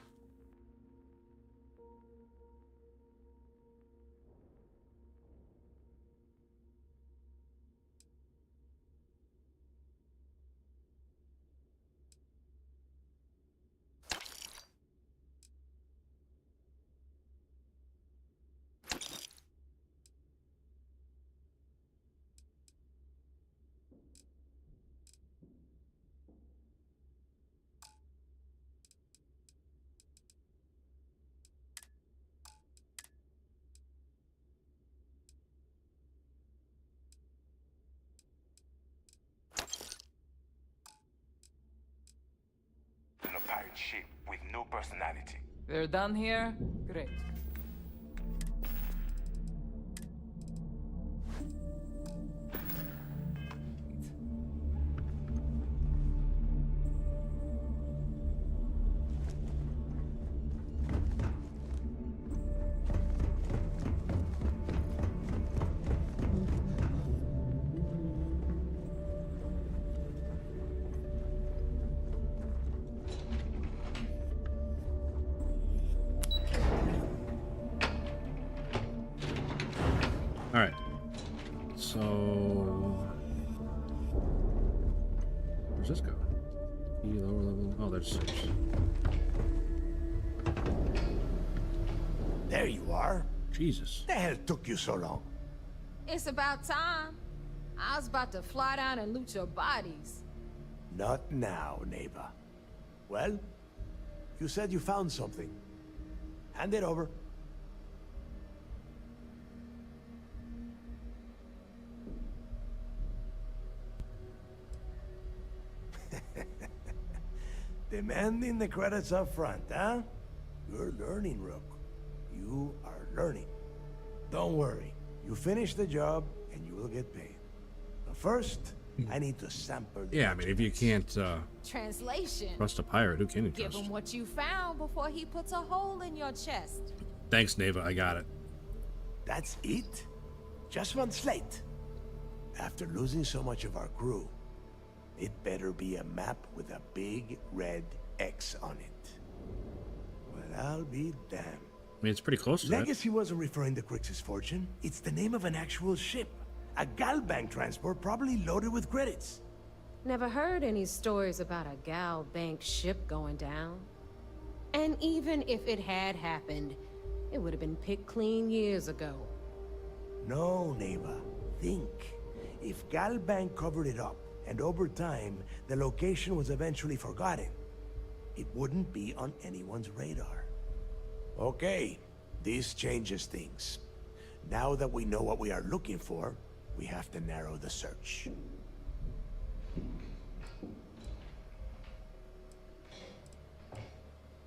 A pirate ship with no personality. They're done here? Great. All right. So, where's this go? E lower level. Oh, there's 6. There you are. Jesus. The hell took you so long? It's about time. I was about to fly down and loot your bodies. Not now, neighbor. Well, you said you found something. Hand it over. Demanding the credits up front, huh? You're learning, Rook. You are learning. Don't worry. You finish the job, and you will get paid. But first, I need to sample the Yeah, I mean, if you can't Translation. trust a pirate, who can you Give trust? him what you found before he puts a hole in your chest. Thanks, Neva. I got it. That's it? Just one slate? After losing so much of our crew, it better be a map with a big red X on it. Well, I'll be damned. I mean, it's pretty close to that. Legacy wasn't referring to Crix's fortune. It's the name of an actual ship. A Galbank transport probably loaded with credits. Never heard any stories about a Gal Bank ship going down. And even if it had happened, it would have been picked clean years ago. No, Neva. Think. If Galbank covered it up, and over time, the location was eventually forgotten, it wouldn't be on anyone's radar. Okay, this changes things. Now that we know what we are looking for, we have to narrow the search.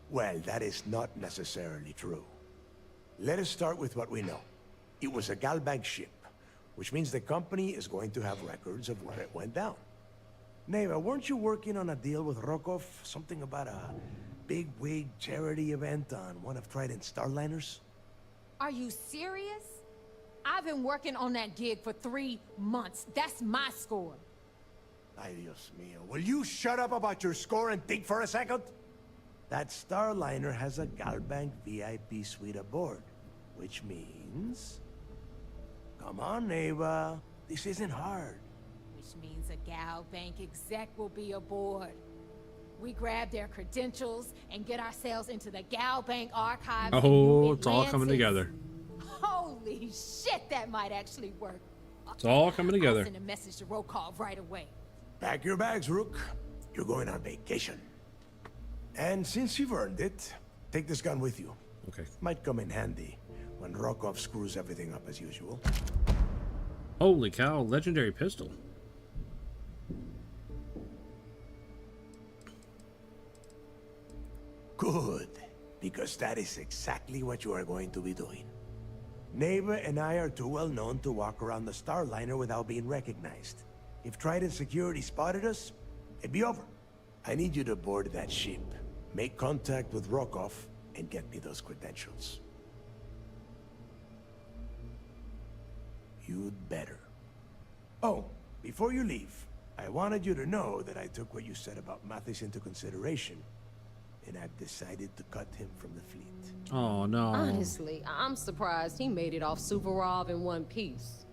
Well, that is not necessarily true. Let us start with what we know. It was a Galbank ship, which means the company is going to have records of where it went down. Neva, weren't you working on a deal with Rokov? Something about a big wig charity event on one of Trident's Starliners? Are you serious? I've been working on that gig for 3 months. That's my score. Ay, Dios mío. Will you shut up about your score and think for a second? That Starliner has a Galbank VIP suite aboard, which means... Come on, Neva. This isn't hard. Which means a Galbank exec will be aboard. We grab their credentials and get ourselves into the Galbank archives. Oh, it's all coming together. Holy shit, that might actually work. It's all coming together. I'll send a message to Roadcraft right away. Pack your bags, Rook. You're going on vacation. And since you've earned it, take this gun with you. Okay. Might come in handy when Rokov screws everything up as usual. Holy cow, legendary pistol. Good, because that is exactly what you are going to be doing. Neva and I are too well known to walk around the Starliner without being recognized. If Trident security spotted us, it'd be over. I need you to board that ship, make contact with Rokov, and get me those credentials. You'd better. Oh, before you leave, I wanted you to know that I took what you said about Mathis into consideration, and I've decided to cut him from the fleet. Oh, no. Honestly, I'm surprised he made it off Suvorov in one piece.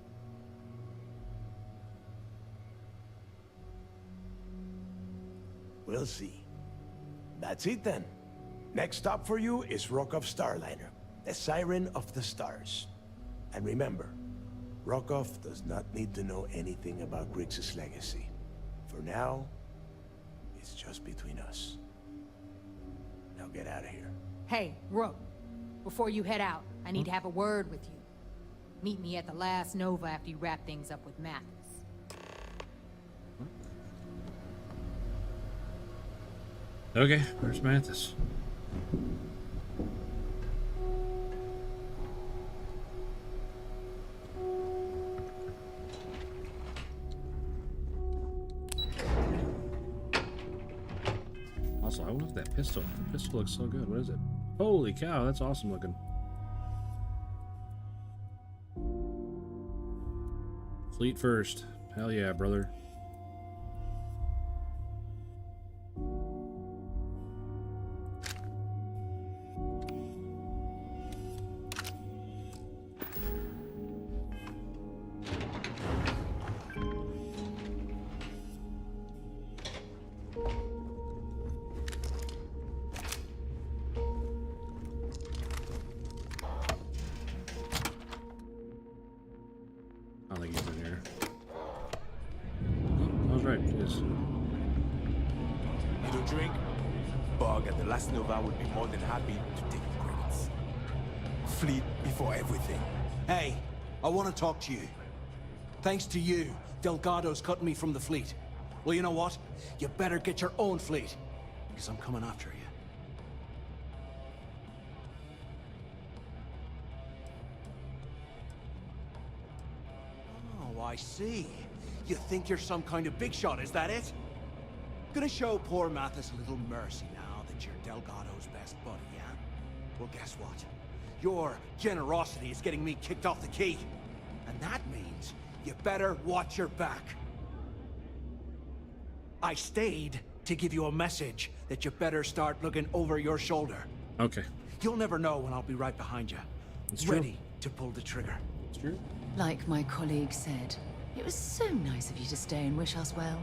We'll see. That's it then. Next stop for you is Rokov Starliner, the Siren of the Stars. And remember, Rokov does not need to know anything about Griggs' legacy. For now, it's just between us. Now get out of here. Hey, Rook, before you head out, I need to have a word with you. Meet me at the last Nova after you wrap things up with Mathis. Okay, where's Mathis? Also, I love that pistol. The pistol looks so good. What is it? Holy cow, that's awesome looking. Fleet first. Hell yeah, brother. I don't think he's in here. Oh, I was right. He is. Need a drink? Bug at the last Nova would be more than happy to take your credits. Fleet before everything. Hey, I want to talk to you. Thanks to you, Delgado's cutting me from the fleet. Well, you know what? You better get your own fleet, because I'm coming after you. Oh, I see. You think you're some kind of big shot, is that it? Gonna show poor Mathis a little mercy now that you're Delgado's best buddy, yeah? Well, guess what? Your generosity is getting me kicked off the key. And that means you better watch your back. I stayed to give you a message that you better start looking over your shoulder. Okay. You'll never know when I'll be right behind you. It's true. Ready to pull the trigger. It's true. Like my colleague said, it was so nice of you to stay and wish us well.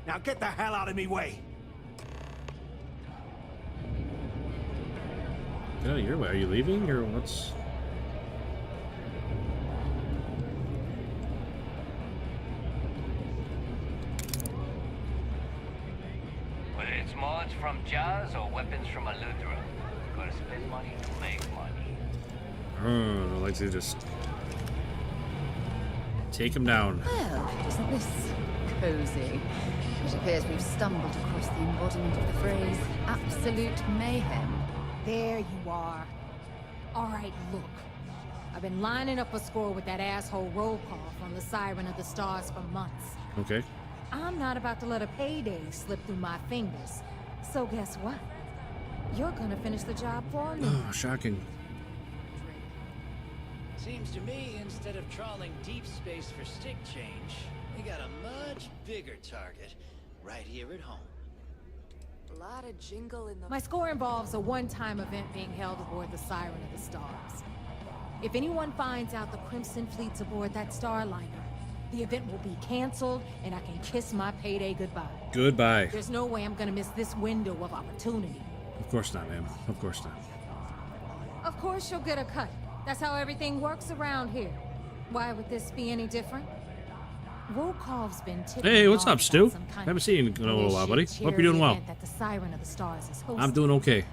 Now get the hell out of me way! Get out of your way. Are you leaving or what's... Whether it's mods from Jazz or weapons from Aludra, gotta spend money to make money. Oh, I like to just take him down. Well, isn't this cozy? It appears we've stumbled across the embodiment of the phrase absolute mayhem. There you are. All right, look. I've been lining up a score with that asshole roll call from the Siren of the Stars for months. Okay. I'm not about to let a payday slip through my fingers. So guess what? You're gonna finish the job for me. Oh, shocking. Seems to me, instead of trawling deep space for stick change, we got a much bigger target right here at home. A lot of jingle in the... My score involves a one-time event being held aboard the Siren of the Stars. If anyone finds out the Crimson Fleet's aboard that Starliner, the event will be canceled and I can kiss my payday goodbye. Goodbye. There's no way I'm gonna miss this window of opportunity. Of course not, ma'am. Of course not. Of course you'll get a cut. That's how everything works around here. Why would this be any different? Volkov's been tipping Hey, what's off up, Stu? about some kind Haven't of seen you in a little while, buddy. bullshit Hope you're doing well. event that the Siren of the Stars is hosting. I'm doing okay.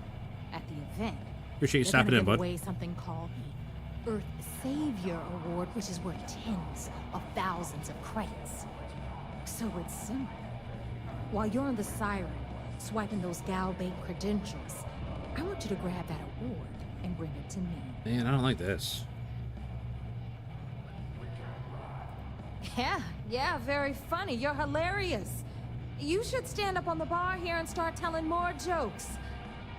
At the event, Appreciate you they're stopping gonna in, give bud. away something called the Earth Savior Award, which is worth tens of thousands of credits. So it's simple. While you're on the Siren, swiping those Galbait credentials, I want you to grab that award and bring it to me. Man, I don't like this. Yeah, very funny. You're hilarious. You should stand up on the bar here and start telling more jokes.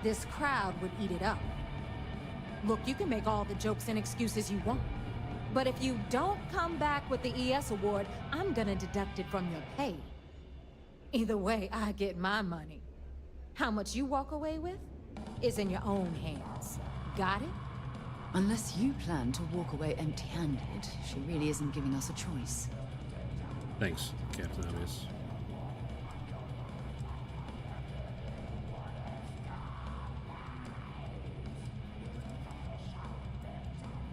This crowd would eat it up. Look, you can make all the jokes and excuses you want. But if you don't come back with the ES award, I'm gonna deduct it from your pay. Either way, I get my money. How much you walk away with is in your own hands. Got it? Unless you plan to walk away empty-handed, she really isn't giving us a choice. Thanks, Captain Obvious.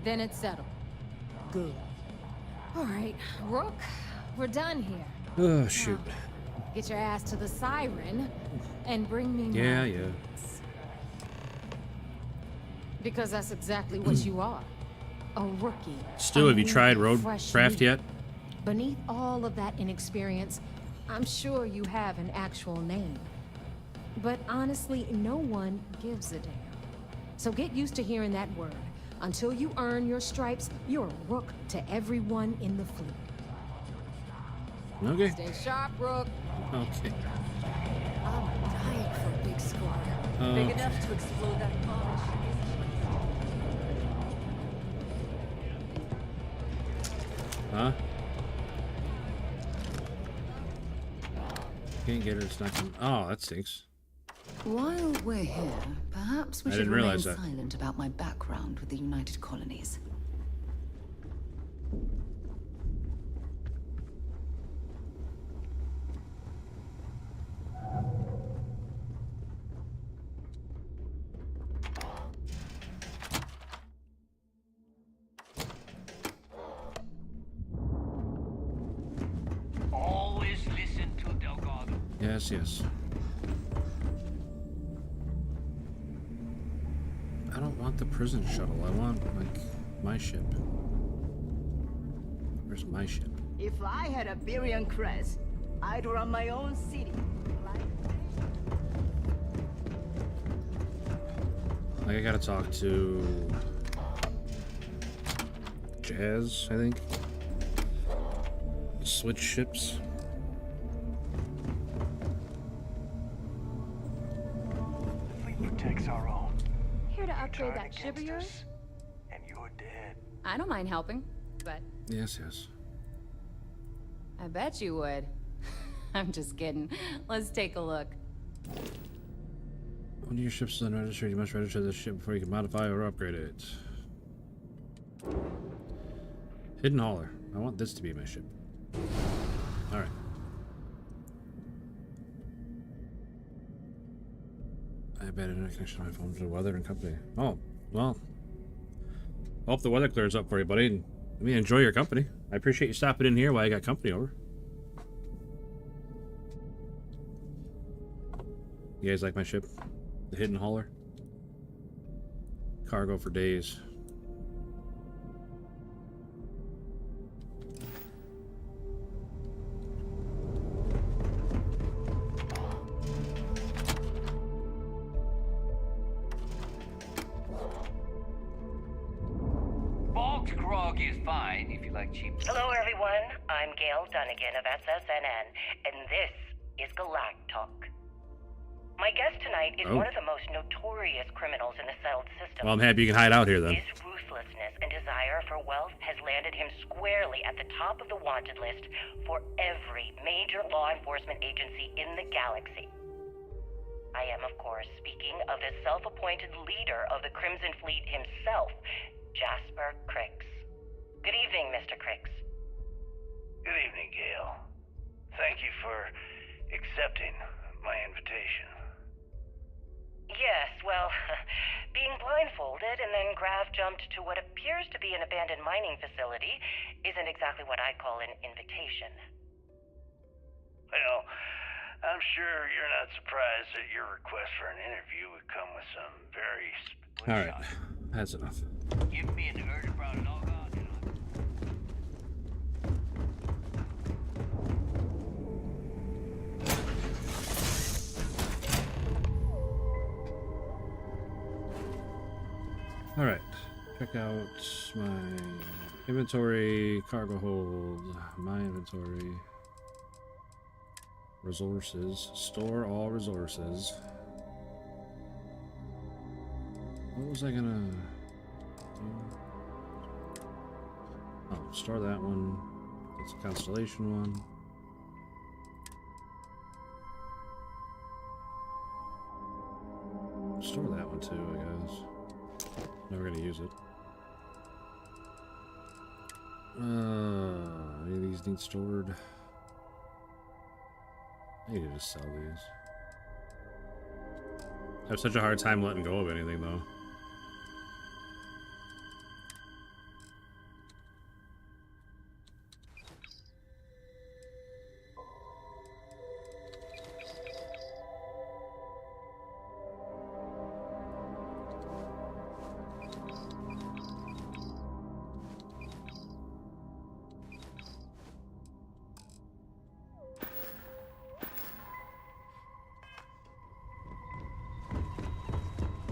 Then it's settled. Good. All right, Rook, we're done here. Oh, shoot. Get your ass to the Siren and bring me Yeah, my... yeah. Because that's exactly what you are. A rookie. Stu, have you tried fresh Roadcraft meat. yet? Beneath all of that inexperience, I'm sure you have an actual name. But honestly, no one gives a damn. So get used to hearing that word. Until you earn your stripes, you're a rook to everyone in the fleet. Okay. Stay sharp, Rook. Okay. I'm dying for a big score. Big enough to explode that bomb. Huh? Can't get her. It's not. Oh, that stinks. While we're here, perhaps we I should didn't remain realize that. silent about my background with the United Colonies. Always listen to Delgado. Yes, yes. I don't want the prison shuttle. I want, like, my ship. Where's my ship? If I had a Birion crest, I'd run my own city. Like, I gotta talk to Jazz, I think. Switch ships. Fleet protects our own. Here to upgrade Turn that ship of against yours? us, and you're dead. I don't mind helping, but Yes, yes. I bet you would. I'm just kidding. Let's take a look. When your ship's unregistered, you must register the ship before you can modify or upgrade it. Hidden hauler. I want this to be my ship. Alright. I have bad internet connection on my phone to the weather and company. Oh, well. Hope the weather clears up for you, buddy. And let me enjoy your company. I appreciate you stopping in here while I got company over. You guys like my ship? The hidden hauler? Cargo for days. fine if you like cheap. Hello, everyone. I'm Gail Dunnigan of SSNN, and this is Galactalk. My guest tonight is one of the most notorious criminals in the settled system. Well, I'm happy you can hide out here then. His ruthlessness and desire for wealth has landed him squarely at the top of the wanted list for every major law enforcement agency in the galaxy. I am, of course, speaking of the self-appointed leader of the Crimson Fleet himself, Jasper Cricks. Good evening, Mr. Cricks. Good evening, Gail. Thank you for accepting my invitation. Yes, well, being blindfolded and then grav jumped to what appears to be an abandoned mining facility isn't exactly what I'd call an invitation. Well, I'm sure you're not surprised that your request for an interview would come with some very... Alright, that's enough. Give me an urge brown log on. Alright, check out my inventory, cargo hold, my inventory, resources, store all resources. What was I gonna do? Oh, store that one, that's a constellation one. Store that one too, I guess. Never gonna use it. Any of these need stored? I need to just sell these. I have such a hard time letting go of anything though.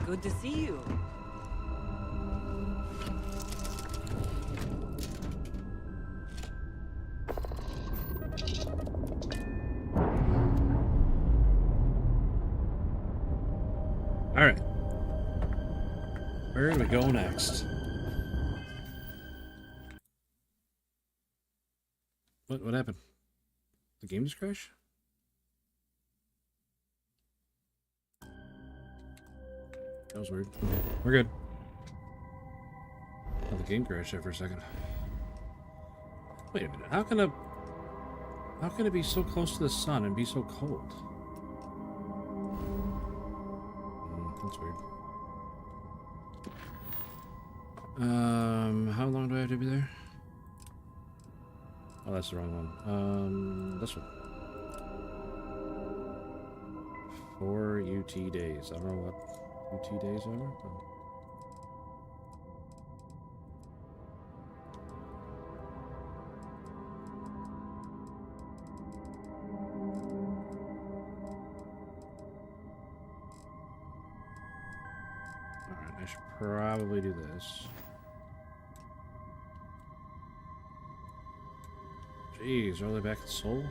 Good to see you. All right. Where do we go next? What happened? The game just crashed? That was weird. We're good. Oh, the game crashed there for a second. Wait a minute. How can it be so close to the sun and be so cold? That's weird. How long do I have to be there? Oh, that's the wrong one. This one. 4 UT days. I don't know what UT days are. Oh. Alright, I should probably do this. Jeez, all the way back at Seoul?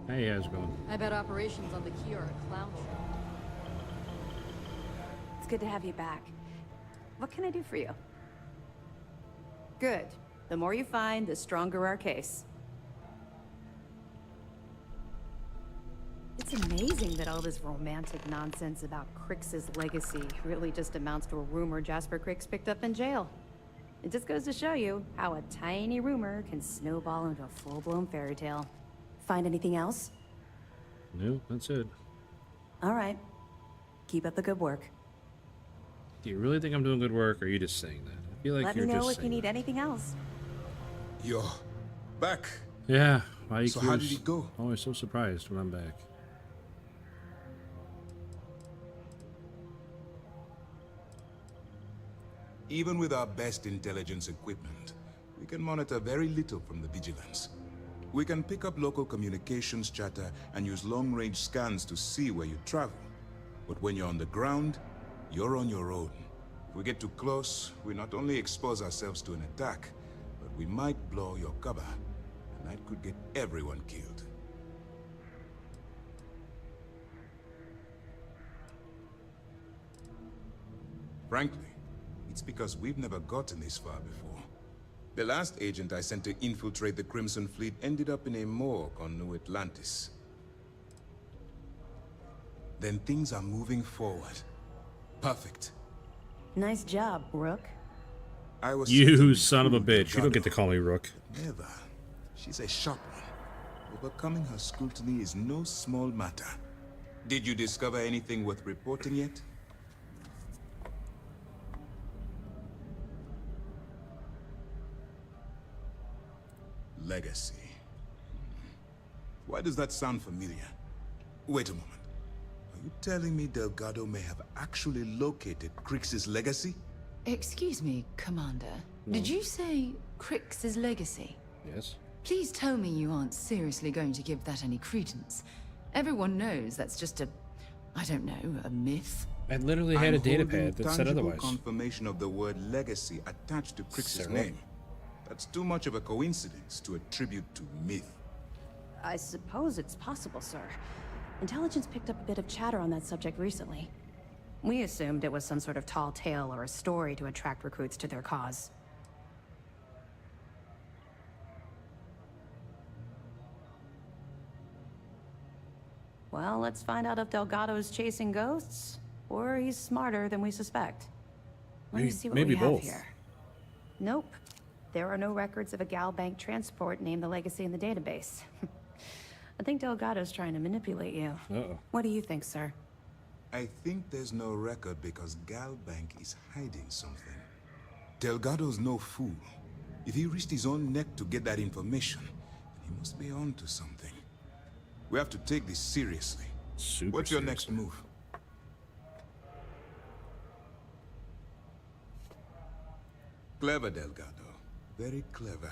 Hey, how's it going? I bet operations on the key are a clown show. It's good to have you back. What can I do for you? Good. The more you find, the stronger our case. It's amazing that all this romantic nonsense about Crix's legacy really just amounts to a rumor Jasper Crix picked up in jail. It just goes to show you how a tiny rumor can snowball into a full-blown fairy tale. Find anything else? No, that's it. All right. Keep up the good work. Do you really think I'm doing good work, or are you just saying that? I feel like Let you're me know just if you need anything else. You're back. Yeah. Why So how did it go? Always so surprised when I'm back. Even with our best intelligence equipment, we can monitor very little from the vigilance. We can pick up local communications chatter and use long-range scans to see where you travel. But when you're on the ground, you're on your own. If we get too close, we not only expose ourselves to an attack, but we might blow your cover, and that could get everyone killed. Frankly, it's because we've never gotten this far before. The last agent I sent to infiltrate the Crimson Fleet ended up in a morgue on New Atlantis. Then things are moving forward. Perfect. Nice job, Rook. I was You son of a bitch. You don't get to call me Rook. Never. She's a sharp one. Overcoming her scrutiny is no small matter. Did you discover anything worth reporting yet? Legacy. Why does that sound familiar? Wait a moment. Are you telling me Delgado may have actually located Crix's legacy? Excuse me, Commander. Did you say Crix's legacy? Yes. Please tell me you aren't seriously going to give that any credence. Everyone knows that's just I don't know, a myth. I literally had a data holding pad that said tangible otherwise. confirmation of the word legacy attached to Crix's Sarah. name. That's too much of a coincidence to attribute to myth. I suppose it's possible, sir. Intelligence picked up a bit of chatter on that subject recently. We assumed it was some sort of tall tale or a story to attract recruits to their cause. Well, let's find out if Delgado's chasing ghosts, or he's smarter than we suspect. Let me see what maybe we have both. here. Nope. There are no records of a Gal Bank transport named the Legacy in the database. I think Delgado's trying to manipulate you. Uh-oh. What do you think, sir? I think there's no record because Gal Bank is hiding something. Delgado's no fool. If he risked his own neck to get that information, then he must be on to something. We have to take this seriously. What's your next move? Clever, Delgado. Very clever.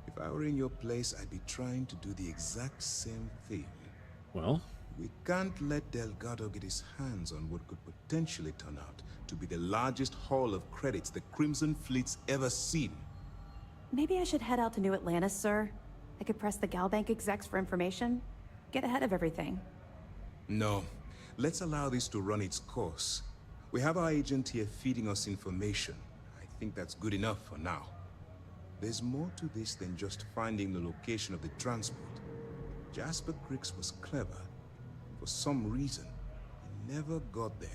If I were in your place, I'd be trying to do the exact same thing. Well? We can't let Delgado get his hands on what could potentially turn out to be the largest haul of credits the Crimson Fleet's ever seen. Maybe I should head out to New Atlantis, sir. I could press the Gal Bank execs for information. Get ahead of everything. No. Let's allow this to run its course. We have our agent here feeding us information. I think that's good enough for now. There's more to this than just finding the location of the transport. Jasper Crix was clever. For some reason, he never got there.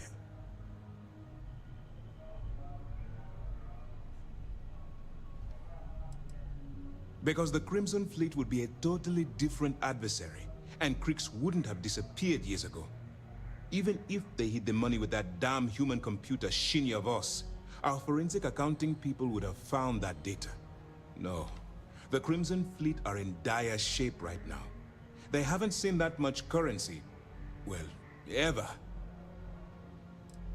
Because the Crimson Fleet would be a totally different adversary, and Crix wouldn't have disappeared years ago. Even if they hid the money with that damn human computer Shinya Voss, our forensic accounting people would have found that data. No, the Crimson Fleet are in dire shape right now. They haven't seen that much currency, well, ever.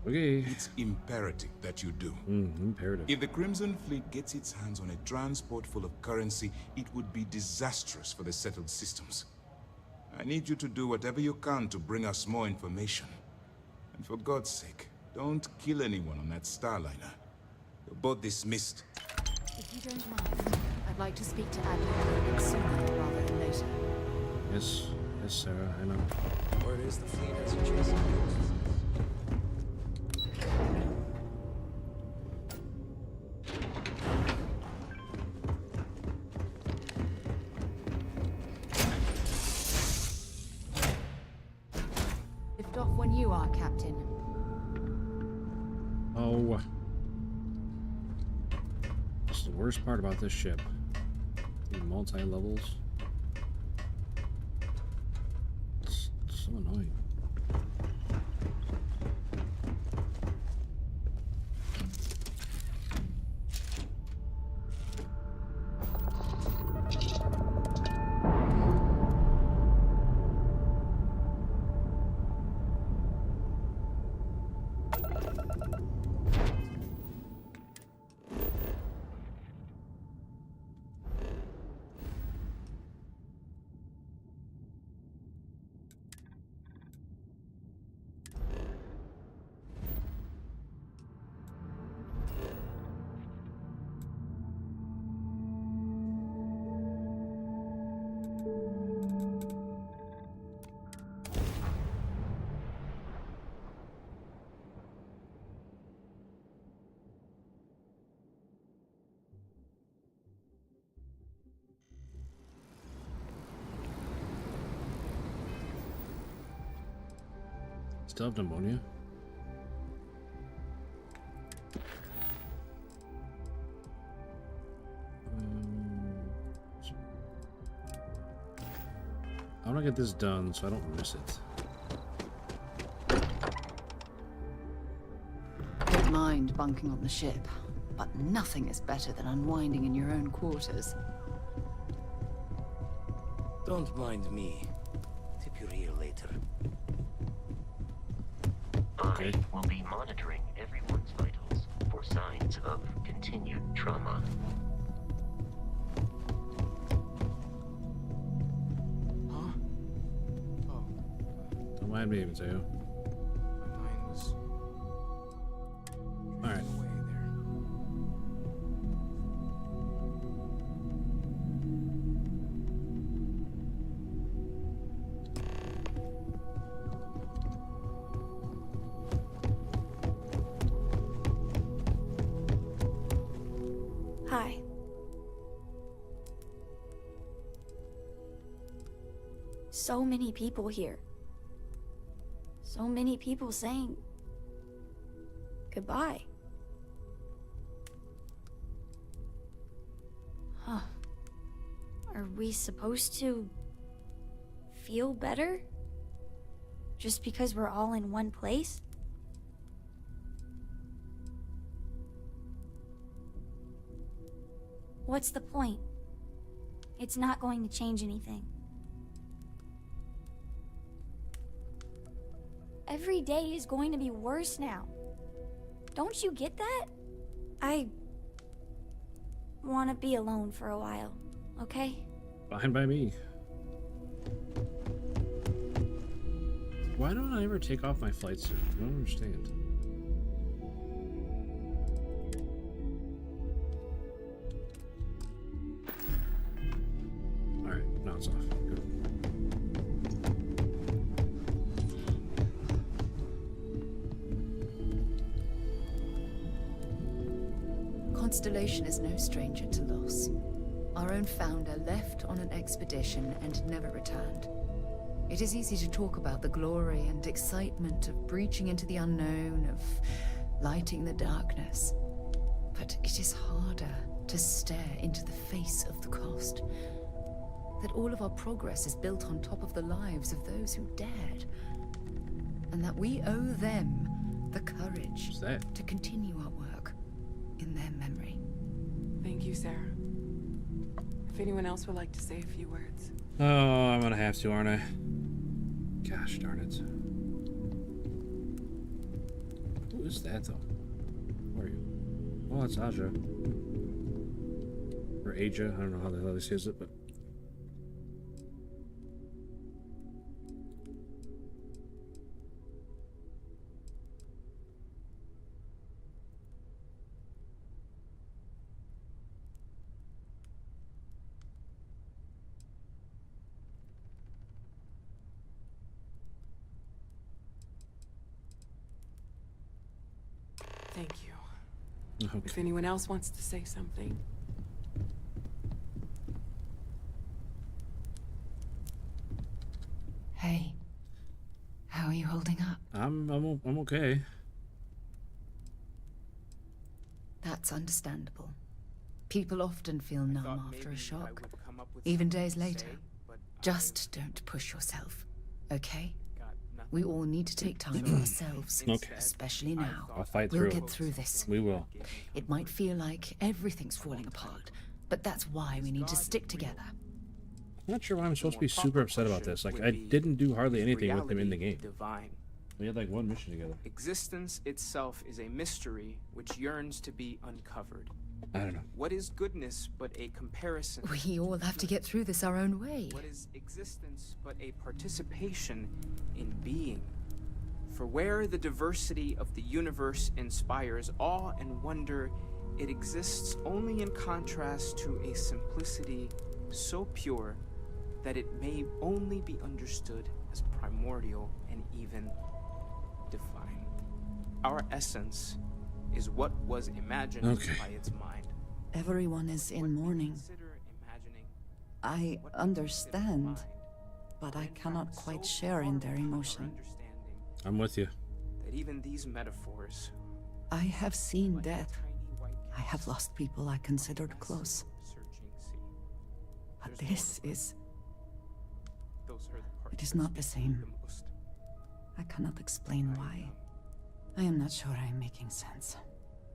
Okay. It's imperative that you do. Imperative. If the Crimson Fleet gets its hands on a transport full of currency, it would be disastrous for the settled systems. I need you to do whatever you can to bring us more information. And for God's sake, don't kill anyone on that Starliner. You're both dismissed. If you don't mind, I'd like to speak to Admiral sooner rather than later. Yes, Yes, Sarah, I know. Word is the fleet has you chasing Lift off when you are, Captain. Oh. This is the worst part about this ship. The multi-levels. It's so annoying. Still have pneumonia? I want to get this done so I don't miss it. Don't mind bunking on the ship, but nothing is better than unwinding in your own quarters. Don't mind me. Tip your ear later. I will be monitoring everyone's vitals for signs of continued trauma. Huh? Oh. Don't mind me, Mateo. My mind was... Alright. Hi. So many people here. So many people saying goodbye. Huh. Are we supposed to feel better? Just because we're all in one place? What's the point? It's not going to change anything. Every day is going to be worse now. Don't you get that? I want to be alone for a while, okay? Fine by me. Why don't I ever take off my flight suit? I don't understand. Alright, now it's off. Good. Constellation is no stranger to loss. Our own founder left on an expedition and never returned. It is easy to talk about the glory and excitement of breaching into the unknown, of lighting the darkness. But it is harder to stare into the face of the cost. That all of our progress is built on top of the lives of those who dared. And that we owe them the courage to continue our work in their memory. Thank you, Sarah. If anyone else would like to say a few words. Oh, I'm gonna have to, aren't I? Gosh darn it. Who is that, though? Who are you? Oh, it's Aja. Or Aja, I don't know how the hell he says it, but... Thank you. Okay. If anyone else wants to say something. Hey, how are you holding up? I'm okay. That's understandable. People often feel numb after a shock, even days later. Just don't push yourself, okay? We all need to take time for ourselves, Okay. especially now. I'll fight We'll through get it. through this. We will. It might feel like everything's falling apart, but that's why we need to stick together. I'm not sure why I'm supposed to be super upset about this. Like, I didn't do hardly anything with him in the game. Divine. We had like one mission together. Existence itself is a mystery which yearns to be uncovered. I don't know. What is goodness but a comparison? We all have to get through this our own way. What is existence but a participation in being? For where the diversity of the universe inspires awe and wonder, it exists only in contrast to a simplicity so pure that it may only be understood as primordial and even divine. Our essence is what was imagined by its mind. Everyone is in mourning. I understand, but I cannot quite share in their emotion. I'm with you. That even these metaphors. I have seen death. I have lost people I considered close. But this is... It is not the same. I cannot explain why. I am not sure I am making sense.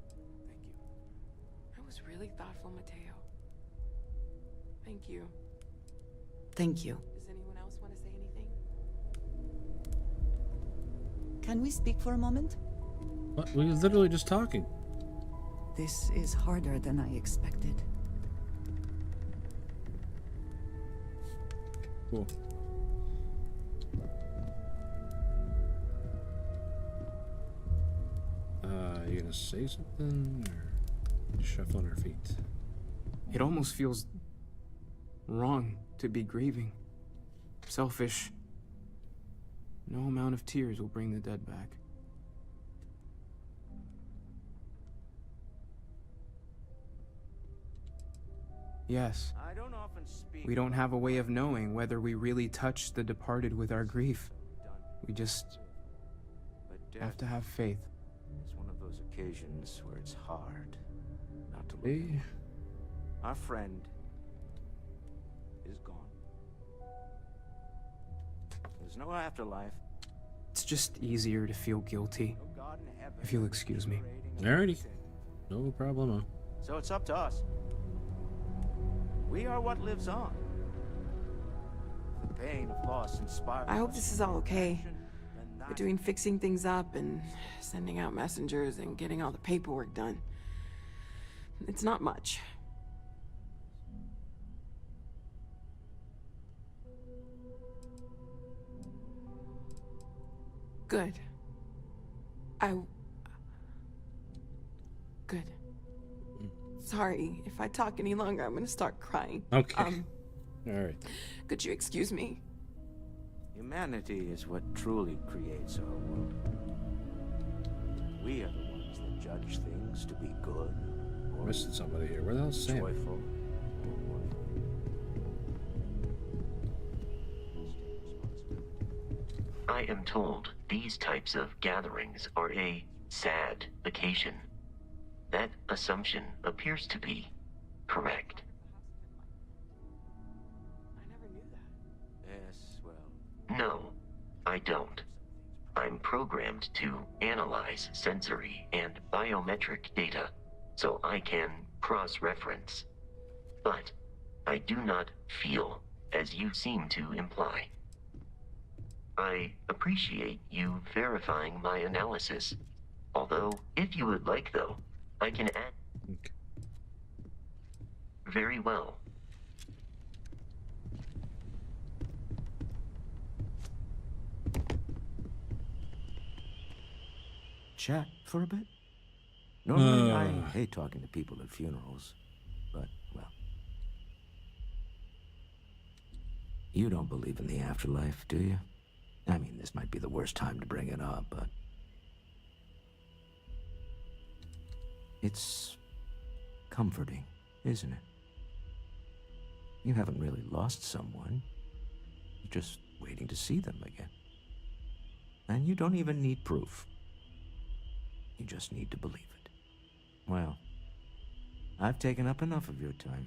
Thank you. That was really thoughtful, Mateo. Thank you. Thank you. Does anyone else want to say anything? Can we speak for a moment? What? We were literally just talking. This is harder than I expected. Cool. You gonna say something, or just shuffling her feet? It almost feels wrong to be grieving. Selfish. No amount of tears will bring the dead back. Yes. We don't have a way of knowing whether we really touched the departed with our grief. We just have to have faith. It's one of those occasions where it's hard not to look. Hey. Our friend is gone. There's no afterlife. It's just easier to feel guilty, if you'll excuse me. Alrighty. No problem. So it's up to us. We are what lives on. The pain of loss inspires. I hope this is all okay. Between fixing things up and sending out messengers and getting all the paperwork done. It's not much. Good. Good. Sorry, if I talk any longer, I'm gonna start crying. Okay. Alright. Could you excuse me? Humanity is what truly creates our world. We are the ones that judge things to be good or Missing somebody here. Where the hell's Sam? joyful. I am told these types of gatherings are a sad occasion. That assumption appears to be correct. Yes, well. No, I don't. I'm programmed to analyze sensory and biometric data, so I can cross-reference. But I do not feel, as you seem to imply. I appreciate you verifying my analysis. Although, if you would like, though, I can add... Okay. Very well. Chat for a bit? Normally, I hate talking to people at funerals, but, well. You don't believe in the afterlife, do you? I mean, this might be the worst time to bring it up, but... It's comforting, isn't it? You haven't really lost someone. You're just waiting to see them again. And you don't even need proof. You just need to believe it. Well, I've taken up enough of your time.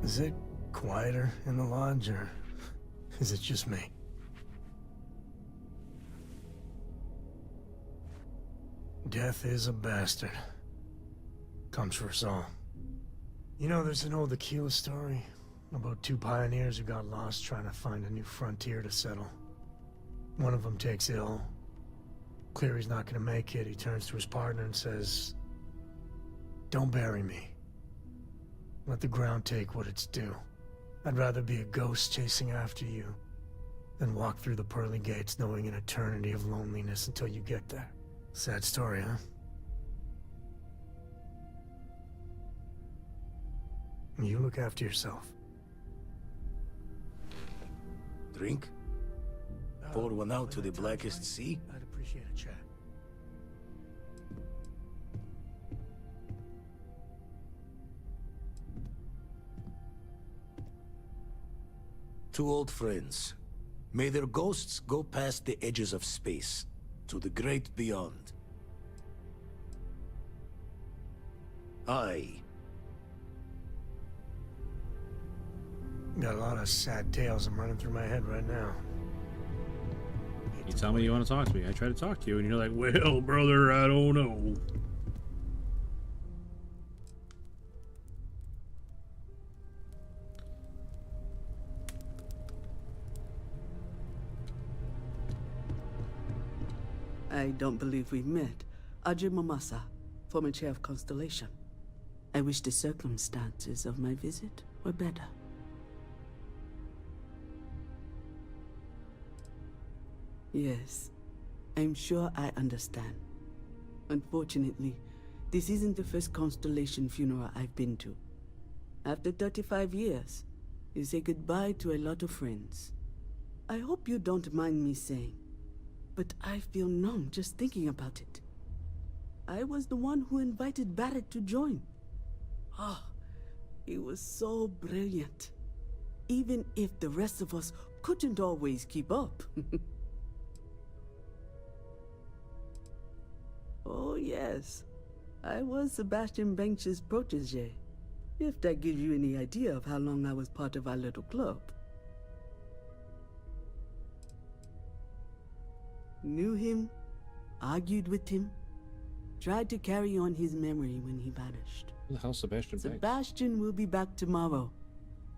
Is it quieter in the lodge, or is it just me? Death is a bastard. Comes for us all. You know, there's an old Aquila story about two pioneers who got lost trying to find a new frontier to settle. One of them takes ill. Clear he's not gonna make it, he turns to his partner and says, "Don't bury me. Let the ground take what it's due. I'd rather be a ghost chasing after you than walk through the pearly gates knowing an eternity of loneliness until you get there." Sad story, huh? You look after yourself. Drink? Pour one out to the blackest sea? I'd appreciate a chat. Two old friends. May their ghosts go past the edges of space, to the great beyond. I. Got a lot of sad tales I'm running through my head right now. You tell me you want to talk to me. I try to talk to you, and you're like, "Well, brother, I don't know." I don't believe we've met. Ajay Mamasa, former chair of Constellation. I wish the circumstances of my visit were better. Yes, I'm sure I understand. Unfortunately, this isn't the first Constellation funeral I've been to. After 35 years, you say goodbye to a lot of friends. I hope you don't mind me saying, but I feel numb just thinking about it. I was the one who invited Barrett to join. Ah, he was so brilliant. Even if the rest of us couldn't always keep up. Oh yes, I was Sebastian Banks's protege. If that gives you any idea of how long I was part of our little club. Knew him, argued with him, tried to carry on his memory when he vanished. Who the hell's Sebastian Banks? Sebastian will be back tomorrow,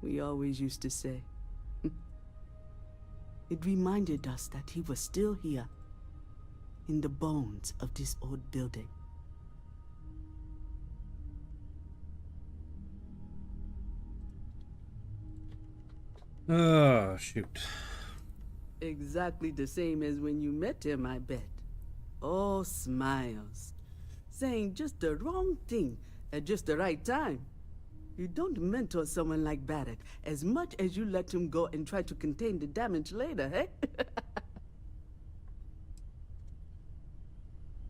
we always used to say. It reminded us that he was still here, in the bones of this old building. Oh, shoot. Exactly the same as when you met him, I bet. All smiles. Saying just the wrong thing at just the right time. You don't mentor someone like Barrett as much as you let him go and try to contain the damage later, eh?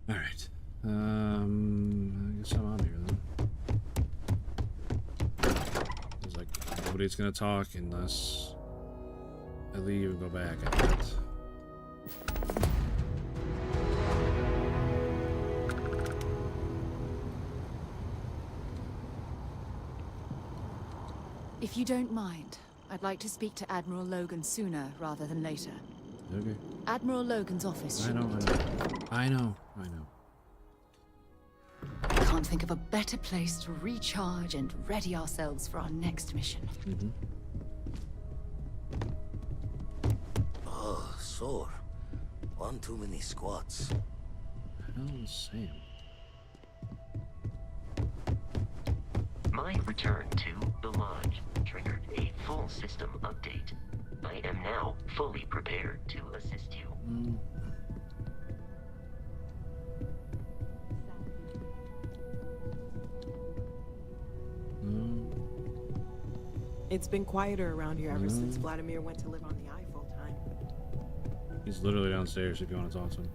Alright. I guess I'm on here then. It's like nobody's gonna talk unless I leave and go back, I bet. If you don't mind, I'd like to speak to Admiral Logan sooner rather than later. Okay. Admiral Logan's office. I know. Can't think of a better place to recharge and ready ourselves for our next mission. Oh, sore. One too many squats. Hell is Sam? My return to the lodge triggered a full system update. I am now fully prepared to assist you. It's been quieter around here ever since Vladimir went to live on the eye full time. He's literally downstairs if you want to talk to him.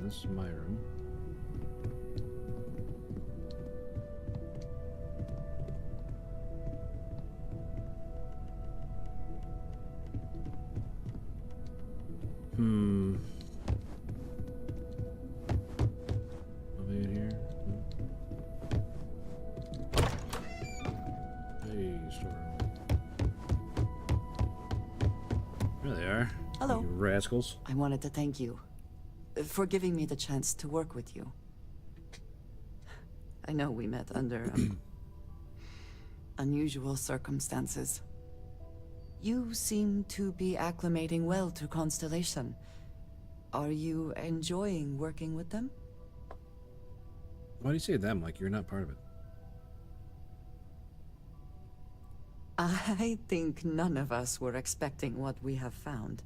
This is my room. Nobody in here? Hey, storeroom. There they are. Hello. You rascals. I wanted to thank you for giving me the chance to work with you. I know we met under unusual circumstances. You seem to be acclimating well to Constellation. Are you enjoying working with them? Why do you say them like you're not part of it? I think none of us were expecting what we have found.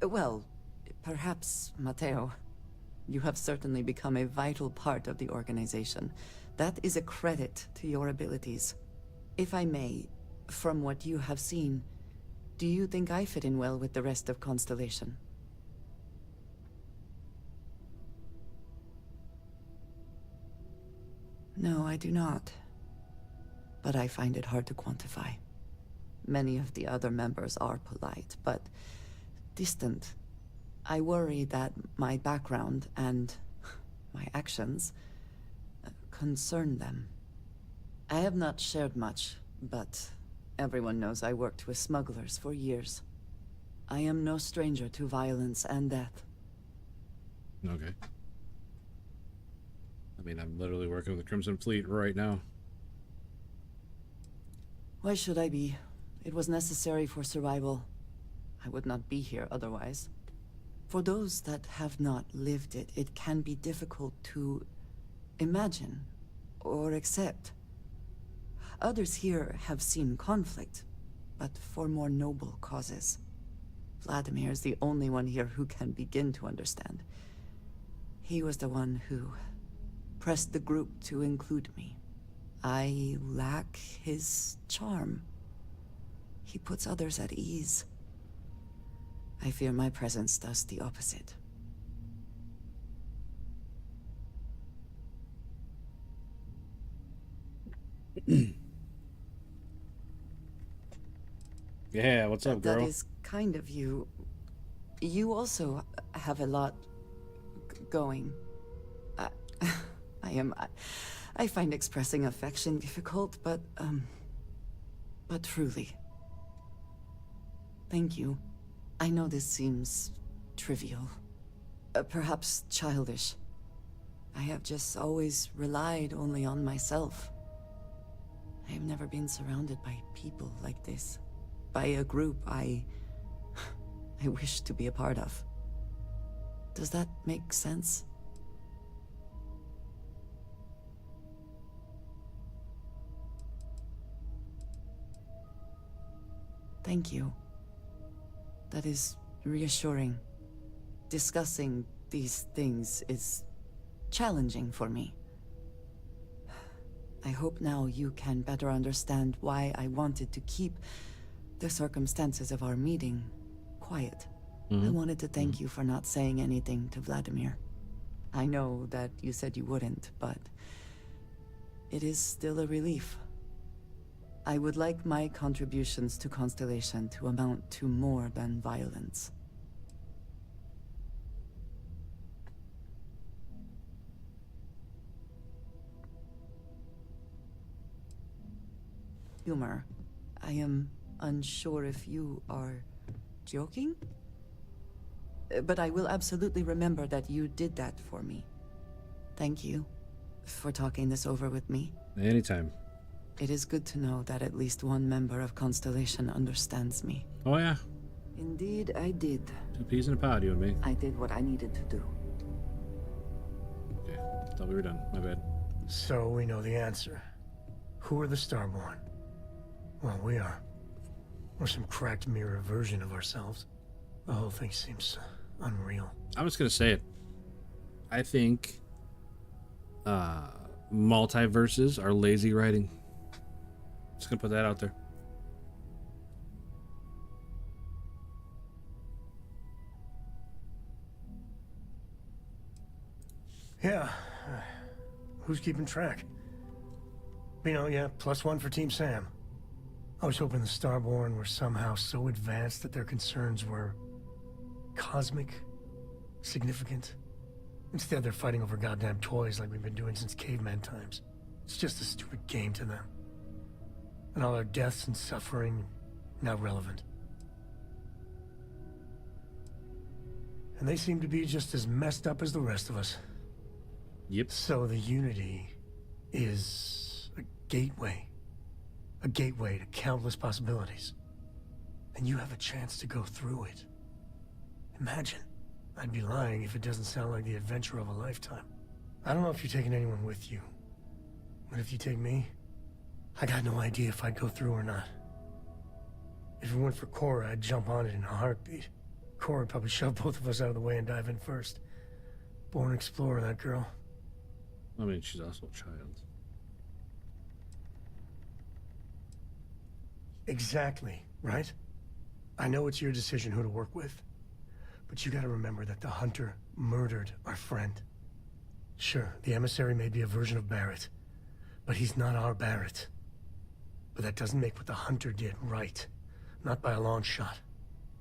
Well, perhaps Matteo. You have certainly become a vital part of the organization. That is a credit to your abilities. If I may, from what you have seen, do you think I fit in well with the rest of Constellation? No, I do not. But I find it hard to quantify. Many of the other members are polite, but distant. I worry that my background and my actions concern them. I have not shared much, but everyone knows I worked with smugglers for years. I am no stranger to violence and death. Okay. I mean, I'm literally working with the Crimson Fleet right now. Why should I be? It was necessary for survival. I would not be here otherwise. For those that have not lived it, it can be difficult to imagine or accept. Others here have seen conflict, but for more noble causes. Vladimir is the only one here who can begin to understand. He was the one who pressed the group to include me. I lack his charm. He puts others at ease. I fear my presence does the opposite. Yeah, what's up, girl? That is kind of you. You also have a lot going. I find expressing affection difficult, but truly. Thank you. I know this seems trivial, perhaps childish. I have just always relied only on myself. I have never been surrounded by people like this, by a group I wish to be a part of. Does that make sense? Thank you. That is reassuring. Discussing these things is challenging for me. I hope now you can better understand why I wanted to keep the circumstances of our meeting quiet. I wanted to thank you for not saying anything to Vladimir. I know that you said you wouldn't, but it is still a relief. I would like my contributions to Constellation to amount to more than violence. Humor. I am unsure if you are joking? But I will absolutely remember that you did that for me. Thank you for talking this over with me. Anytime. It is good to know that at least one member of Constellation understands me. Oh, yeah. Indeed, I did. 2 peas in a pod, you and me. I did what I needed to do. Okay, thought we were done. My bad. So we know the answer. Who are the Starborn? Well, we are. We're some cracked mirror version of ourselves. The whole thing seems unreal. I'm just gonna say it. I think multiverses are lazy writing. Just gonna put that out there. Yeah. Who's keeping track? You know, yeah, +1 for Team Sam. I was hoping the Starborn were somehow so advanced that their concerns were cosmic, significant. Instead, they're fighting over goddamn toys like we've been doing since caveman times. It's just a stupid game to them. And all our deaths and suffering, now relevant. And they seem to be just as messed up as the rest of us. Yep. So the Unity is a gateway. A gateway to countless possibilities. And you have a chance to go through it. Imagine. I'd be lying if it doesn't sound like the adventure of a lifetime. I don't know if you're taking anyone with you. But if you take me, I got no idea if I'd go through or not. If it went for Cora, I'd jump on it in a heartbeat. Cora would probably shove both of us out of the way and dive in first. Born explorer, that girl. I mean, she's also a child. Exactly, right? I know it's your decision who to work with. But you gotta remember that the Hunter murdered our friend. Sure, the emissary may be a version of Barrett. But he's not our Barrett. But that doesn't make what the Hunter did right. Not by a long shot.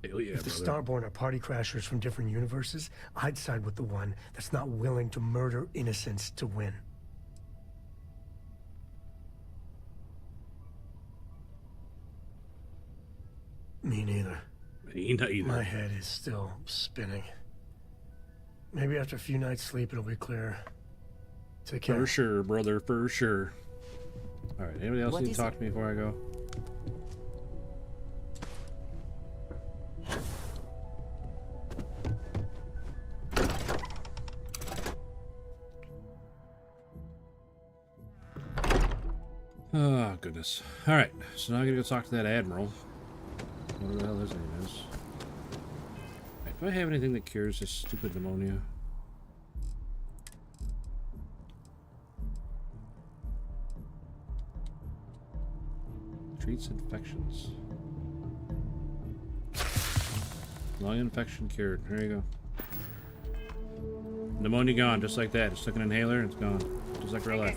Hell yeah, if the brother. Starborn are party crashers from different universes, I'd side with the one that's not willing to murder innocents to win. Me neither. Me neither. My head is still spinning. Maybe after a few nights sleep it'll be clearer. Take care. For sure, brother, for sure. Alright, anybody else What need to is talk it? to me before I go? Oh, goodness. Alright, so now I gotta go talk to that admiral. What the hell his name is. Right, do I have anything that cures this stupid pneumonia? Treats infections. Lung infection cured. There you go. Pneumonia gone, just like that. Just took an inhaler and it's gone. Just like real life.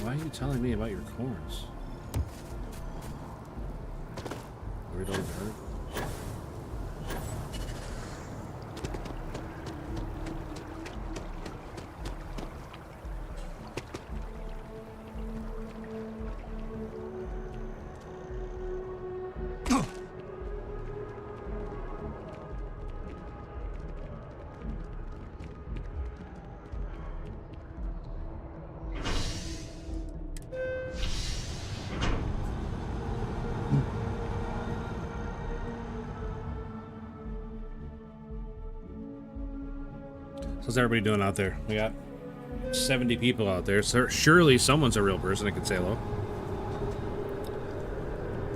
Why are you telling me about your corns? Weird old bird. How's everybody doing out there? We got 70 people out there, so surely someone's a real person that can say hello.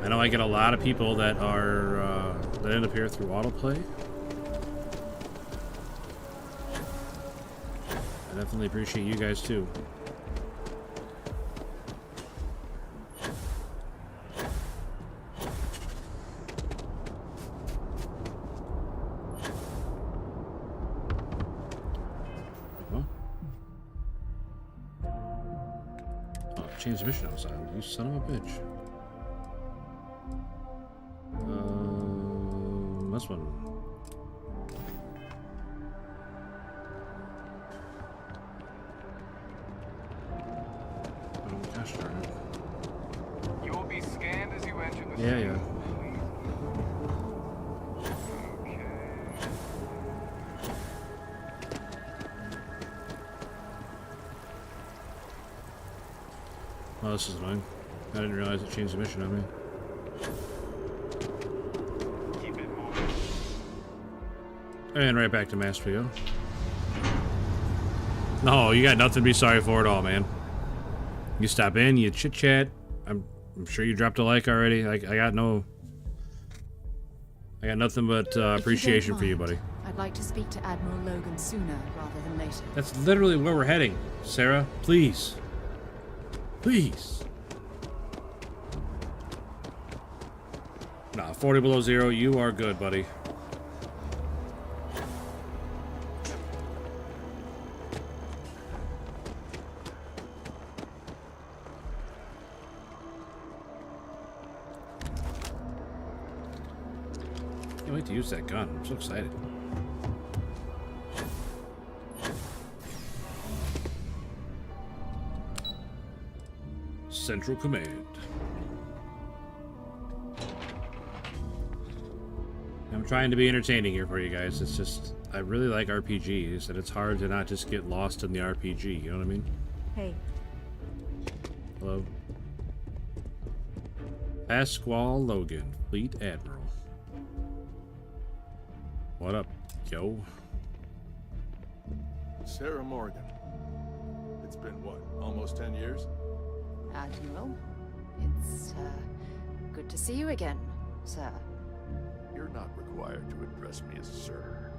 I know I get a lot of people that are that end up here through autoplay. I definitely appreciate you guys too. Change the mission outside, you son of a bitch. This one. Oh, gosh darn it. You will be scanned as you enter the Yeah, field. yeah. Oh, this is annoying. I didn't realize it changed the mission on me. And right back to Maspio. No, you got nothing to be sorry for at all, man. You stop in, you chit chat. I'm sure you dropped a like already. I got nothing but appreciation for you, buddy. I'd I'd like to speak to Admiral Logan sooner rather than later. That's literally where we're heading, Sarah. Please. Please. Nah, 40 below zero. You are good, buddy. Can't wait to use that gun. I'm so excited. Central Command. I'm trying to be entertaining here for you guys. It's just, I really like RPGs, and it's hard to not just get lost in the RPG, you know what I mean? Hey. Hello. Pasquale Logan, Fleet Admiral. What up, yo? Sarah Morgan. It's been, what, almost 10 years? Admiral, it's good to see you again, sir. You're not required to address me as sir.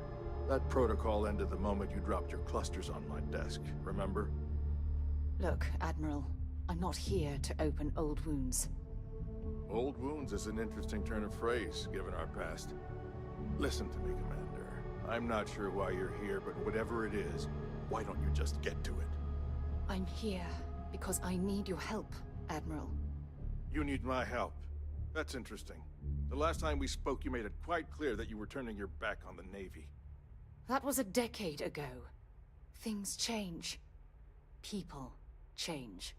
That protocol ended the moment you dropped your clusters on my desk, remember? Look, Admiral, I'm not here to open old wounds. Old wounds is an interesting turn of phrase, given our past. Listen to me, Commander. I'm not sure why you're here, but whatever it is, why don't you just get to it? I'm here because I need your help, Admiral. You need my help. That's interesting. The last time we spoke, you made it quite clear that you were turning your back on the Navy. That was a decade ago. Things change. People change.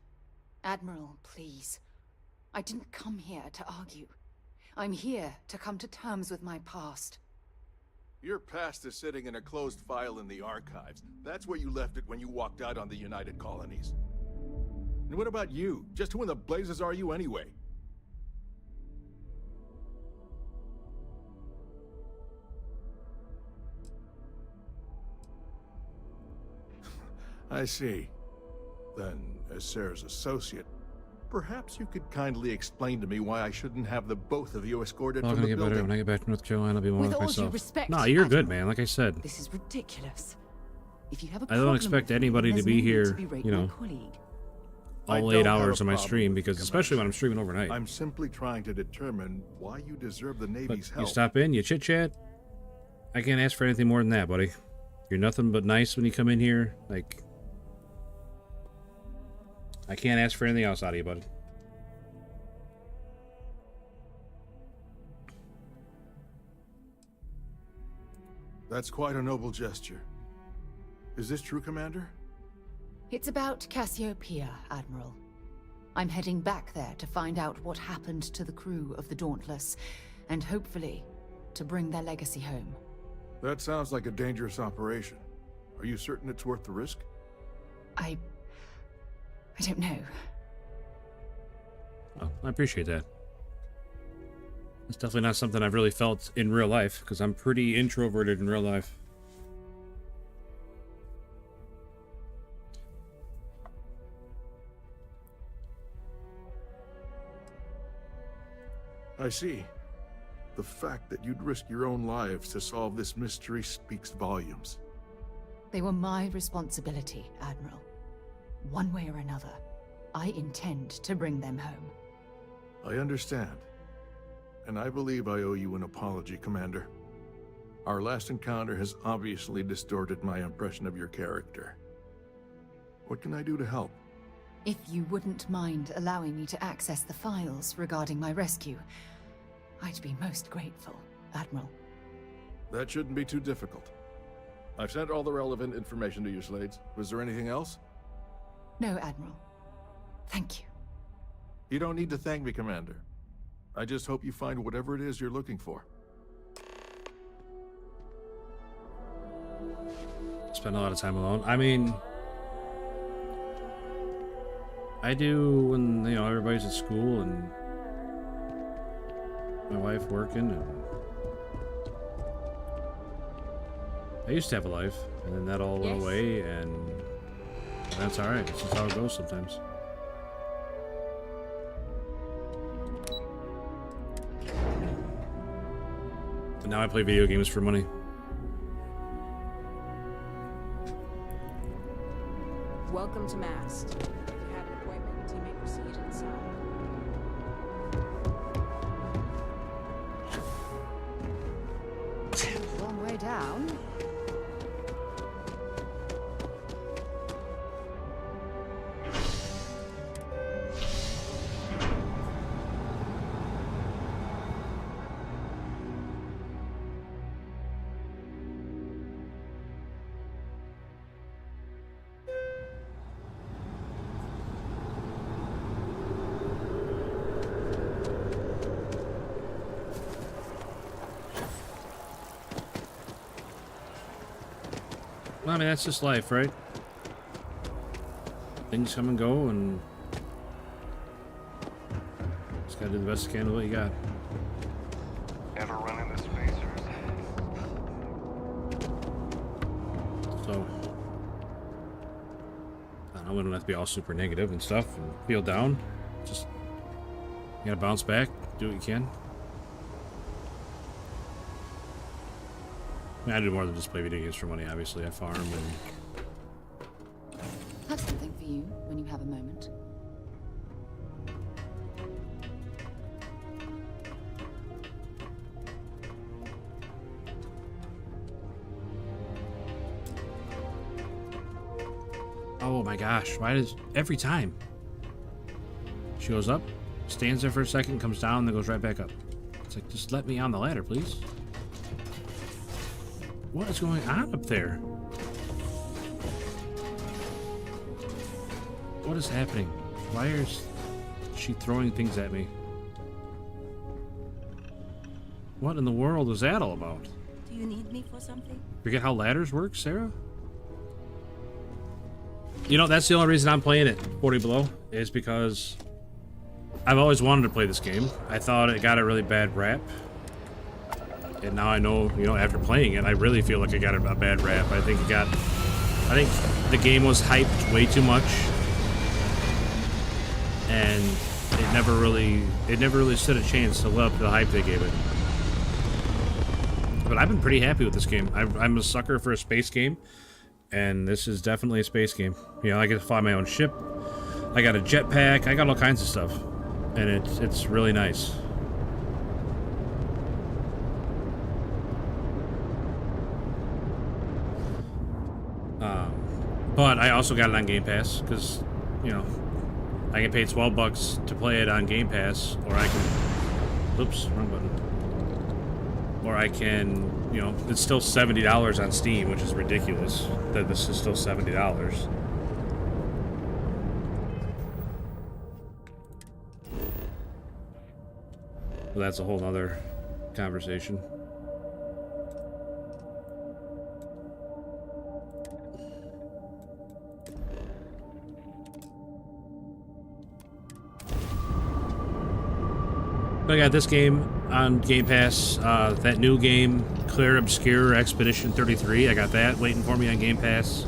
Admiral, please. I didn't come here to argue. I'm here to come to terms with my past. Your past is sitting in a closed file in the archives. That's where you left it when you walked out on the United Colonies. And what about you? Just who in the blazes are you anyway? I see. Then, as Sarah's associate, perhaps you could kindly explain to me why I shouldn't have the both of you escorted from the building. Better. When I get back to North Carolina, I'll be more With like all myself. due respect, Nah, you're good, Admiral. man. Like I said, This is ridiculous. If you have a I don't problem expect with me, anybody to there's be no need here, to berate you my know, colleague. all I 8 don't have hours a of my problem stream, with because you, especially when Commander. I'm streaming overnight. I'm simply trying to determine why you deserve the Navy's But help. you stop in, you chit chat. I can't ask for anything more than that, buddy. You're nothing but nice when you come in here. Like, I can't ask for anything else out of you, buddy. That's quite a noble gesture. Is this true, Commander? It's about Cassiopeia, Admiral. I'm heading back there to find out what happened to the crew of the Dauntless, and hopefully, to bring their legacy home. That sounds like a dangerous operation. Are you certain it's worth the risk? I don't know. Oh, I appreciate that. It's definitely not something I've really felt in real life, because I'm pretty introverted in real life. I see. The fact that you'd risk your own lives to solve this mystery speaks volumes. They were my responsibility, Admiral. One way or another, I intend to bring them home. I understand. And I believe I owe you an apology, Commander. Our last encounter has obviously distorted my impression of your character. What can I do to help? If you wouldn't mind allowing me to access the files regarding my rescue, I'd be most grateful, Admiral. That shouldn't be too difficult. I've sent all the relevant information to you, Slades. Was there anything else? No, Admiral. Thank you. You don't need to thank me, Commander. I just hope you find whatever it is you're looking for. Spend a lot of time alone. I mean, I do when, you know, everybody's at school and my wife working, and I used to have a life, and then that all went away, and that's alright. It's just how it goes sometimes. And now I play video games for money. Welcome to Mast. If you have an appointment, your teammate will see you to the side. Long way down. Well, I mean, that's just life, right? Things come and go, and just gotta do the best you can with what you got. Ever run into spacers? So, I don't know, we don't have to be all super negative and stuff and feel down. Just, you gotta bounce back, do what you can. I mean, I do more than just play video games for money, obviously. I farm and... Have something for you when you have a moment. Oh my gosh, why does... Every time. She goes up, stands there for a second, comes down, then goes right back up. It's like, just let me on the ladder, please. What is going on up there? What is happening? Why is she throwing things at me? What in the world was that all about? Do you need me for something? Forget how ladders work, Sarah? You know, that's the only reason I'm playing it, 40 Below, is because I've always wanted to play this game. I thought it got a really bad rap. And now I know, you know, after playing it, I really feel like it got a bad rap. I think the game was hyped way too much. And it never really stood a chance to live up to the hype they gave it. But I've been pretty happy with this game. I'm a sucker for a space game, and this is definitely a space game. You know, I get to fly my own ship. I got a jetpack. I got all kinds of stuff, and it's really nice. But I also got it on Game Pass because, you know, I can pay $12 to play it on Game Pass, or I can, oops, wrong button. Or I can, you know, it's still $70 on Steam, which is ridiculous that this is still $70. Well, that's a whole nother conversation. I got this game on Game Pass, that new game, Clear Obscure Expedition 33. I got that waiting for me on Game Pass.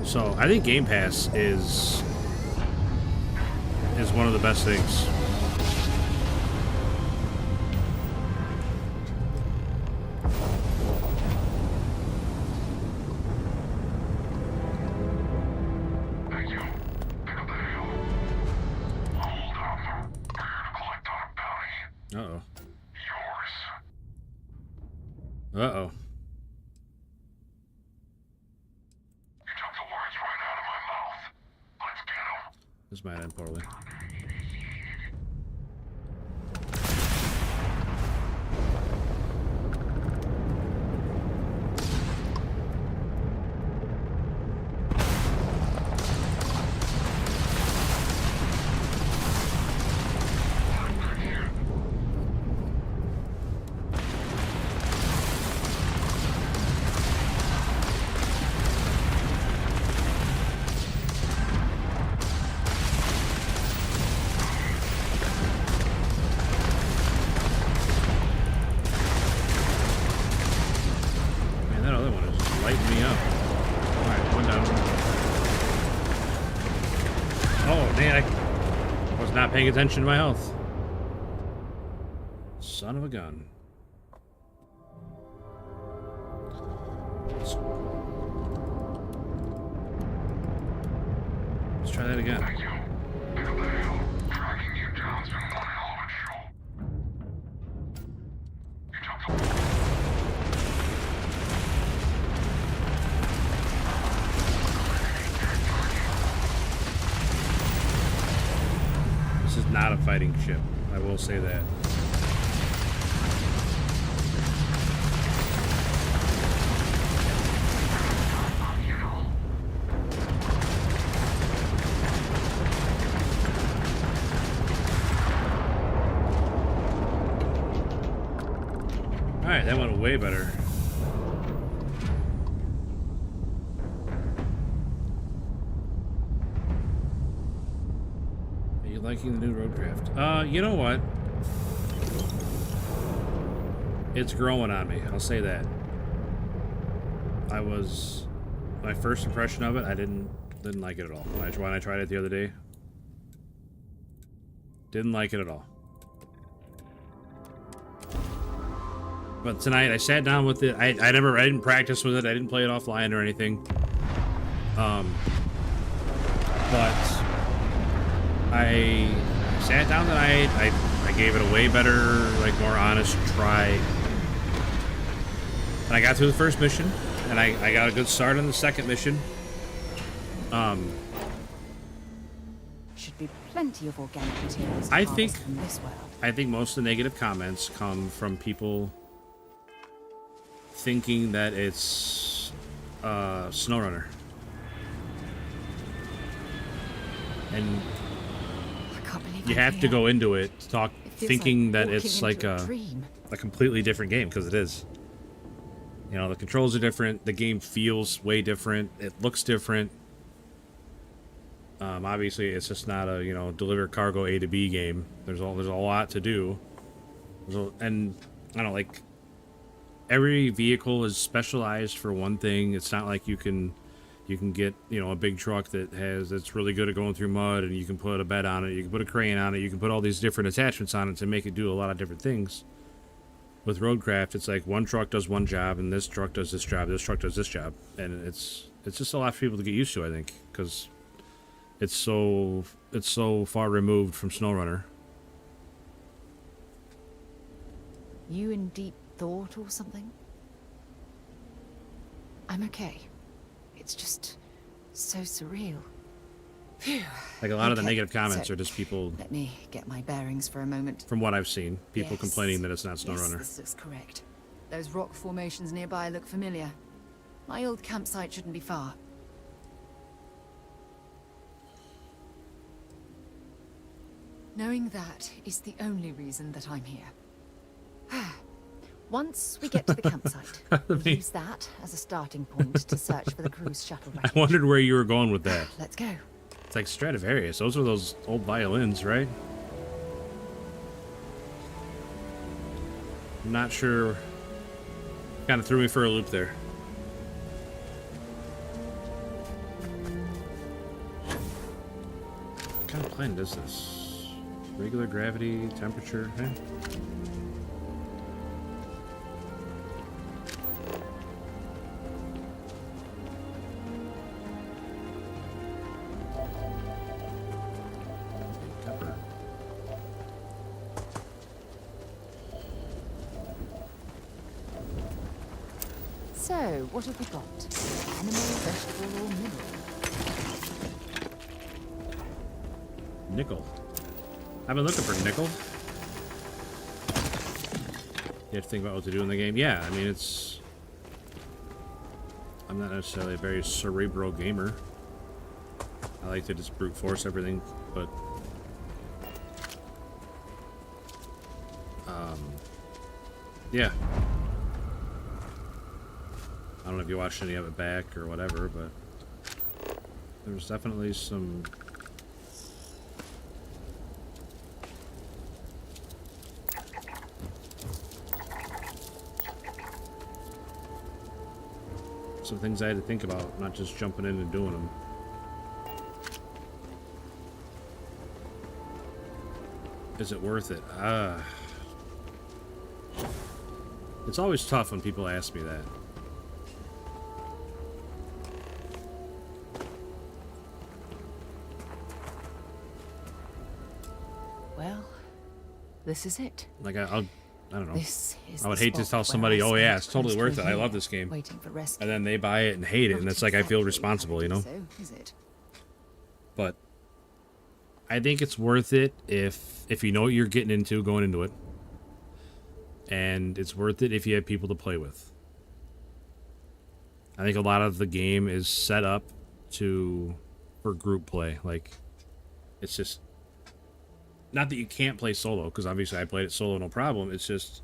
So I think Game Pass is one of the best things. Uh-oh. Uh-oh. You took the words right out of my mouth. Let's get him. This might end poorly. Paying attention to my health. Son of a gun. Let's try that again. This is not a fighting ship. I will say that. Alright, that went way better. Are you liking the new Roadcraft? You know what? It's growing on me, I'll say that. My first impression of it, I didn't like it at all. When I tried it the other day, didn't like it at all. But tonight I sat down with it. I didn't practice with it. I didn't play it offline or anything. But I sat down tonight. I gave it a way better, like more honest try. And I got through the first mission, and I got a good start on the second mission. Should be plenty of organic materials. I think from this world. I think most of the negative comments come from people thinking that it's SnowRunner, and you have to go into it thinking that it's like a completely different game, because it is. You know, the controls are different, the game feels way different, it looks different. Obviously it's just not a, you know, deliver cargo A to B game. There's a lot to do. And I don't know, like, every vehicle is specialized for one thing. It's not like you can get, you know, a big truck that's really good at going through mud, and you can put a bed on it, you can put a crane on it, you can put all these different attachments on it to make it do a lot of different things. With Roadcraft, it's like one truck does one job, and this truck does this job, this truck does this job, and it's just a lot for people to get used to, I think, because it's so far removed from SnowRunner. You in deep thought or something? I'm okay. It's just so surreal. Phew. Like, a lot of the negative comments so are just people. Let me get my bearings for a moment. From what I've seen, people Yes. complaining that it's not SnowRunner. Yes, this looks correct. Those rock formations nearby look familiar. My old campsite shouldn't be far. Knowing that is the only reason that I'm here. Once we get to the campsite, we'll use that as a starting point to search for the cruise shuttle wreckage. I wondered where you were going with that. Let's go. It's like Stradivarius. Those are those old violins, right? I'm not sure. Kind of threw me for a loop there. What kind of planet is this? Regular gravity, temperature, eh? So, what have we got? Animal, vegetable, or mineral? Nickel. I've been looking for nickel. You have to think about what to do in the game. Yeah, I mean, I'm not necessarily a very cerebral gamer. I like to just brute force everything, but yeah. I don't know if you watched any of it back or whatever, but there's definitely some things I had to think about, not just jumping in and doing them. Is it worth it? It's always tough when people ask me that. Well, this is it. Like I don't know. This is I would the hate to spot tell where somebody, I "Oh yeah, spent it's totally close worth to it. a I love year this game," waiting for rescue. and then they buy it and hate it, and it's like I feel responsible, you know. So, is it? But I think it's worth it if you know what you're getting into going into it, and it's worth it if you have people to play with. I think a lot of the game is set up for group play. Like, it's just not that you can't play solo, because obviously I played it solo no problem. It's just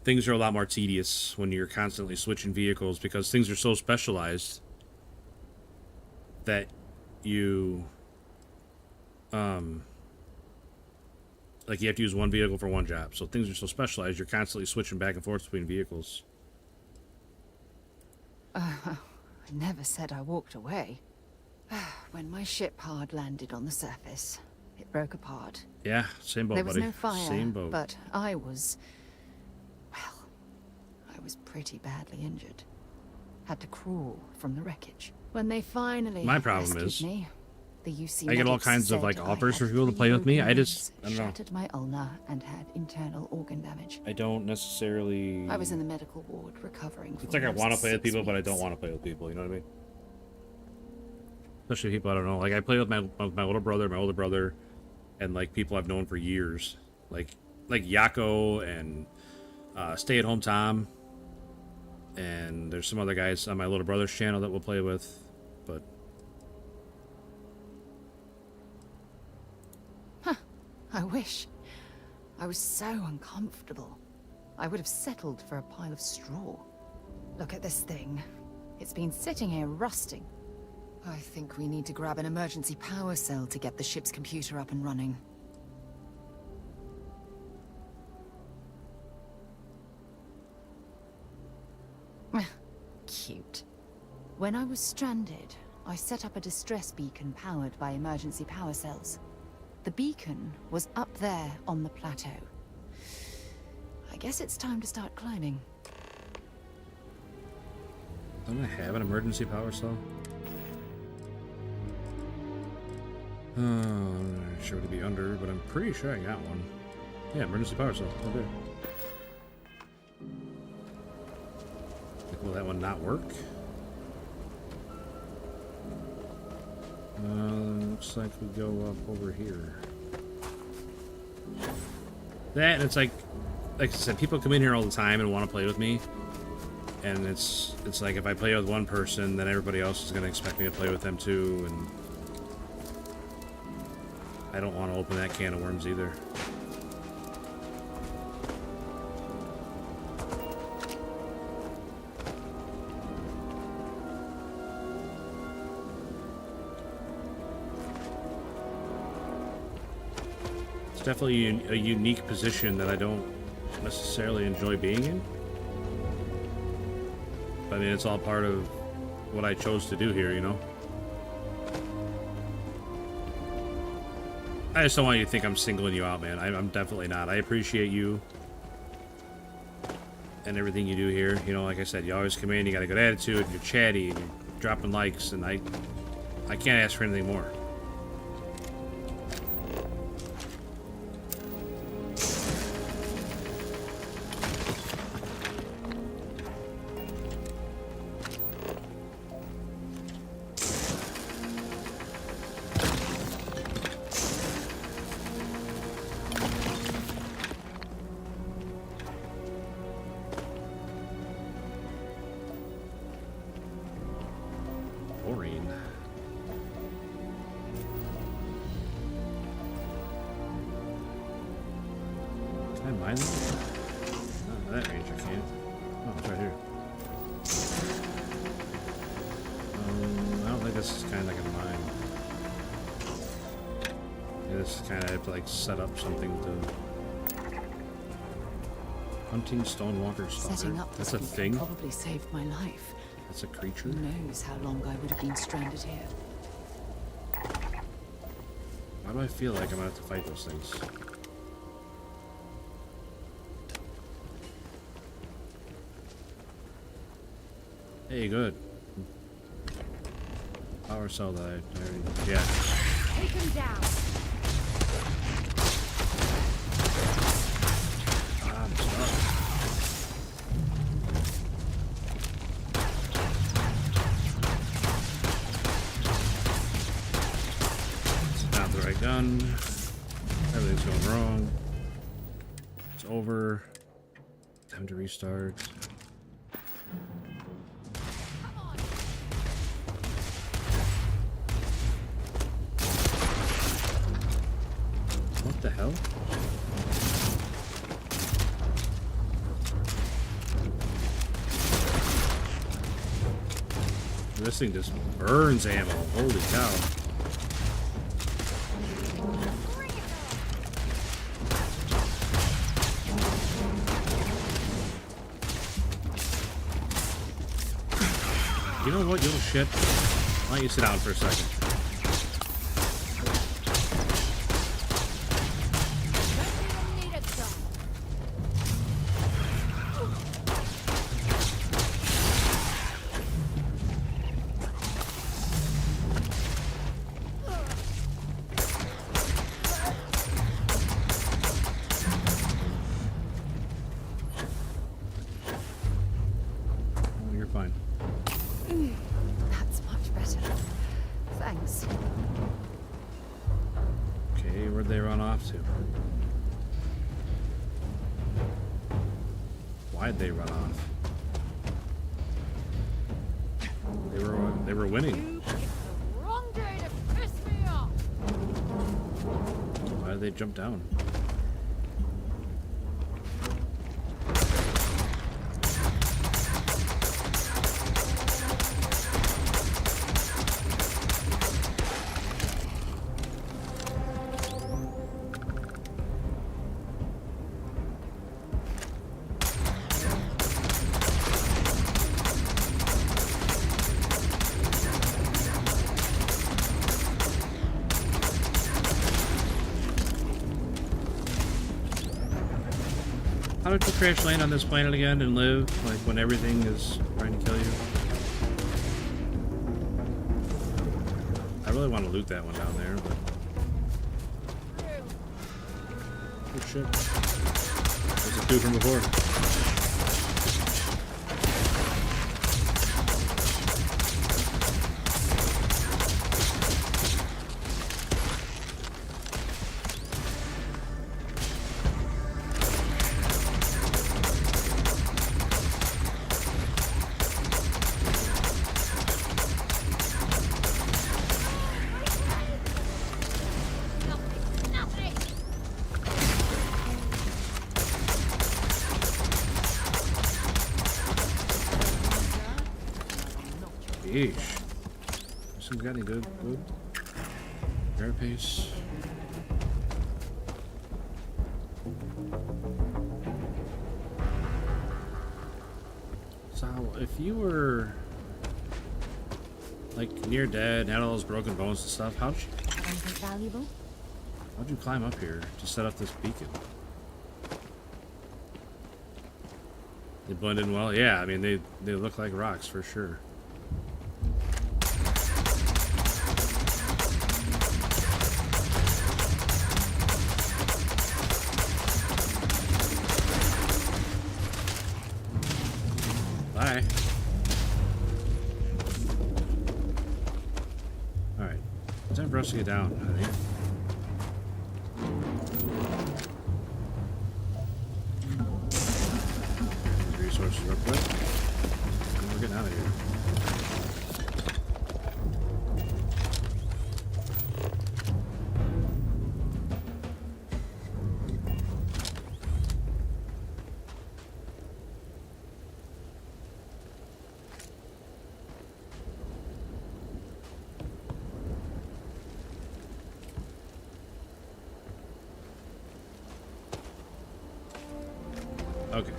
things are a lot more tedious when you're constantly switching vehicles, because things are so specialized that you like you have to use one vehicle for one job. So things are so specialized, you're constantly switching back and forth between vehicles. I never said I walked away. When my ship hard landed on the surface, it broke apart. Yeah, same boat, There was buddy. no fire, Same boat. but I was pretty badly injured. Had to crawl from the wreckage. When they finally My problem rescued is, me, the UC I get all medics kinds of said like I offers had for people to play with me. I just, I don't know. shattered my ulnar and had internal organ damage. I don't necessarily. I was in the medical ward recovering. It's like I want to play with people, but I don't want to play with people. You know what I mean? Especially people I don't know. Like I play with my little brother, my older brother, and like people I've known for years, like Yako and Stay at Home Tom, and there's some other guys on my little brother's channel that we'll play with, but. I wish. I was so uncomfortable. I would have settled for a pile of straw. Look at this thing. It's been sitting here rusting. I think we need to grab an emergency power cell to get the ship's computer up and running. Cute. When I was stranded, I set up a distress beacon powered by emergency power cells. The beacon was up there on the plateau. I guess it's time to start climbing. Don't I have an emergency power cell? I'm not sure what to be under, but I'm pretty sure I got one. Yeah, emergency power cell. Okay. Will that one not work? Looks like we go up over here. That, and it's like I said, people come in here all the time and want to play with me. And it's like if I play with one person, then everybody else is going to expect me to play with them too, and I don't want to open that can of worms either. It's definitely a unique position that I don't necessarily enjoy being in. I mean, it's all part of what I chose to do here, you know? I just don't want you to think I'm singling you out, man. I'm definitely not. I appreciate you and everything you do here. You know, like I said, you always come in, you got a good attitude, you're chatty, and you're dropping likes, and I can't ask for anything more. Set up something to hunting stonewalker stalker. Setting up That's a this thing. Probably saved my life. That's a creature. Who knows how long I would have been stranded here. Why do I feel like I'm gonna have to fight those things? Hey, good. Power cell that I already. Yeah. Take him down. wrong. It's over. Time to restart. What the hell? This thing just burns ammo. Holy cow. You know what, you little shit? Why don't you sit down for a second? Why'd they run off? They were winning. Wrong day to piss me off. Why did they jump down? How did you crash land on this planet again and live, like, when everything is trying to kill you? I really want to loot that one down there, but... Oh shit. There's a two from before. Yeesh. This one's got any good food? Carapace. So, if you were like near dead, had all those broken bones and stuff, how'd you climb up here to set up this beacon? They blend in well? Yeah, I mean they look like rocks for sure. Bye. Alright. It's time for us to get down, I think. These resources real quick. And we're getting out of here. Okay.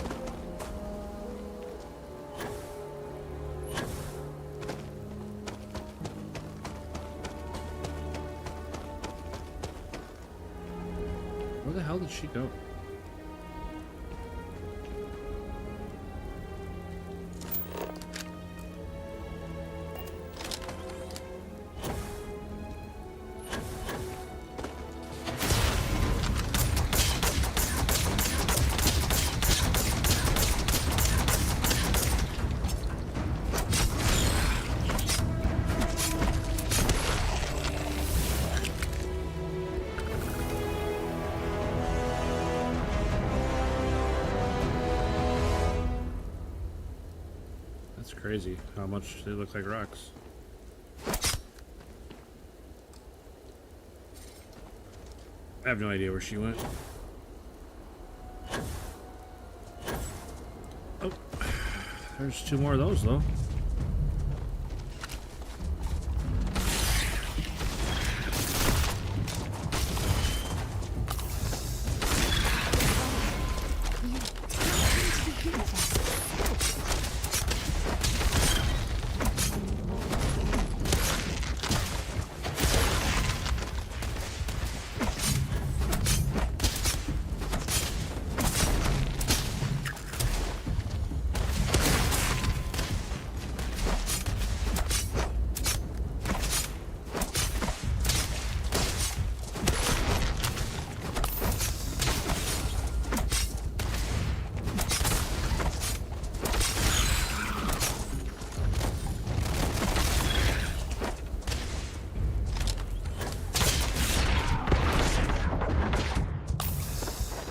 Where the hell did she go? crazy how much they look like rocks. I have no idea where she went. Oh, there's 2 more of those though.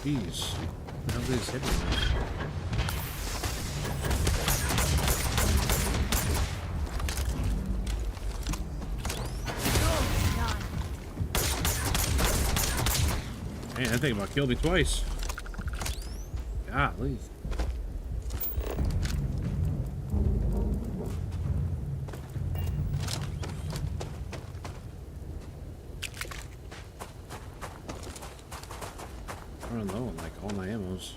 Jeez, how did this hit me? Man, that thing about killed me twice. Golly. Running low on like all my ammos.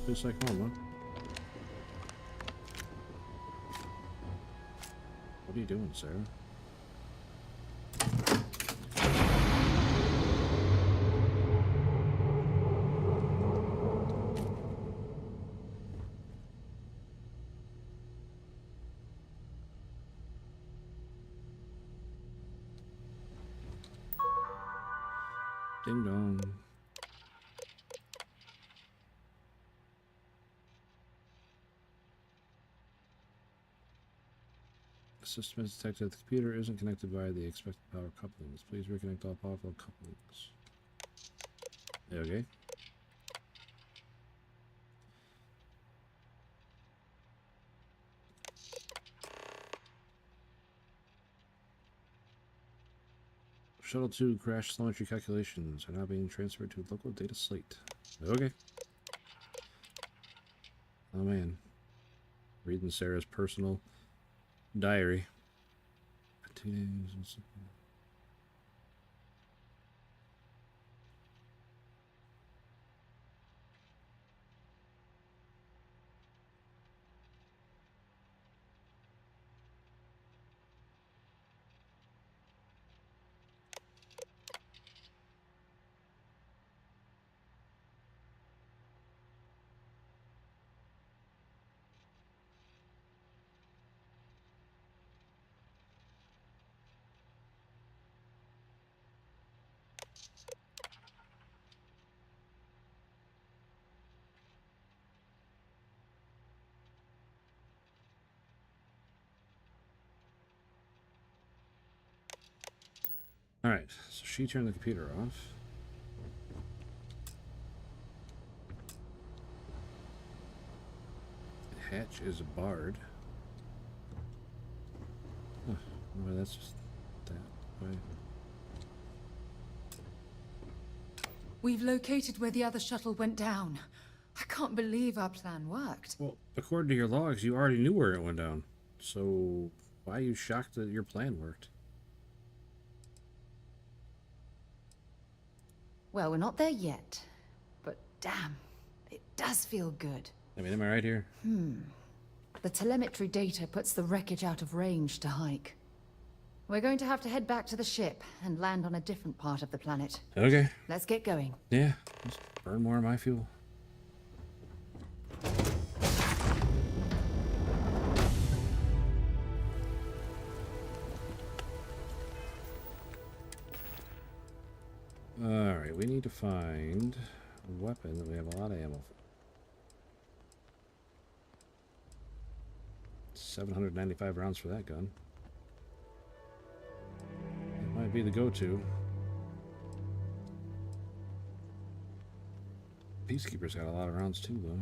Feels like home, huh? What are you doing, Sarah? Ding dong. The system has detected that the computer isn't connected via the expected power couplings. Please reconnect all powerful couplings. Okay. Shuttle 2 crash telemetry calculations are now being transferred to a local data slate. Okay. Oh man. Reading Sarah's personal diary. 2 days and something. Alright, so she turned the computer off. The hatch is barred. Huh, well, that's just that way. We've located where the other shuttle went down. I can't believe our plan worked. Well, according to your logs, you already knew where it went down. So, why are you shocked that your plan worked? Well, we're not there yet, but damn, it does feel good. I mean, am I right here? The telemetry data puts the wreckage out of range to hike. We're going to have to head back to the ship and land on a different part of the planet. Okay. Let's get going. Yeah, just burn more of my fuel. Alright, we need to find a weapon that we have a lot of ammo for. 795 rounds for that gun. That might be the go-to. Peacekeeper's got a lot of rounds too, though.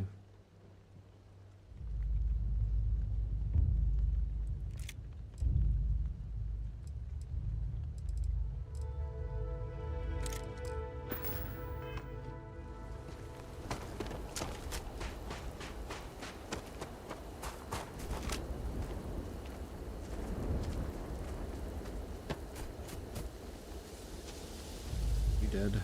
You dead?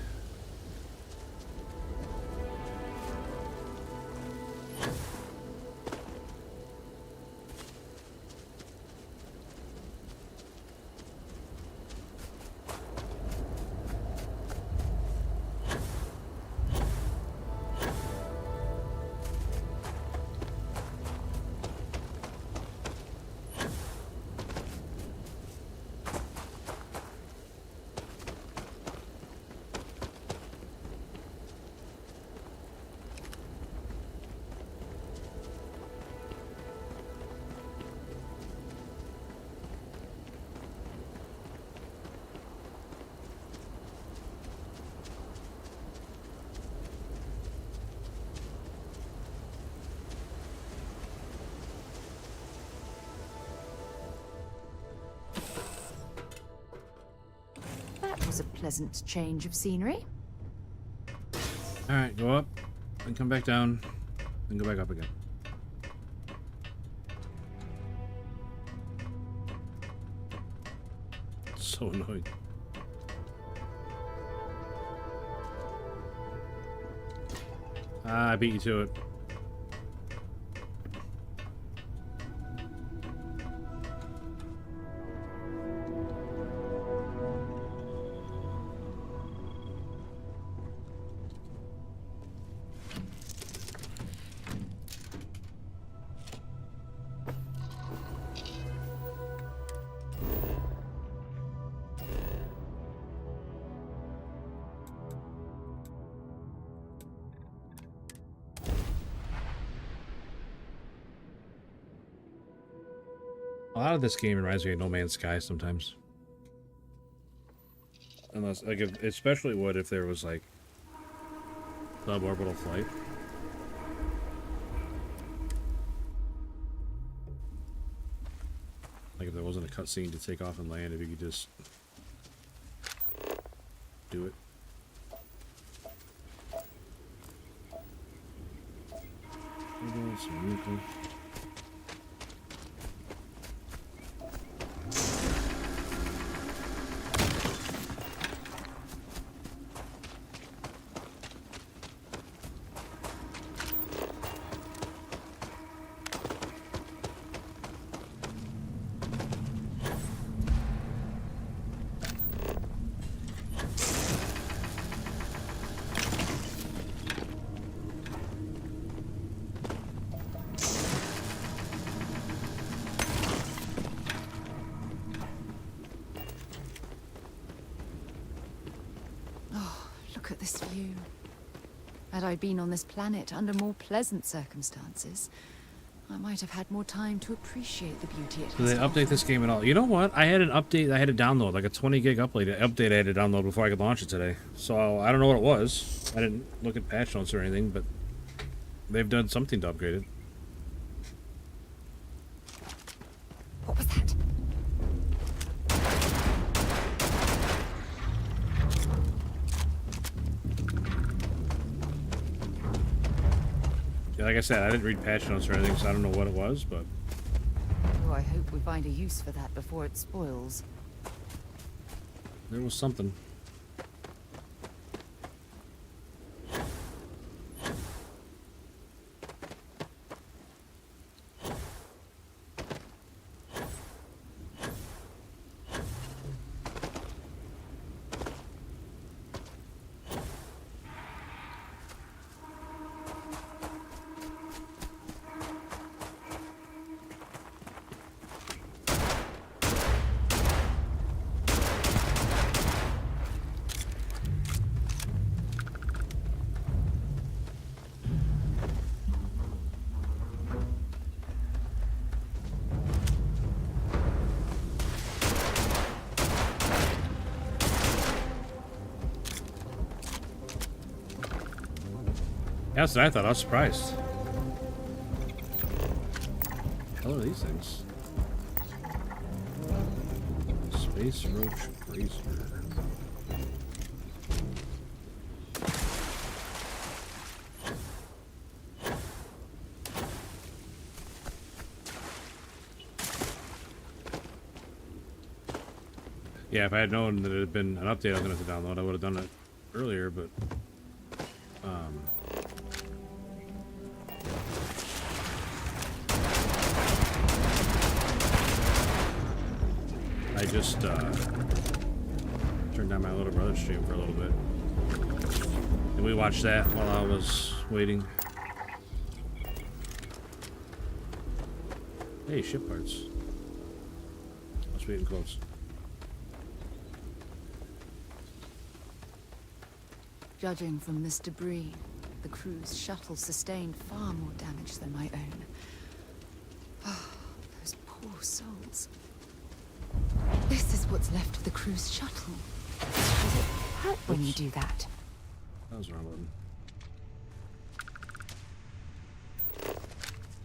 That was a pleasant change of scenery. Alright, go up, and come back down, and go back up again. So annoying. Ah, I beat you to it. A lot of this game reminds me of No Man's Sky sometimes. Unless, like, especially would if there was, like, suborbital flight. Like, if there wasn't a cutscene to take off and land, if you could just do it. Some vehicle. Look at this view. Had I been on this planet under more pleasant circumstances, I might have had more time to appreciate the beauty it has. Do they update this game at all? You know what? I had an update I had to download, like a 20 gig update I had to download before I could launch it today. So I don't know what it was. I didn't look at patch notes or anything, but they've done something to upgrade it. What was that? Yeah, like I said, I didn't read patch notes or anything, so I don't know what it was, but... Oh, I hope we find a use for that before it spoils. there was something. That's what I thought. I was surprised. What are these things? Space Roach Bracer. Yeah, if I had known that it had been an update I was going to have to download, I would have done it earlier, but... I just turned down my little brother's stream for a little bit. And we watched that while I was waiting. Hey, ship parts. Let's wait and close. Judging from this debris, the crew's shuttle sustained far more damage than my own. Oh, those poor souls. This is what's left of the crew's shuttle. Does it hurt when you do that? That was the wrong button.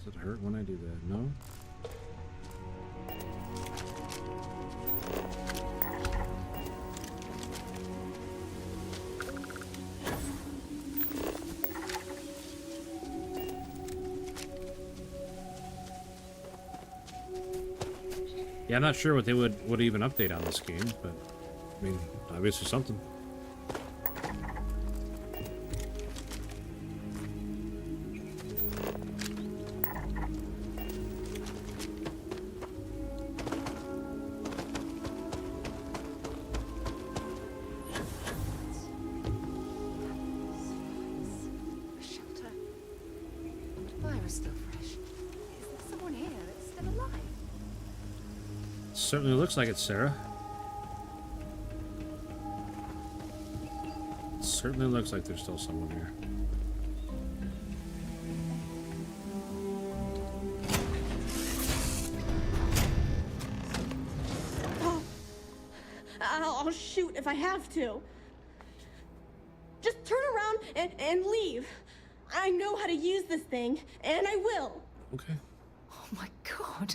Does it hurt when I do that? No? Yeah, I'm not sure what they would even update on this game, but I mean, obviously something. Shelter. The fire is still fresh. Is there someone here that's still alive? Certainly looks like it, Sarah. It certainly looks like there's still someone here. Oh, I'll shoot if I have to. Just turn around and leave. I know how to use this thing, and I will. Okay. Oh my god.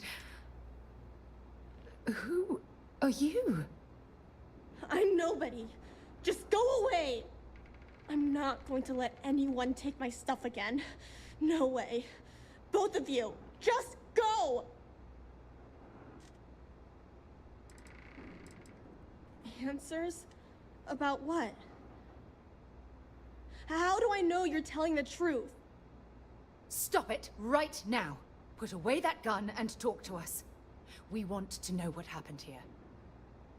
Who are you? I'm nobody. Just go away. I'm not going to let anyone take my stuff again. No way. Both of you, just go! Answers? About what? How do I know you're telling the truth? Stop it right now. Put away that gun and talk to us. We want to know what happened here.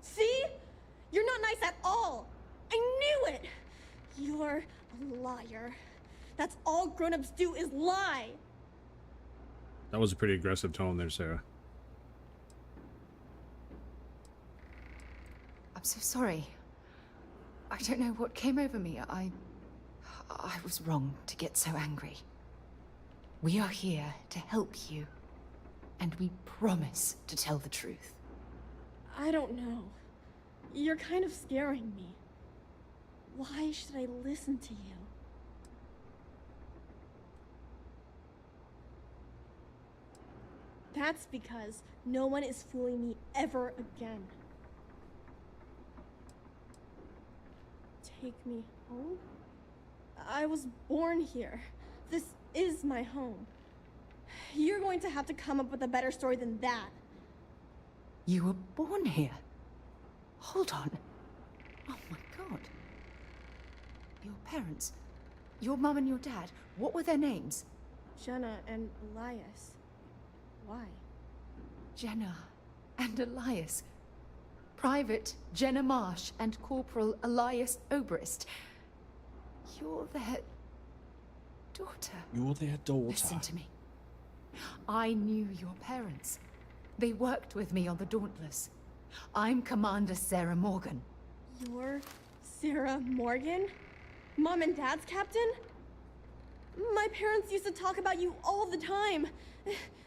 See? You're not nice at all. I knew it. You're a liar. That's all grown-ups do is lie. That was a pretty aggressive tone there, Sarah. I'm so sorry. I don't know what came over me. I was wrong to get so angry. We are here to help you, and we promise to tell the truth. I don't know. You're kind of scaring me. Why should I listen to you? That's because no one is fooling me ever again. Take me home? I was born here. This is my home. You're going to have to come up with a better story than that. You were born here? Hold on. Oh my god. Your parents, your mum and your dad, what were their names? Jenna and Elias. Why? Jenna and Elias. Private Jenna Marsh and Corporal Elias Obrist. You're their daughter. You're their daughter. Listen to me. I knew your parents. They worked with me on the Dauntless. I'm Commander Sarah Morgan. You're Sarah Morgan? Mom and Dad's captain? My parents used to talk about you all the time.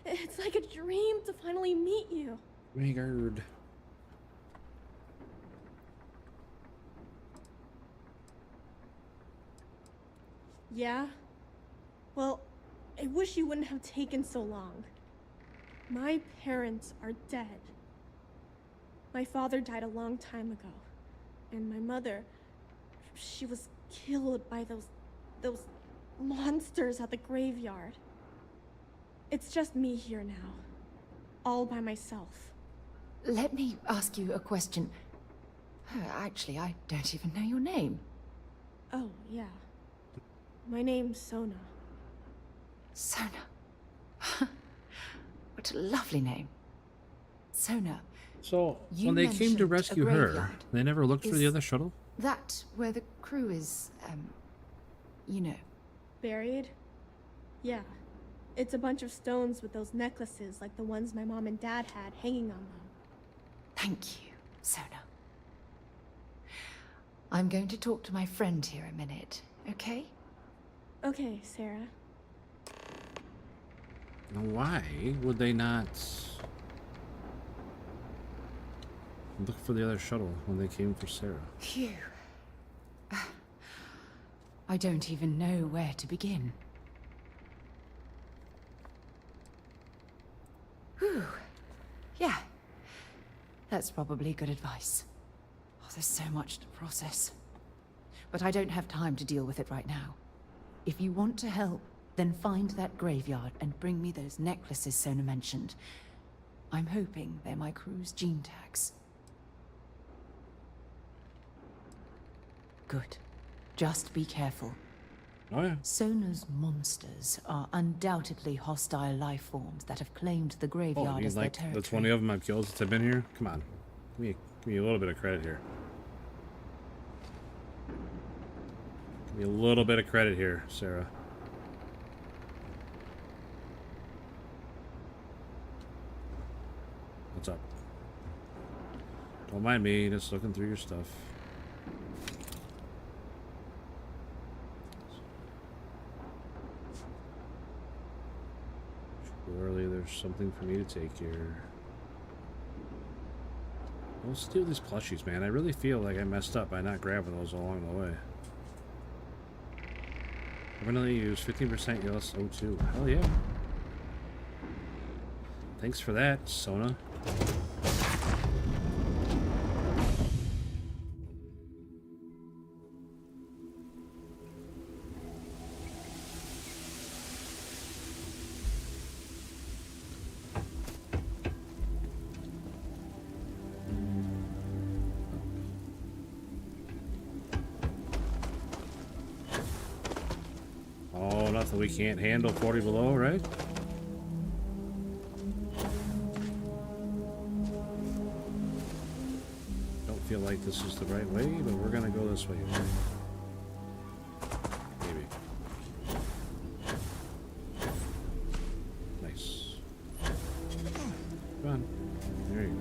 It's like a dream to finally meet you. Weird. Yeah, Well, I wish you wouldn't have taken so long. My parents are dead. My father died a long time ago. And my mother, she was killed by those monsters at the graveyard. It's just me here now. All by myself. Let me ask you a question. Actually, I don't even know your name. Oh, yeah. My name's Sona. Sona. What a lovely name. Sona. So, You when they came to mentioned a rescue her, graveyard. they never looked for the Is other shuttle? that where the crew is, you know? Buried? Yeah. It's a bunch of stones with those necklaces like the ones my mom and dad had hanging on them. Thank you, Sona. I'm going to talk to my friend here a minute, okay? Okay, Sarah. Now, why would they not look for the other shuttle when they came for Sarah? Phew. I don't even know where to begin. Whew. Yeah. That's probably good advice. Oh, there's so much to process. But I don't have time to deal with it right now. If you want to help, then find that graveyard and bring me those necklaces Sona mentioned. I'm hoping they're my crew's gene tags. Good. Just be careful. Oh yeah. Sona's monsters are undoubtedly hostile life forms that have claimed the Oh, graveyard you as like their territory. the 20 of them I've killed since I've been here? Come on. Give me a little bit of credit here. Give me a little bit of credit here, Sarah. What's up? Don't mind me, just looking through your stuff. Surely there's something for me to take here. Let's steal these plushies, man. I really feel like I messed up by not grabbing those along the way. Permanently use 15% less O2. Hell yeah. Thanks for that, Sona. Oh, nothing we can't handle 40 below, right? Don't feel like this is the right way, but we're gonna go this way. Maybe. Nice. Come on. There you go.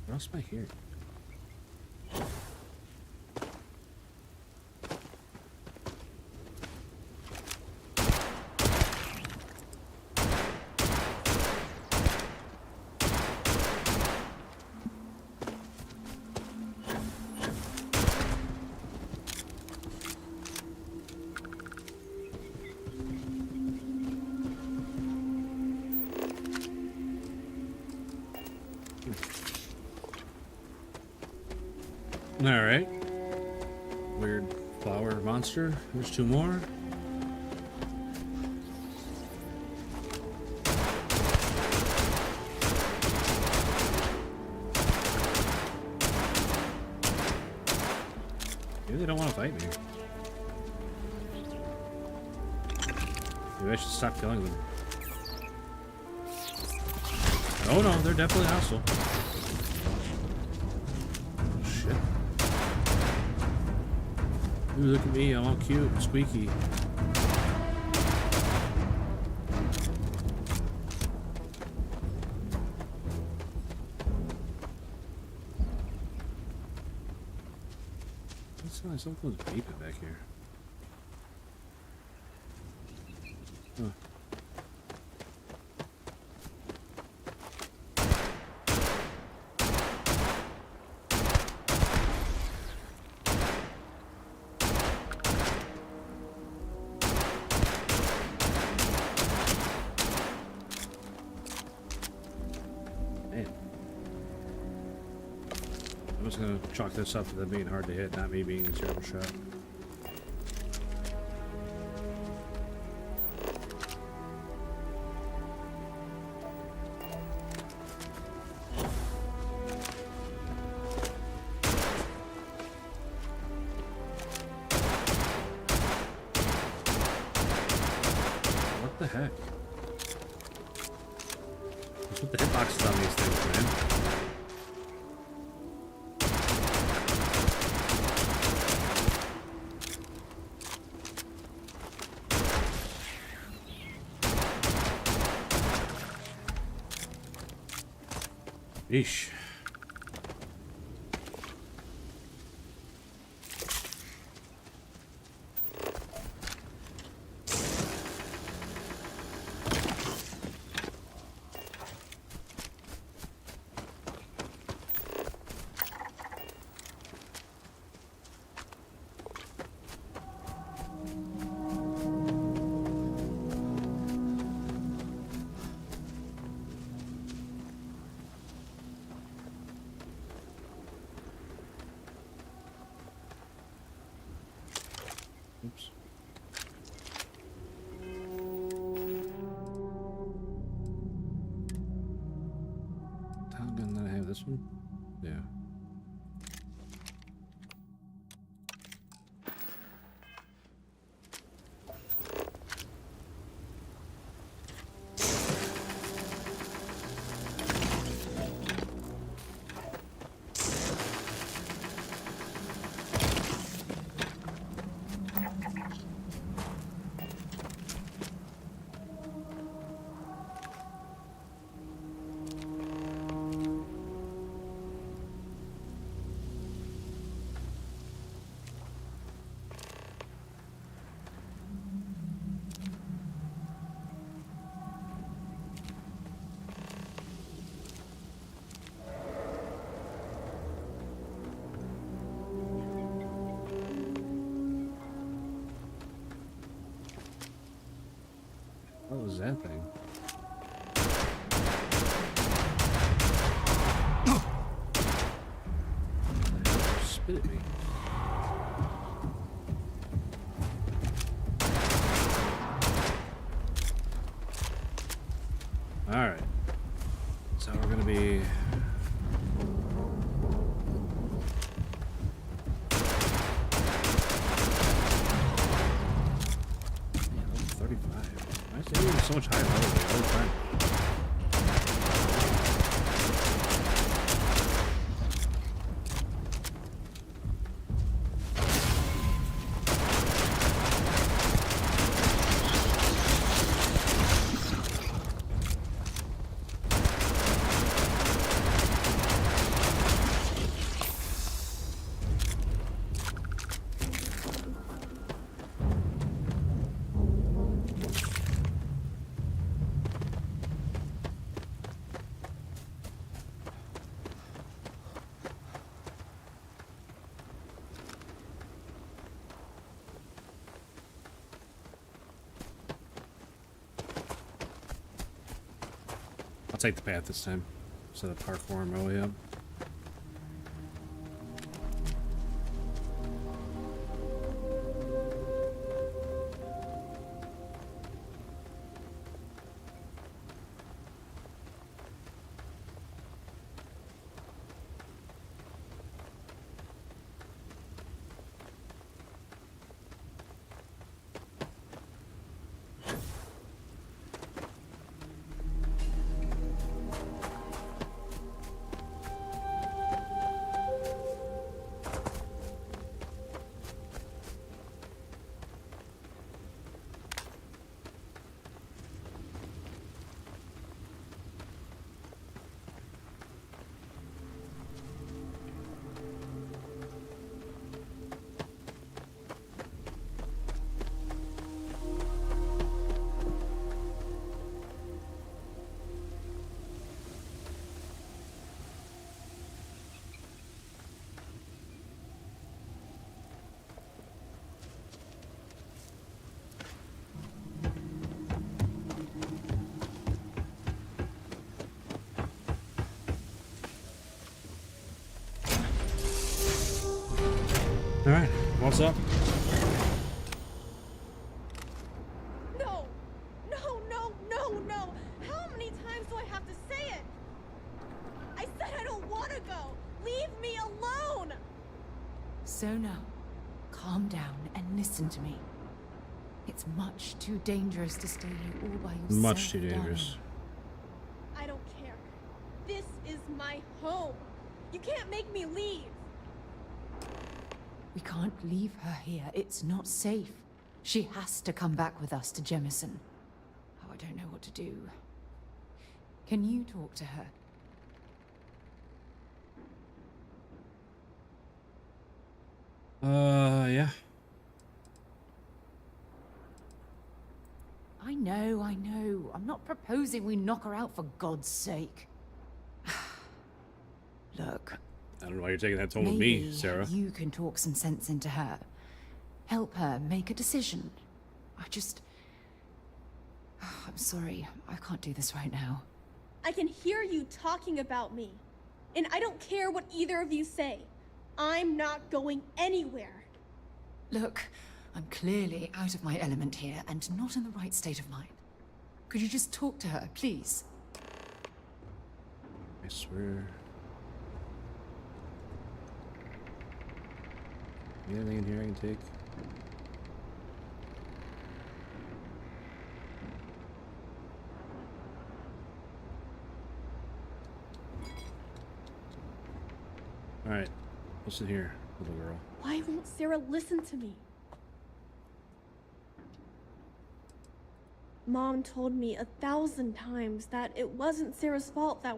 What else am I hearing? Alright. Weird flower monster. There's two more. Maybe they don't want to fight me. Maybe I should stop killing them. Oh no, they're definitely hostile. Ooh, look at me, I'm all cute and squeaky. Something's beeping back here. Huh. Man. I'm just gonna chalk this up to them being hard to hit, not me being a terrible shot. What the heck? Let's put the hitboxes on these things, man. Eesh. Oops. How gun did I have this one? Yeah. What was that thing? Spit at me. Alright. So we're gonna be so much higher level all the time. I'll take the path this time instead of parkour my way up. What's up? No! No, no, no, no! How many times do I have to say it? I said I don't want to go! Leave me alone! Sona, calm down and listen to me. It's much too dangerous to stay here all by yourself. Much too dangerous. I don't care. This is my home. You can't make me leave. We can't leave her here. It's not safe. She has to come back with us to Jemison. Oh, I don't know what to do. Can you talk to her? Yeah. I know. I'm not proposing we knock her out for God's sake. Look. I don't know why you're taking that tone with me, Sarah. You can talk some sense into her. Help her make a decision. I'm sorry. I can't do this right now. I can hear you talking about me. And I don't care what either of you say. I'm not going anywhere. Look, I'm clearly out of my element here and not in the right state of mind. Could you just talk to her, please? I swear. Anything in here I can take? Alright, listen here, little girl. Why won't Sarah listen to me? Mom told me 1,000 times that it wasn't Sarah's fault that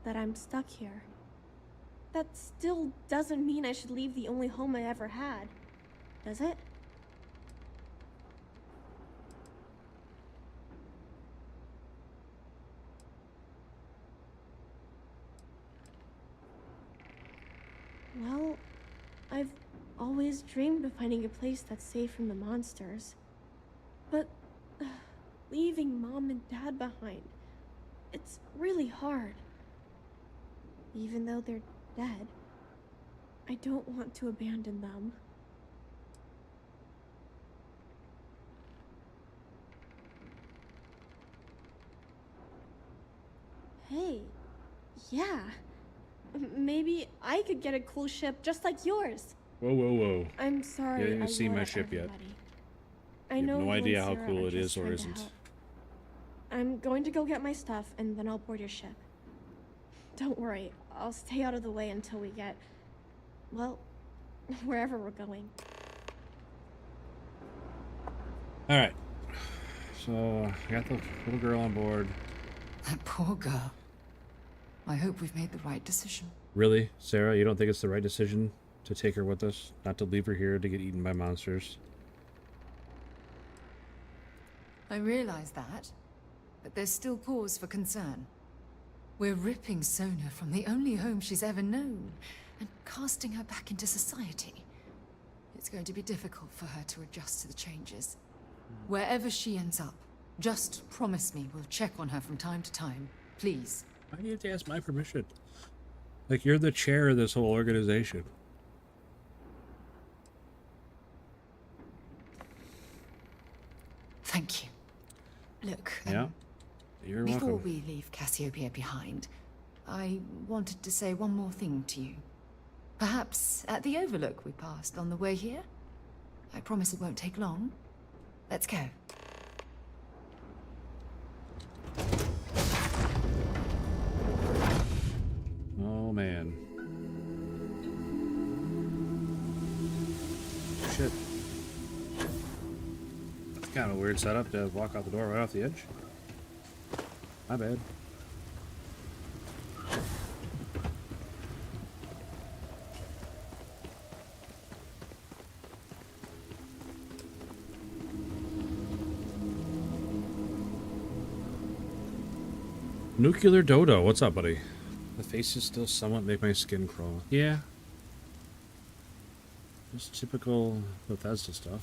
that I'm stuck here. That still doesn't mean I should leave the only home I ever had, does it? Well, I've always dreamed of finding a place that's safe from the monsters. But leaving Mom and Dad behind, it's really hard. Even though they're dead, I don't want to abandon them. Hey, yeah. Maybe I could get a cool ship just like yours. Whoa, whoa, whoa. I'm sorry. You haven't even I seen my yelled at ship yet. everybody. I You know have no you and idea how Sarah cool are it just is or trying to isn't. help. I'm going to go get my stuff and then I'll board your ship. Don't worry, I'll stay out of the way until we get, well, wherever we're going. Alright. So, I got the little girl on board. That poor girl. I hope we've made the right decision. Really, Sarah? You don't think it's the right decision to take her with us? Not to leave her here to get eaten by monsters? I realize that, but there's still cause for concern. We're ripping Sona from the only home she's ever known and casting her back into society. It's going to be difficult for her to adjust to the changes. Wherever she ends up, just promise me we'll check on her from time to time, please. Why do you have to ask my permission? Like, you're the chair of this whole organization. Thank you. Look, Yeah, you're before welcome. we leave Cassiopeia behind, I wanted to say one more thing to you. Perhaps at the overlook we passed on the way here? I promise it won't take long. Let's go. Oh, man. Shit. That's kind of a weird setup to walk out the door right off the edge. My bad. Nuclear Dodo, what's up, buddy? The faces still somewhat make my skin crawl. Yeah. Just typical Bethesda stuff.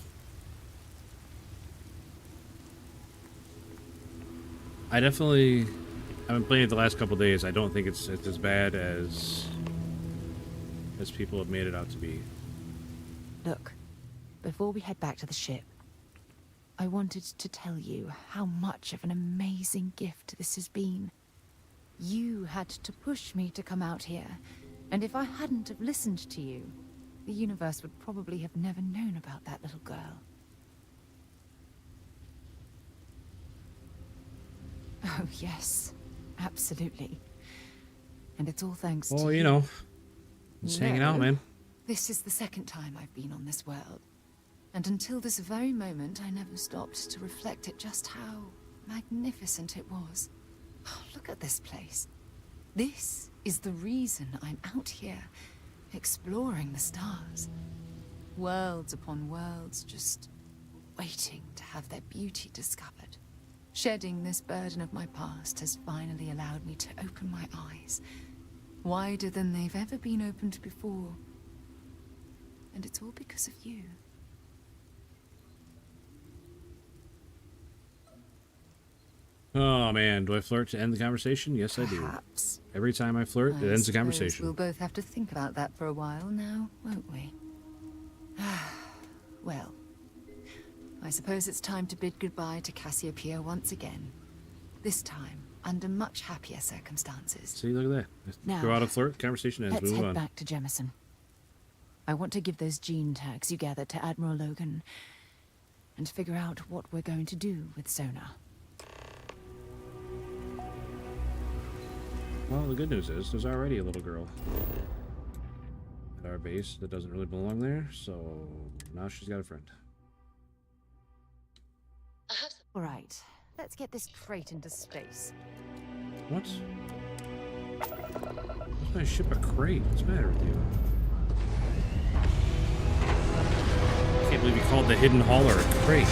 I've been playing it the last couple days. I don't think it's as bad as people have made it out to be. Look, before we head back to the ship, I wanted to tell you how much of an amazing gift this has been. You had to push me to come out here, and if I hadn't have listened to you, the universe would probably have never known about that little girl. Oh, yes. Absolutely. And it's all thanks to you. Well, you know, just hanging out, man. This is the second time I've been on this world. And until this very moment, I never stopped to reflect at just how magnificent it was. Oh, look at this place. This is the reason I'm out here, exploring the stars. Worlds upon worlds, just waiting to have their beauty discovered. Shedding this burden of my past has finally allowed me to open my eyes, wider than they've ever been opened before. And it's all because of you. Oh man, do I flirt to end the conversation? Yes, I do. Perhaps. Every time I flirt, it ends the conversation. We'll both have to think about that for a while now, won't we? Well, I suppose it's time to bid goodbye to Cassiopeia once again. This time, under much happier circumstances. See, look at that. Now, go out of flirt, conversation ends. Let's Move head on. back to Jemison. I want to give those gene tags you gathered to Admiral Logan and figure out what we're going to do with Sona. Well, the good news is there's already a little girl at our base that doesn't really belong there, so now she's got a friend. All right, let's get this crate into space. What? What's my ship a crate? What's the matter with you? I can't believe you called the hidden hauler a crate.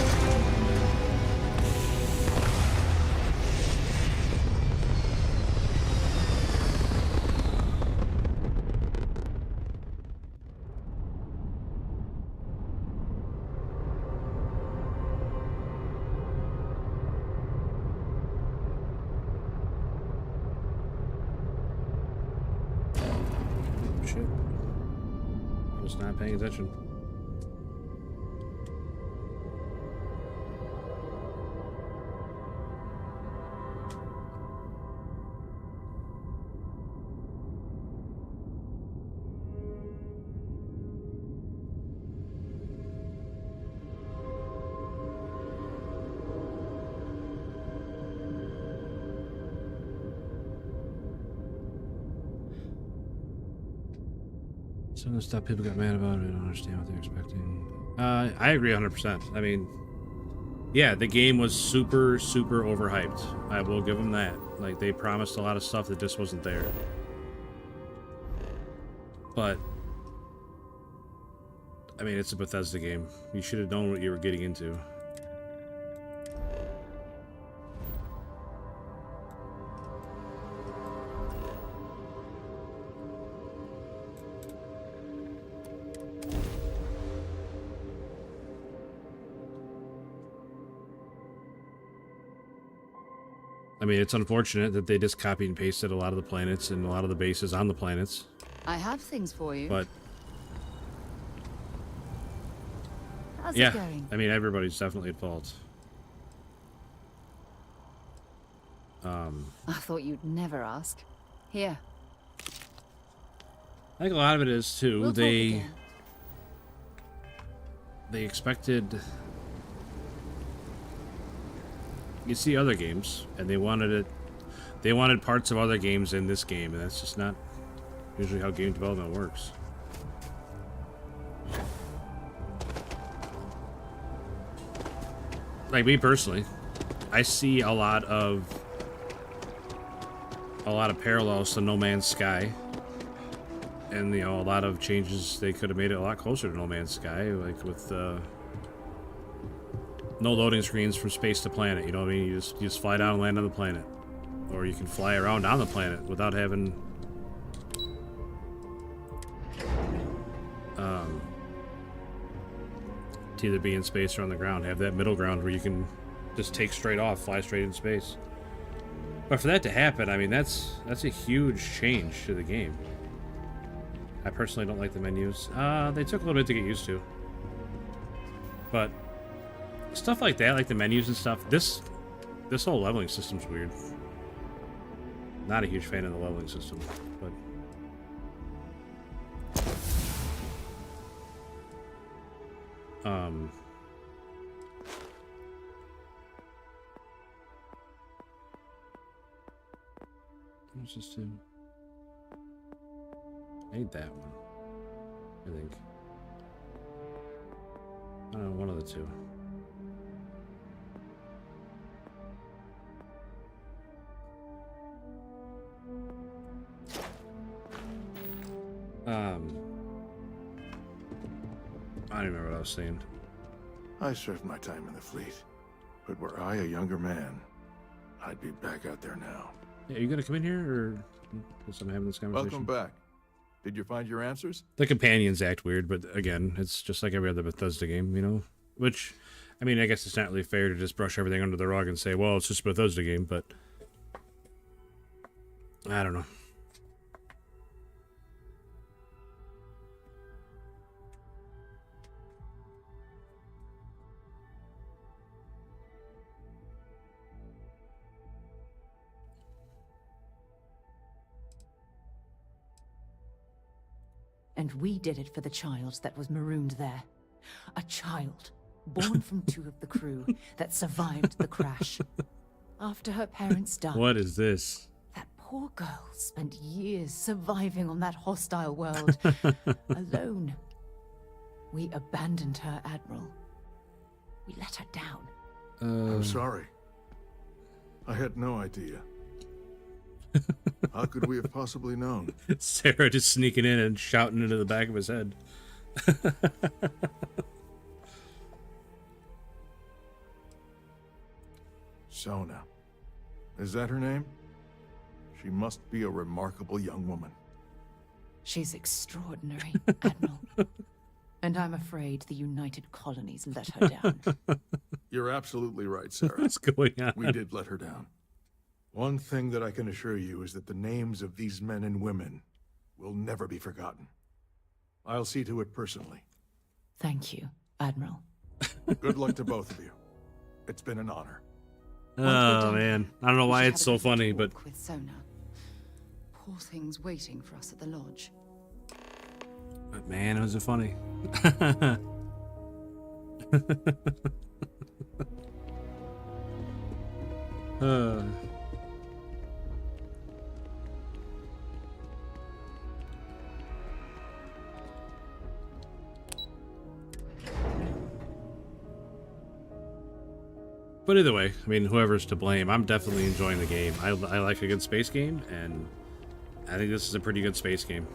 Shit. I was not paying attention. Some of the stuff people got mad about, I don't understand what they're expecting. I agree 100%. I mean, yeah, the game was super, super overhyped. I will give them that. Like, they promised a lot of stuff that just wasn't there. But, I mean, it's a Bethesda game. You should have known what you were getting into. I mean, it's unfortunate that they just copied and pasted a lot of the planets and a lot of the bases on the planets. I have things for you. But how's yeah, it going? I mean, everybody's definitely at fault. I thought you'd never ask. Here. I think a lot of it is too. We'll talk again. They expected. You see other games, and they wanted it. They wanted parts of other games in this game, and that's just not usually how game development works. Like me personally, I see a lot of parallels to No Man's Sky, and you know, a lot of changes. They could have made it a lot closer to No Man's Sky, like with no loading screens from space to planet. You know what I mean? You just fly down and land on the planet, or you can fly around on the planet without having to either be in space or on the ground. Have that middle ground where you can just take straight off, fly straight in space. But for that to happen, I mean, that's a huge change to the game. I personally don't like the menus. They took a little bit to get used to. But stuff like that, like the menus and stuff, this whole leveling system's weird. Not a huge fan of the leveling system, but what's this do? I need that one, I think. I don't know, one of the two. I don't remember what I was saying. I served my time in the fleet, but were I a younger man, I'd be back out there now. Yeah, are you gonna come in here, or because I'm having this conversation? Welcome back. Did you find your answers? The companions act weird, but again, it's just like every other Bethesda game, you know? Which, I mean, I guess it's not really fair to just brush everything under the rug and say, well, it's just a Bethesda game, but I don't know. And we did it for the child that was marooned there. A child, born from two of the crew, that survived the crash. After her parents died. What is this? That poor girl spent years surviving on that hostile world, alone. We abandoned her, Admiral. We let her down. I'm sorry. I had no idea. How could we have possibly known? Sarah just sneaking in and shouting into the back of his head. Sona. Is that her name? She must be a remarkable young woman. She's extraordinary, Admiral. And I'm afraid the United Colonies let her down. You're absolutely right, Sarah. What's going on? We did let her down. One thing that I can assure you is that the names of these men and women will never be forgotten. I'll see to it personally. Thank you, Admiral. Good luck to both of you. It's been an honor. Oh, man. I don't know why it's so funny, but... With Sona. Poor thing's waiting for us at the lodge. But man, was it funny. But either way, I mean, whoever's to blame, I'm definitely enjoying the game. I like a good space game, and I think this is a pretty good space game.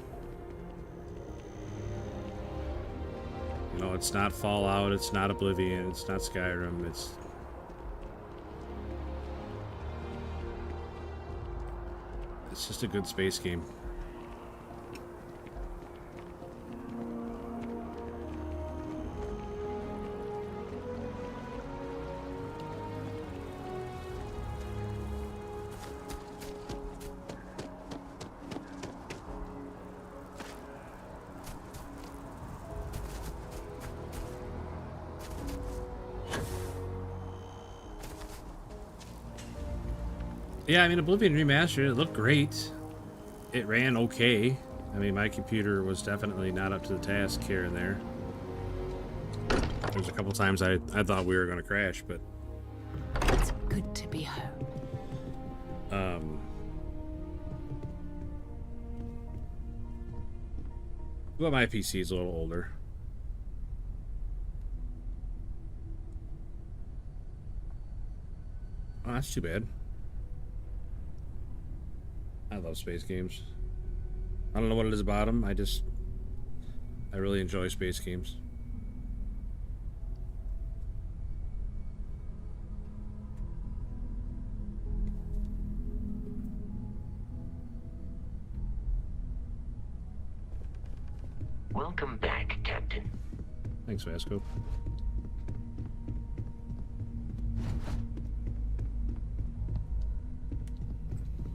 You know, it's not Fallout, it's not Oblivion, it's not Skyrim, it's just a good space game. Yeah, I mean, Oblivion Remastered, it looked great. It ran okay. I mean, my computer was definitely not up to the task here and there. There's a couple times I thought we were going to crash, but... It's good to be home. Well, my PC is a little older. Oh, that's too bad. I love space games. I don't know what it is about them. I really enjoy space games. Welcome back, Captain. Thanks, Vasco.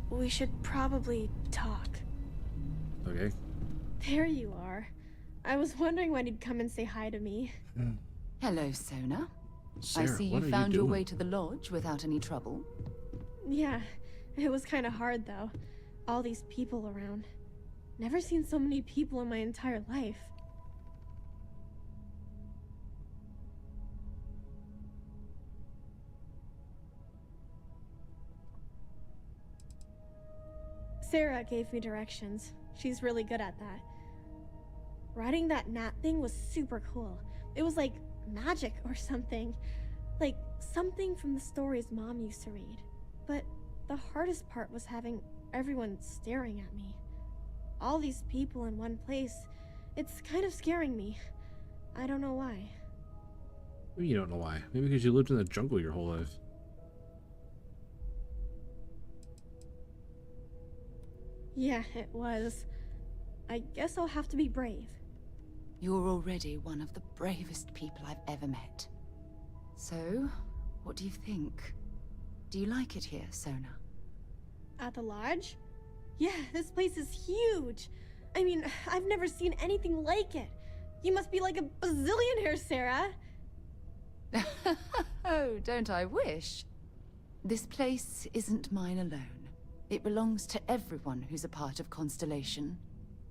We should probably talk. Okay. There you are. I was wondering when you'd come and say hi to me. Hello, Sona. Sarah, I see what you are found your doing? way to the lodge without any trouble. Yeah, it was kind of hard though. All these people around. Never seen so many people in my entire life. Sarah gave me directions. She's really good at that. Riding that gnat thing was super cool. It was like magic or something. Like something from the stories Mom used to read. But the hardest part was having everyone staring at me. All these people in one place. It's kind of scaring me. I don't know why. You don't know why. Maybe because you lived in the jungle your whole life. Yeah, it was. I guess I'll have to be brave. You're already one of the bravest people I've ever met. So, what do you think? Do you like it here, Sona? At the lodge? Yeah, this place is huge. I mean, I've never seen anything like it. You must be like a bazillionaire, Sarah. Oh, don't I wish? This place isn't mine alone. It belongs to everyone who's a part of Constellation.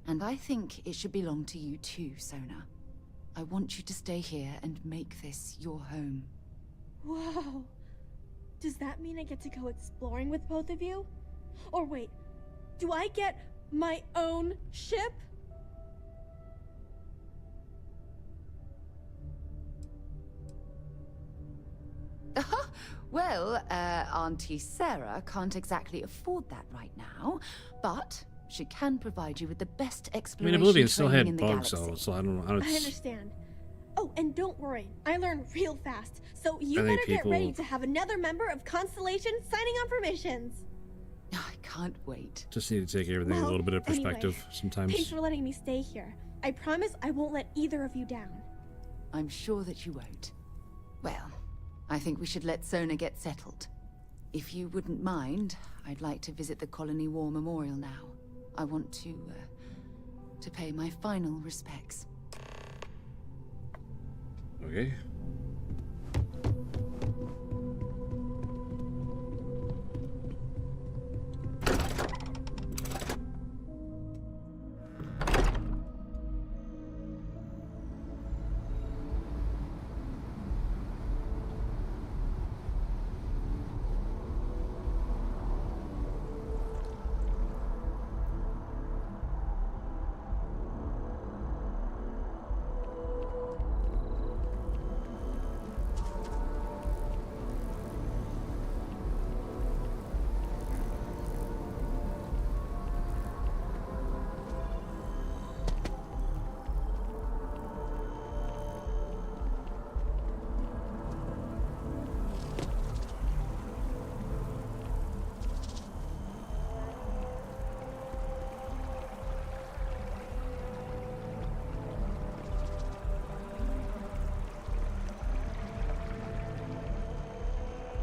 And I think it should belong to you too, Sona. I want you to stay here and make this your home. Whoa. Does that mean I get to go exploring with both of you? Or wait, do I get my own ship? Well, Auntie Sarah can't exactly afford that right now, but she can provide you with the best I exploration mean, Oblivion still training had in the bugs, galaxy. though, so I don't. I understand. Oh, and don't worry, I learn real fast. So you I better think get ready people- to have another member of Constellation signing on for missions. I can't wait. Just need to take everything a little bit of perspective Anyway, sometimes. thanks for letting me stay here. I promise I won't let either of you down. I'm sure that you won't. Well, I think we should let Sona get settled. If you wouldn't mind, I'd like to visit the Colony War Memorial now. I want to pay my final respects. Okay.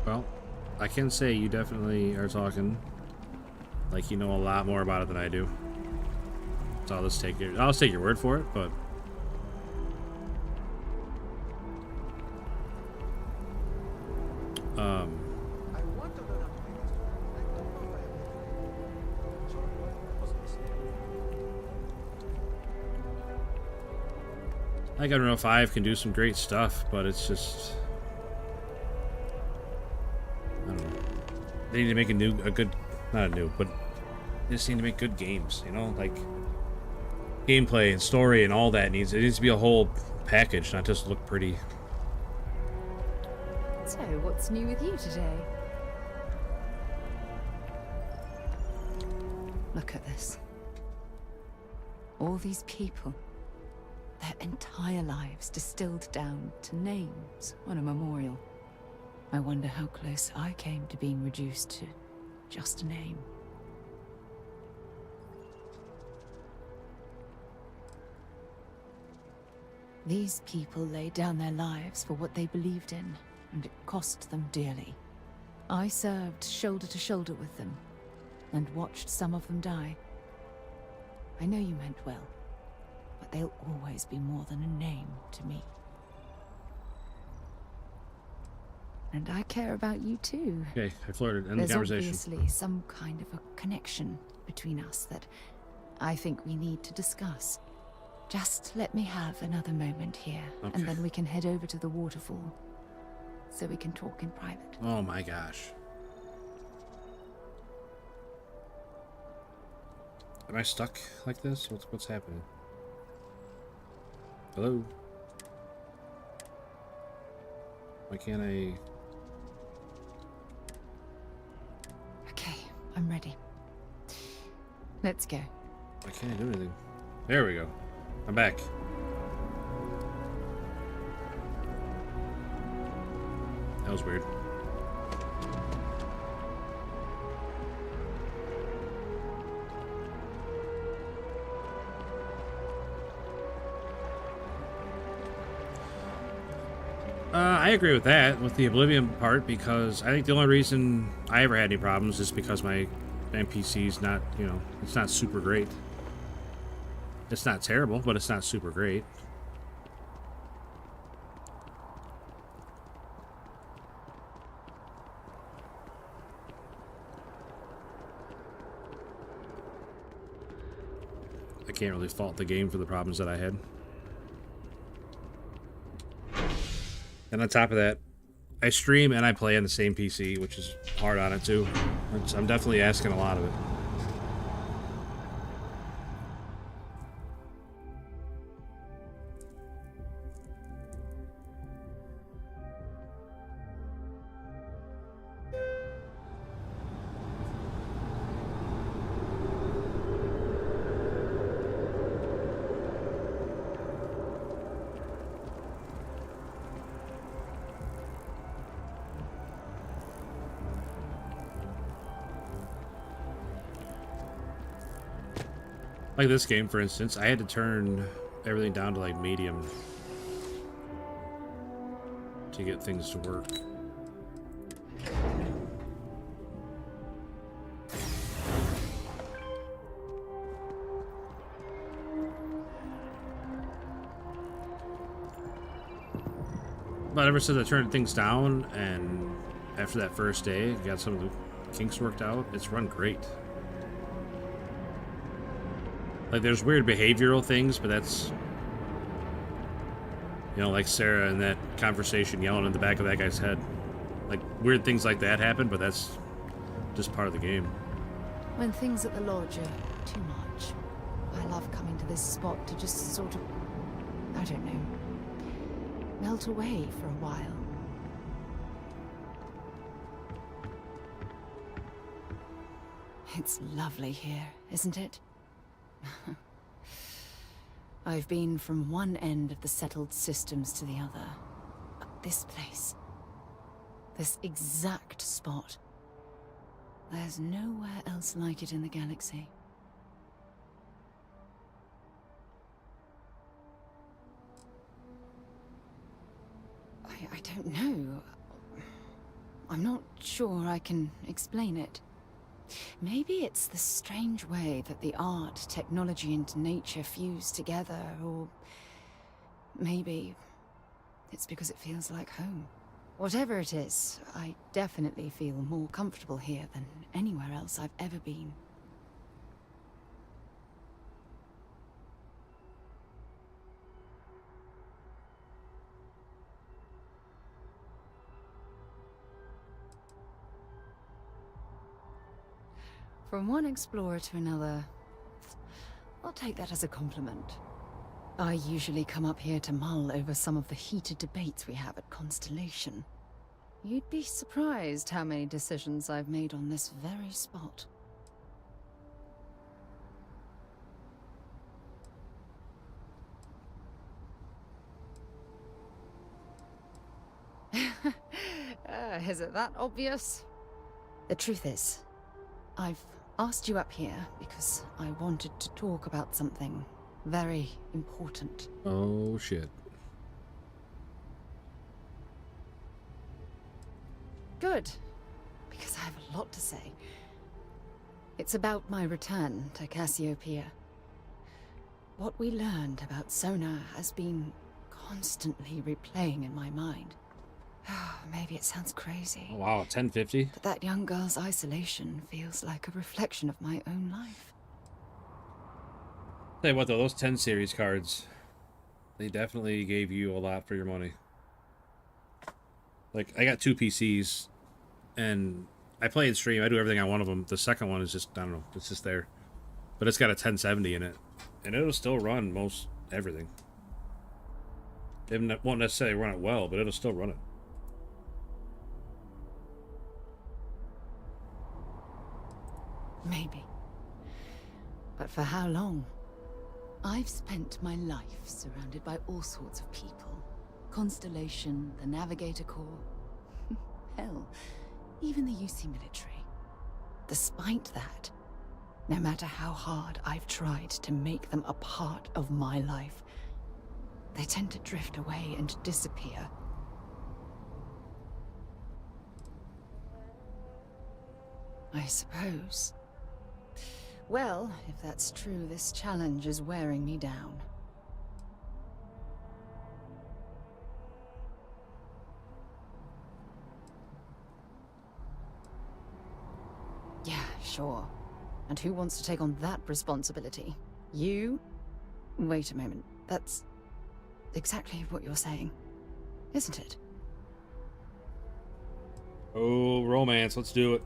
Well, I can say you definitely are talking like you know a lot more about it than I do. So I'll just take your word for it, but I think Unreal 5 can do some great stuff, but it's just I don't know. They need to make but they just need to make good games, you know, like gameplay and story and all that it needs to be a whole package, not just look pretty. So, what's new with you today? Look at this. All these people. Their entire lives distilled down to names on a memorial. I wonder how close I came to being reduced to just a name. These people laid down their lives for what they believed in, and it cost them dearly. I served shoulder to shoulder with them, and watched some of them die. I know you meant well, but they'll always be more than a name to me. And I care about you too. Okay, I flirted. End the There's conversation. obviously some kind of a connection between us that I think we need to discuss. Just let me have another moment here, and then we can head over to the waterfall so we can talk in private. Oh my gosh. Am I stuck like this? What's happening? Hello? Why can't I... Okay, I'm ready. Let's go. Why can't I do anything? There we go. I'm back. That was weird. I agree with that, with the Oblivion part, because I think the only reason I ever had any problems is because my NPC's not, you know, it's not super great. It's not terrible, but it's not super great. I can't really fault the game for the problems that I had. And on top of that, I stream and I play on the same PC, which is hard on it too. I'm definitely asking a lot of it. Like this game, for instance, I had to turn everything down to like medium to get things to work. But ever since I turned things down, and after that first day, got some of the kinks worked out, it's run great. Like, there's weird behavioral things, but that's... You know, like Sarah in that conversation yelling in the back of that guy's head. Like, weird things like that happen, but that's just part of the game. When things at the lodge are too much, I love coming to this spot to just sort of, I don't know, melt away for a while. It's lovely here, isn't it? I've been from one end of the settled systems to the other. But this place, this exact spot, there's nowhere else like it in the galaxy. I don't know. I'm not sure I can explain it. Maybe it's the strange way that the art, technology, and nature fuse together, or maybe it's because it feels like home. Whatever it is, I definitely feel more comfortable here than anywhere else I've ever been. From one explorer to another, I'll take that as a compliment. I usually come up here to mull over some of the heated debates we have at Constellation. You'd be surprised how many decisions I've made on this very spot. Is it that obvious? The truth is, I've asked you up here because I wanted to talk about something very important. Oh, shit. Good, because I have a lot to say. It's about my return to Cassiopeia. What we learned about Sona has been constantly replaying in my mind. Maybe it sounds crazy. Oh, wow, 1050. But that young girl's isolation feels like a reflection of my own life. Tell you what though, those 10 series cards, they definitely gave you a lot for your money. Like, I got 2 PCs, and I play and stream. I do everything on one of them. The second one is just, I don't know, it's just there. But it's got a 1070 in it, and it'll still run most everything. It won't necessarily run it well, but it'll still run it. Maybe. But for how long? I've spent my life surrounded by all sorts of people. Constellation, the Navigator Corps. Hell, even the UC military. Despite that, no matter how hard I've tried to make them a part of my life, they tend to drift away and disappear. I suppose. Well, if that's true, this challenge is wearing me down. Yeah, sure. And who wants to take on that responsibility? You? Wait a moment. That's exactly what you're saying, isn't it? Oh, romance. Let's do it.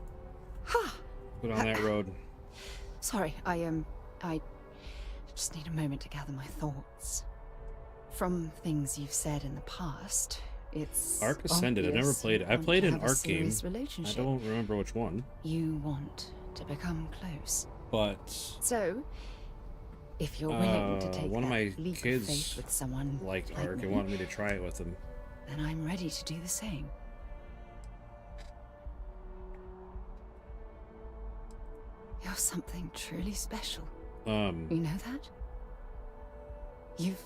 Put on that road. Sorry, I just need a moment to gather my thoughts. From things you've said in the past, it's Ark Ascended. I've never played it. I played an Ark game. I don't remember which one. You want to become close. But so, if you're willing to take one of my leap of kids faith with someone liked like Ark me, and wanted me to try it with him. then I'm ready to do the same. You're something truly special. You know that? You've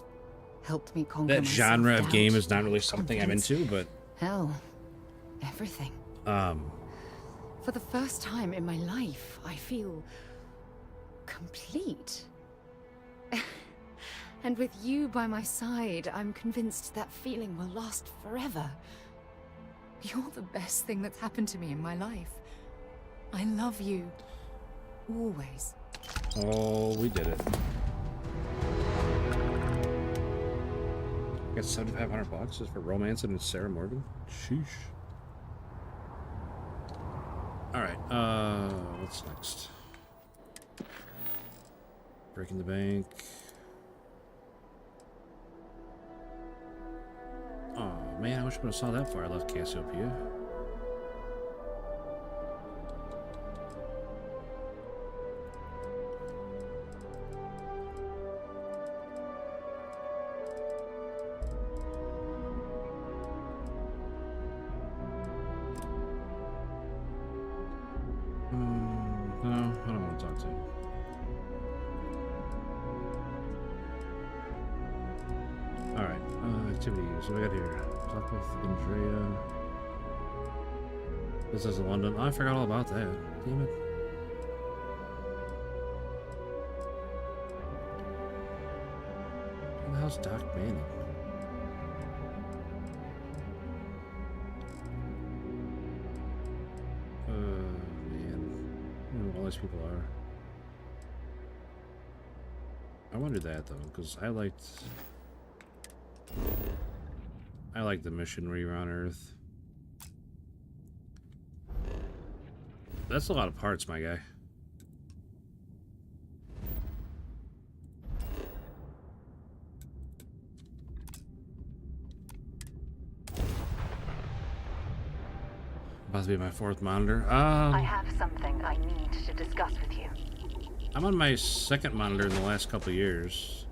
helped me conquer That my genre of self-doubt, game is not really something I'm confidence. into, but Hell, everything. For the first time in my life, I feel complete. And with you by my side, I'm convinced that feeling will last forever. You're the best thing that's happened to me in my life. I love you. Always. oh, we did it. I got 7,500 boxes for romance and Sarah Morgan. Sheesh. All right. What's next? Breaking the bank. Oh man, I wish I would have saw that before I left Cassiopeia. No, I don't want to talk to him. Alright, activities. What do we got here? Talk with Andrea. This is London. Oh, I forgot all about that. Damn it. Who the hell's Doc Manning? All these people are. I wondered that though, because I liked the mission where you're on Earth. That's a lot of parts, my guy. About to be my 4th monitor. I have something I need to discuss with you. I'm on my 2nd monitor in the last couple of years.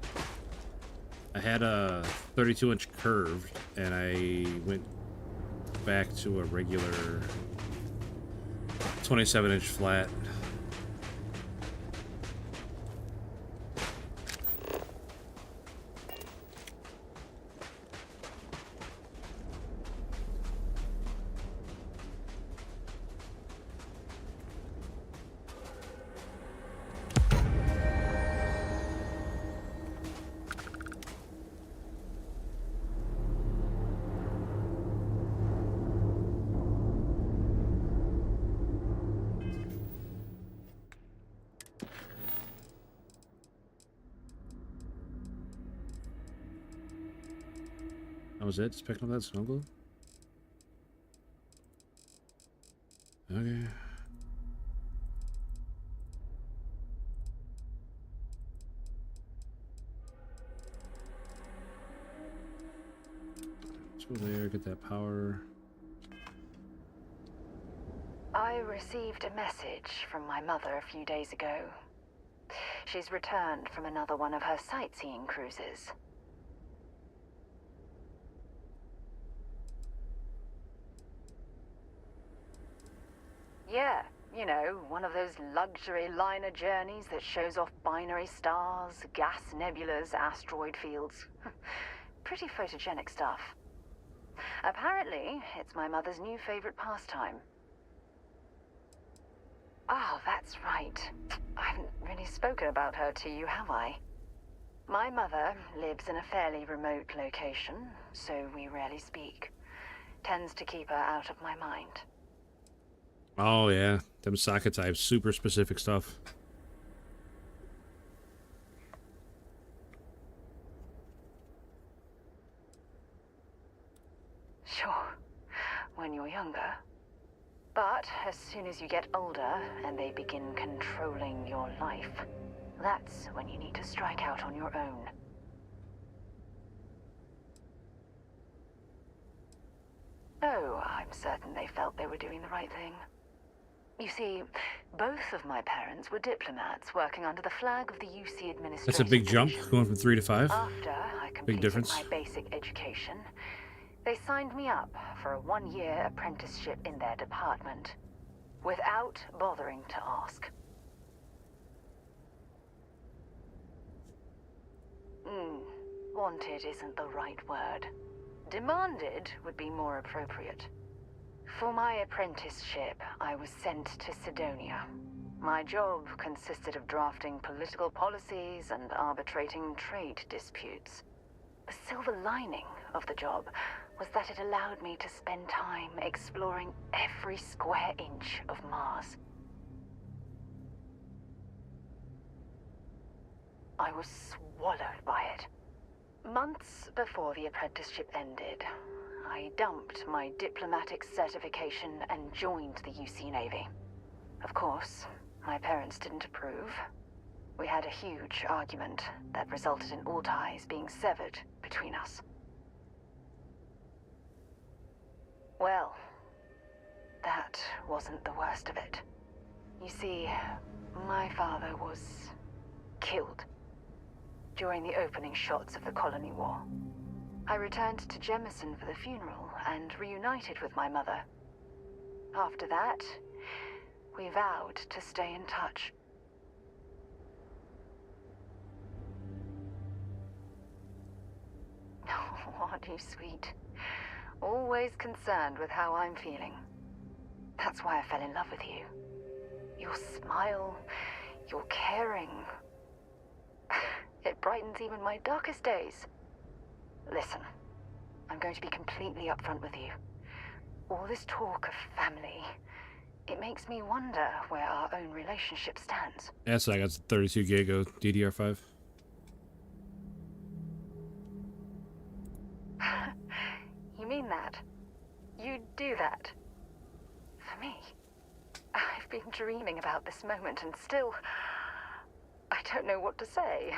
I had a 32-inch curved, and I went back to a regular 27-inch flat. was it? Just picking up that snow globe? Okay. Let's go there, get that power. I received a message from my mother a few days ago. She's returned from another one of her sightseeing cruises. Yeah, you know, one of those luxury liner journeys that shows off binary stars, gas nebulas, asteroid fields. Pretty photogenic stuff. Apparently, it's my mother's new favorite pastime. Oh, that's right. I haven't really spoken about her to you, have I? My mother lives in a fairly remote location, so we rarely speak. Tends to keep her out of my mind. Oh yeah, them socket types, super specific stuff. Sure, when you're younger. But as soon as you get older and they begin controlling your life, that's when you need to strike out on your own. Oh, I'm certain they felt they were doing the right thing. You see, both of my parents were diplomats working under the flag of the UC administration. That's a big jump, going from 3 to 5. After I completed my basic education, they signed me up for a 1-year apprenticeship in their department, without bothering to ask. Wanted isn't the right word. Demanded would be more appropriate. For my apprenticeship, I was sent to Sidonia. My job consisted of drafting political policies and arbitrating trade disputes. The silver lining of the job was that it allowed me to spend time exploring every square inch of Mars. I was swallowed by it. Months before the apprenticeship ended, I dumped my diplomatic certification and joined the UC Navy. Of course, my parents didn't approve. We had a huge argument that resulted in all ties being severed between us. Well, that wasn't the worst of it. You see, my father was killed during the opening shots of the Colony War. I returned to Jemison for the funeral and reunited with my mother. After that, we vowed to stay in touch. Oh, aren't you sweet? Always concerned with how I'm feeling. That's why I fell in love with you. Your smile, your caring. It brightens even my darkest days. Listen, I'm going to be completely upfront with you. All this talk of family, it makes me wonder where our own relationship stands. Yeah, so I got 32 gig of DDR5. You mean that? You'd do that? For me? I've been dreaming about this moment and still, I don't know what to say.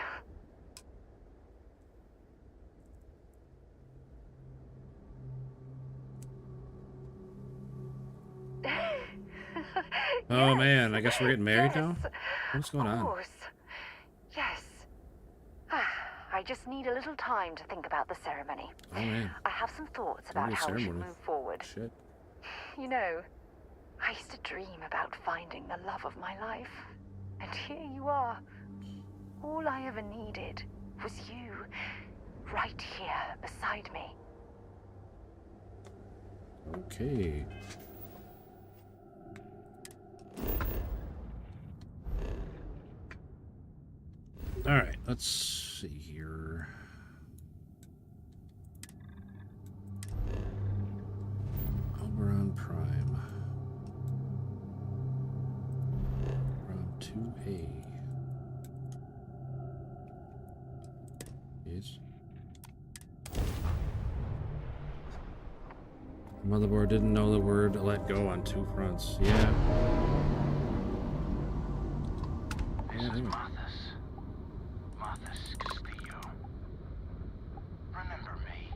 Oh man, I guess we're getting married now? What's going on? Of course. Yes. I just need a little time to think about the ceremony. Oh man. I have some thoughts about how we should move forward. Shit. You know, I used to dream about finding the love of my life. And here you are. All I ever needed was you, right here beside me. Okay. All right, let's see here. Oberon Prime. Oberon 2A. Yes. Motherboard didn't know the word let go on two fronts. Yeah. This is Mathis. Mathis Castillo. Remember me?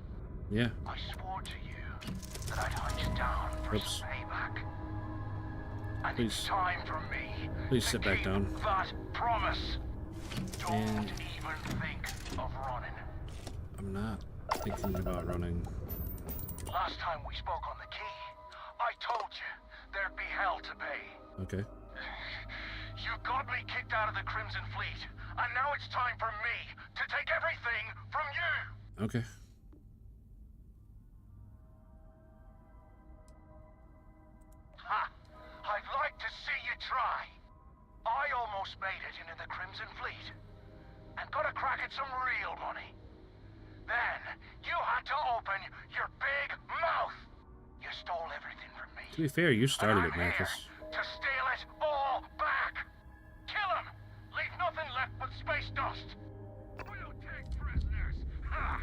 Yeah. I swore to you that I'd hunt you down for some payback. And it's time for me Please sit back down. that promise. Don't And even think of running. I'm not thinking about running. Last time we spoke on the key, I told you there'd be hell to pay. Okay. You got me kicked out of the Crimson Fleet, and now it's time for me to take everything from you! Okay. Ha! I'd like to see you try. I almost made it into the Crimson Fleet, and got a crack at some real money. Then, you had to open your big mouth. You stole everything from me. To be fair, you started it, Mathis. To steal it all back. Kill him. Leave nothing left but space dust. We'll take prisoners. Ha!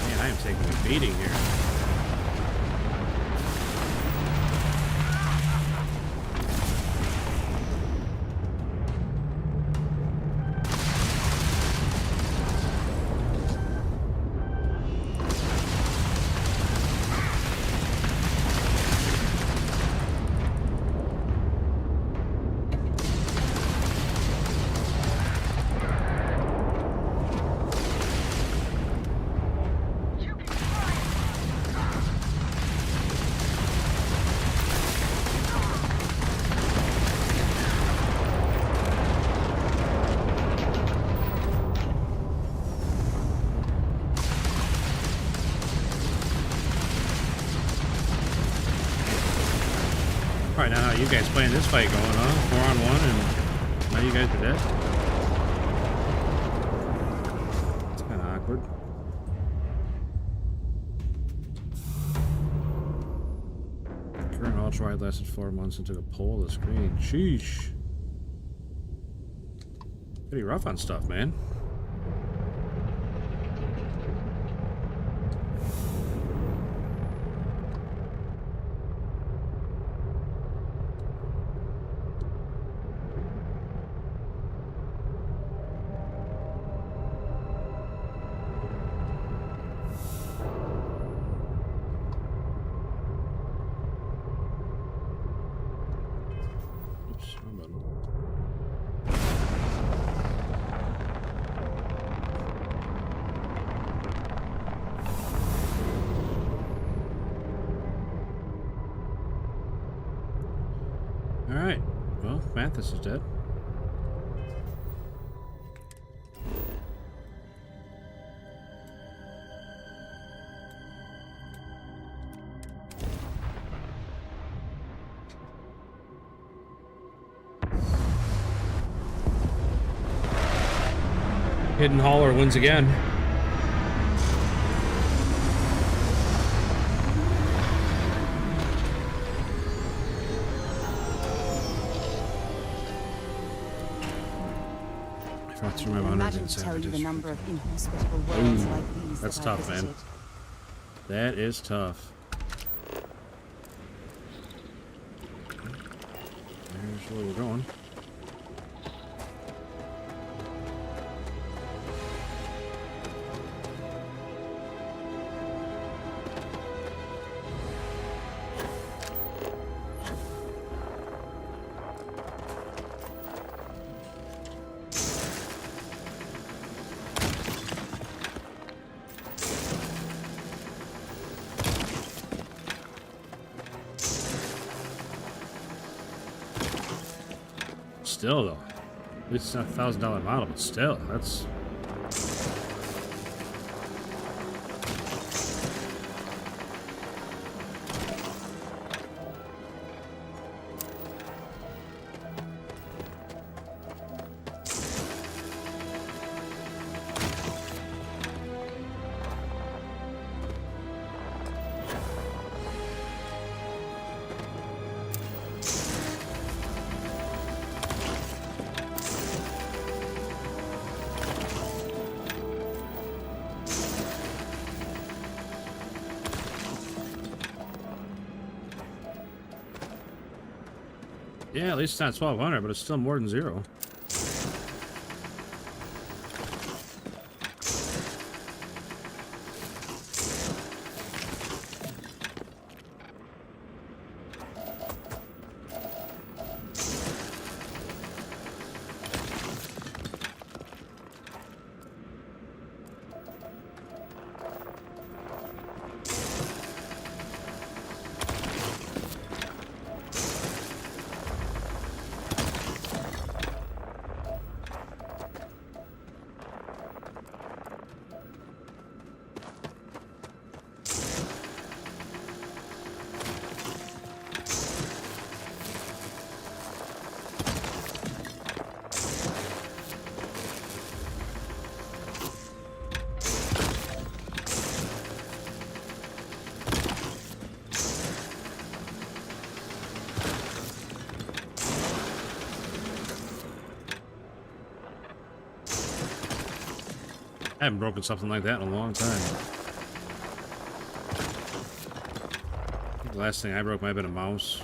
Man, I am taking a beating here. Alright, now you guys playing this fight going on, 4-on-1, and now you guys are dead. It's kind of awkward. Current ultra wide lasted 4 months and took a pull of the screen. Sheesh. Pretty rough on stuff, man. Alright, well, Mathis is dead. Hidden Hauler wins again. Imagine to tell you the number of inhospitable worlds like these. That's that I tough, man. visited. That is tough. There's where we're going. Still though, at least it's not a $1,000 model, but still, that's. Yeah, at least it's not 1200, but it's still more than 0. I haven't broken something like that in a long time. The last thing I broke might have been a mouse.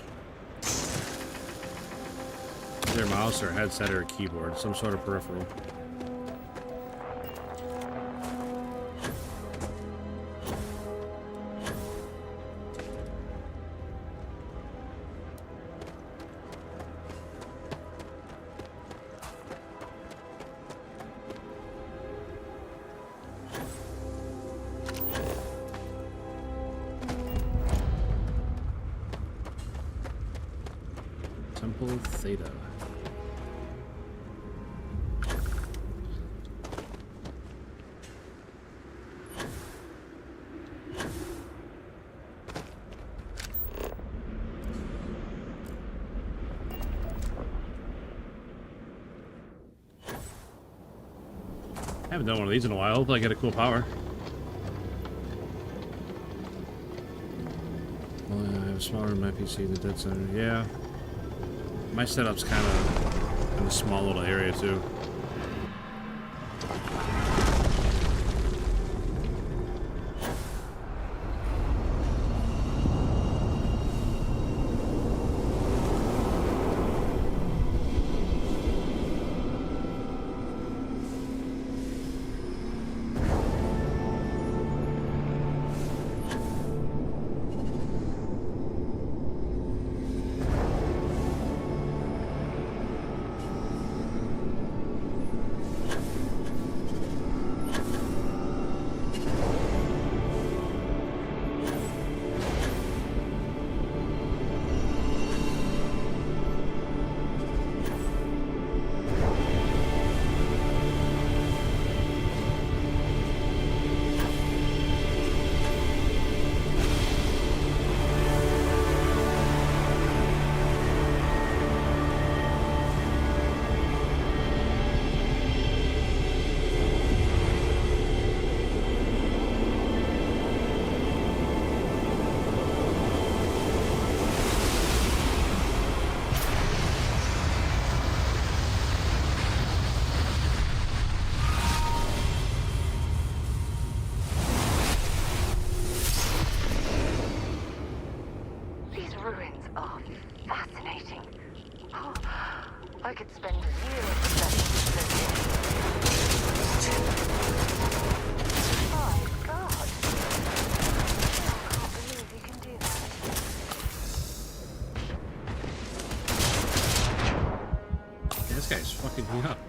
Either a mouse or a headset or a keyboard, some sort of peripheral. Temple Theta. I haven't done one of these in a while. Hopefully I get a cool power. Well, I have smaller than my PC, the dead center. Yeah. My setup's kind of in a small little area too. I could spend years studying my God. I can't believe you can do that. Yeah, this guy's fucking me up.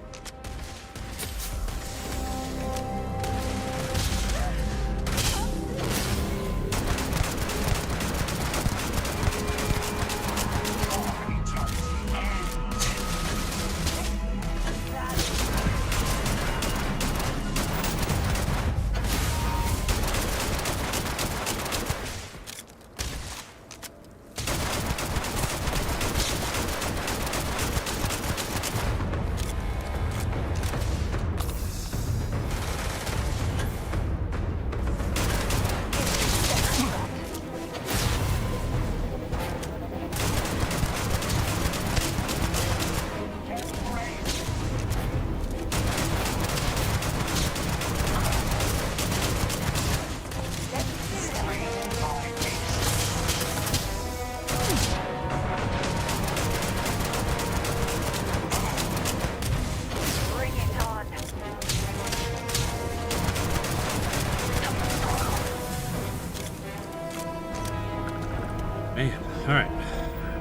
Man, alright.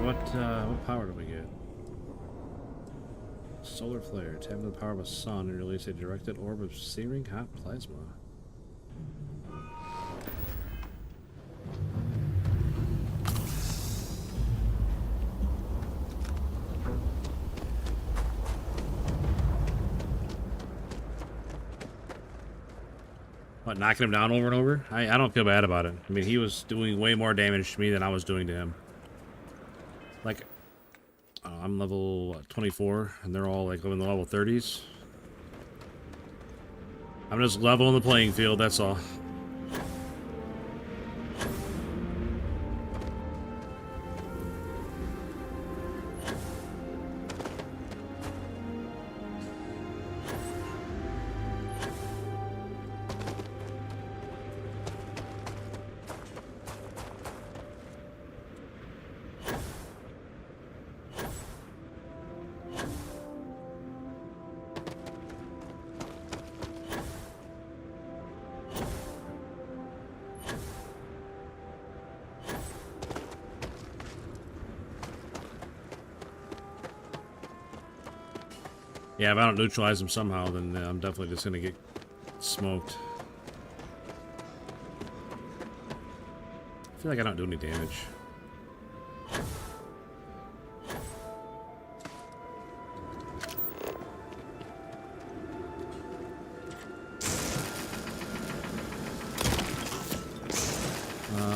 What power do we get? Solar flare. Tap into the power of a sun and release a directed orb of searing hot plasma. What, knocking him down over and over? I don't feel bad about it. I mean, he was doing way more damage to me than I was doing to him. Like, I'm level, what, 24, and they're all, like, in the level 30s. I'm just leveling the playing field, that's all. Yeah, if I don't neutralize them somehow, then I'm definitely just gonna get smoked. I feel like I don't do any damage.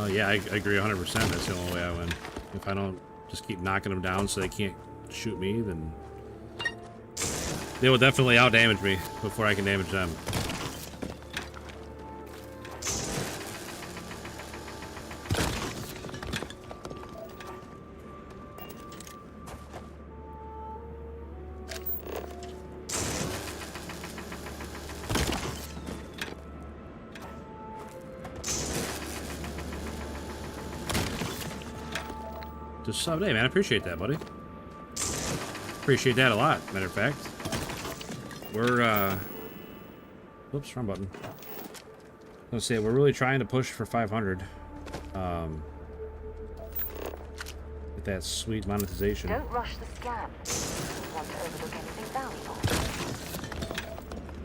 Yeah, I agree 100%. That's the only way I win. If I don't just keep knocking them down so they can't shoot me, then they will definitely outdamage me before I can damage them. Just sub, hey man, I appreciate that, buddy. Appreciate that a lot, matter of fact. We're, whoops, wrong button. Let's say we're really trying to push for 500. Get that sweet monetization. Don't rush the scan. You want to overlook anything valuable.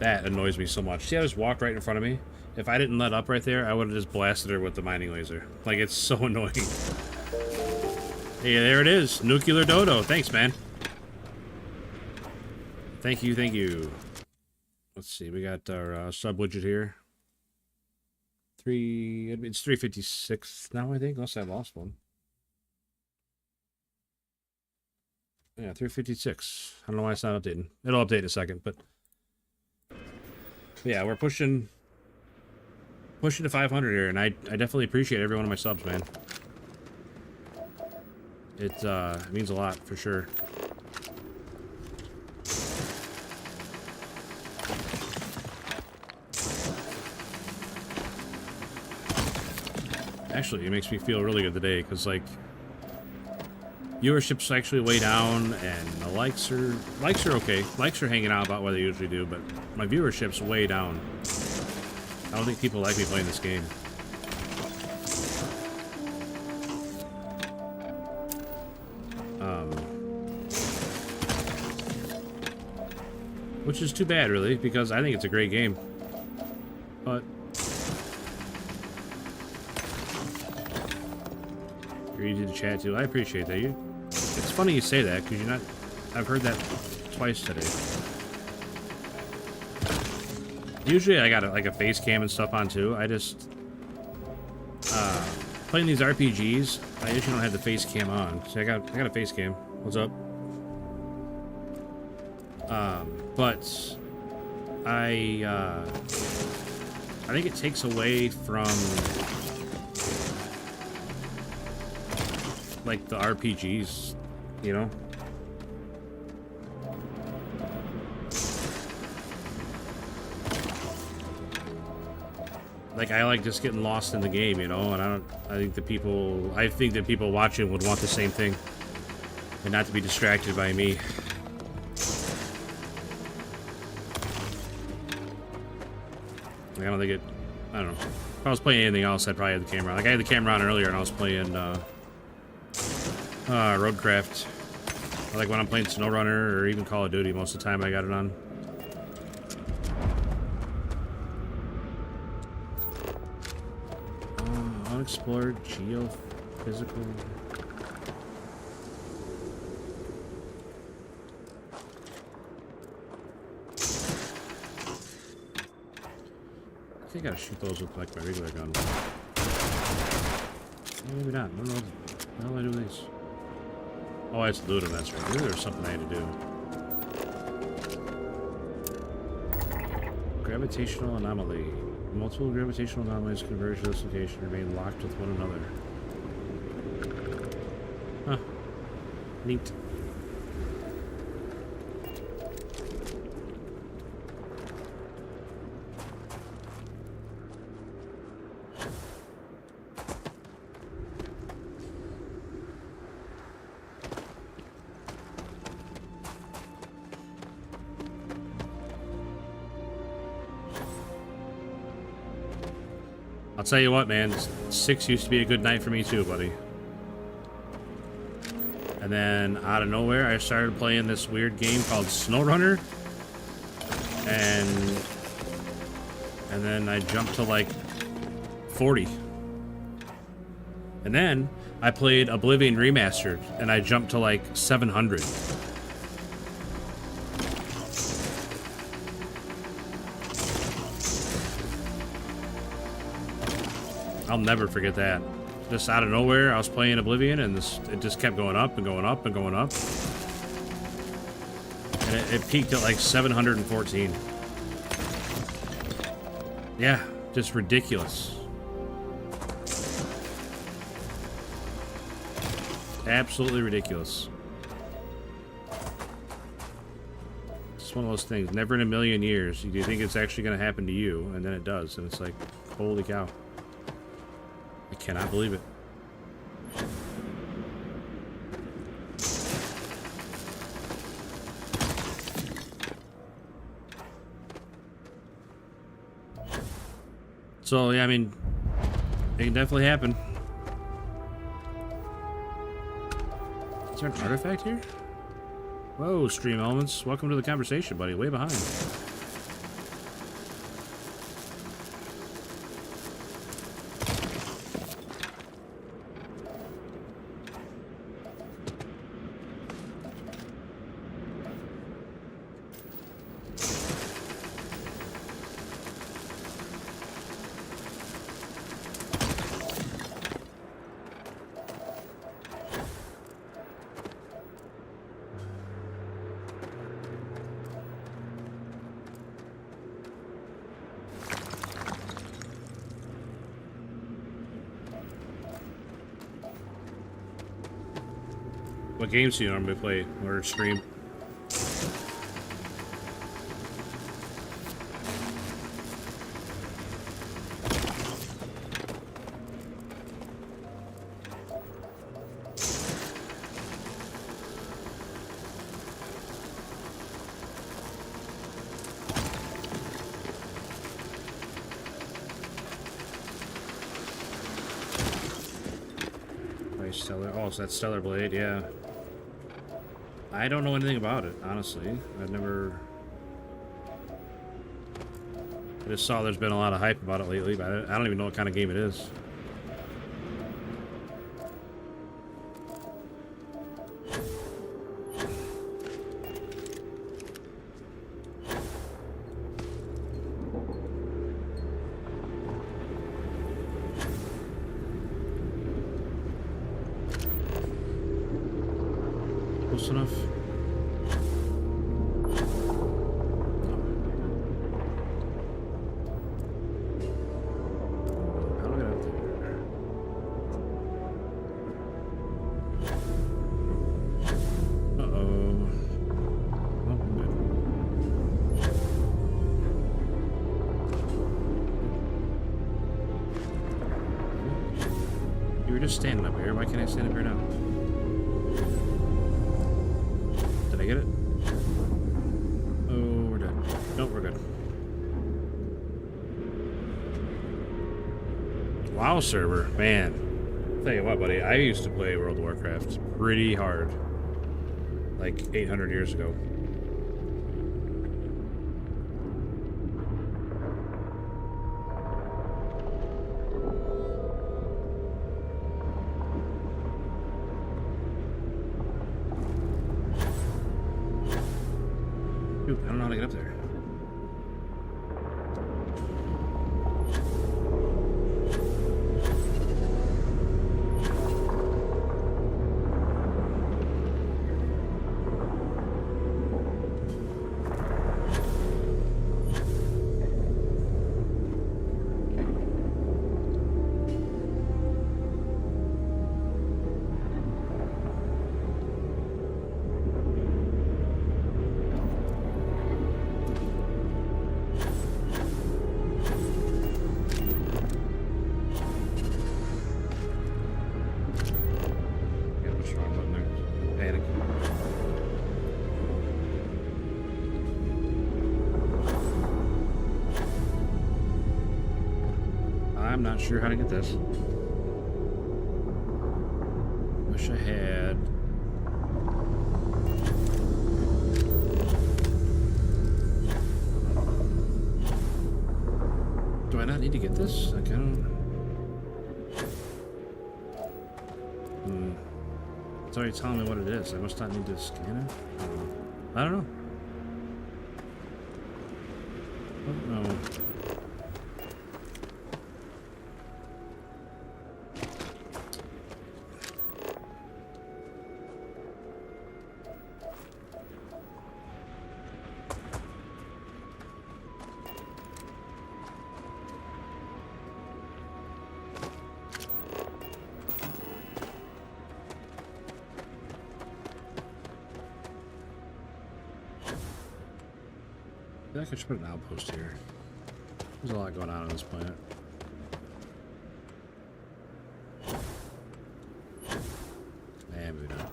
That annoys me so much. See, I just walked right in front of me. If I didn't let up right there, I would have just blasted her with the mining laser. Like, it's so annoying. Hey, there it is. Nuclear Dodo. Thanks, man. Thank you, thank you. Let's see, we got our sub widget here. It's 356 now, I think, unless I lost one. Yeah, 356. I don't know why it's not updating. It'll update in a second, but yeah, we're pushing to 500 here, and I definitely appreciate every one of my subs, man. It means a lot for sure. Actually, it makes me feel really good today, because, like, viewership's actually way down, and the likes are okay. Likes are hanging out about what they usually do, but my viewership's way down. I don't think people like me playing this game. Which is too bad, really, because I think it's a great game. But you're easy to chat to. I appreciate that. It's funny you say that, because I've heard that twice today. Usually I got like a face cam and stuff on too. I just playing these RPGs, I usually don't have the face cam on. So I got a face cam. What's up? But I think it takes away from like the RPGs, you know? Like, I like just getting lost in the game, you know, and I think that people watching would want the same thing and not to be distracted by me. Like, I don't know. If I was playing anything else, I'd probably have the camera on. Like, I had the camera on earlier and I was playing Roadcraft. Like when I'm playing SnowRunner or even Call of Duty, most of the time I got it on. Unexplored geophysical. I think I gotta shoot those with like my regular gun. Maybe not. I don't know what the hell do I do with these. Oh, I have to loot them, that's right. Maybe there's something I had to do. Gravitational anomaly. Multiple gravitational anomalies converge to this location and remain locked with one another. Huh. Neat. I'll tell you what, man, 6 used to be a good night for me too, buddy. And then, out of nowhere, I started playing this weird game called SnowRunner. And then I jumped to like 40. And then I played Oblivion Remastered, and I jumped to like 700. I'll never forget that. Just out of nowhere, I was playing Oblivion, and it just kept going up and going up and going up. And it peaked at like 714. Yeah, just ridiculous. Absolutely ridiculous. It's one of those things. Never in a million years do you think it's actually going to happen to you, and then it does, and it's like, holy cow. I cannot believe it. So, yeah, I mean, it can definitely happen. Is there an artifact here? Whoa, Stream Elements. Welcome to the conversation, buddy. Way behind. What games do you normally play or stream? Stellar. Oh, so that's Stellar Blade, yeah. I don't know anything about it, honestly. I've never... I just saw there's been a lot of hype about it lately, but I don't even know what kind of game it is. Close enough. How do I get out there? Uh-oh. Oh, I'm good. You were just standing up here. Why can't I stand up here now? Did I get it? Oh, we're dead. Nope, we're good. WoW server, man. Tell you what, buddy, I used to play World of Warcraft pretty hard. Like 800 years ago. Dude, I don't know how to get up there. I'm not sure how to get this. Wish I had. Do I not need to get this? Like, I don't. It's already telling me what it is. I must not need to scan it. I don't know. Oh no. I think I should put an outpost here. There's a lot going on this planet. Nah, maybe not.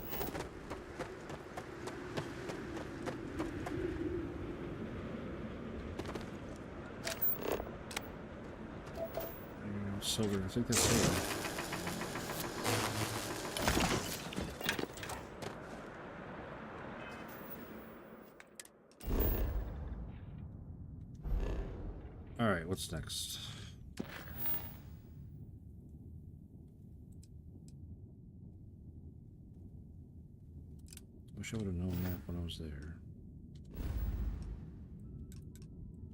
Silver, I think that's silver. What's next? Wish I would have known that when I was there.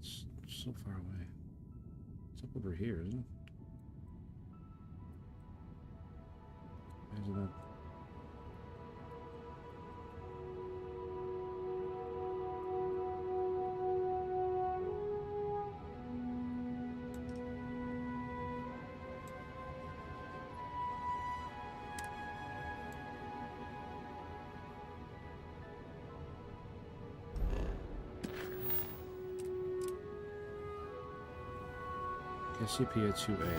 It's so far away. It's up over here, isn't it? Why is it not? Cassiopeia 2A.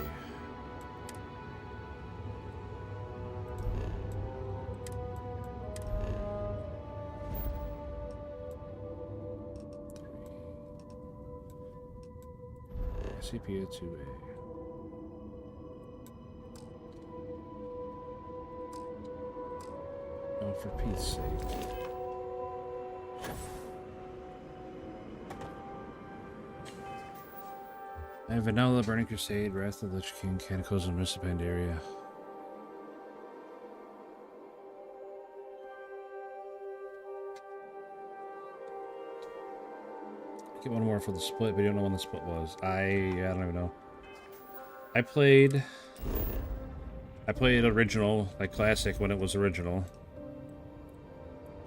Cassiopeia 2A. Oh, for Pete's sake. I have Vanilla, Burning Crusade, Wrath of the Lich King, Canticles, and Mist of Pandaria. Get one more for the split, but you don't know when the split was. I don't even know. I played original, like classic when it was original,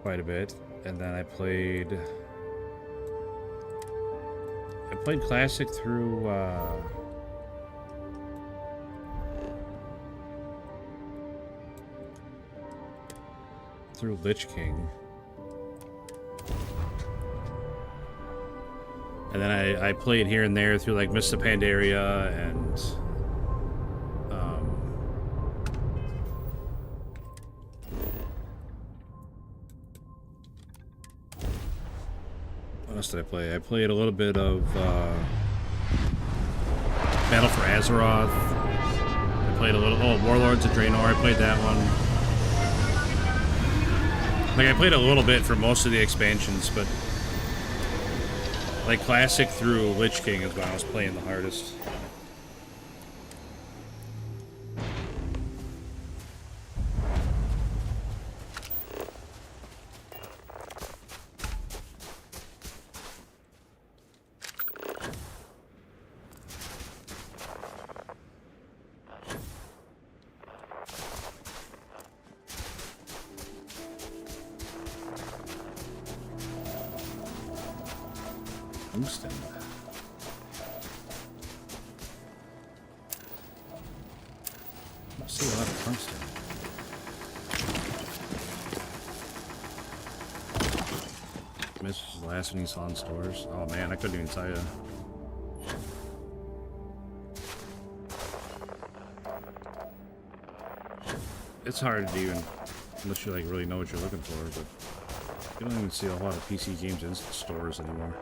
quite a bit, and then I played classic through Lich King, and then I played here and there through like Mist of Pandaria and what else did I play? I played a little bit of Battle for Azeroth. I played a little. Oh, Warlords of Draenor. I played that one. Like I played a little bit for most of the expansions, but like classic through Lich King is when I was playing the hardest. Tungsten. I see a lot of tungsten. This was the last one you saw in stores. Oh man, I couldn't even tell you. It's hard to even, unless you like really know what you're looking for, but you don't even see a lot of PC games in stores anymore.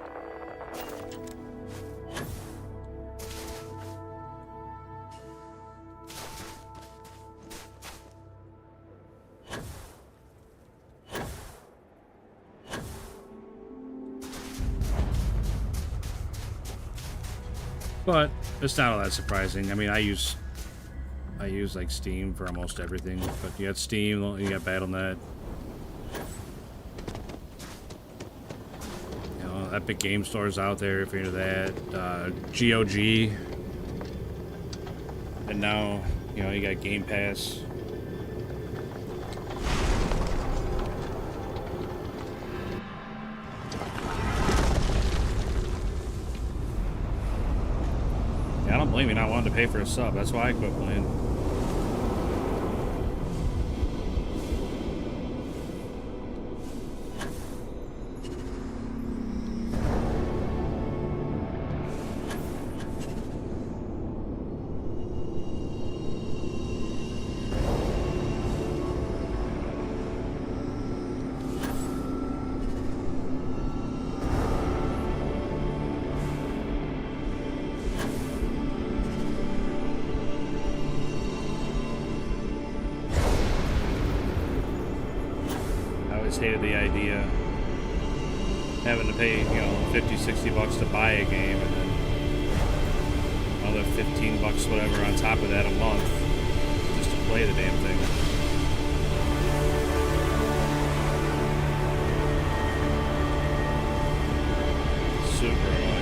But it's not all that surprising. I mean, I use like Steam for almost everything. But you got Steam, you got Battle.net, you know, Epic Game Store's out there if you're into that. GOG, and now you know you got Game Pass. I don't blame you not wanting to pay for a sub. That's why I quit playing. Hated the idea having to pay, you know, 50-60 bucks to buy a game and then another 15 bucks whatever on top of that a month just to play the damn thing. Super annoying.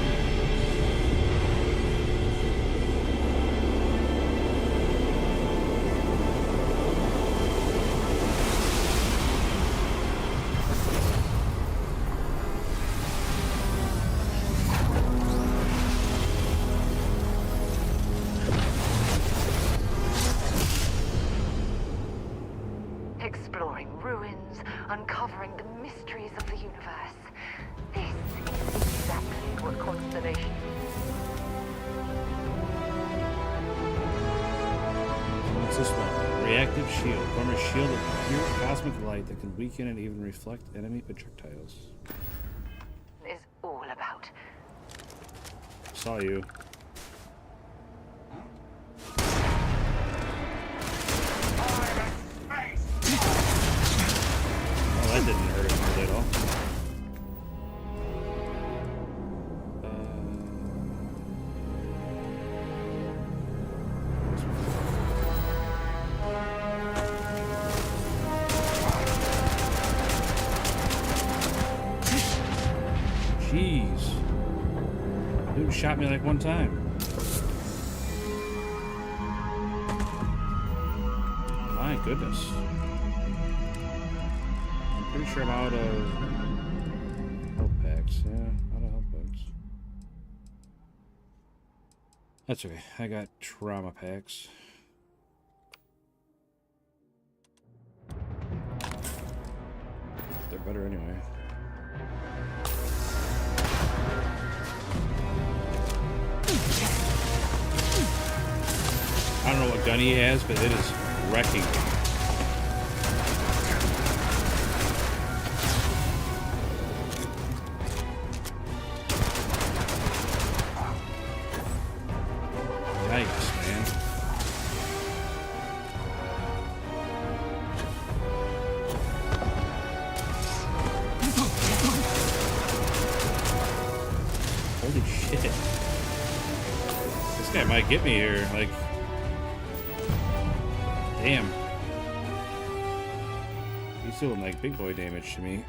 That can weaken and even reflect enemy projectiles. Is all about. Saw you. Oh, that didn't hurt him hardly at all. Shot me like one time. My goodness. I'm pretty sure I'm out of health packs. Yeah, out of health packs. That's okay. I got trauma packs. They're better anyway. I don't know what gun he has, but it is wrecking me. Yikes, man. might get me here. Like, damn. He's doing like big boy damage to me.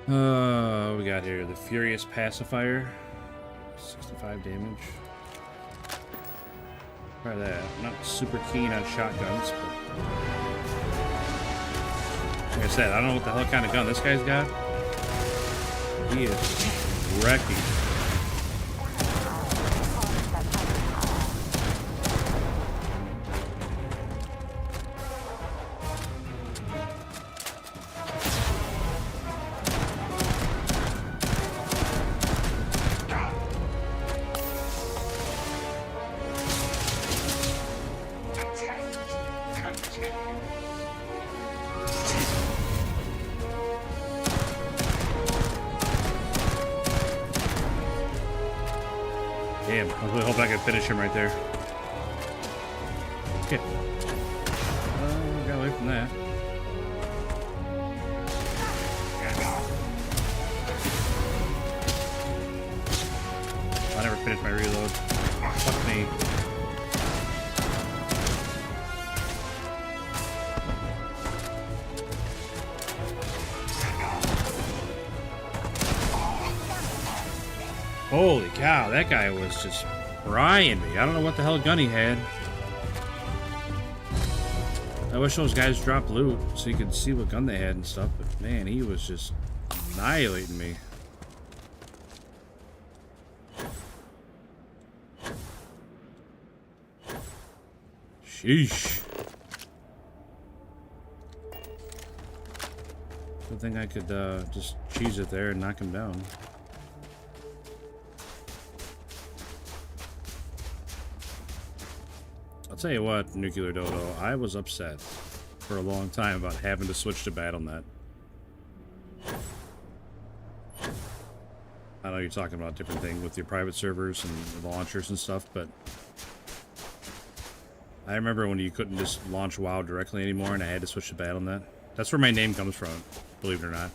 What we got here? The Furious Pacifier. 65 damage. Try that. I'm not super keen on shotguns, but like I said, I don't know what the hell kind of gun this guy's got. He is wrecking. Damn, I really hope I can finish him right there. Okay. Got away from that. I never finished my reload. Fuck me. Holy cow, that guy was just frying me. I don't know what the hell gun he had. I wish those guys dropped loot so you could see what gun they had and stuff, but man, he was just annihilating me. Sheesh. Good thing I could just cheese it there and knock him down. I'll tell you what, Nuclear Dodo, I was upset for a long time about having to switch to BattleNet. I know you're talking about different things with your private servers and the launchers and stuff, but I remember when you couldn't just launch WoW directly anymore and I had to switch to BattleNet. That's where my name comes from, believe it or not.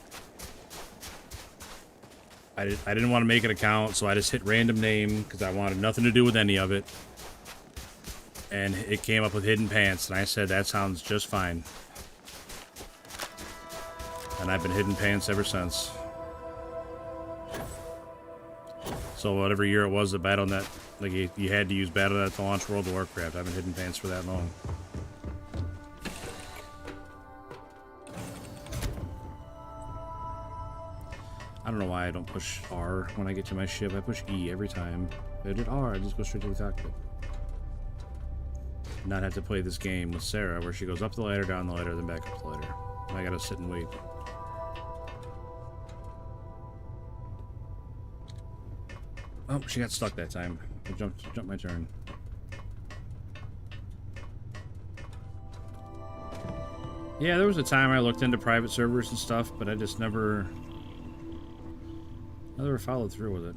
I didn't want to make an account, so I just hit random name because I wanted nothing to do with any of it. And it came up with Hidden Pants, and I said, that sounds just fine. And I've been Hidden Pants ever since. So whatever year it was, the BattleNet, like you had to use BattleNet to launch World of Warcraft. I've been Hidden Pants for that long. I don't know why I don't push R when I get to my ship. I push E every time. If I did R, I just go straight to the cockpit. Not have to play this game with Sarah where she goes up the ladder, down the ladder, then back up the ladder. I gotta sit and wait. Oh, she got stuck that time. I jumped my turn. Yeah, there was a time I looked into private servers and stuff, but I just never followed through with it.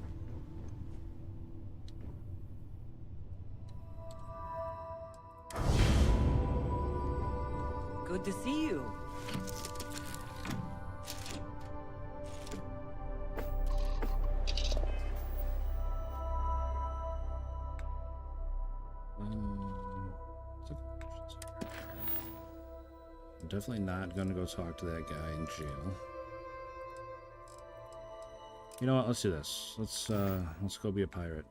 Good to see you. I'm definitely not gonna go talk to that guy in jail. You know what? Let's do this. Let's go be a pirate.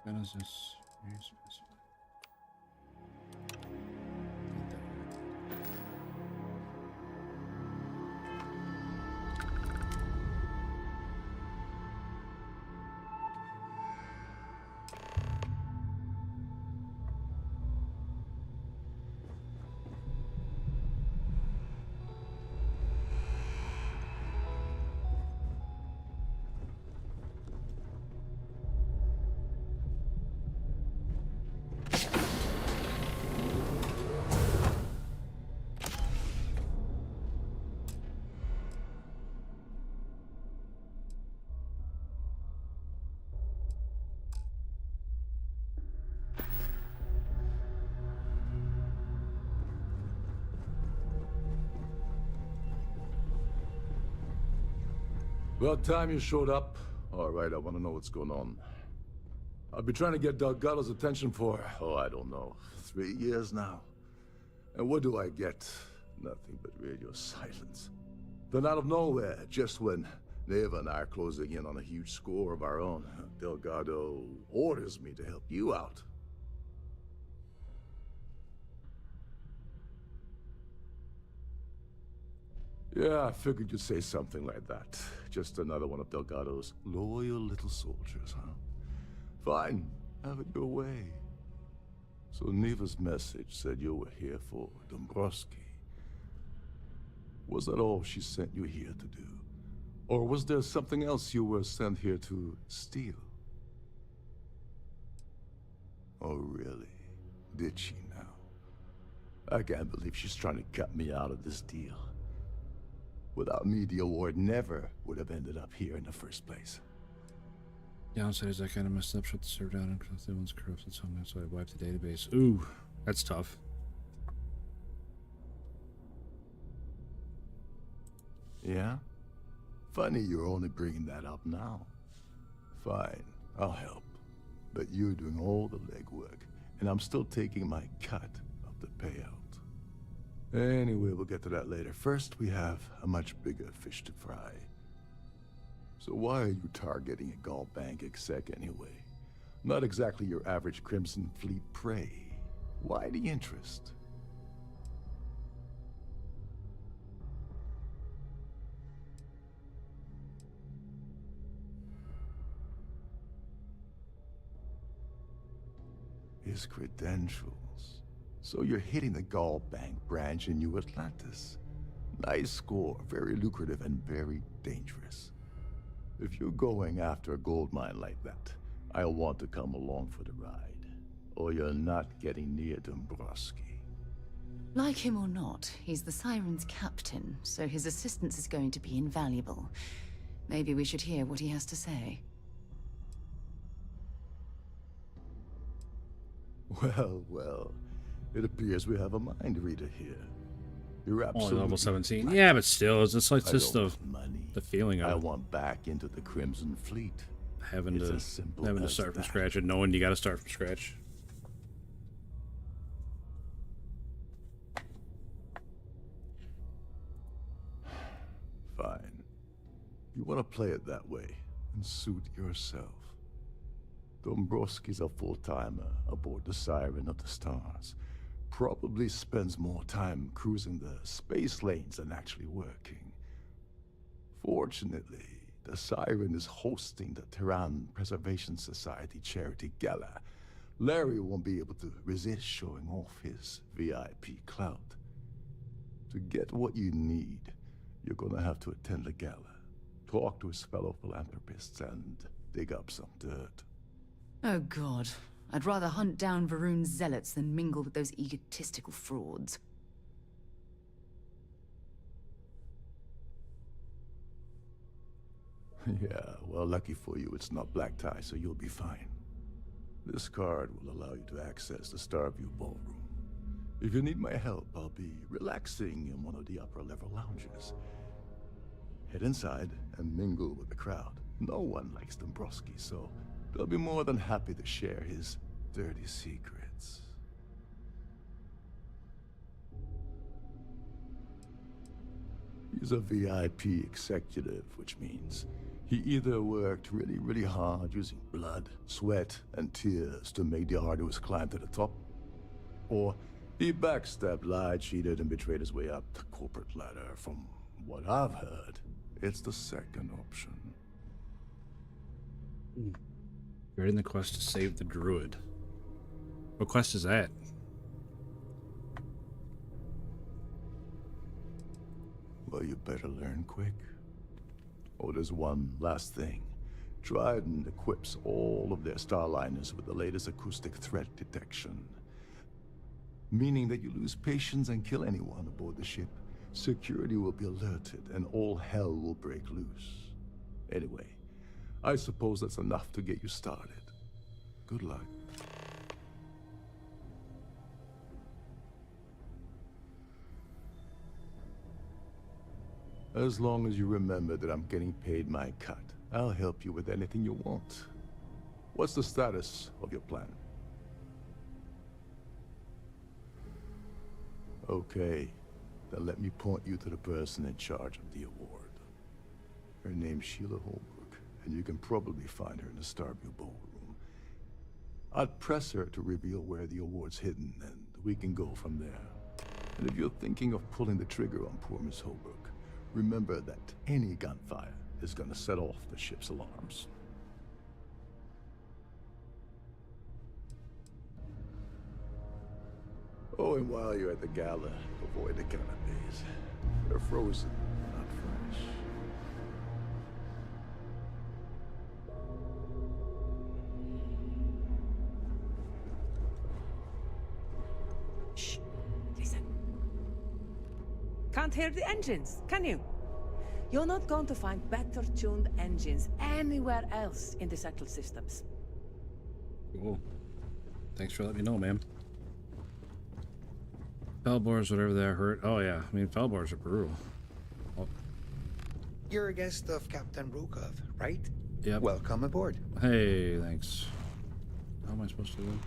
What is this? About time you showed up. All right, I want to know what's going on. I've been trying to get Delgado's attention for, oh, I don't know, 3 years now. And what do I get? Nothing but radio silence. Then out of nowhere, just when Neva and I are closing in on a huge score of our own, Delgado orders me to help you out. Yeah, I figured you'd say something like that. Just another one of Delgado's loyal little soldiers, huh? Fine, have it your way. So Neva's message said you were here for Dombrowski. Was that all she sent you here to do? Or was there something else you were sent here to steal? Oh, really? Did she now? I can't believe she's trying to cut me out of this deal. Without me, the award never would have ended up here in the first place. Downside is I kind of messed up, shut the server down, and because the one's corrupted something, so I wiped the database. Ooh, that's tough. Yeah? Funny you're only bringing that up now. Fine, I'll help. But you're doing all the legwork, and I'm still taking my cut of the payout. Anyway, we'll get to that later. First, we have a much bigger fish to fry. So why are you targeting a Gall Bank exec anyway? Not exactly your average Crimson Fleet prey. Why the interest? His credentials. So you're hitting the Gall Bank branch in New Atlantis. Nice score, very lucrative and very dangerous. If you're going after a gold mine like that, I'll want to come along for the ride. Or you're not getting near Dombrowski. Like him or not, he's the Siren's captain, so his assistance is going to be invaluable. Maybe we should hear what he has to say. Well, well. It appears we have a mind reader here. You're absolutely only level 17. right. Yeah, but still, it's just like I just don't the want money. feeling of I it. want back into the Crimson Fleet. Having It's to as simple as start from that. scratch and knowing you got to start from scratch. Fine. You want to play it that way and suit yourself. Dombrowski's a full-timer aboard the Siren of the Stars. Probably spends more time cruising the space lanes than actually working. Fortunately, the Siren is hosting the Terran Preservation Society charity gala. Larry won't be able to resist showing off his VIP clout. To get what you need, you're gonna have to attend the gala, talk to his fellow philanthropists, and dig up some dirt. Oh god, I'd rather hunt down Varun's zealots than mingle with those egotistical frauds. Yeah, well, lucky for you, it's not black tie, so you'll be fine. This card will allow you to access the Starview Ballroom. If you need my help, I'll be relaxing in one of the upper-level lounges. Head inside and mingle with the crowd. No one likes Dombrowski, so they'll be more than happy to share his dirty secrets. He's a VIP executive, which means he either worked really, really hard using blood, sweat, and tears to make the arduous climb to the top, or he backstabbed, lied, cheated, and betrayed his way up the corporate ladder. From what I've heard, it's the second option. You're in the quest to save the druid. What quest is that? Well, you better learn quick. Oh, there's one last thing. Trident equips all of their starliners with the latest acoustic threat detection. Meaning that you lose patience and kill anyone aboard the ship, security will be alerted and all hell will break loose. Anyway, I suppose that's enough to get you started. Good luck. As long as you remember that I'm getting paid my cut, I'll help you with anything you want. What's the status of your plan? Okay, then let me point you to the person in charge of the award. Her name's Sheila Holbrook, and you can probably find her in the Starfield ballroom. I'd press her to reveal where the award's hidden, and we can go from there. And if you're thinking of pulling the trigger on poor Miss Holbrook, remember that any gunfire is gonna set off the ship's alarms. Oh, and while you're at the gala, avoid the canapes. They're frozen, not fresh. Shh. Listen. Can't hear the engines, can you? You're not going to find better tuned engines anywhere else in the central systems. Cool. Thanks for letting me know, ma'am. Fellbores, whatever they hurt. Oh yeah, I mean fellbores are brutal. Oh. You're a guest of Captain Rukov, right? Yep. Welcome aboard. Hey, thanks. How am I supposed to do?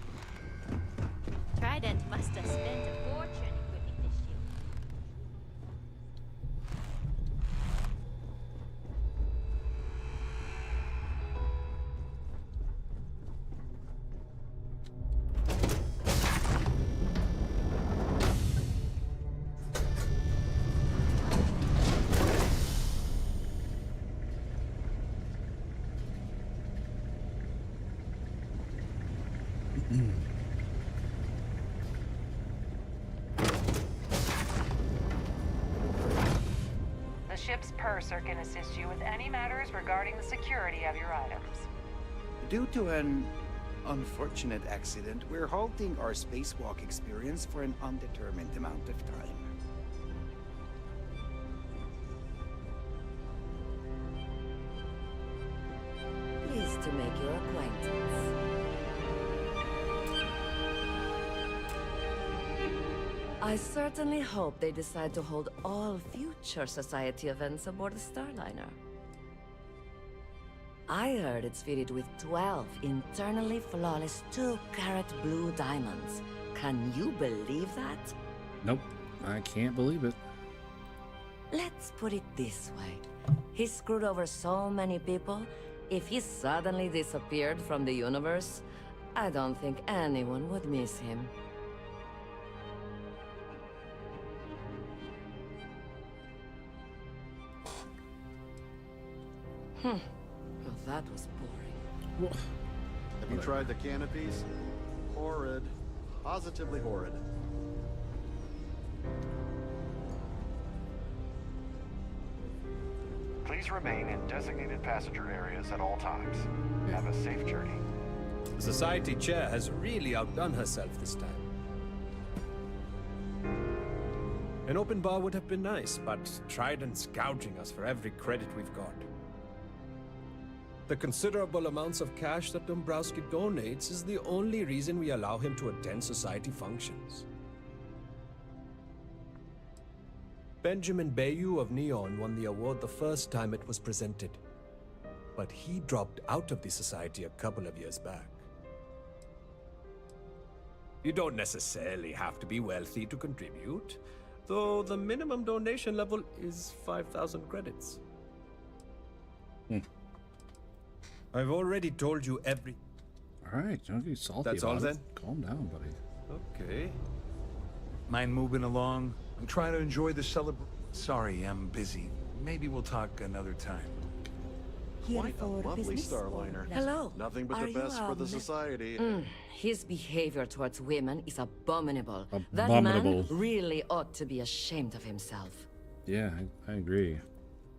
Trident must have spent a fortune equipping this ship. The ship's purser can assist you with any matters regarding the security of your items. Due to an unfortunate accident, we're halting our spacewalk experience for an undetermined amount of time. Pleased to make your acquaintance. I certainly hope they decide to hold all future Society events aboard the Starliner. I heard it's fitted with 12 internally flawless 2-carat blue diamonds. Can you believe that? Nope, I can't believe it. Let's put it this way. He screwed over so many people. If he suddenly disappeared from the universe, I don't think anyone would miss him. Well, that was boring. Have you tried the canopies? Horrid. Positively horrid. Please remain in designated passenger areas at all times. Have a safe journey. The Society Chair has really outdone herself this time. An open bar would have been nice, but Trident's gouging us for every credit we've got. The considerable amounts of cash that Dombrowski donates is the only reason we allow him to attend Society functions. Benjamin Bayou of Neon won the award the first time it was presented, but he dropped out of the Society a couple of years back. You don't necessarily have to be wealthy to contribute, though the minimum donation level is 5,000 credits. I've already told you every... Alright, don't get salty. That's all then? Calm down, buddy. Okay. Mind moving along? I'm trying to enjoy the celebration. Sorry, I'm busy. Maybe we'll talk another time. Quite a lovely Starliner. Hello. Nothing but Are the you, best for the society. His behavior towards women is abominable. That Abominable. man really ought to be ashamed of himself. Yeah, I agree.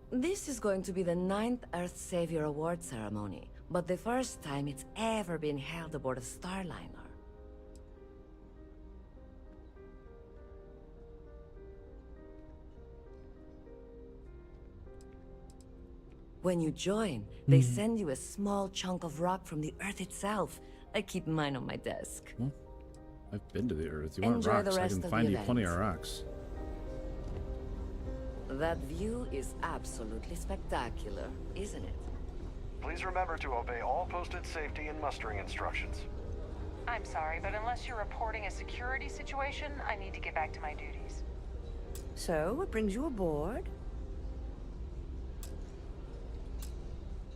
This is going to be the 9th Earth Savior Award ceremony, but the first time it's ever been held aboard a Starliner. When you join, they send you a small chunk of rock from the Earth itself. I keep mine on my desk. Well, I've been to the Earth. You want Enjoy rocks? the I rest can of find the you plenty of event. rocks. That view is absolutely spectacular, isn't it? Please remember to obey all posted safety and mustering instructions. I'm sorry, but unless you're reporting a security situation, I need to get back to my duties. So, what brings you aboard?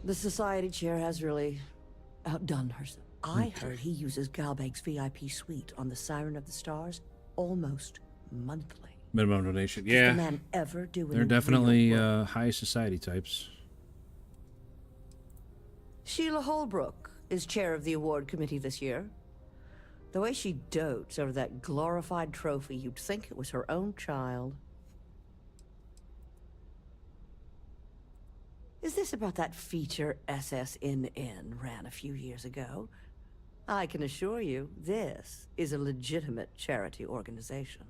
The Society Chair has really outdone herself. I heard he uses Galbag's VIP suite on the Siren of the Stars almost monthly. Minimum donation. Does Yeah. the man ever do They're any definitely real work? high society types. Sheila Holbrook is chair of the award committee this year. The way she dotes over that glorified trophy, you'd think it was her own child. Is this about that feature SSNN ran a few years ago? I can assure you, this is a legitimate charity organization.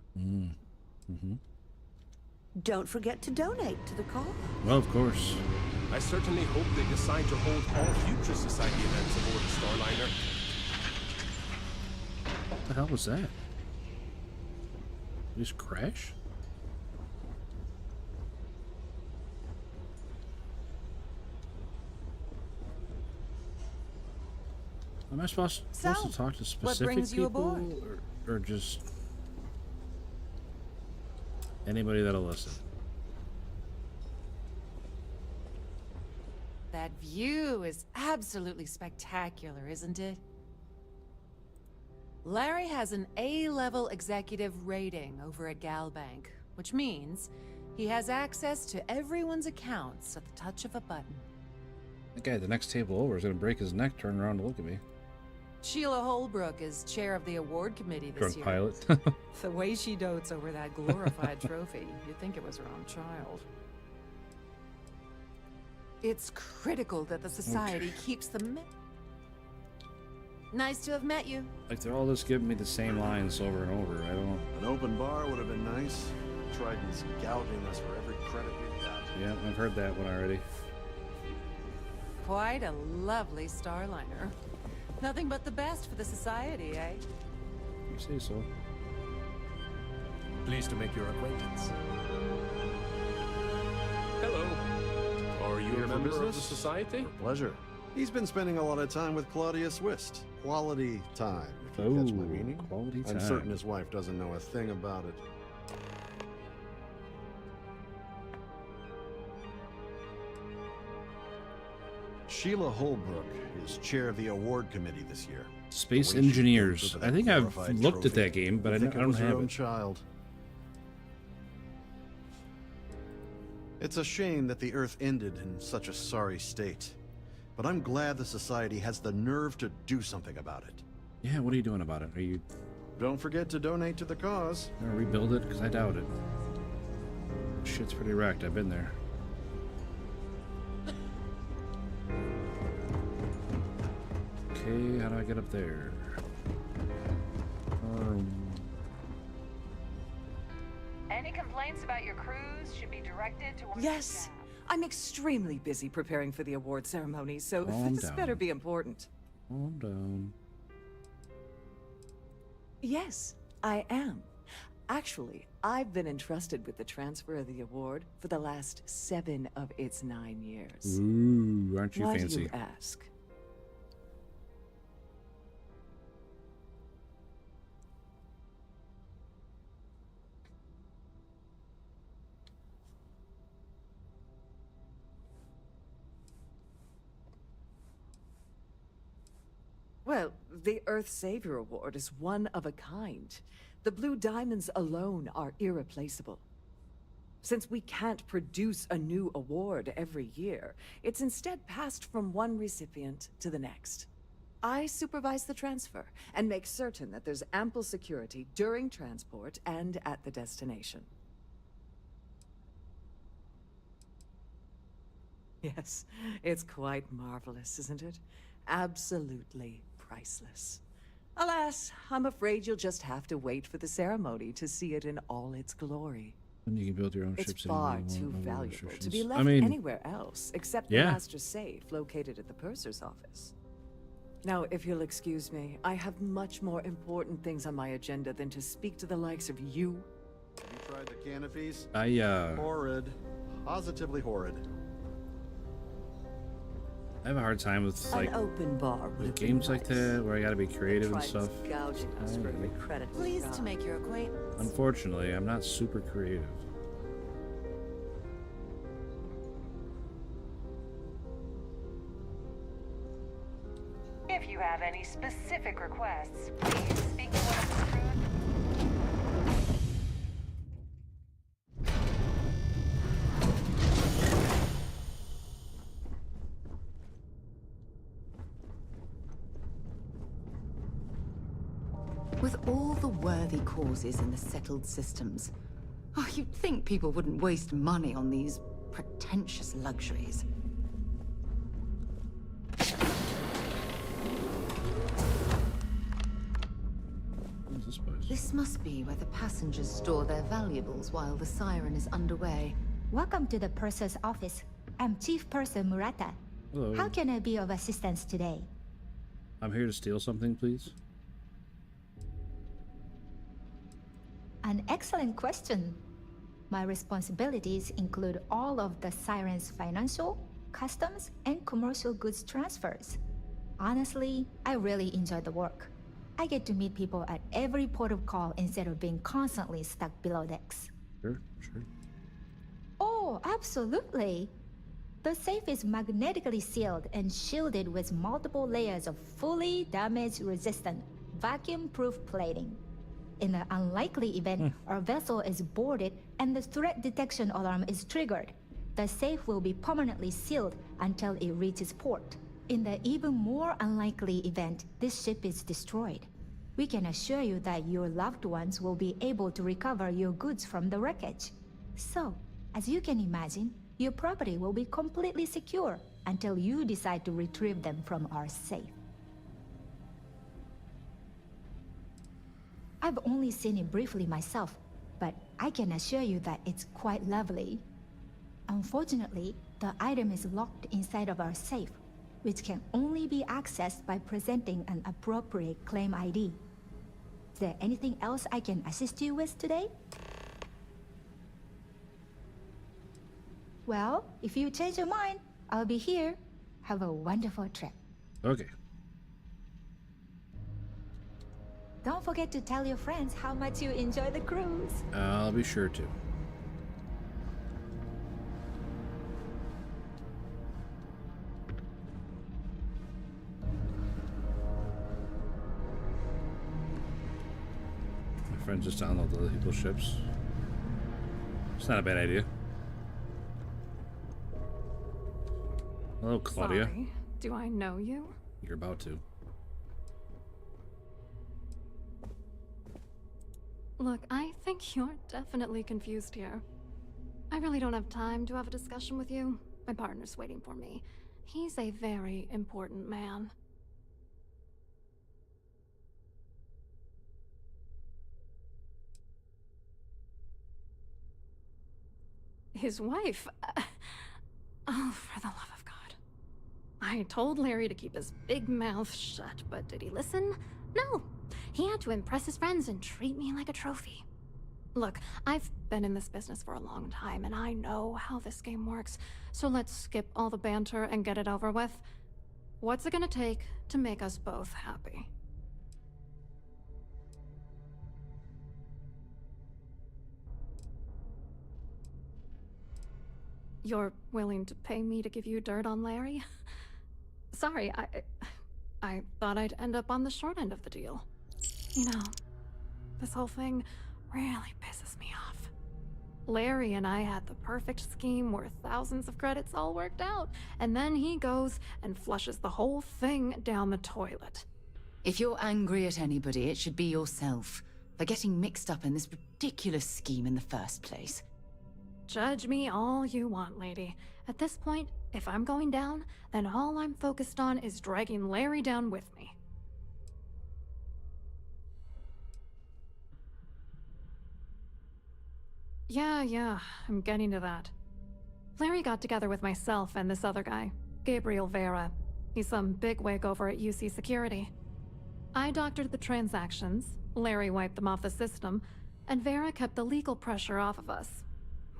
Don't forget to donate to the cause. Well, of course. I certainly hope they decide to hold all future Society events aboard the Starliner. What the hell was that? Just crash? Am I supposed to talk to specific brings you people aboard? or just anybody that'll listen? That view is absolutely spectacular, isn't it? Larry has an A-level executive rating over at Galbank, which means he has access to everyone's accounts at the touch of a button. That guy at the next table over is gonna break his neck turning around to look at me. Sheila Holbrook is chair of the award committee this Drunk year. pilot. The way she dotes over that glorified trophy, you'd think it was her own child. It's critical that the society keeps the Nice to have met you. Like they're all just giving me the same lines over and over. I don't. An open bar would have been nice. Trident's gouging us for every credit we've got. Yeah, I've heard that one already. Quite a lovely Starliner. Nothing but the best for the society, eh? You say so. Pleased to make your acquaintance. Hello. Are you Here a for member of the business? Society? Pleasure. He's been spending a lot of time with Claudia Swist. Quality time, if you catch my meaning. Quality I'm time. certain his wife doesn't know a thing about it. Sheila Holbrook is chair of the award committee this year. Space The way she Engineers. dotes over I that think I've glorified looked at trophy. that game, but I think don't was her have own it. child. It's a shame that the Earth ended in such a sorry state. But I'm glad the Society has the nerve to do something about it. Yeah, what are you doing about it? Are you Don't forget to donate to the cause. gonna rebuild it? Because I doubt it. Shit's pretty wrecked. I've been there. Okay, how do I get up there? Any complaints about your cruise should be directed to one of Yes, I'm extremely busy preparing for the award ceremony, so Calm this down. better be important. Calm down. Yes, I am. Actually, I've been entrusted with the transfer of the award for the last 7 of its 9 years. Ooh, aren't you Why fancy? do you ask? Well, the Earth Savior Award is one of a kind. The Blue Diamonds alone are irreplaceable. Since we can't produce a new award every year, it's instead passed from one recipient to the next. I supervise the transfer and make certain that there's ample security during transport and at the destination. Yes, it's quite marvelous, isn't it? Absolutely priceless. Alas, I'm afraid you'll just have to wait for the ceremony to see it in all its glory. And you can build your own It's ships. far anyway you too want, no valuable to restrictions. be left I mean, anywhere else except the yeah. master safe located at the purser's office. Now, if you'll excuse me, I have much more important things on my agenda than to speak to the likes of you. You tried inside the canopies. Horrid. Positively horrid. I have a hard time with like An open bar with games like that where I gotta be creative and stuff. Gouging us for every credit. Pleased to make your acquaintance. Unfortunately, I'm not super creative. If you have any specific requests, please speak to one of the crew. With all the worthy causes in the settled systems, you'd think people wouldn't waste money on these pretentious luxuries. This must be where the passengers store their valuables while the siren is underway. Welcome to the purser's office. I'm Chief Purser Murata. Hello. How can I be of assistance today? I'm here to steal something, please. An excellent question. My responsibilities include all of the siren's financial, customs, and commercial goods transfers. Honestly, I really enjoy the work. I get to meet people at every port of call instead of being constantly stuck below decks. Sure. Oh, absolutely. The safe is magnetically sealed and shielded with multiple layers of fully damage-resistant, vacuum-proof plating. In the unlikely event our vessel is boarded and the threat detection alarm is triggered, the safe will be permanently sealed until it reaches port. In the even more unlikely event this ship is destroyed, we can assure you that your loved ones will be able to recover your goods from the wreckage. So, as you can imagine, your property will be completely secure until you decide to retrieve them from our safe. I've only seen it briefly myself, but I can assure you that it's quite lovely. Unfortunately, the item is locked inside of our safe, which can only be accessed by presenting an appropriate claim ID. Is there anything else I can assist you with today? Well, if you change your mind, I'll be here. Have a wonderful trip. Okay. Don't forget to tell your friends how much you enjoy the cruise. I'll be sure to. My friends just download other people's ships. It's not a bad idea. Hello, Claudia. Sorry. Do I know you? You're about to. Look, I think you're definitely confused here. I really don't have time to have a discussion with you. My partner's waiting for me. He's a very important man. His wife? Oh, for the love of God. I told Larry to keep his big mouth shut, but did he listen? No. He had to impress his friends and treat me like a trophy. Look, I've been in this business for a long time, and I know how this game works, so let's skip all the banter and get it over with. What's it gonna take to make us both happy? You're willing to pay me to give you dirt on Larry? Sorry, I thought I'd end up on the short end of the deal. You know, this whole thing really pisses me off. Larry and I had the perfect scheme where thousands of credits all worked out, and then he goes and flushes the whole thing down the toilet. If you're angry at anybody, it should be yourself for getting mixed up in this ridiculous scheme in the first place. Judge me all you want, lady. At this point, if I'm going down, then all I'm focused on is dragging Larry down with me. Yeah, I'm getting to that. Larry got together with myself and this other guy, Gabriel Vera. He's some bigwig over at UC Security. I doctored the transactions, Larry wiped them off the system, and Vera kept the legal pressure off of us.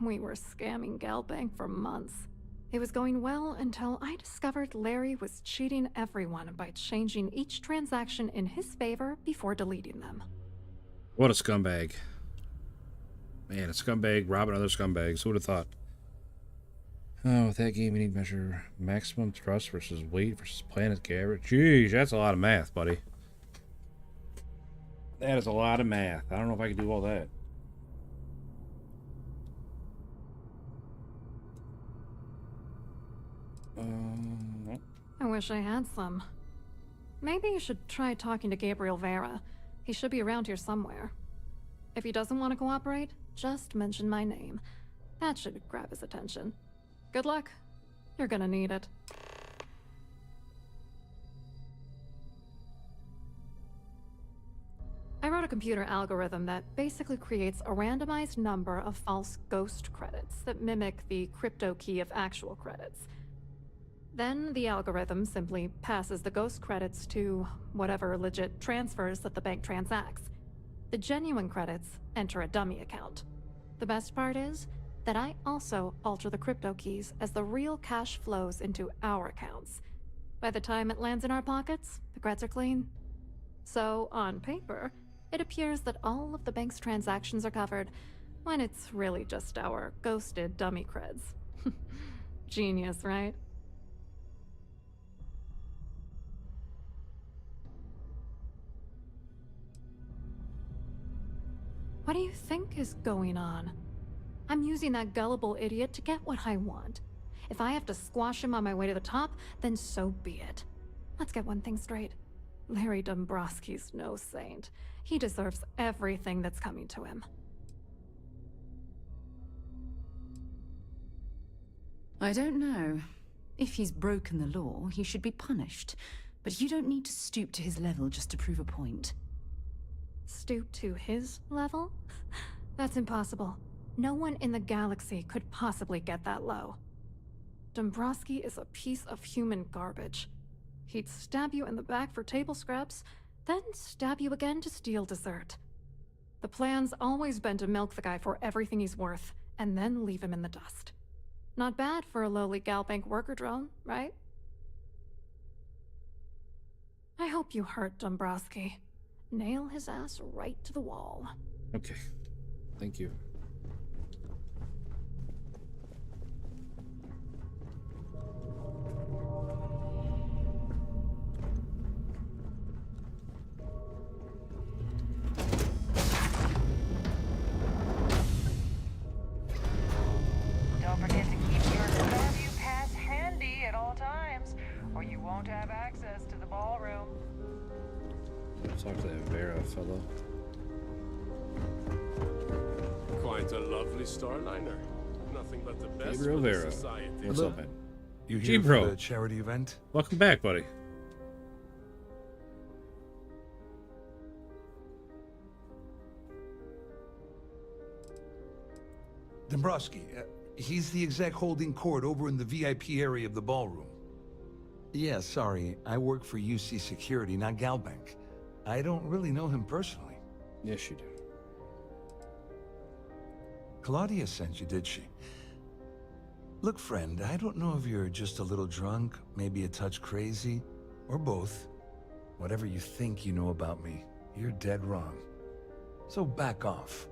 We were scamming Galbank for months. It was going well until I discovered Larry was cheating everyone by changing each transaction in his favor before deleting them. What a scumbag. Man, a scumbag robbing other scumbags. Who would have thought? Oh, with that game, you need to measure maximum thrust versus weight versus planet average. Jeez, that's a lot of math, buddy. That is a lot of math. I don't know if I can do all that. I wish I had some. Maybe you should try talking to Gabriel Vera. He should be around here somewhere. If he doesn't want to cooperate, just mention my name. That should grab his attention. Good luck. You're gonna need it. I wrote a computer algorithm that basically creates a randomized number of false ghost credits that mimic the crypto key of actual credits. Then the algorithm simply passes the ghost credits to whatever legit transfers that the bank transacts. The genuine credits enter a dummy account. The best part is that I also alter the crypto keys as the real cash flows into our accounts. By the time it lands in our pockets, the creds are clean. So, on paper, it appears that all of the bank's transactions are covered, when it's really just our ghosted dummy creds. Genius, right? What do you think is going on? I'm using that gullible idiot to get what I want. If I have to squash him on my way to the top, then so be it. Let's get one thing straight. Larry Dombrowski's no saint. He deserves everything that's coming to him. I don't know. If he's broken the law, he should be punished. But you don't need to stoop to his level just to prove a point. Stoop to his level? That's impossible. No one in the galaxy could possibly get that low. Dombrowski is a piece of human garbage. He'd stab you in the back for table scraps, then stab you again to steal dessert. The plan's always been to milk the guy for everything he's worth, and then leave him in the dust. Not bad for a lowly Galbank worker drone, right? I hope you hurt Dombrowski. Nail his ass right to the wall. Okay. Thank you. Don't forget to keep your W pass handy at all times, or you won't have access to the ballroom. Talk to that Vera fellow. Quite a lovely starliner. Nothing but the best Gabriel for the Vera. society. What's up, man? You here G-Pro. for the charity event? Welcome back, buddy. Dombrowski, he's the exec holding court over in the VIP area of the ballroom. Yeah, sorry, I work for UC Security, not Galbank. I don't really know him personally. Yes, you do. Claudia sent you, did she? Look, friend, I don't know if you're just a little drunk, maybe a touch crazy, or both. Whatever you think you know about me, you're dead wrong. So back off.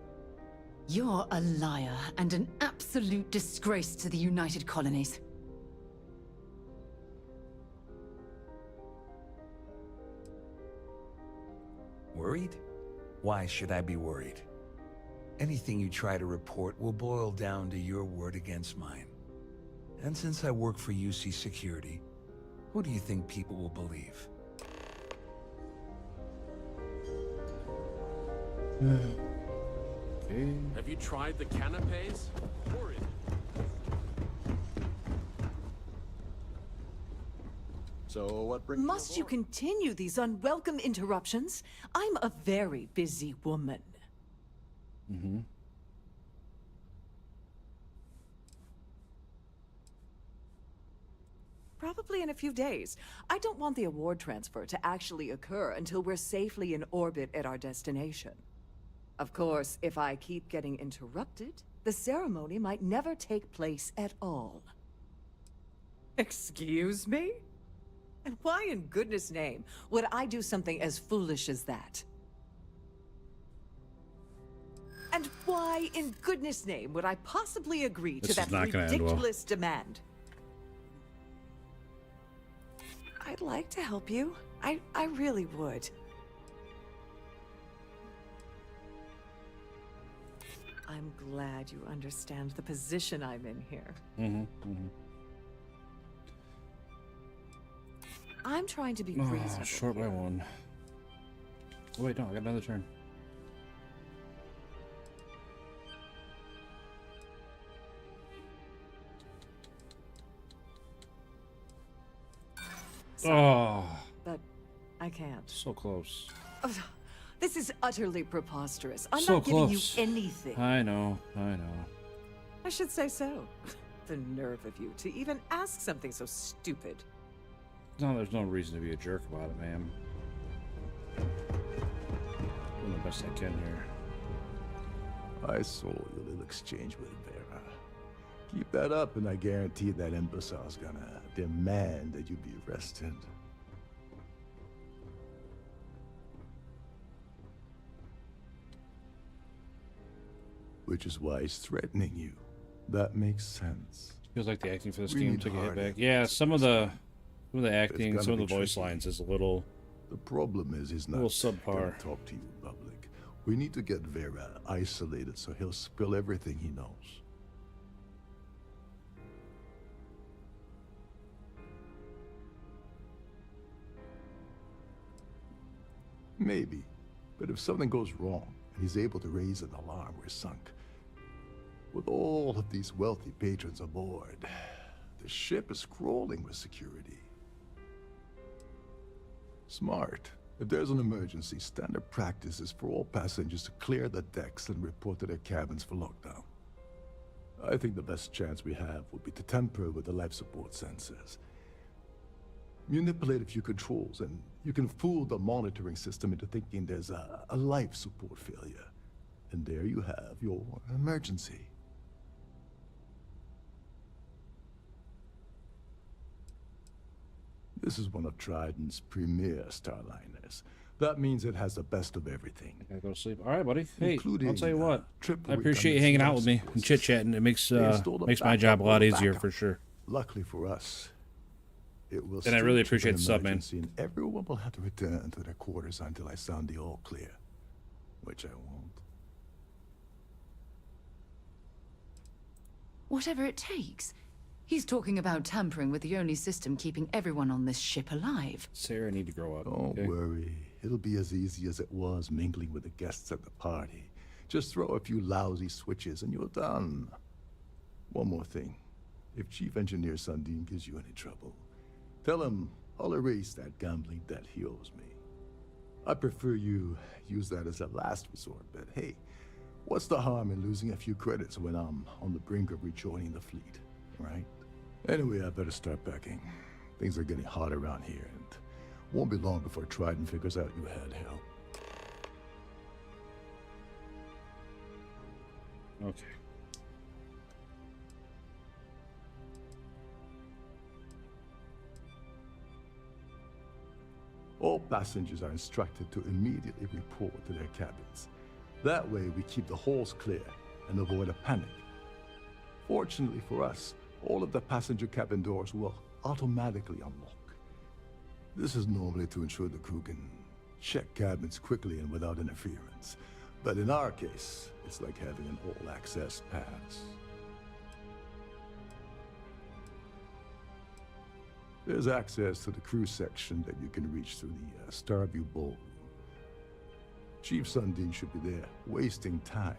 You're a liar and an absolute disgrace to the United Colonies. Worried? Why should I be worried? Anything you try to report will boil down to your word against mine. And since I work for UC Security, who do you think people will believe? Okay. Have you tried the canapes? Horrid. So what brings Must you continue these unwelcome interruptions? I'm a very busy woman. Mm-hmm. Probably in a few days. I don't want the award transfer to actually occur until we're safely in orbit at our destination. Of course, if I keep getting interrupted, the ceremony might never take place at all. Excuse me? And why in goodness name would I do something as foolish as that? And why in goodness name would I possibly agree to that ridiculous demand? I'd like to help you. I really would. I'm glad you understand the position I'm in here. I'm trying to be reasonable. Short by one. Oh, wait, no, I got another turn. Sorry, but I can't. So close. This is utterly preposterous. I'm So not giving close. you anything. I know. I should say so. The nerve of you to even ask something so stupid. No, there's no reason to be a jerk about it, ma'am. Doing the best I can here. I saw your little exchange with Vera. Keep that up, and I guarantee that imbecile's gonna demand that you be arrested. Which is why he's threatening you. That makes sense. Feels like the acting for this We game need took a hit hard back. Yeah, some of the acting, gonna some of the be voice tricky. lines is a little. The problem is he's not little subpar. gonna talk to you in public. We need to get Vera isolated so he'll spill everything he knows. Maybe, but if something goes wrong and he's able to raise an alarm, we're sunk. With all of these wealthy patrons aboard, the ship is crawling with security. Smart. If there's an emergency, standard practice is for all passengers to clear the decks and report to their cabins for lockdown. I think the best chance we have would be to tamper with the life support sensors. Manipulate a few controls, and you can fool the monitoring system into thinking there's a life support failure. And there you have your emergency. This is one of Trident's premier starliners. That means it has the best of everything. I gotta go to sleep. All right, buddy. Hey, Including, I'll tell you what. triple I appreciate you hanging out with me and chit-chatting. It makes makes my job a lot easier for sure. Luckily for us, it will. And I really appreciate the sub, man. emergency, and everyone will have to return to their quarters until I sound the all clear, which I won't. Whatever it takes. He's talking about tampering with the only system keeping everyone on this ship alive. Sarah, need to grow up. Don't worry. It'll be as easy as it was mingling with the guests at the party. Just throw a few lousy switches and you're done. One more thing. If Chief Engineer Sundin gives you any trouble, tell him I'll erase that gambling debt he owes me. I prefer you use that as a last resort, but hey, what's the harm in losing a few credits when I'm on the brink of rejoining the fleet, right? Anyway, I better start packing. Things are getting hot around here, and won't be long before Trident figures out you had help. Okay. All passengers are instructed to immediately report to their cabins. That way, we keep the halls clear and avoid a panic. Fortunately for us, all of the passenger cabin doors will automatically unlock. This is normally to ensure the crew can check cabins quickly and without interference. But in our case, it's like having an all-access pass. There's access to the crew section that you can reach through the Starview Ballroom. Chief Sundin should be there, wasting time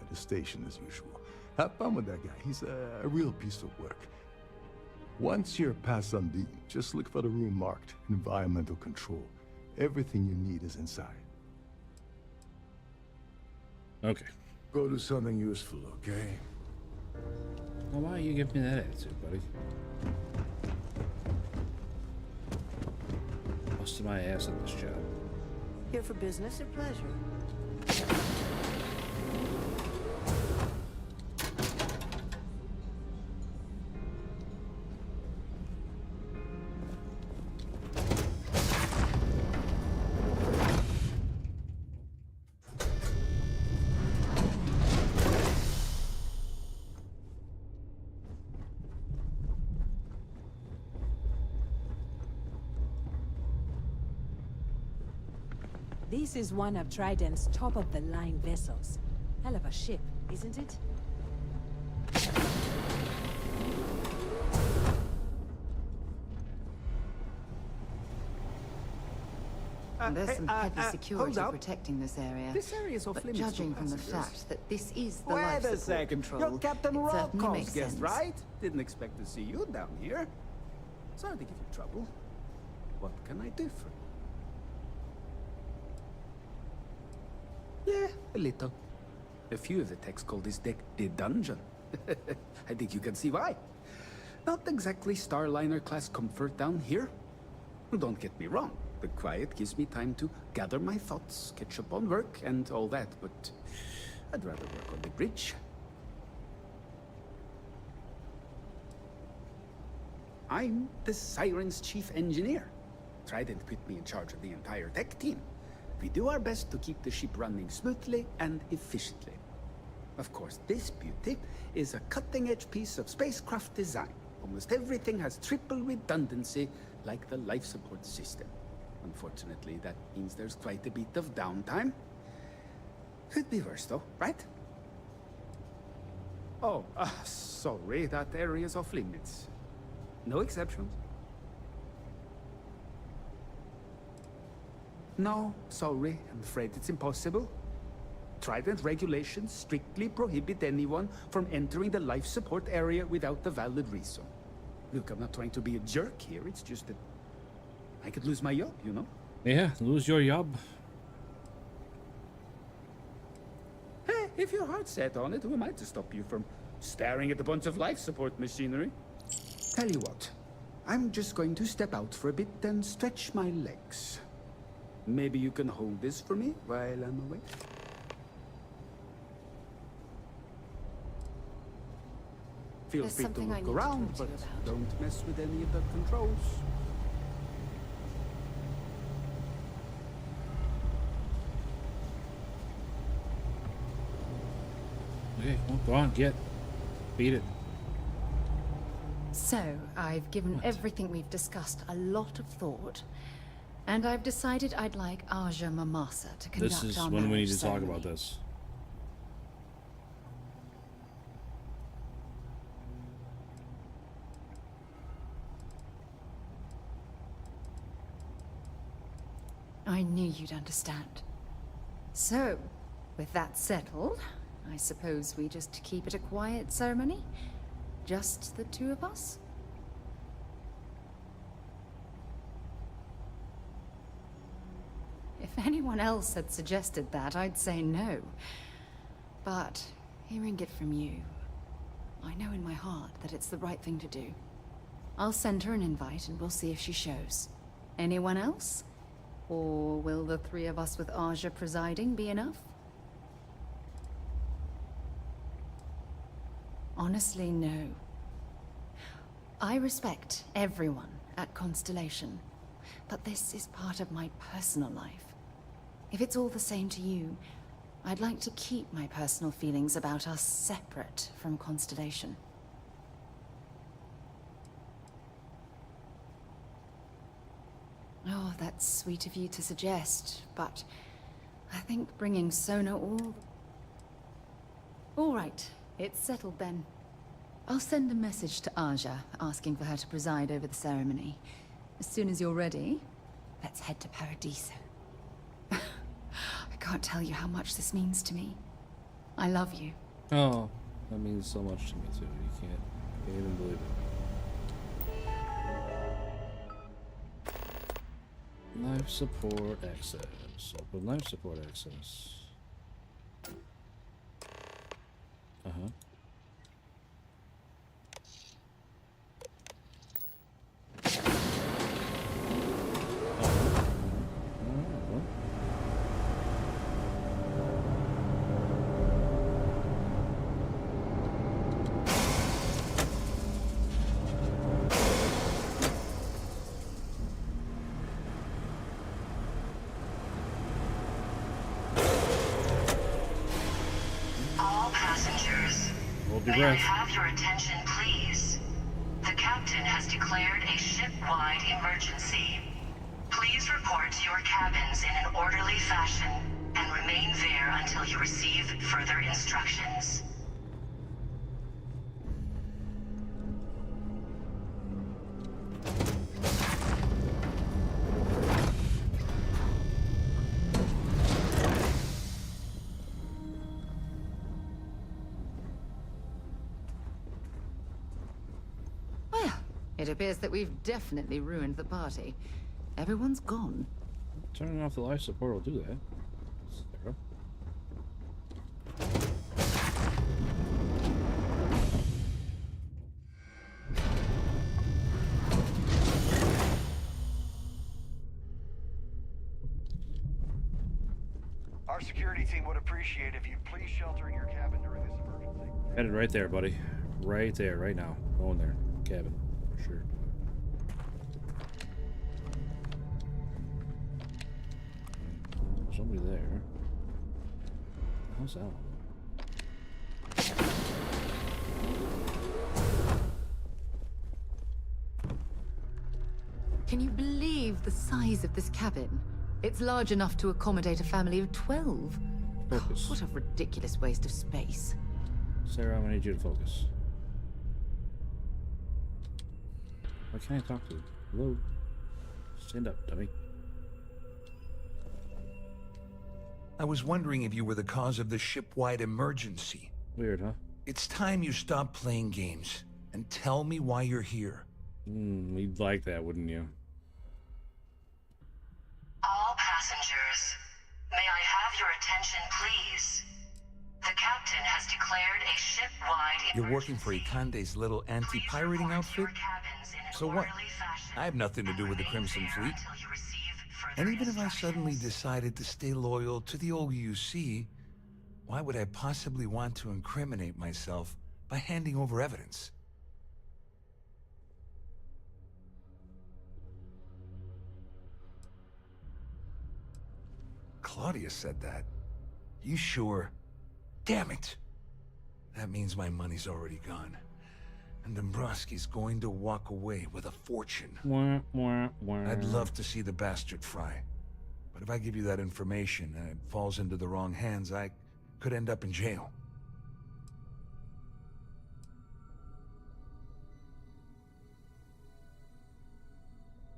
at his station as usual. Have fun with that guy. He's a real piece of work. Once you're past Sundin, just look for the room marked Environmental Control. Everything you need is inside. Okay. Go do something useful, okay? Well, why you give me that attitude, buddy? Busted my ass at this job. Here for business or pleasure? This is one of Trident's top-of-the-line vessels. Hell of a ship, isn't it? There's some heavy security hold up. protecting this area. This area is off but limits judging for from the passengers. fact that this is the Wait life a support second. control, You're Captain it certainly Roadcraft's makes guest, sense. right? Didn't expect to see you down here. Sorry to give you trouble. What can I do for you? Yeah, a little. A few of the techs call this deck the dungeon. I think you can see why. Not exactly Starliner-class comfort down here. Don't get me wrong. The quiet gives me time to gather my thoughts, catch up on work, and all that, but I'd rather work on the bridge. I'm the Siren's chief engineer. Trident put me in charge of the entire tech team. We do our best to keep the ship running smoothly and efficiently. Of course, this beauty is a cutting-edge piece of spacecraft design. Almost everything has triple redundancy, like the life support system. Unfortunately, that means there's quite a bit of downtime. Could be worse, though, right? Oh, sorry, that area's off limits. No exceptions. No, sorry, I'm afraid it's impossible. Trident regulations strictly prohibit anyone from entering the life support area without a valid reason. Look, I'm not trying to be a jerk here, it's just that I could lose my job, you know? Yeah, lose your job. Hey, if your heart's set on it, who am I to stop you from staring at a bunch of life support machinery? Tell you what, I'm just going to step out for a bit and stretch my legs. Maybe you can hold this for me while I'm away? Feel There's free to something I look need to around, talk to but you about. don't mess with any of the controls. Okay, well, go on, beat it. So, I've given everything we've discussed a lot of thought, and I've decided I'd like Aja Mamasa to conduct This is our when we need marriage to talk ceremony. about this. I knew you'd understand. So, with that settled, I suppose we just keep it a quiet ceremony? Just the two of us? If anyone else had suggested that, I'd say no. But, hearing it from you, I know in my heart that it's the right thing to do. I'll send her an invite and we'll see if she shows. Anyone else? Or will the three of us with Aja presiding be enough? Honestly, no. I respect everyone at Constellation, but this is part of my personal life. If it's all the same to you, I'd like to keep my personal feelings about us separate from Constellation. Oh, that's sweet of you to suggest, but I think bringing Sona all right, it's settled then. I'll send a message to Aja, asking for her to preside over the ceremony. As soon as you're ready, let's head to Paradiso. I can't tell you how much this means to me. I love you. Oh, that means so much to me too. You can't even believe it. Life support access. Open life support access. Uh-huh. All passengers, may I have your attention, please? The captain has declared a ship-wide emergency. Please Please report to your cabins in an orderly fashion and remain there until you receive further instructions. It appears that we've definitely ruined the party. Everyone's gone. Turning off the life support will do that. Sarah. Our security team would appreciate if you'd please shelter in your cabin during this emergency. Headed right there, buddy. Right there, right now. Going there. Cabin. For sure. Somebody there. How's that one? Can you believe the size of this cabin? It's large enough to accommodate a family of 12. Focus. What a ridiculous waste of space. Sarah, I'm gonna need you to focus. Why can't I talk to you? Hello? Stand up, dummy. I was wondering if you were the cause of the ship-wide emergency. Weird, huh? It's time you stop playing games and tell me why you're here. You'd like that, wouldn't you? All passengers, may I have your attention, please? The captain has declared a ship-wide You're working for Ikande's little anti-pirating outfit? So what? I have nothing to do with the Crimson Fleet. And even if I suddenly decided to stay loyal to the old UC, why would I possibly want to incriminate myself by handing over evidence? Claudia said that. You sure? Damn it! That means my money's already gone. And Dombrowski's going to walk away with a fortune. Wah, wah, wah. I'd love to see the bastard fry. But if I give you that information and it falls into the wrong hands, I could end up in jail.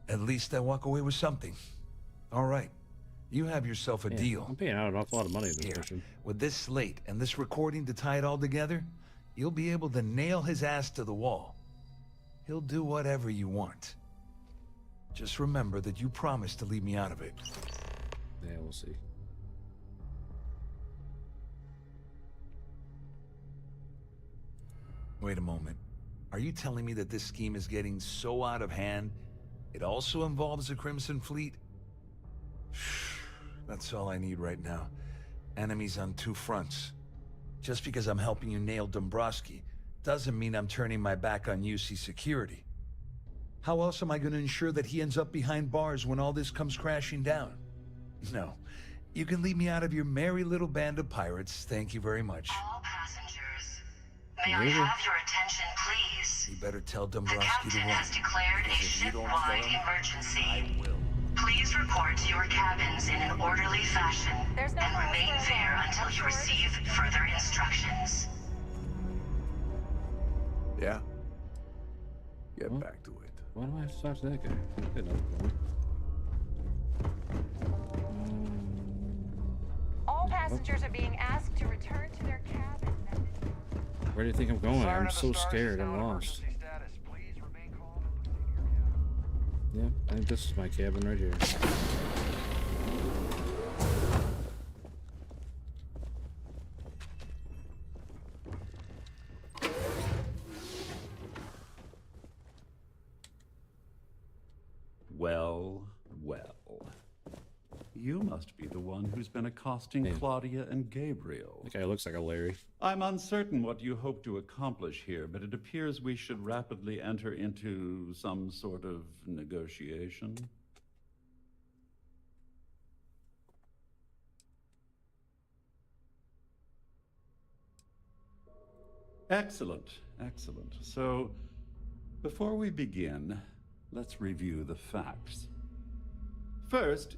At least I walk away with something. All right. You have yourself a deal. I'm paying out an awful lot of money in this mission. With this slate and this recording to tie it all together, you'll be able to nail his ass to the wall. He'll do whatever you want. Just remember that you promised to leave me out of it. Yeah, we'll see. Wait a moment. Are you telling me that this scheme is getting so out of hand, it also involves the Crimson Fleet? That's all I need right now. Enemies on two fronts. Just because I'm helping you nail Dombrowski doesn't mean I'm turning my back on UC security. How else am I going to ensure that he ends up behind bars when all this comes crashing down? No. You can leave me out of your merry little band of pirates. Thank you very much. All passengers, may I have your attention, please? You better tell The Dombrowski captain to run. has declared a Because if you don't ship-wide tell him, emergency. I will. Please report to your cabins in an orderly fashion There's no and rules remain for there alarm. until you George? receive further instructions. Yeah? Get back to it. Why do I have to talk to that guy? Good enough. All passengers are being asked to return to their cabin. Where do you think I'm going? Siren I'm of the so Stars is scared. now I'm in lost. emergency status. Please remain calm and proceed to your cabin. Yeah, I think this is my cabin right here. Well, well. You must be the one who's been accosting Claudia and Gabriel. That guy looks like a Larry. I'm uncertain what you hope to accomplish here, but it appears we should rapidly enter into some sort of negotiation. Excellent, excellent. So, before we begin, let's review the facts. First,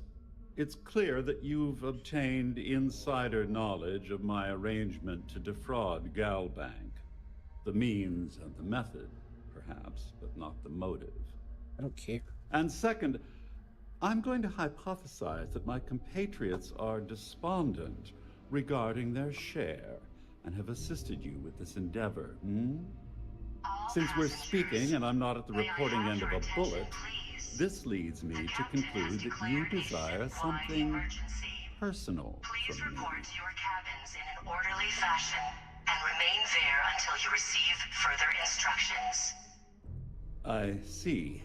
it's clear that you've obtained insider knowledge of my arrangement to defraud Galbank. The means and the method, perhaps, but not the motive. I don't care. And second, I'm going to hypothesize that my compatriots are despondent regarding their share and have assisted you with this endeavor, Since we're speaking and I'm not at the reporting end of a bullet, this leads me to conclude that you desire something personal Please from me. report to your cabins in an orderly fashion and remain there until you receive further instructions. I see.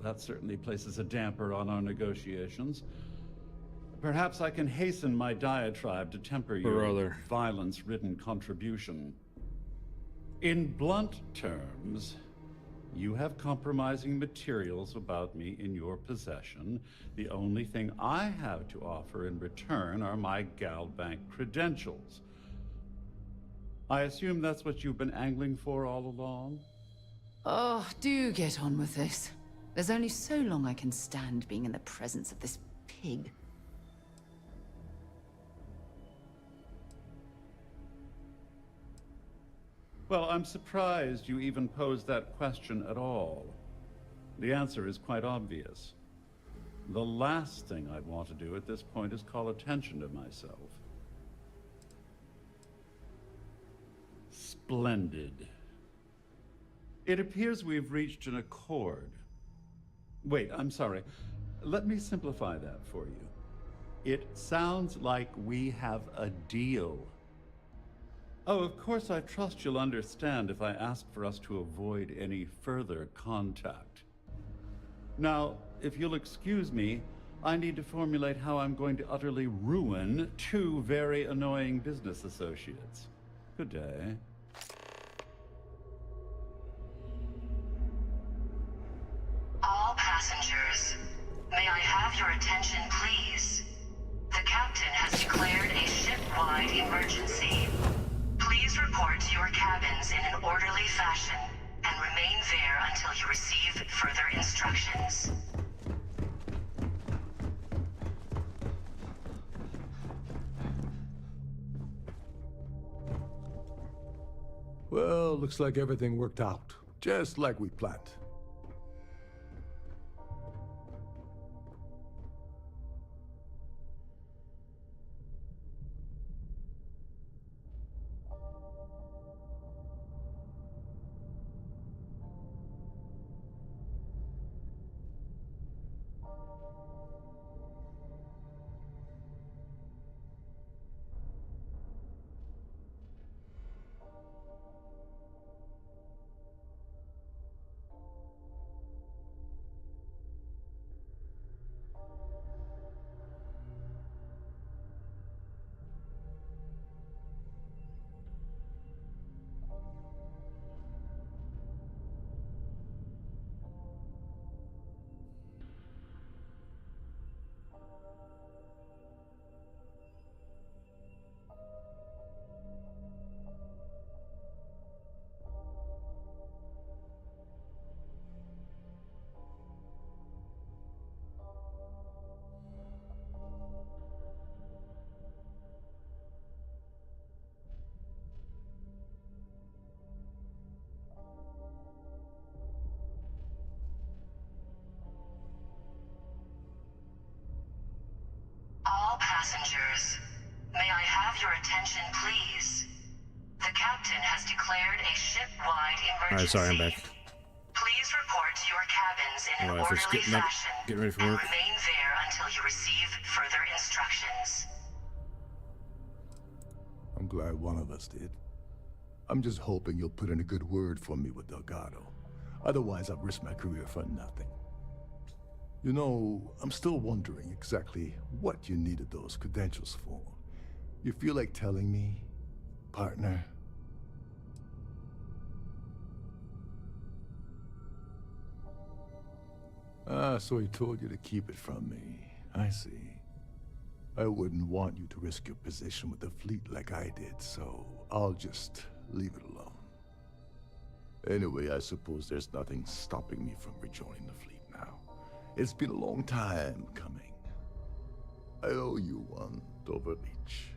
That certainly places a damper on our negotiations. Perhaps I can hasten my diatribe to temper your violence-ridden contribution. In blunt terms, you have compromising materials about me in your possession. The only thing I have to offer in return are my Galbank credentials. I assume that's what you've been angling for all along? Oh, do get on with this. There's only so long I can stand being in the presence of this pig. Well, I'm surprised you even posed that question at all. The answer is quite obvious. The last thing I'd want to do at this point is call attention to myself. Splendid. It appears we've reached an accord. Wait, I'm sorry. Let me simplify that for you. It sounds like we have a deal. Oh, of course, I trust you'll understand if I ask for us to avoid any further contact. Now, if you'll excuse me, I need to formulate how I'm going to utterly ruin two very annoying business associates. Good day. All passengers, may I have your attention, please? The captain has declared a ship-wide emergency. Please report to your cabins in an orderly fashion and remain there until you receive further instructions. Well, looks like everything worked out, just like we planned. All passengers, may I have your attention, please? The captain has declared a ship-wide emergency. Alright, sorry, I'm back. Please report to your cabins in an Alright, just orderly fashion getting ready for and work. remain there until you receive further instructions. I'm glad one of us did. I'm just hoping you'll put in a good word for me with Delgado. Otherwise, I've risked my career for nothing. You know, I'm still wondering exactly what you needed those credentials for. You feel like telling me, partner? Ah, so he told you to keep it from me. I see. I wouldn't want you to risk your position with the fleet like I did, so I'll just leave it alone. Anyway, I suppose there's nothing stopping me from rejoining the fleet now. It's been a long time coming. I owe you one, Doverbeach.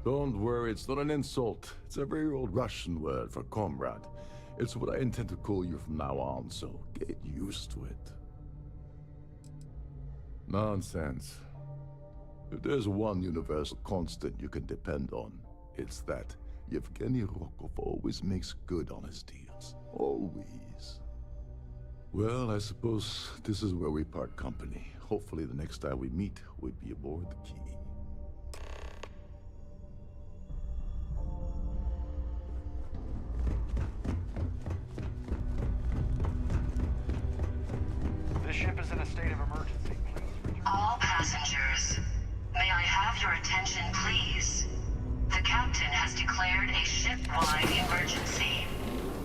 Don't worry, it's not an insult. It's a very old Russian word for comrade. It's what I intend to call you from now on, so get used to it. Nonsense. If there's one universal constant you can depend on, it's that Yevgeny Rokov always makes good on his deals. Always. Well, I suppose this is where we part company. Hopefully the next time we meet, we'll be aboard the Key. This ship is in a state of emergency. All passengers, may I have your attention, please? The captain has declared a ship-wide emergency.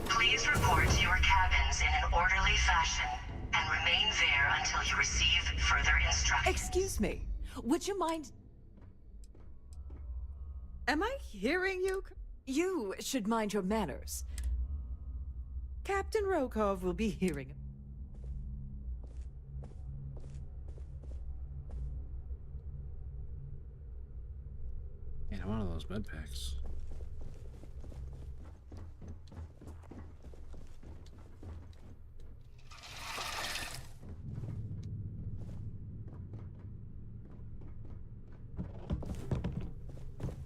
Please report to your cabins in an orderly fashion and remain there until you receive further instructions. Excuse me, would you mind... Am I hearing you? You should mind your manners. Captain Rokov will be hearing it. Yeah, one of those bed packs.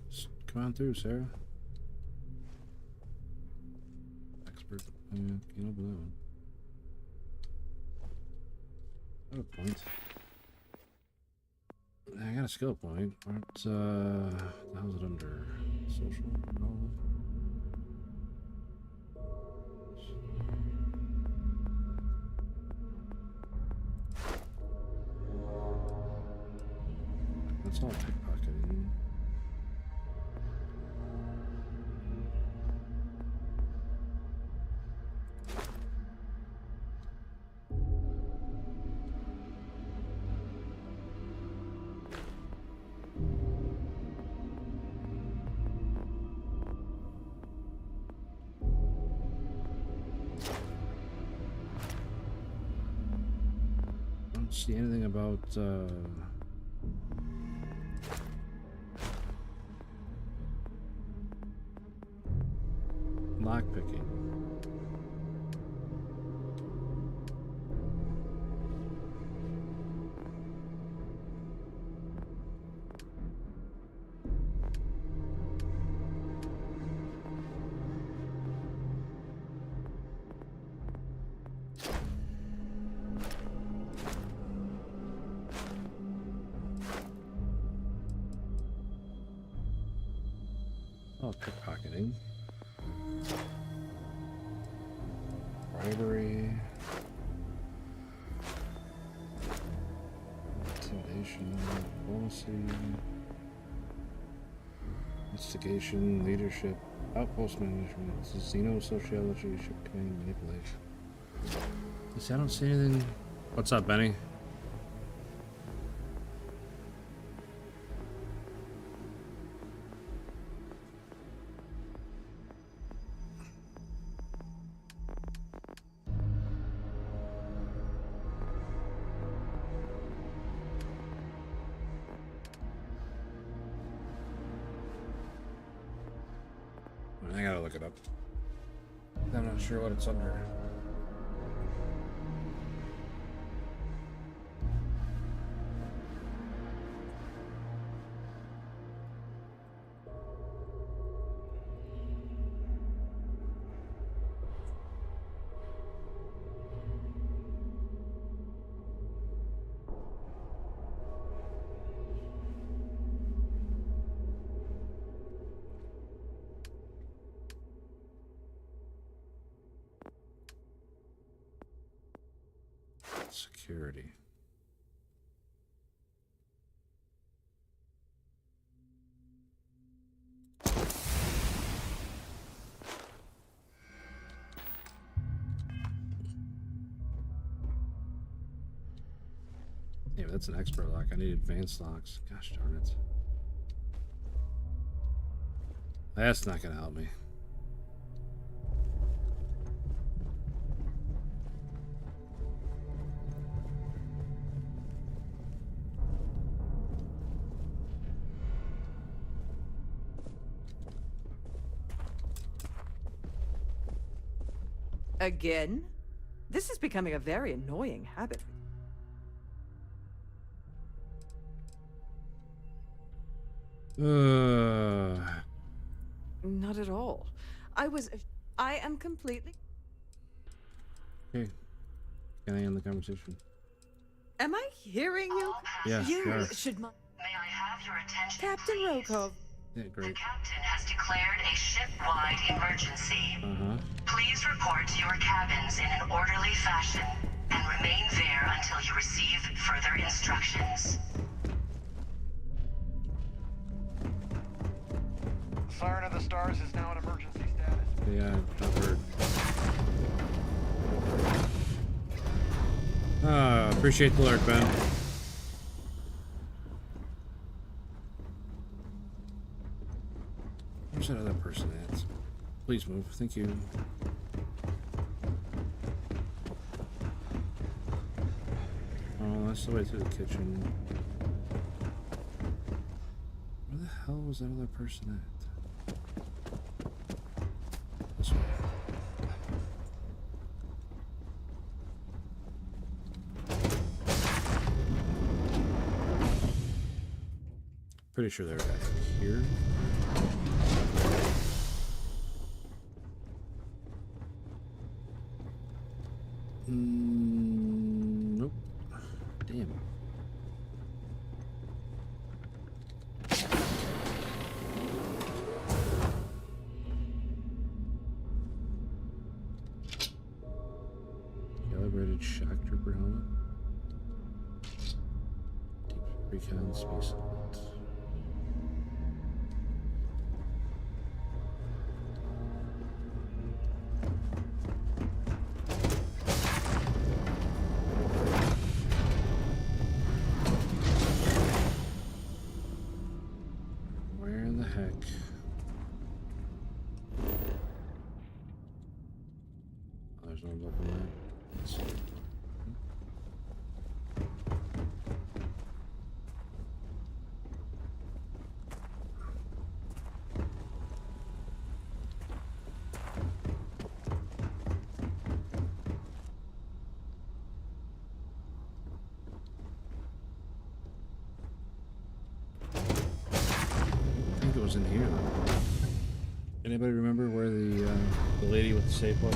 Just come on through, Sarah. Expert. Can't open that one. Oh, point. I got a skill point. What, how's it under? Social? Probably? That's all pickpocketing. See anything about lockpicking? Oh, pickpocketing. Bribery. Intimidation. Diplomacy. Instigation. Leadership. Outpost management. Xenosociology. Ship command manipulation. I don't see anything. What's up, Benny? I gotta look it up. I'm not sure what it's under. Security. Yeah, but that's an expert lock. I need advanced locks. Gosh darn it. That's not gonna help me. Again? This is becoming a very annoying habit. Not at all. I am completely... Okay. Can I end the conversation? Am I hearing you? Yeah, You sure. should... May I have your attention, Captain please? Rokov. Yeah, The great. captain has declared a ship-wide emergency. Please report to your cabins in an orderly fashion and remain there until you receive further instructions. The Siren of the Stars is now in emergency status. Yeah, I've heard. Appreciate the lurk, Ben. Where's that other person at? Please move. Thank you. Oh, that's the way through the kitchen. Where the hell was that other person at? This way. Pretty sure they're back here. Nope. Damn. Calibrated shock trooper helmet. Deep recon space helmet. Was in here. Anybody remember where the lady with the safe was?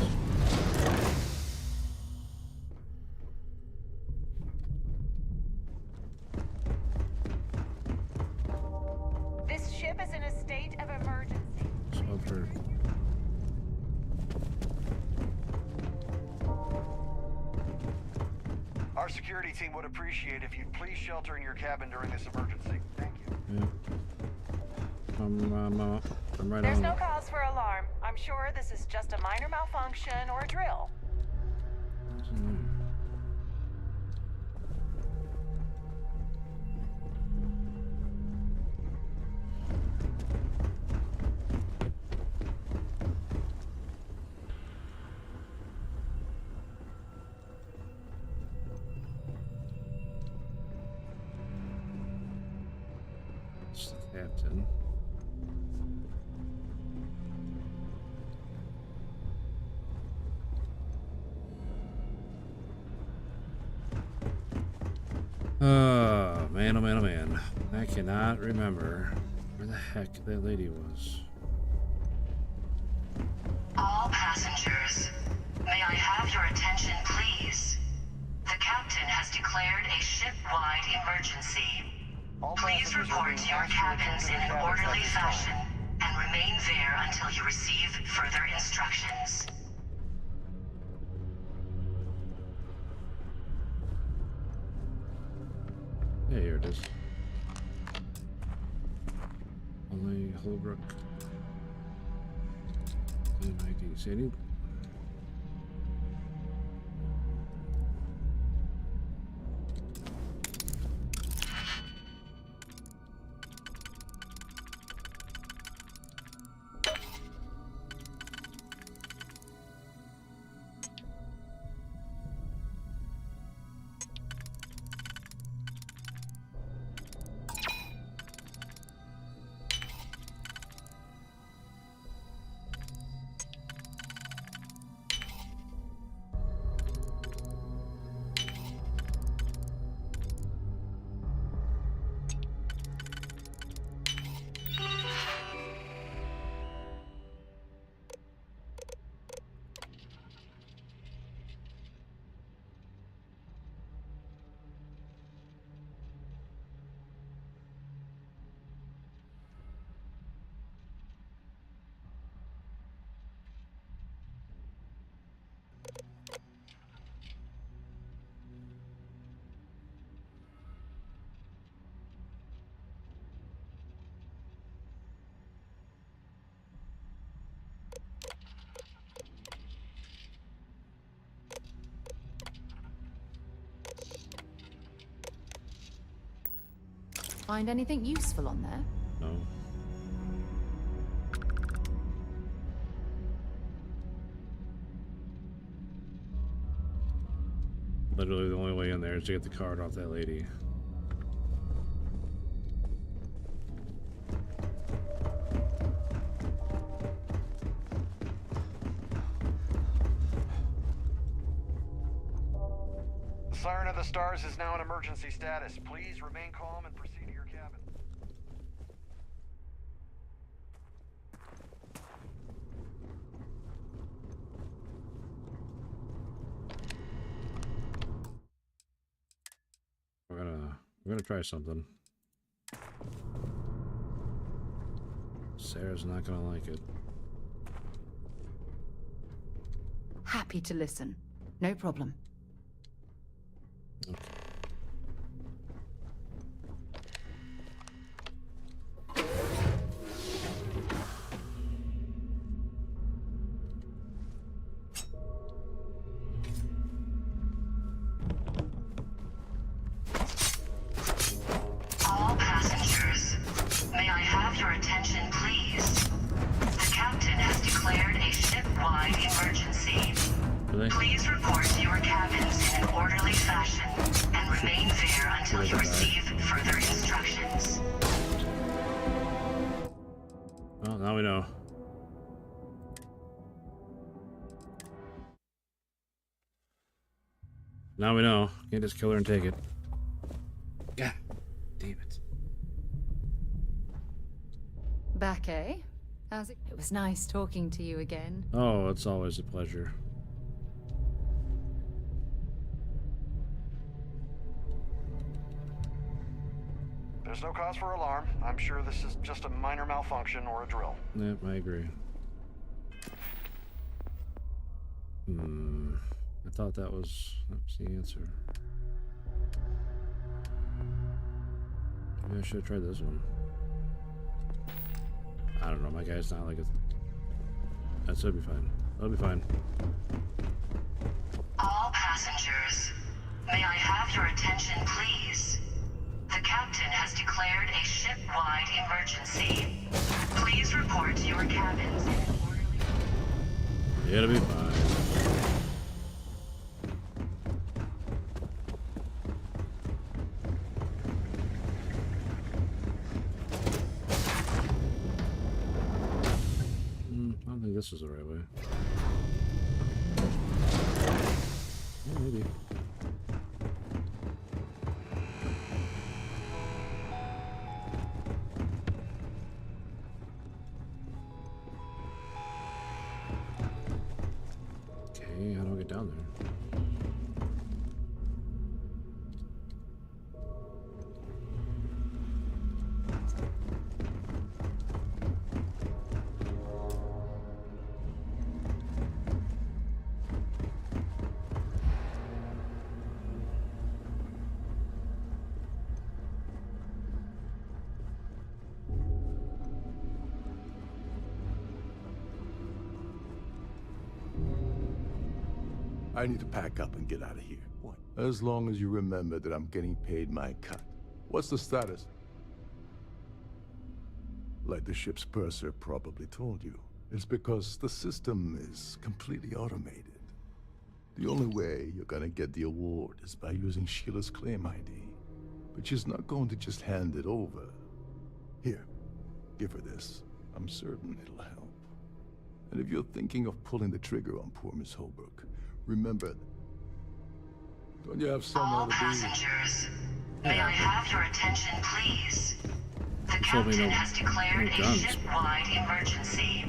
This ship is in a state of emergency. So I've heard. Our security team would appreciate if you'd please shelter in your cabin during this emergency. Thank you. Yeah. I'm right There's on. no cause for alarm. I'm sure this is just a minor malfunction or a drill. It's the captain. Oh man, oh man, oh man. I cannot remember where the heck that lady was. All passengers, may I have your attention, please? The captain has declared a ship-wide emergency. Please report to your cabins in an orderly fashion and remain there until you receive further instructions. Yeah, here it is. Only Holbrook. ID. See any? Find anything useful on there? No. Literally the only way in there is to get the card off that lady. The Siren of the Stars is now in emergency status. Please remain calm and proceed to your cabin. We're gonna try something. Sarah's not gonna like it. Happy to listen. No problem. Okay. All passengers, may I have your attention, please? The captain has declared a ship-wide emergency. Really? Please report to your cabins in an orderly fashion and remain there until you receive further instructions. Well, now we know. Now we know. Can't just kill her and take it. God damn it. Back, eh? How's it? It was nice talking to you again. Oh, it's always a pleasure. There's no cause for alarm. I'm sure this is just a minor malfunction or a drill. Yep, I agree. I thought that was the answer. Maybe I should have tried this one. I don't know, my guy's not like a... That should be fine. That'll be fine. All passengers, may I have your attention, please? The captain has declared a ship-wide emergency. Please report to your cabins in an orderly... It'll be fine. I don't think this is the right way. Yeah, maybe. Okay, how do I get down there? I need to pack up and get out of here. What? As long as you remember that I'm getting paid my cut. What's the status? Like the ship's purser probably told you, it's because the system is completely automated. The only way you're gonna get the award is by using Sheila's claim ID. But she's not going to just hand it over. Here, give her this. I'm certain it'll help. And if you're thinking of pulling the trigger on poor Miss Holbrook, remember, don't you have somewhere All to be? passengers, may I have your attention, please? The captain has declared a ship-wide emergency.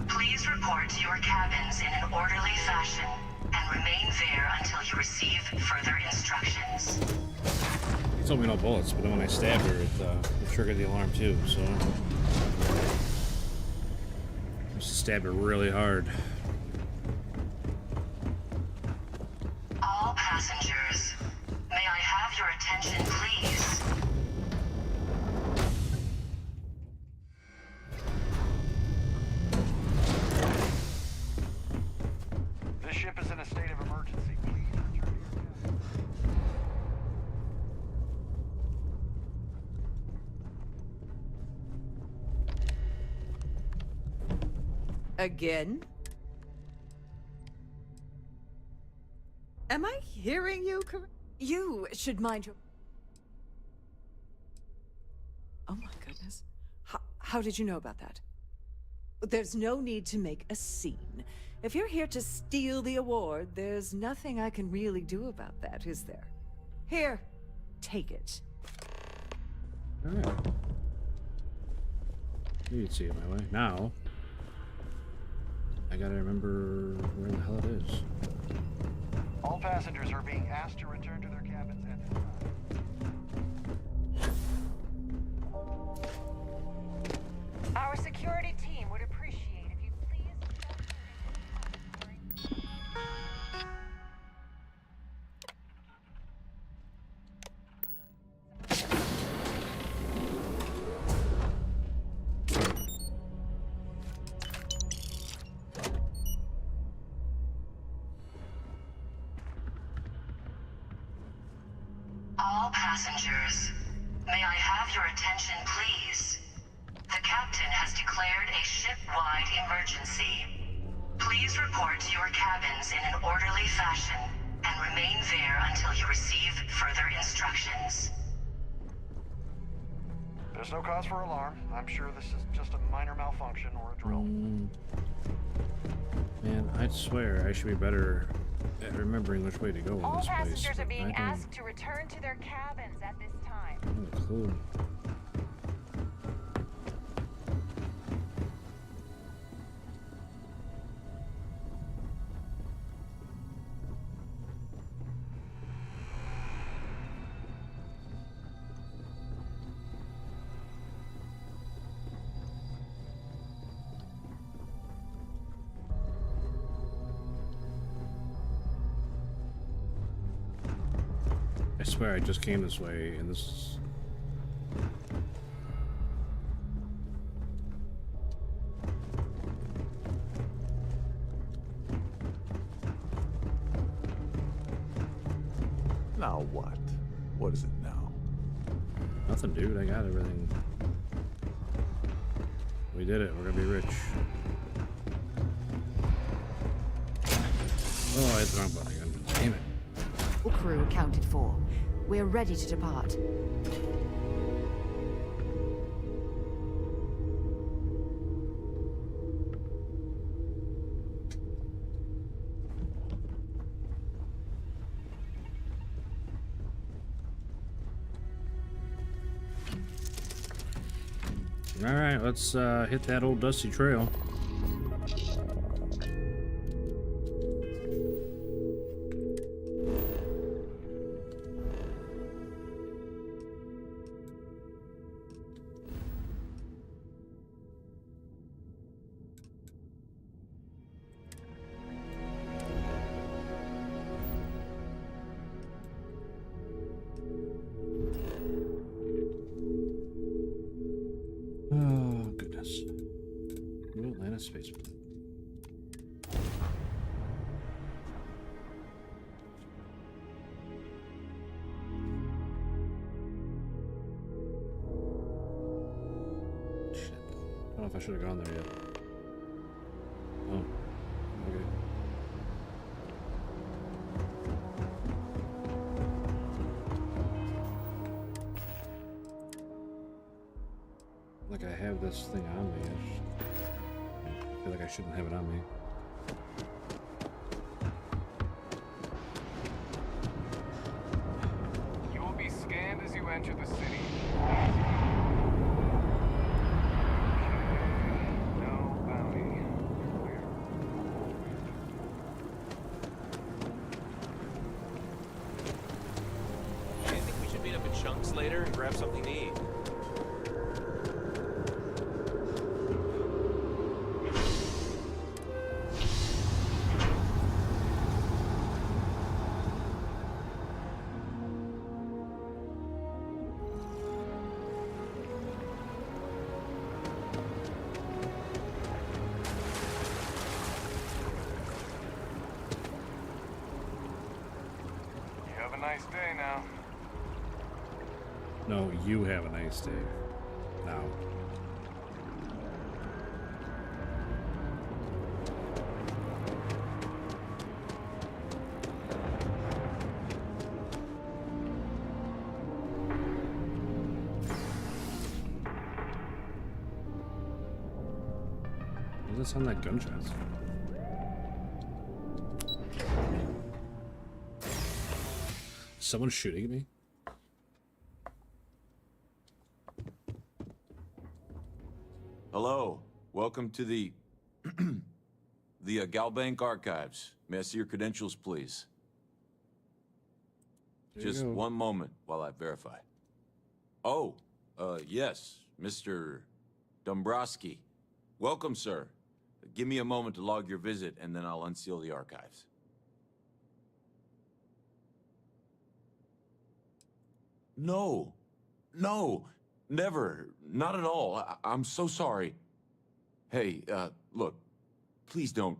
Please report to your cabins in an orderly fashion and remain there until you receive further instructions. He told me no bullets, but then when I stabbed her, it triggered the alarm too, so... I just stabbed her really hard. All passengers, may I have your attention, please? This ship is in a state of emergency. Please return to your cabin. Again? Am I hearing you correct? You should mind your... Oh my goodness. How did you know about that? There's no need to make a scene. If you're here to steal the award, there's nothing I can really do about that, is there? Here, take it. Alright. You can see it my way. Now, I gotta remember where the hell it is. All passengers are being asked to return to their cabins at this time. Our security team would appreciate if you please. All passengers, may I have your attention, please? The captain has declared a ship-wide emergency. Please report to your cabins in an orderly fashion and remain there until you receive further instructions. There's no cause for alarm. I'm sure this is just a minor malfunction or a drill. Man, I'd swear I should be better at remembering which way to go in All this place. passengers are but being I don't asked to return to their cabins at this time. have a clue. I swear I just came this way, and this is... Now what? What is it now? Nothing, dude. I got everything. We did it. We're gonna be rich. Oh, I hit the wrong button again. Damn it. All crew accounted for. We're ready to depart. All right, let's hit that old dusty trail. Oh, goodness. New Atlanta Space. Shit. I don't know if I should have gone there yet. Oh. Okay. Like I have this thing on me. I feel like I shouldn't have it on me. You will be scanned as you enter the city. No bounty. Clear. Do you think we should meet up at Chunks later and grab something to eat? You have a nice day now. No, you have a nice day. Now. Doesn't sound like gunshots. Someone's shooting at me? Hello. Welcome to the the Galbank Archives. May I see your credentials, please? Just one moment while I verify. Oh, yes, Mr. Dombrowski. Welcome, sir. Give me a moment to log your visit, and then I'll unseal the archives. No. No. Never. Not at all. I'm so sorry. Hey, look. Please don't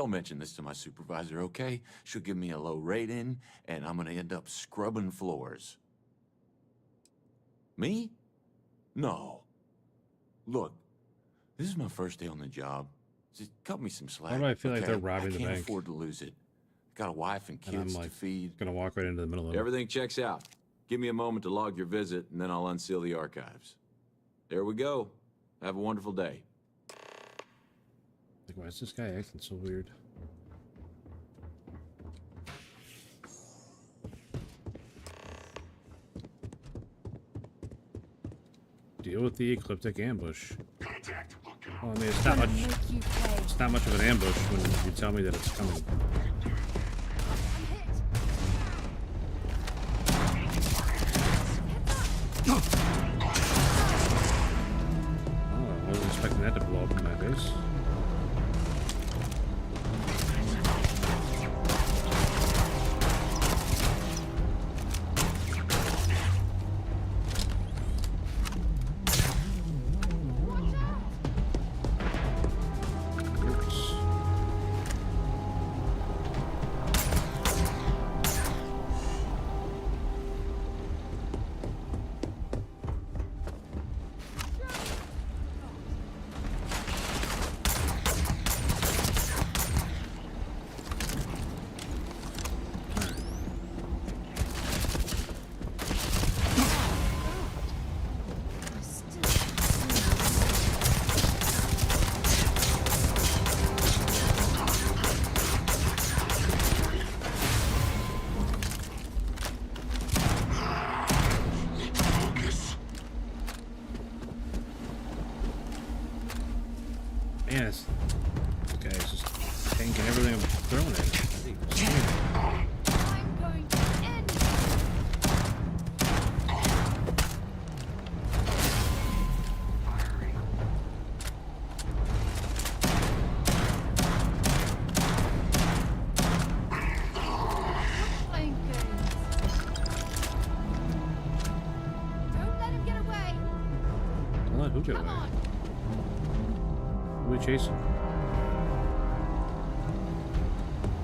mention this to my supervisor, okay? She'll give me a low rating, and I'm gonna end up scrubbing floors. Me? No. Look, this is my first day on the job. Just cut me some slack. Why do I feel like okay? they're robbing the I can't bank? afford to lose it. Got a wife and And I'm kids like, to feed. gonna walk right into the middle of it. Everything checks out. Give me a moment to log your visit, and then I'll unseal the archives. There we go. Have a wonderful day. Like, why is this guy acting so weird? Deal with the ecliptic ambush. Well, I mean, it's not much. It's not much of an ambush when you tell me that it's coming. Oh, I wasn't expecting that to blow up in my face. Man, this guy's just tanking everything I'm throwing at him. I'm going to end playing games. Don't let him get away. Don't let who get away? Who are we chasing?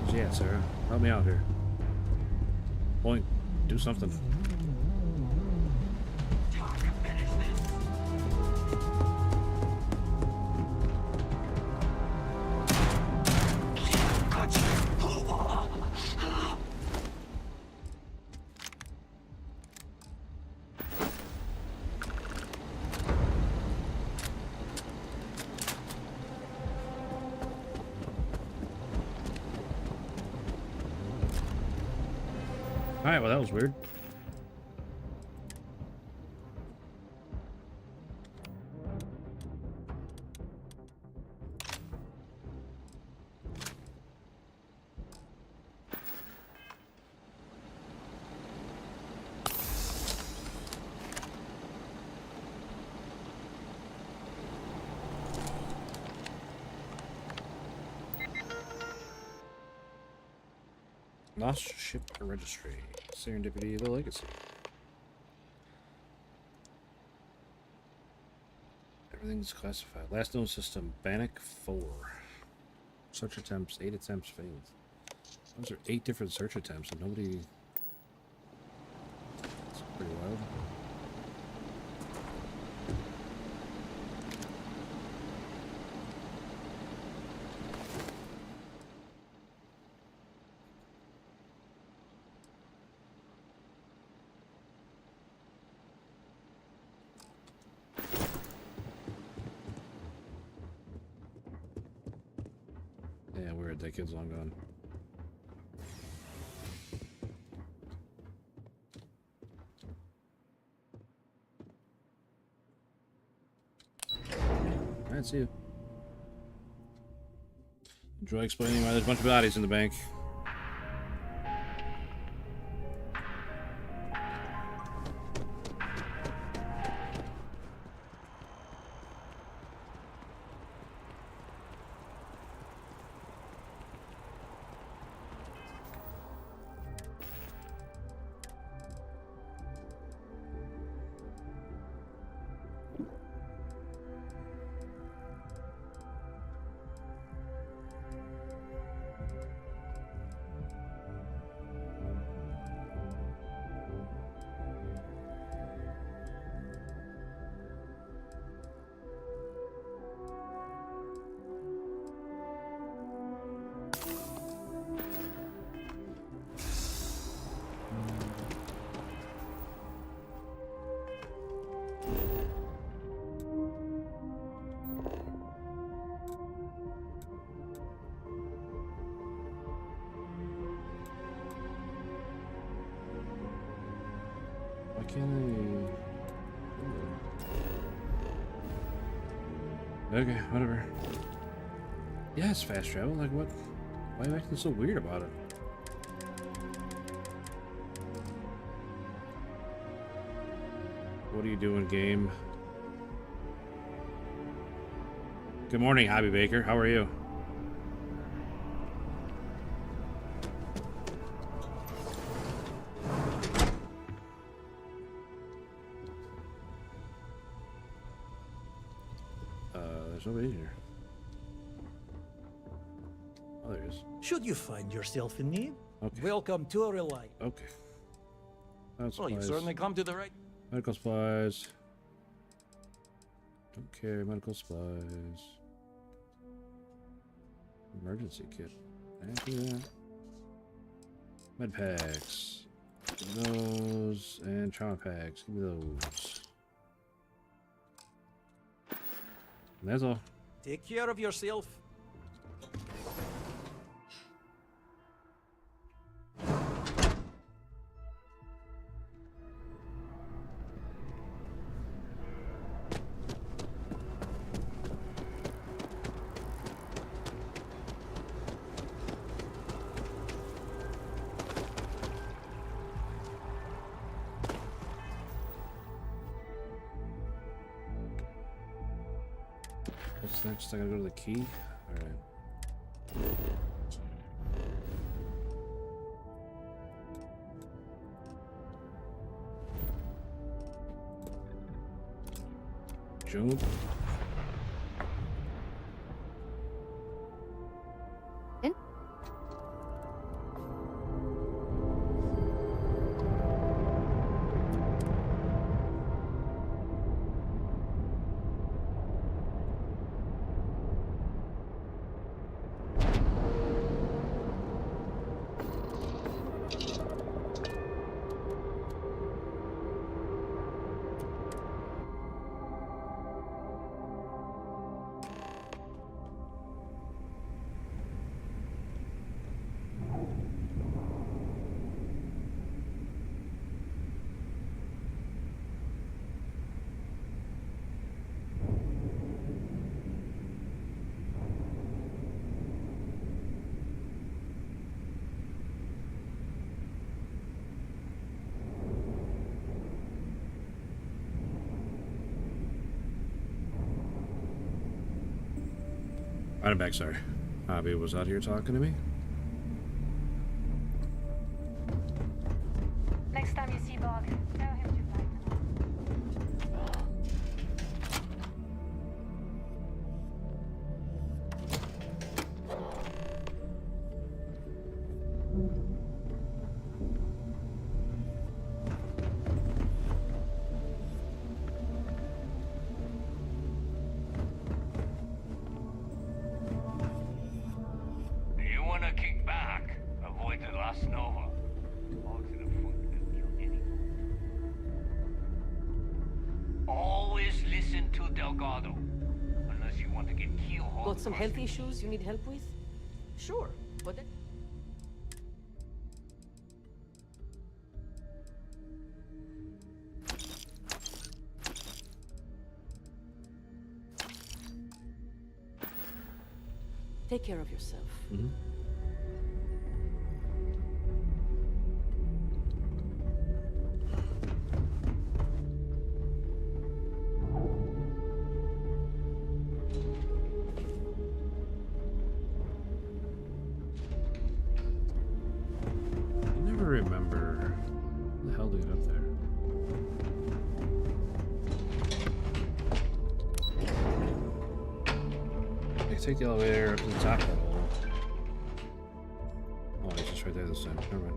Where's he at, Sarah? Help me out here. Point. Do something. Alright, well that was weird. Lost ship registry. Serendipity of the legacy. Everything's classified. Last known system, Bannock 4. Search attempts, 8 attempts failed. Those are 8 different search attempts and nobody... That's pretty wild. weird. That kid's long gone. Alright, see you. Enjoy explaining why there's a bunch of bodies in the bank. Okay, whatever. Yeah, it's fast travel. Like, what? Why are you acting so weird about it? What are you doing, game? Good morning, Hobby Baker. How are you? There's nobody here. Oh, there is. Should you find yourself in need, okay. Welcome to a real life. Okay. Well, you've certainly come to the right. Medical supplies. Don't carry medical supplies. Emergency kit. Thank you. Med packs. Give me those. And trauma packs. Give me those. And that's all. Take care of yourself. What's next? I gotta go to the key? Alright. Jump. In? Right, I'm back, sorry. Hobby was out here talking to me. Next time you see Bog, tell him to fight. You wanna kick back? Avoid the last Nova. Logs in a funk that kill anyone. Always listen to Delgado. Unless you want to get keelhauled. Got some health issues you need help with? Sure, but then... Take care of yourself. Mm-hmm. I never remember how the hell to get up there. Take the elevator up to the top level. Oh, it's just right there this time. Never mind.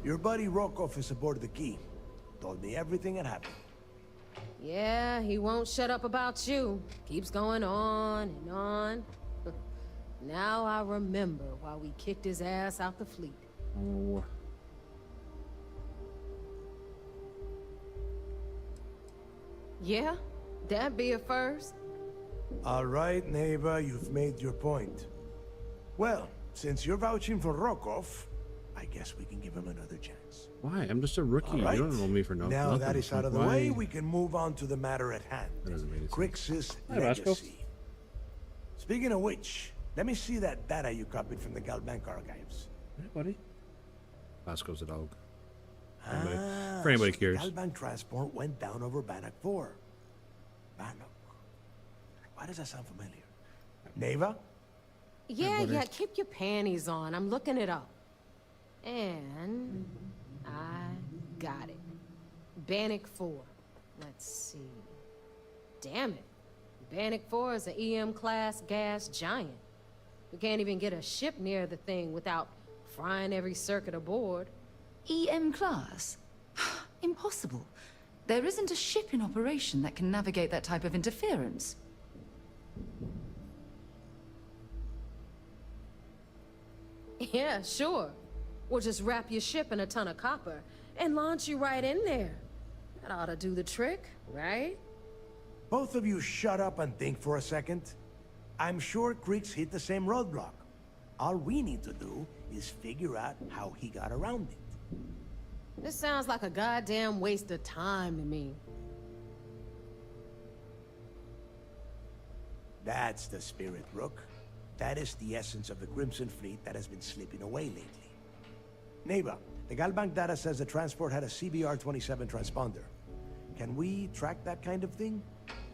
Your buddy Rokoff is aboard the Key. Told me everything that happened. Yeah, he won't shut up about you. Keeps going on and on. Now I remember why we kicked his ass out the fleet. Oh. Yeah? That'd be a first. All right, neighbor, you've made your point. Well, since you're vouching for Rokoff, I guess we can give him another chance. Why? I'm just a rookie. Right. You don't know me for no. Now nothing. that is out of the Why? way, we can move on to the matter at hand. Crix's Hi, Vasco. legacy. Speaking of which, let me see that data you copied from the Galbank archives. Hey, buddy. Vasco's a dog. For anybody so curious. Galbank transport went down over Bannock 4. Bannock. Why does that sound familiar? Neva? Yeah, keep your panties on. I'm looking it up. And I got it. Bannock 4. Let's see. Damn it. Bannock 4 is an EM-class gas giant. We can't even get a ship near the thing without frying every circuit aboard. EM class? Impossible. There isn't a ship in operation that can navigate that type of interference. Yeah, sure. We'll just wrap your ship in a ton of copper and launch you right in there. That ought to do the trick, right? Both of you shut up and think for a second. I'm sure Creeks hit the same roadblock. All we need to do is figure out how he got around it. This sounds like a goddamn waste of time to me. That's the spirit, Rook. That is the essence of the Crimson Fleet that has been slipping away lately. Neighbor, the Galbank data says the transport had a CBR-27 transponder. Can we track that kind of thing?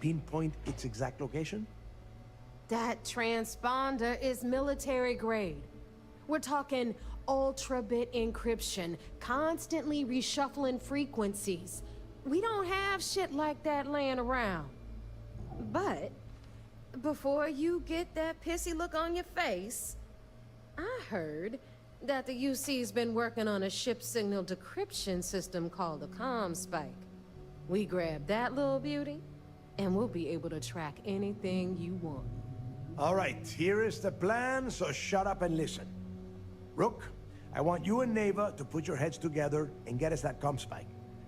Pinpoint its exact location? That transponder is military grade. We're talking ultra-bit encryption, constantly reshuffling frequencies. We don't have shit like that laying around. But before you get that pissy look on your face, I heard that the UC's been working on a ship signal decryption system called the ComSpike. We grab that little beauty, and we'll be able to track anything you want. All right, here is the plan, so shut up and listen. Rook, I want you and Neva to put your heads together and get us that ComSpike.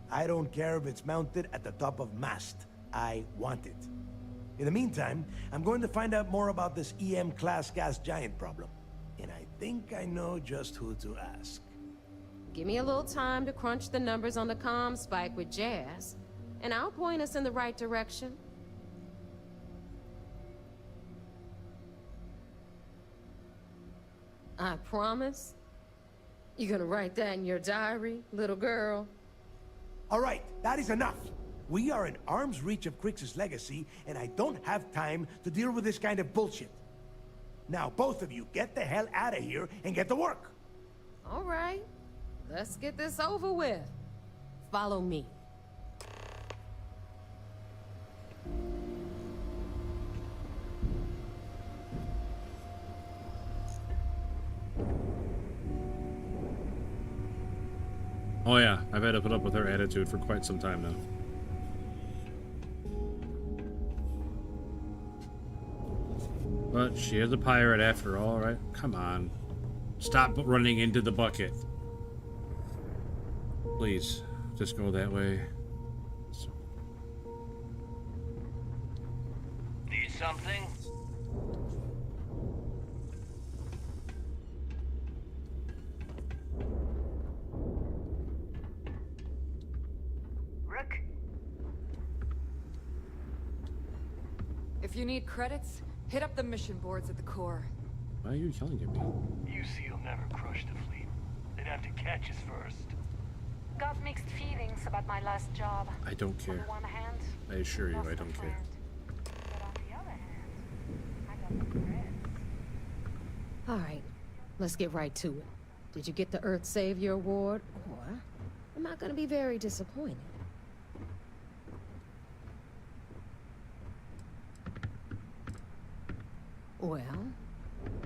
I don't care if it's mounted at the top of mast. I want it. In the meantime, I'm going to find out more about this EM-class gas giant problem. And I think I know just who to ask. Give me a little time to crunch the numbers on the ComSpike with Jazz, and I'll point us in the right direction. I promise. You gonna write that in your diary, little girl? All right, that is enough. We are in arm's reach of Crix's legacy, and I don't have time to deal with this kind of bullshit. Now, both of you, get the hell out of here and get to work. All right, let's get this over with. Follow me. Oh yeah, I've had to put up with her attitude for quite some time now. But she is a pirate after all, right? Come on. Stop running into the bucket. Please, just go that way. Need something? you need credits, hit up the mission boards at the core. Why are you yelling at me? UC will never crush the fleet. They'd have to catch us first. Got mixed feelings about my last job. I don't On care. the one hand, I assure you, I don't care. but on the other hand, I got the credits. All right, let's get right to it. Did you get the Earth Savior Award, or am I gonna be very disappointed? Well,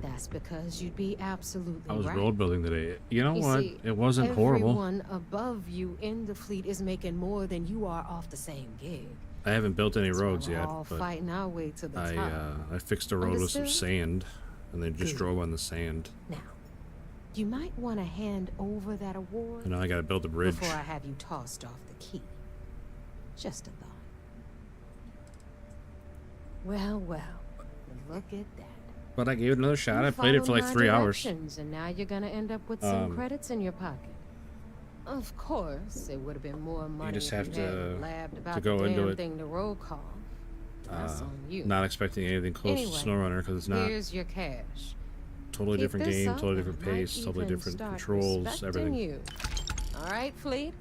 that's because you'd be absolutely I was right. road building today. You know You what? see, It wasn't horrible. Everyone above you in the fleet is making more than you are off the same gig. I haven't built any roads We're yet, all but fighting our way to the top. I fixed a road with some Understood? sand, and then just Good. drove on the sand. Now, you might want to hand over that award And now I got to build a bridge. before I have you tossed off the key. Just a thought. Well, well, look at that. But I gave it another shot. You I played it for followed like my 3 hours. directions, and now you're gonna end up with some credits in your pocket. Of course, it would have been more money just if have you hadn't to blabbed about go the into damn it. thing to roll call. That's on you. Not expecting anything close Anyway, to SnowRunner because it's not. Here's your cash. Totally Keep different this game, up, totally and different I might pace, totally even different start controls, respecting everything. You. All right, Fleet.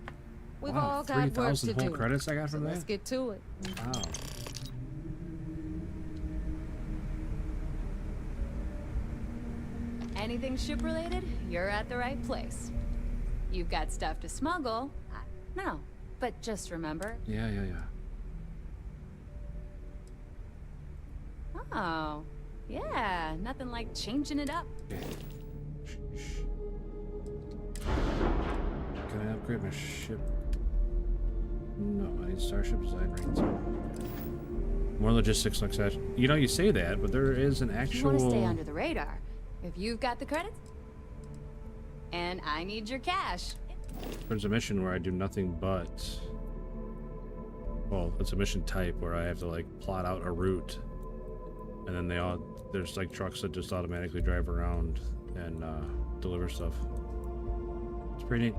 We've Wow, all got work 3,000 to whole do. credits I got so from let's that? get to it. Wow. Anything ship-related, you're at the right place. You've got stuff to smuggle. No, but just remember. Yeah. Oh, yeah, nothing like changing it up. Can I upgrade my ship? No, I need Starship Design Rank 2. More logistics success. You know, you say that, but there is an You actual... want to stay under the radar. If you've got the credits, and I need your cash. There's a mission where I do nothing but... Well, it's a mission type where I have to, like, plot out a route. And then there's, like, trucks that just automatically drive around and deliver stuff. It's pretty neat.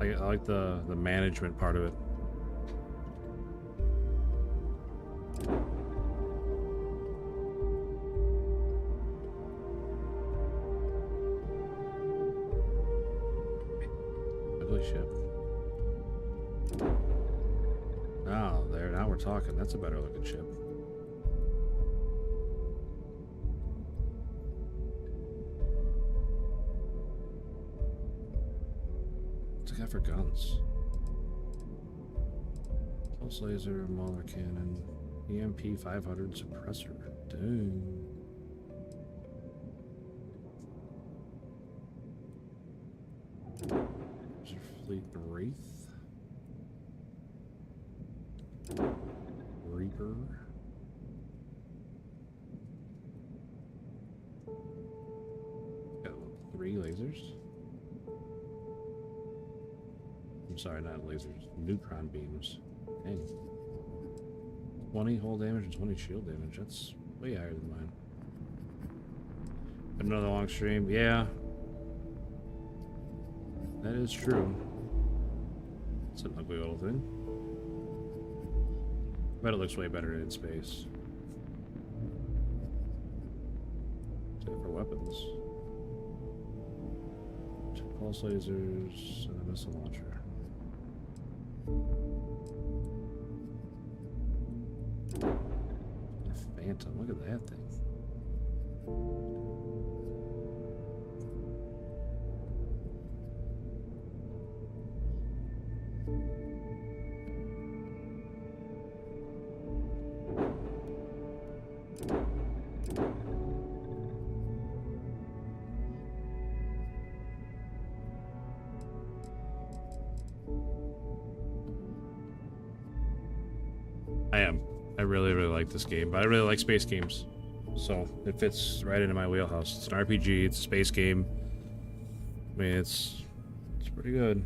I like the management part of it. Ugly ship. Oh, there. Now we're talking. That's a better looking ship. What's it got for guns? Pulse laser, Mauler cannon, EMP 500 suppressor. Dang. There's a fleet Wraith. Reaper. Got 3 lasers. I'm sorry, not lasers. Neutron beams. Dang. 20 hull damage and 20 shield damage. That's way higher than mine. Another long stream. Yeah. That is true. It's an ugly little thing. Bet it looks way better in space. Except for weapons. 2 pulse lasers and a missile launcher. A Phantom, look at that thing. I really like this game, but I really like space games. So it fits right into my wheelhouse. It's an RPG, it's a space game. I mean, it's pretty good.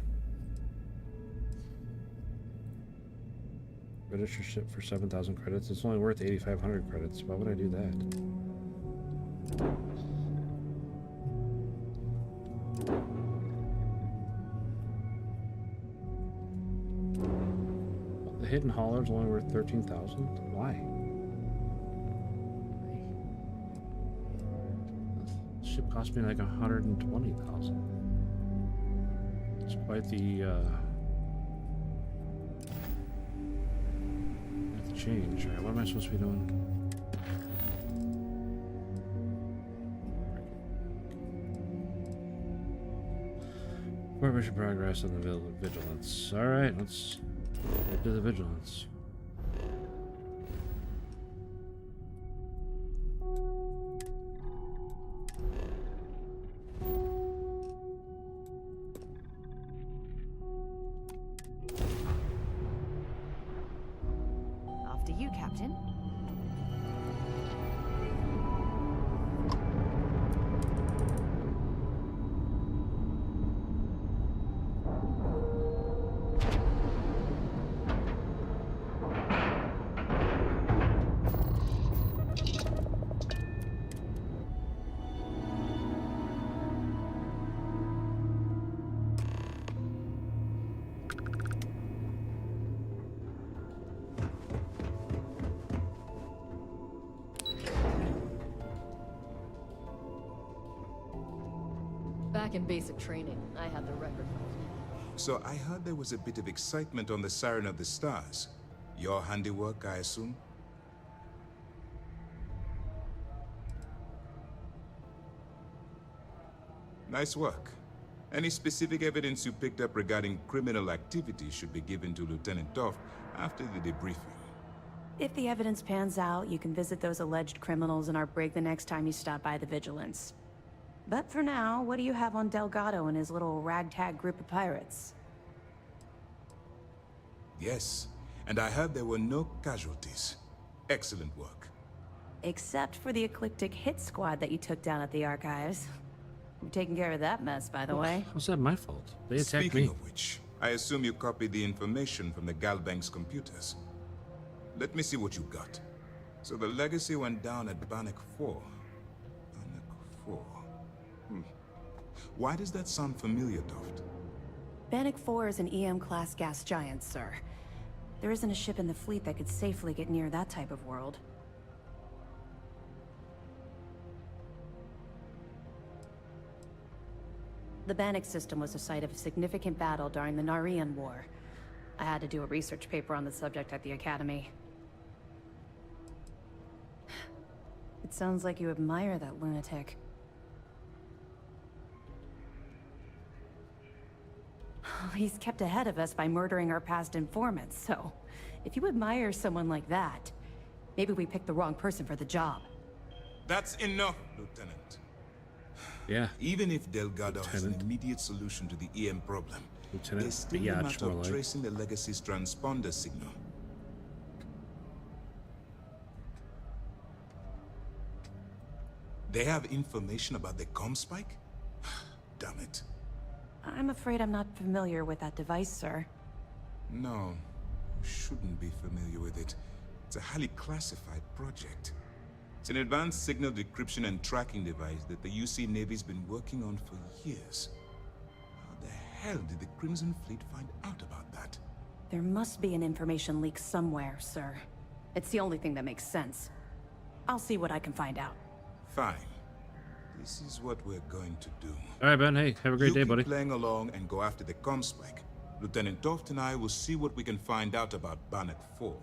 Register ship for 7,000 credits. It's only worth 8,500 credits. Why would I do that? The hidden hauler's only worth 13,000. Why? Cost me like 120,000. It's quite the change. All right, what am I supposed to be doing? Report mission progress on the vigilance. All right, let's do the vigilance. After you, Captain. Back in basic training, I had the record. So I heard there was a bit of excitement on the Siren of the Stars. Your handiwork, I assume? Nice work. Any specific evidence you picked up regarding criminal activity should be given to Lieutenant Toft after the debriefing. If the evidence pans out, you can visit those alleged criminals in our brig the next time you stop by the Vigilance. But for now, what do you have on Delgado and his little ragtag group of pirates? Yes, and I heard there were no casualties. Excellent work. Except for the eclectic hit squad that you took down at the archives. You're taking care of that mess, by the way. How's that my fault? They attacked Speaking me. of which, I assume you copied the information from the Galbank's computers. Let me see what you got. So the legacy went down at Bannock 4. Bannock 4. Why does that sound familiar, Toft? Bannock 4 is an EM-class gas giant, sir. There isn't a ship in the fleet that could safely get near that type of world. The Bannock system was the site of a significant battle during the Narian War. I had to do a research paper on the subject at the Academy. It sounds like you admire that lunatic. He's kept ahead of us by murdering our past informants, so if you admire someone like that, maybe we picked the wrong person for the job. That's enough, Lieutenant. Yeah. Even if Delgado has an immediate solution to the EM problem, Lieutenant, there's still a matter of tracing the Legacy's transponder signal. They have information about the comm spike? Damn it. I'm afraid I'm not familiar with that device, sir. No, you shouldn't be familiar with it. It's a highly classified project. It's an advanced signal decryption and tracking device that the UC Navy's been working on for years. How the hell did the Crimson Fleet find out about that? There must be an information leak somewhere, sir. It's the only thing that makes sense. I'll see what I can find out. Fine. This is what we're going to do. All right, Ben. Hey, have a great day, buddy. Keep playing along and go after the comm spike. Lieutenant Toft and I will see what we can find out about Bannock 4.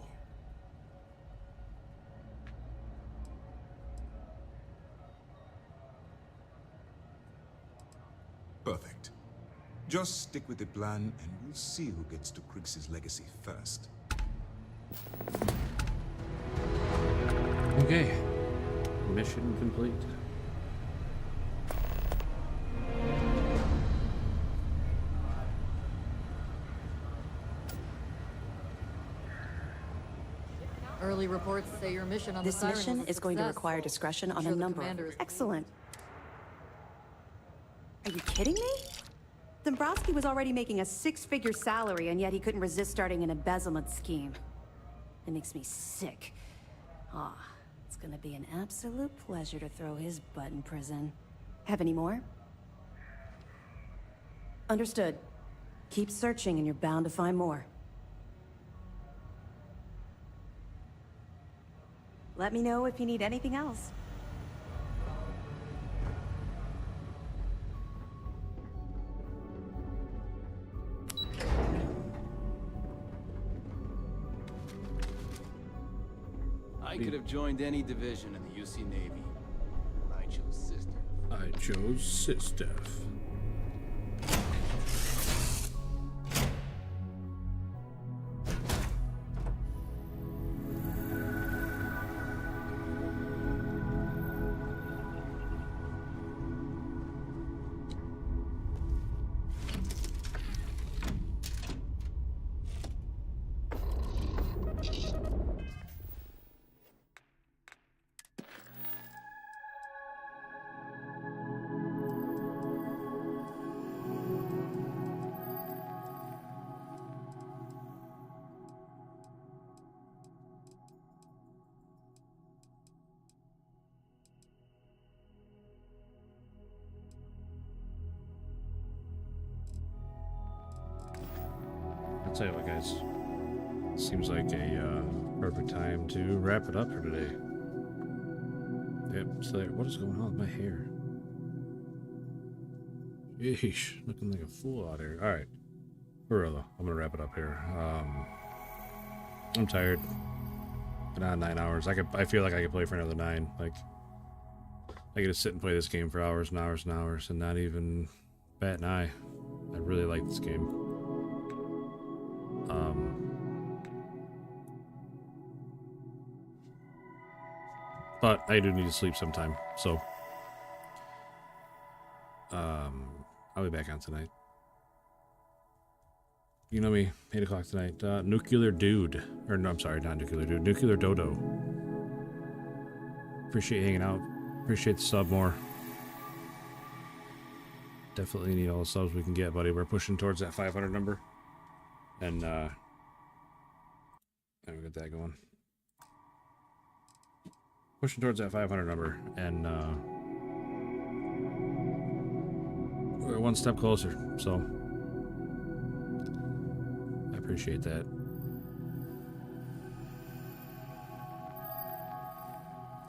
Perfect. Just stick with the plan and we'll see who gets to Krix's legacy first. Okay. Mission complete. Early reports say your mission on This the Siren mission was a is going to success. require discretion on Sure a the number commander of... is- Excellent. Are you kidding me? Dombrowski was already making a six-figure salary, and yet he couldn't resist starting an embezzlement scheme. It makes me sick. Ah, it's gonna be an absolute pleasure to throw his butt in prison. Have any more? Understood. Keep searching and you're bound to find more. Let me know if you need anything else. could have joined any division in the UC Navy. I chose Sister. I chose Sister. I'll tell you what, guys. Seems like a perfect time to wrap it up for today. Yep, so what is going on with my hair? Yeesh, looking like a fool out here. Alright. For real though, I'm gonna wrap it up here. I'm tired. Been on 9 hours. I feel like I could play for another 9. Like, I get to sit and play this game for hours and hours and hours and not even bat an eye. I really like this game. But I do need to sleep sometime, so I'll be back on tonight. You know me, 8 o'clock tonight. Nuclear Dude, or no, I'm sorry, not Nuclear Dude, Nuclear Dodo. Appreciate you hanging out. Appreciate the sub more. Definitely need all the subs we can get, buddy. We're pushing towards that 500 number, and we get that going. Pushing towards that 500 number, and we're one step closer, so I appreciate that.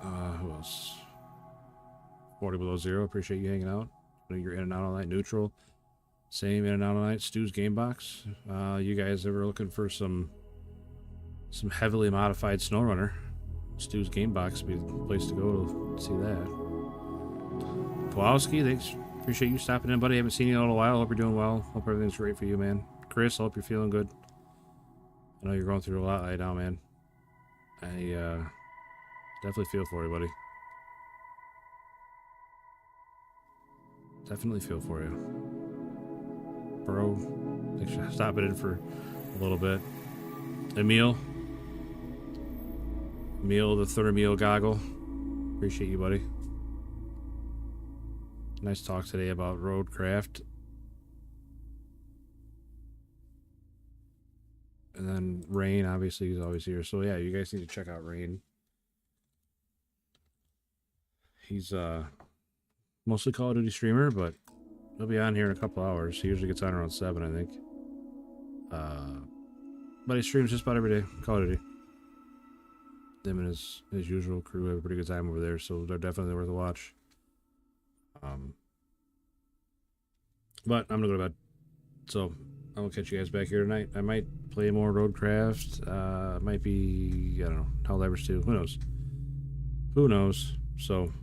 Who else? 40 below zero, appreciate you hanging out. I know you're in and out all night. Neutral, same, in and out all night. Stu's Game Box. You guys ever looking for some heavily modified SnowRunner? Stu's Game Box would be the place to go to see that. Kowalski, thanks. Appreciate you stopping in, buddy. Haven't seen you in a little while. Hope you're doing well. Hope everything's great for you, man. Chris, I hope you're feeling good. I know you're going through a lot right now, man. I definitely feel for you, buddy. Definitely feel for you. Bro, thanks for stopping in for a little bit. Emil, the Thermeel Goggle. Appreciate you, buddy. Nice talk today about Roadcraft. And then Rain, obviously, he's always here. So yeah, you guys need to check out Rain. He's mostly Call of Duty streamer, but he'll be on here in a couple hours. He usually gets on around 7, I think. But he streams just about every day, Call of Duty. Him and his usual crew have a pretty good time over there, so they're definitely worth a watch. But I'm gonna go to bed, so I will catch you guys back here tonight. I might play more Roadcraft. Might be, I don't know, Helldivers 2. Who knows? Who knows? So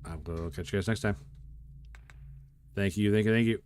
I'll catch you guys next time. Thank you.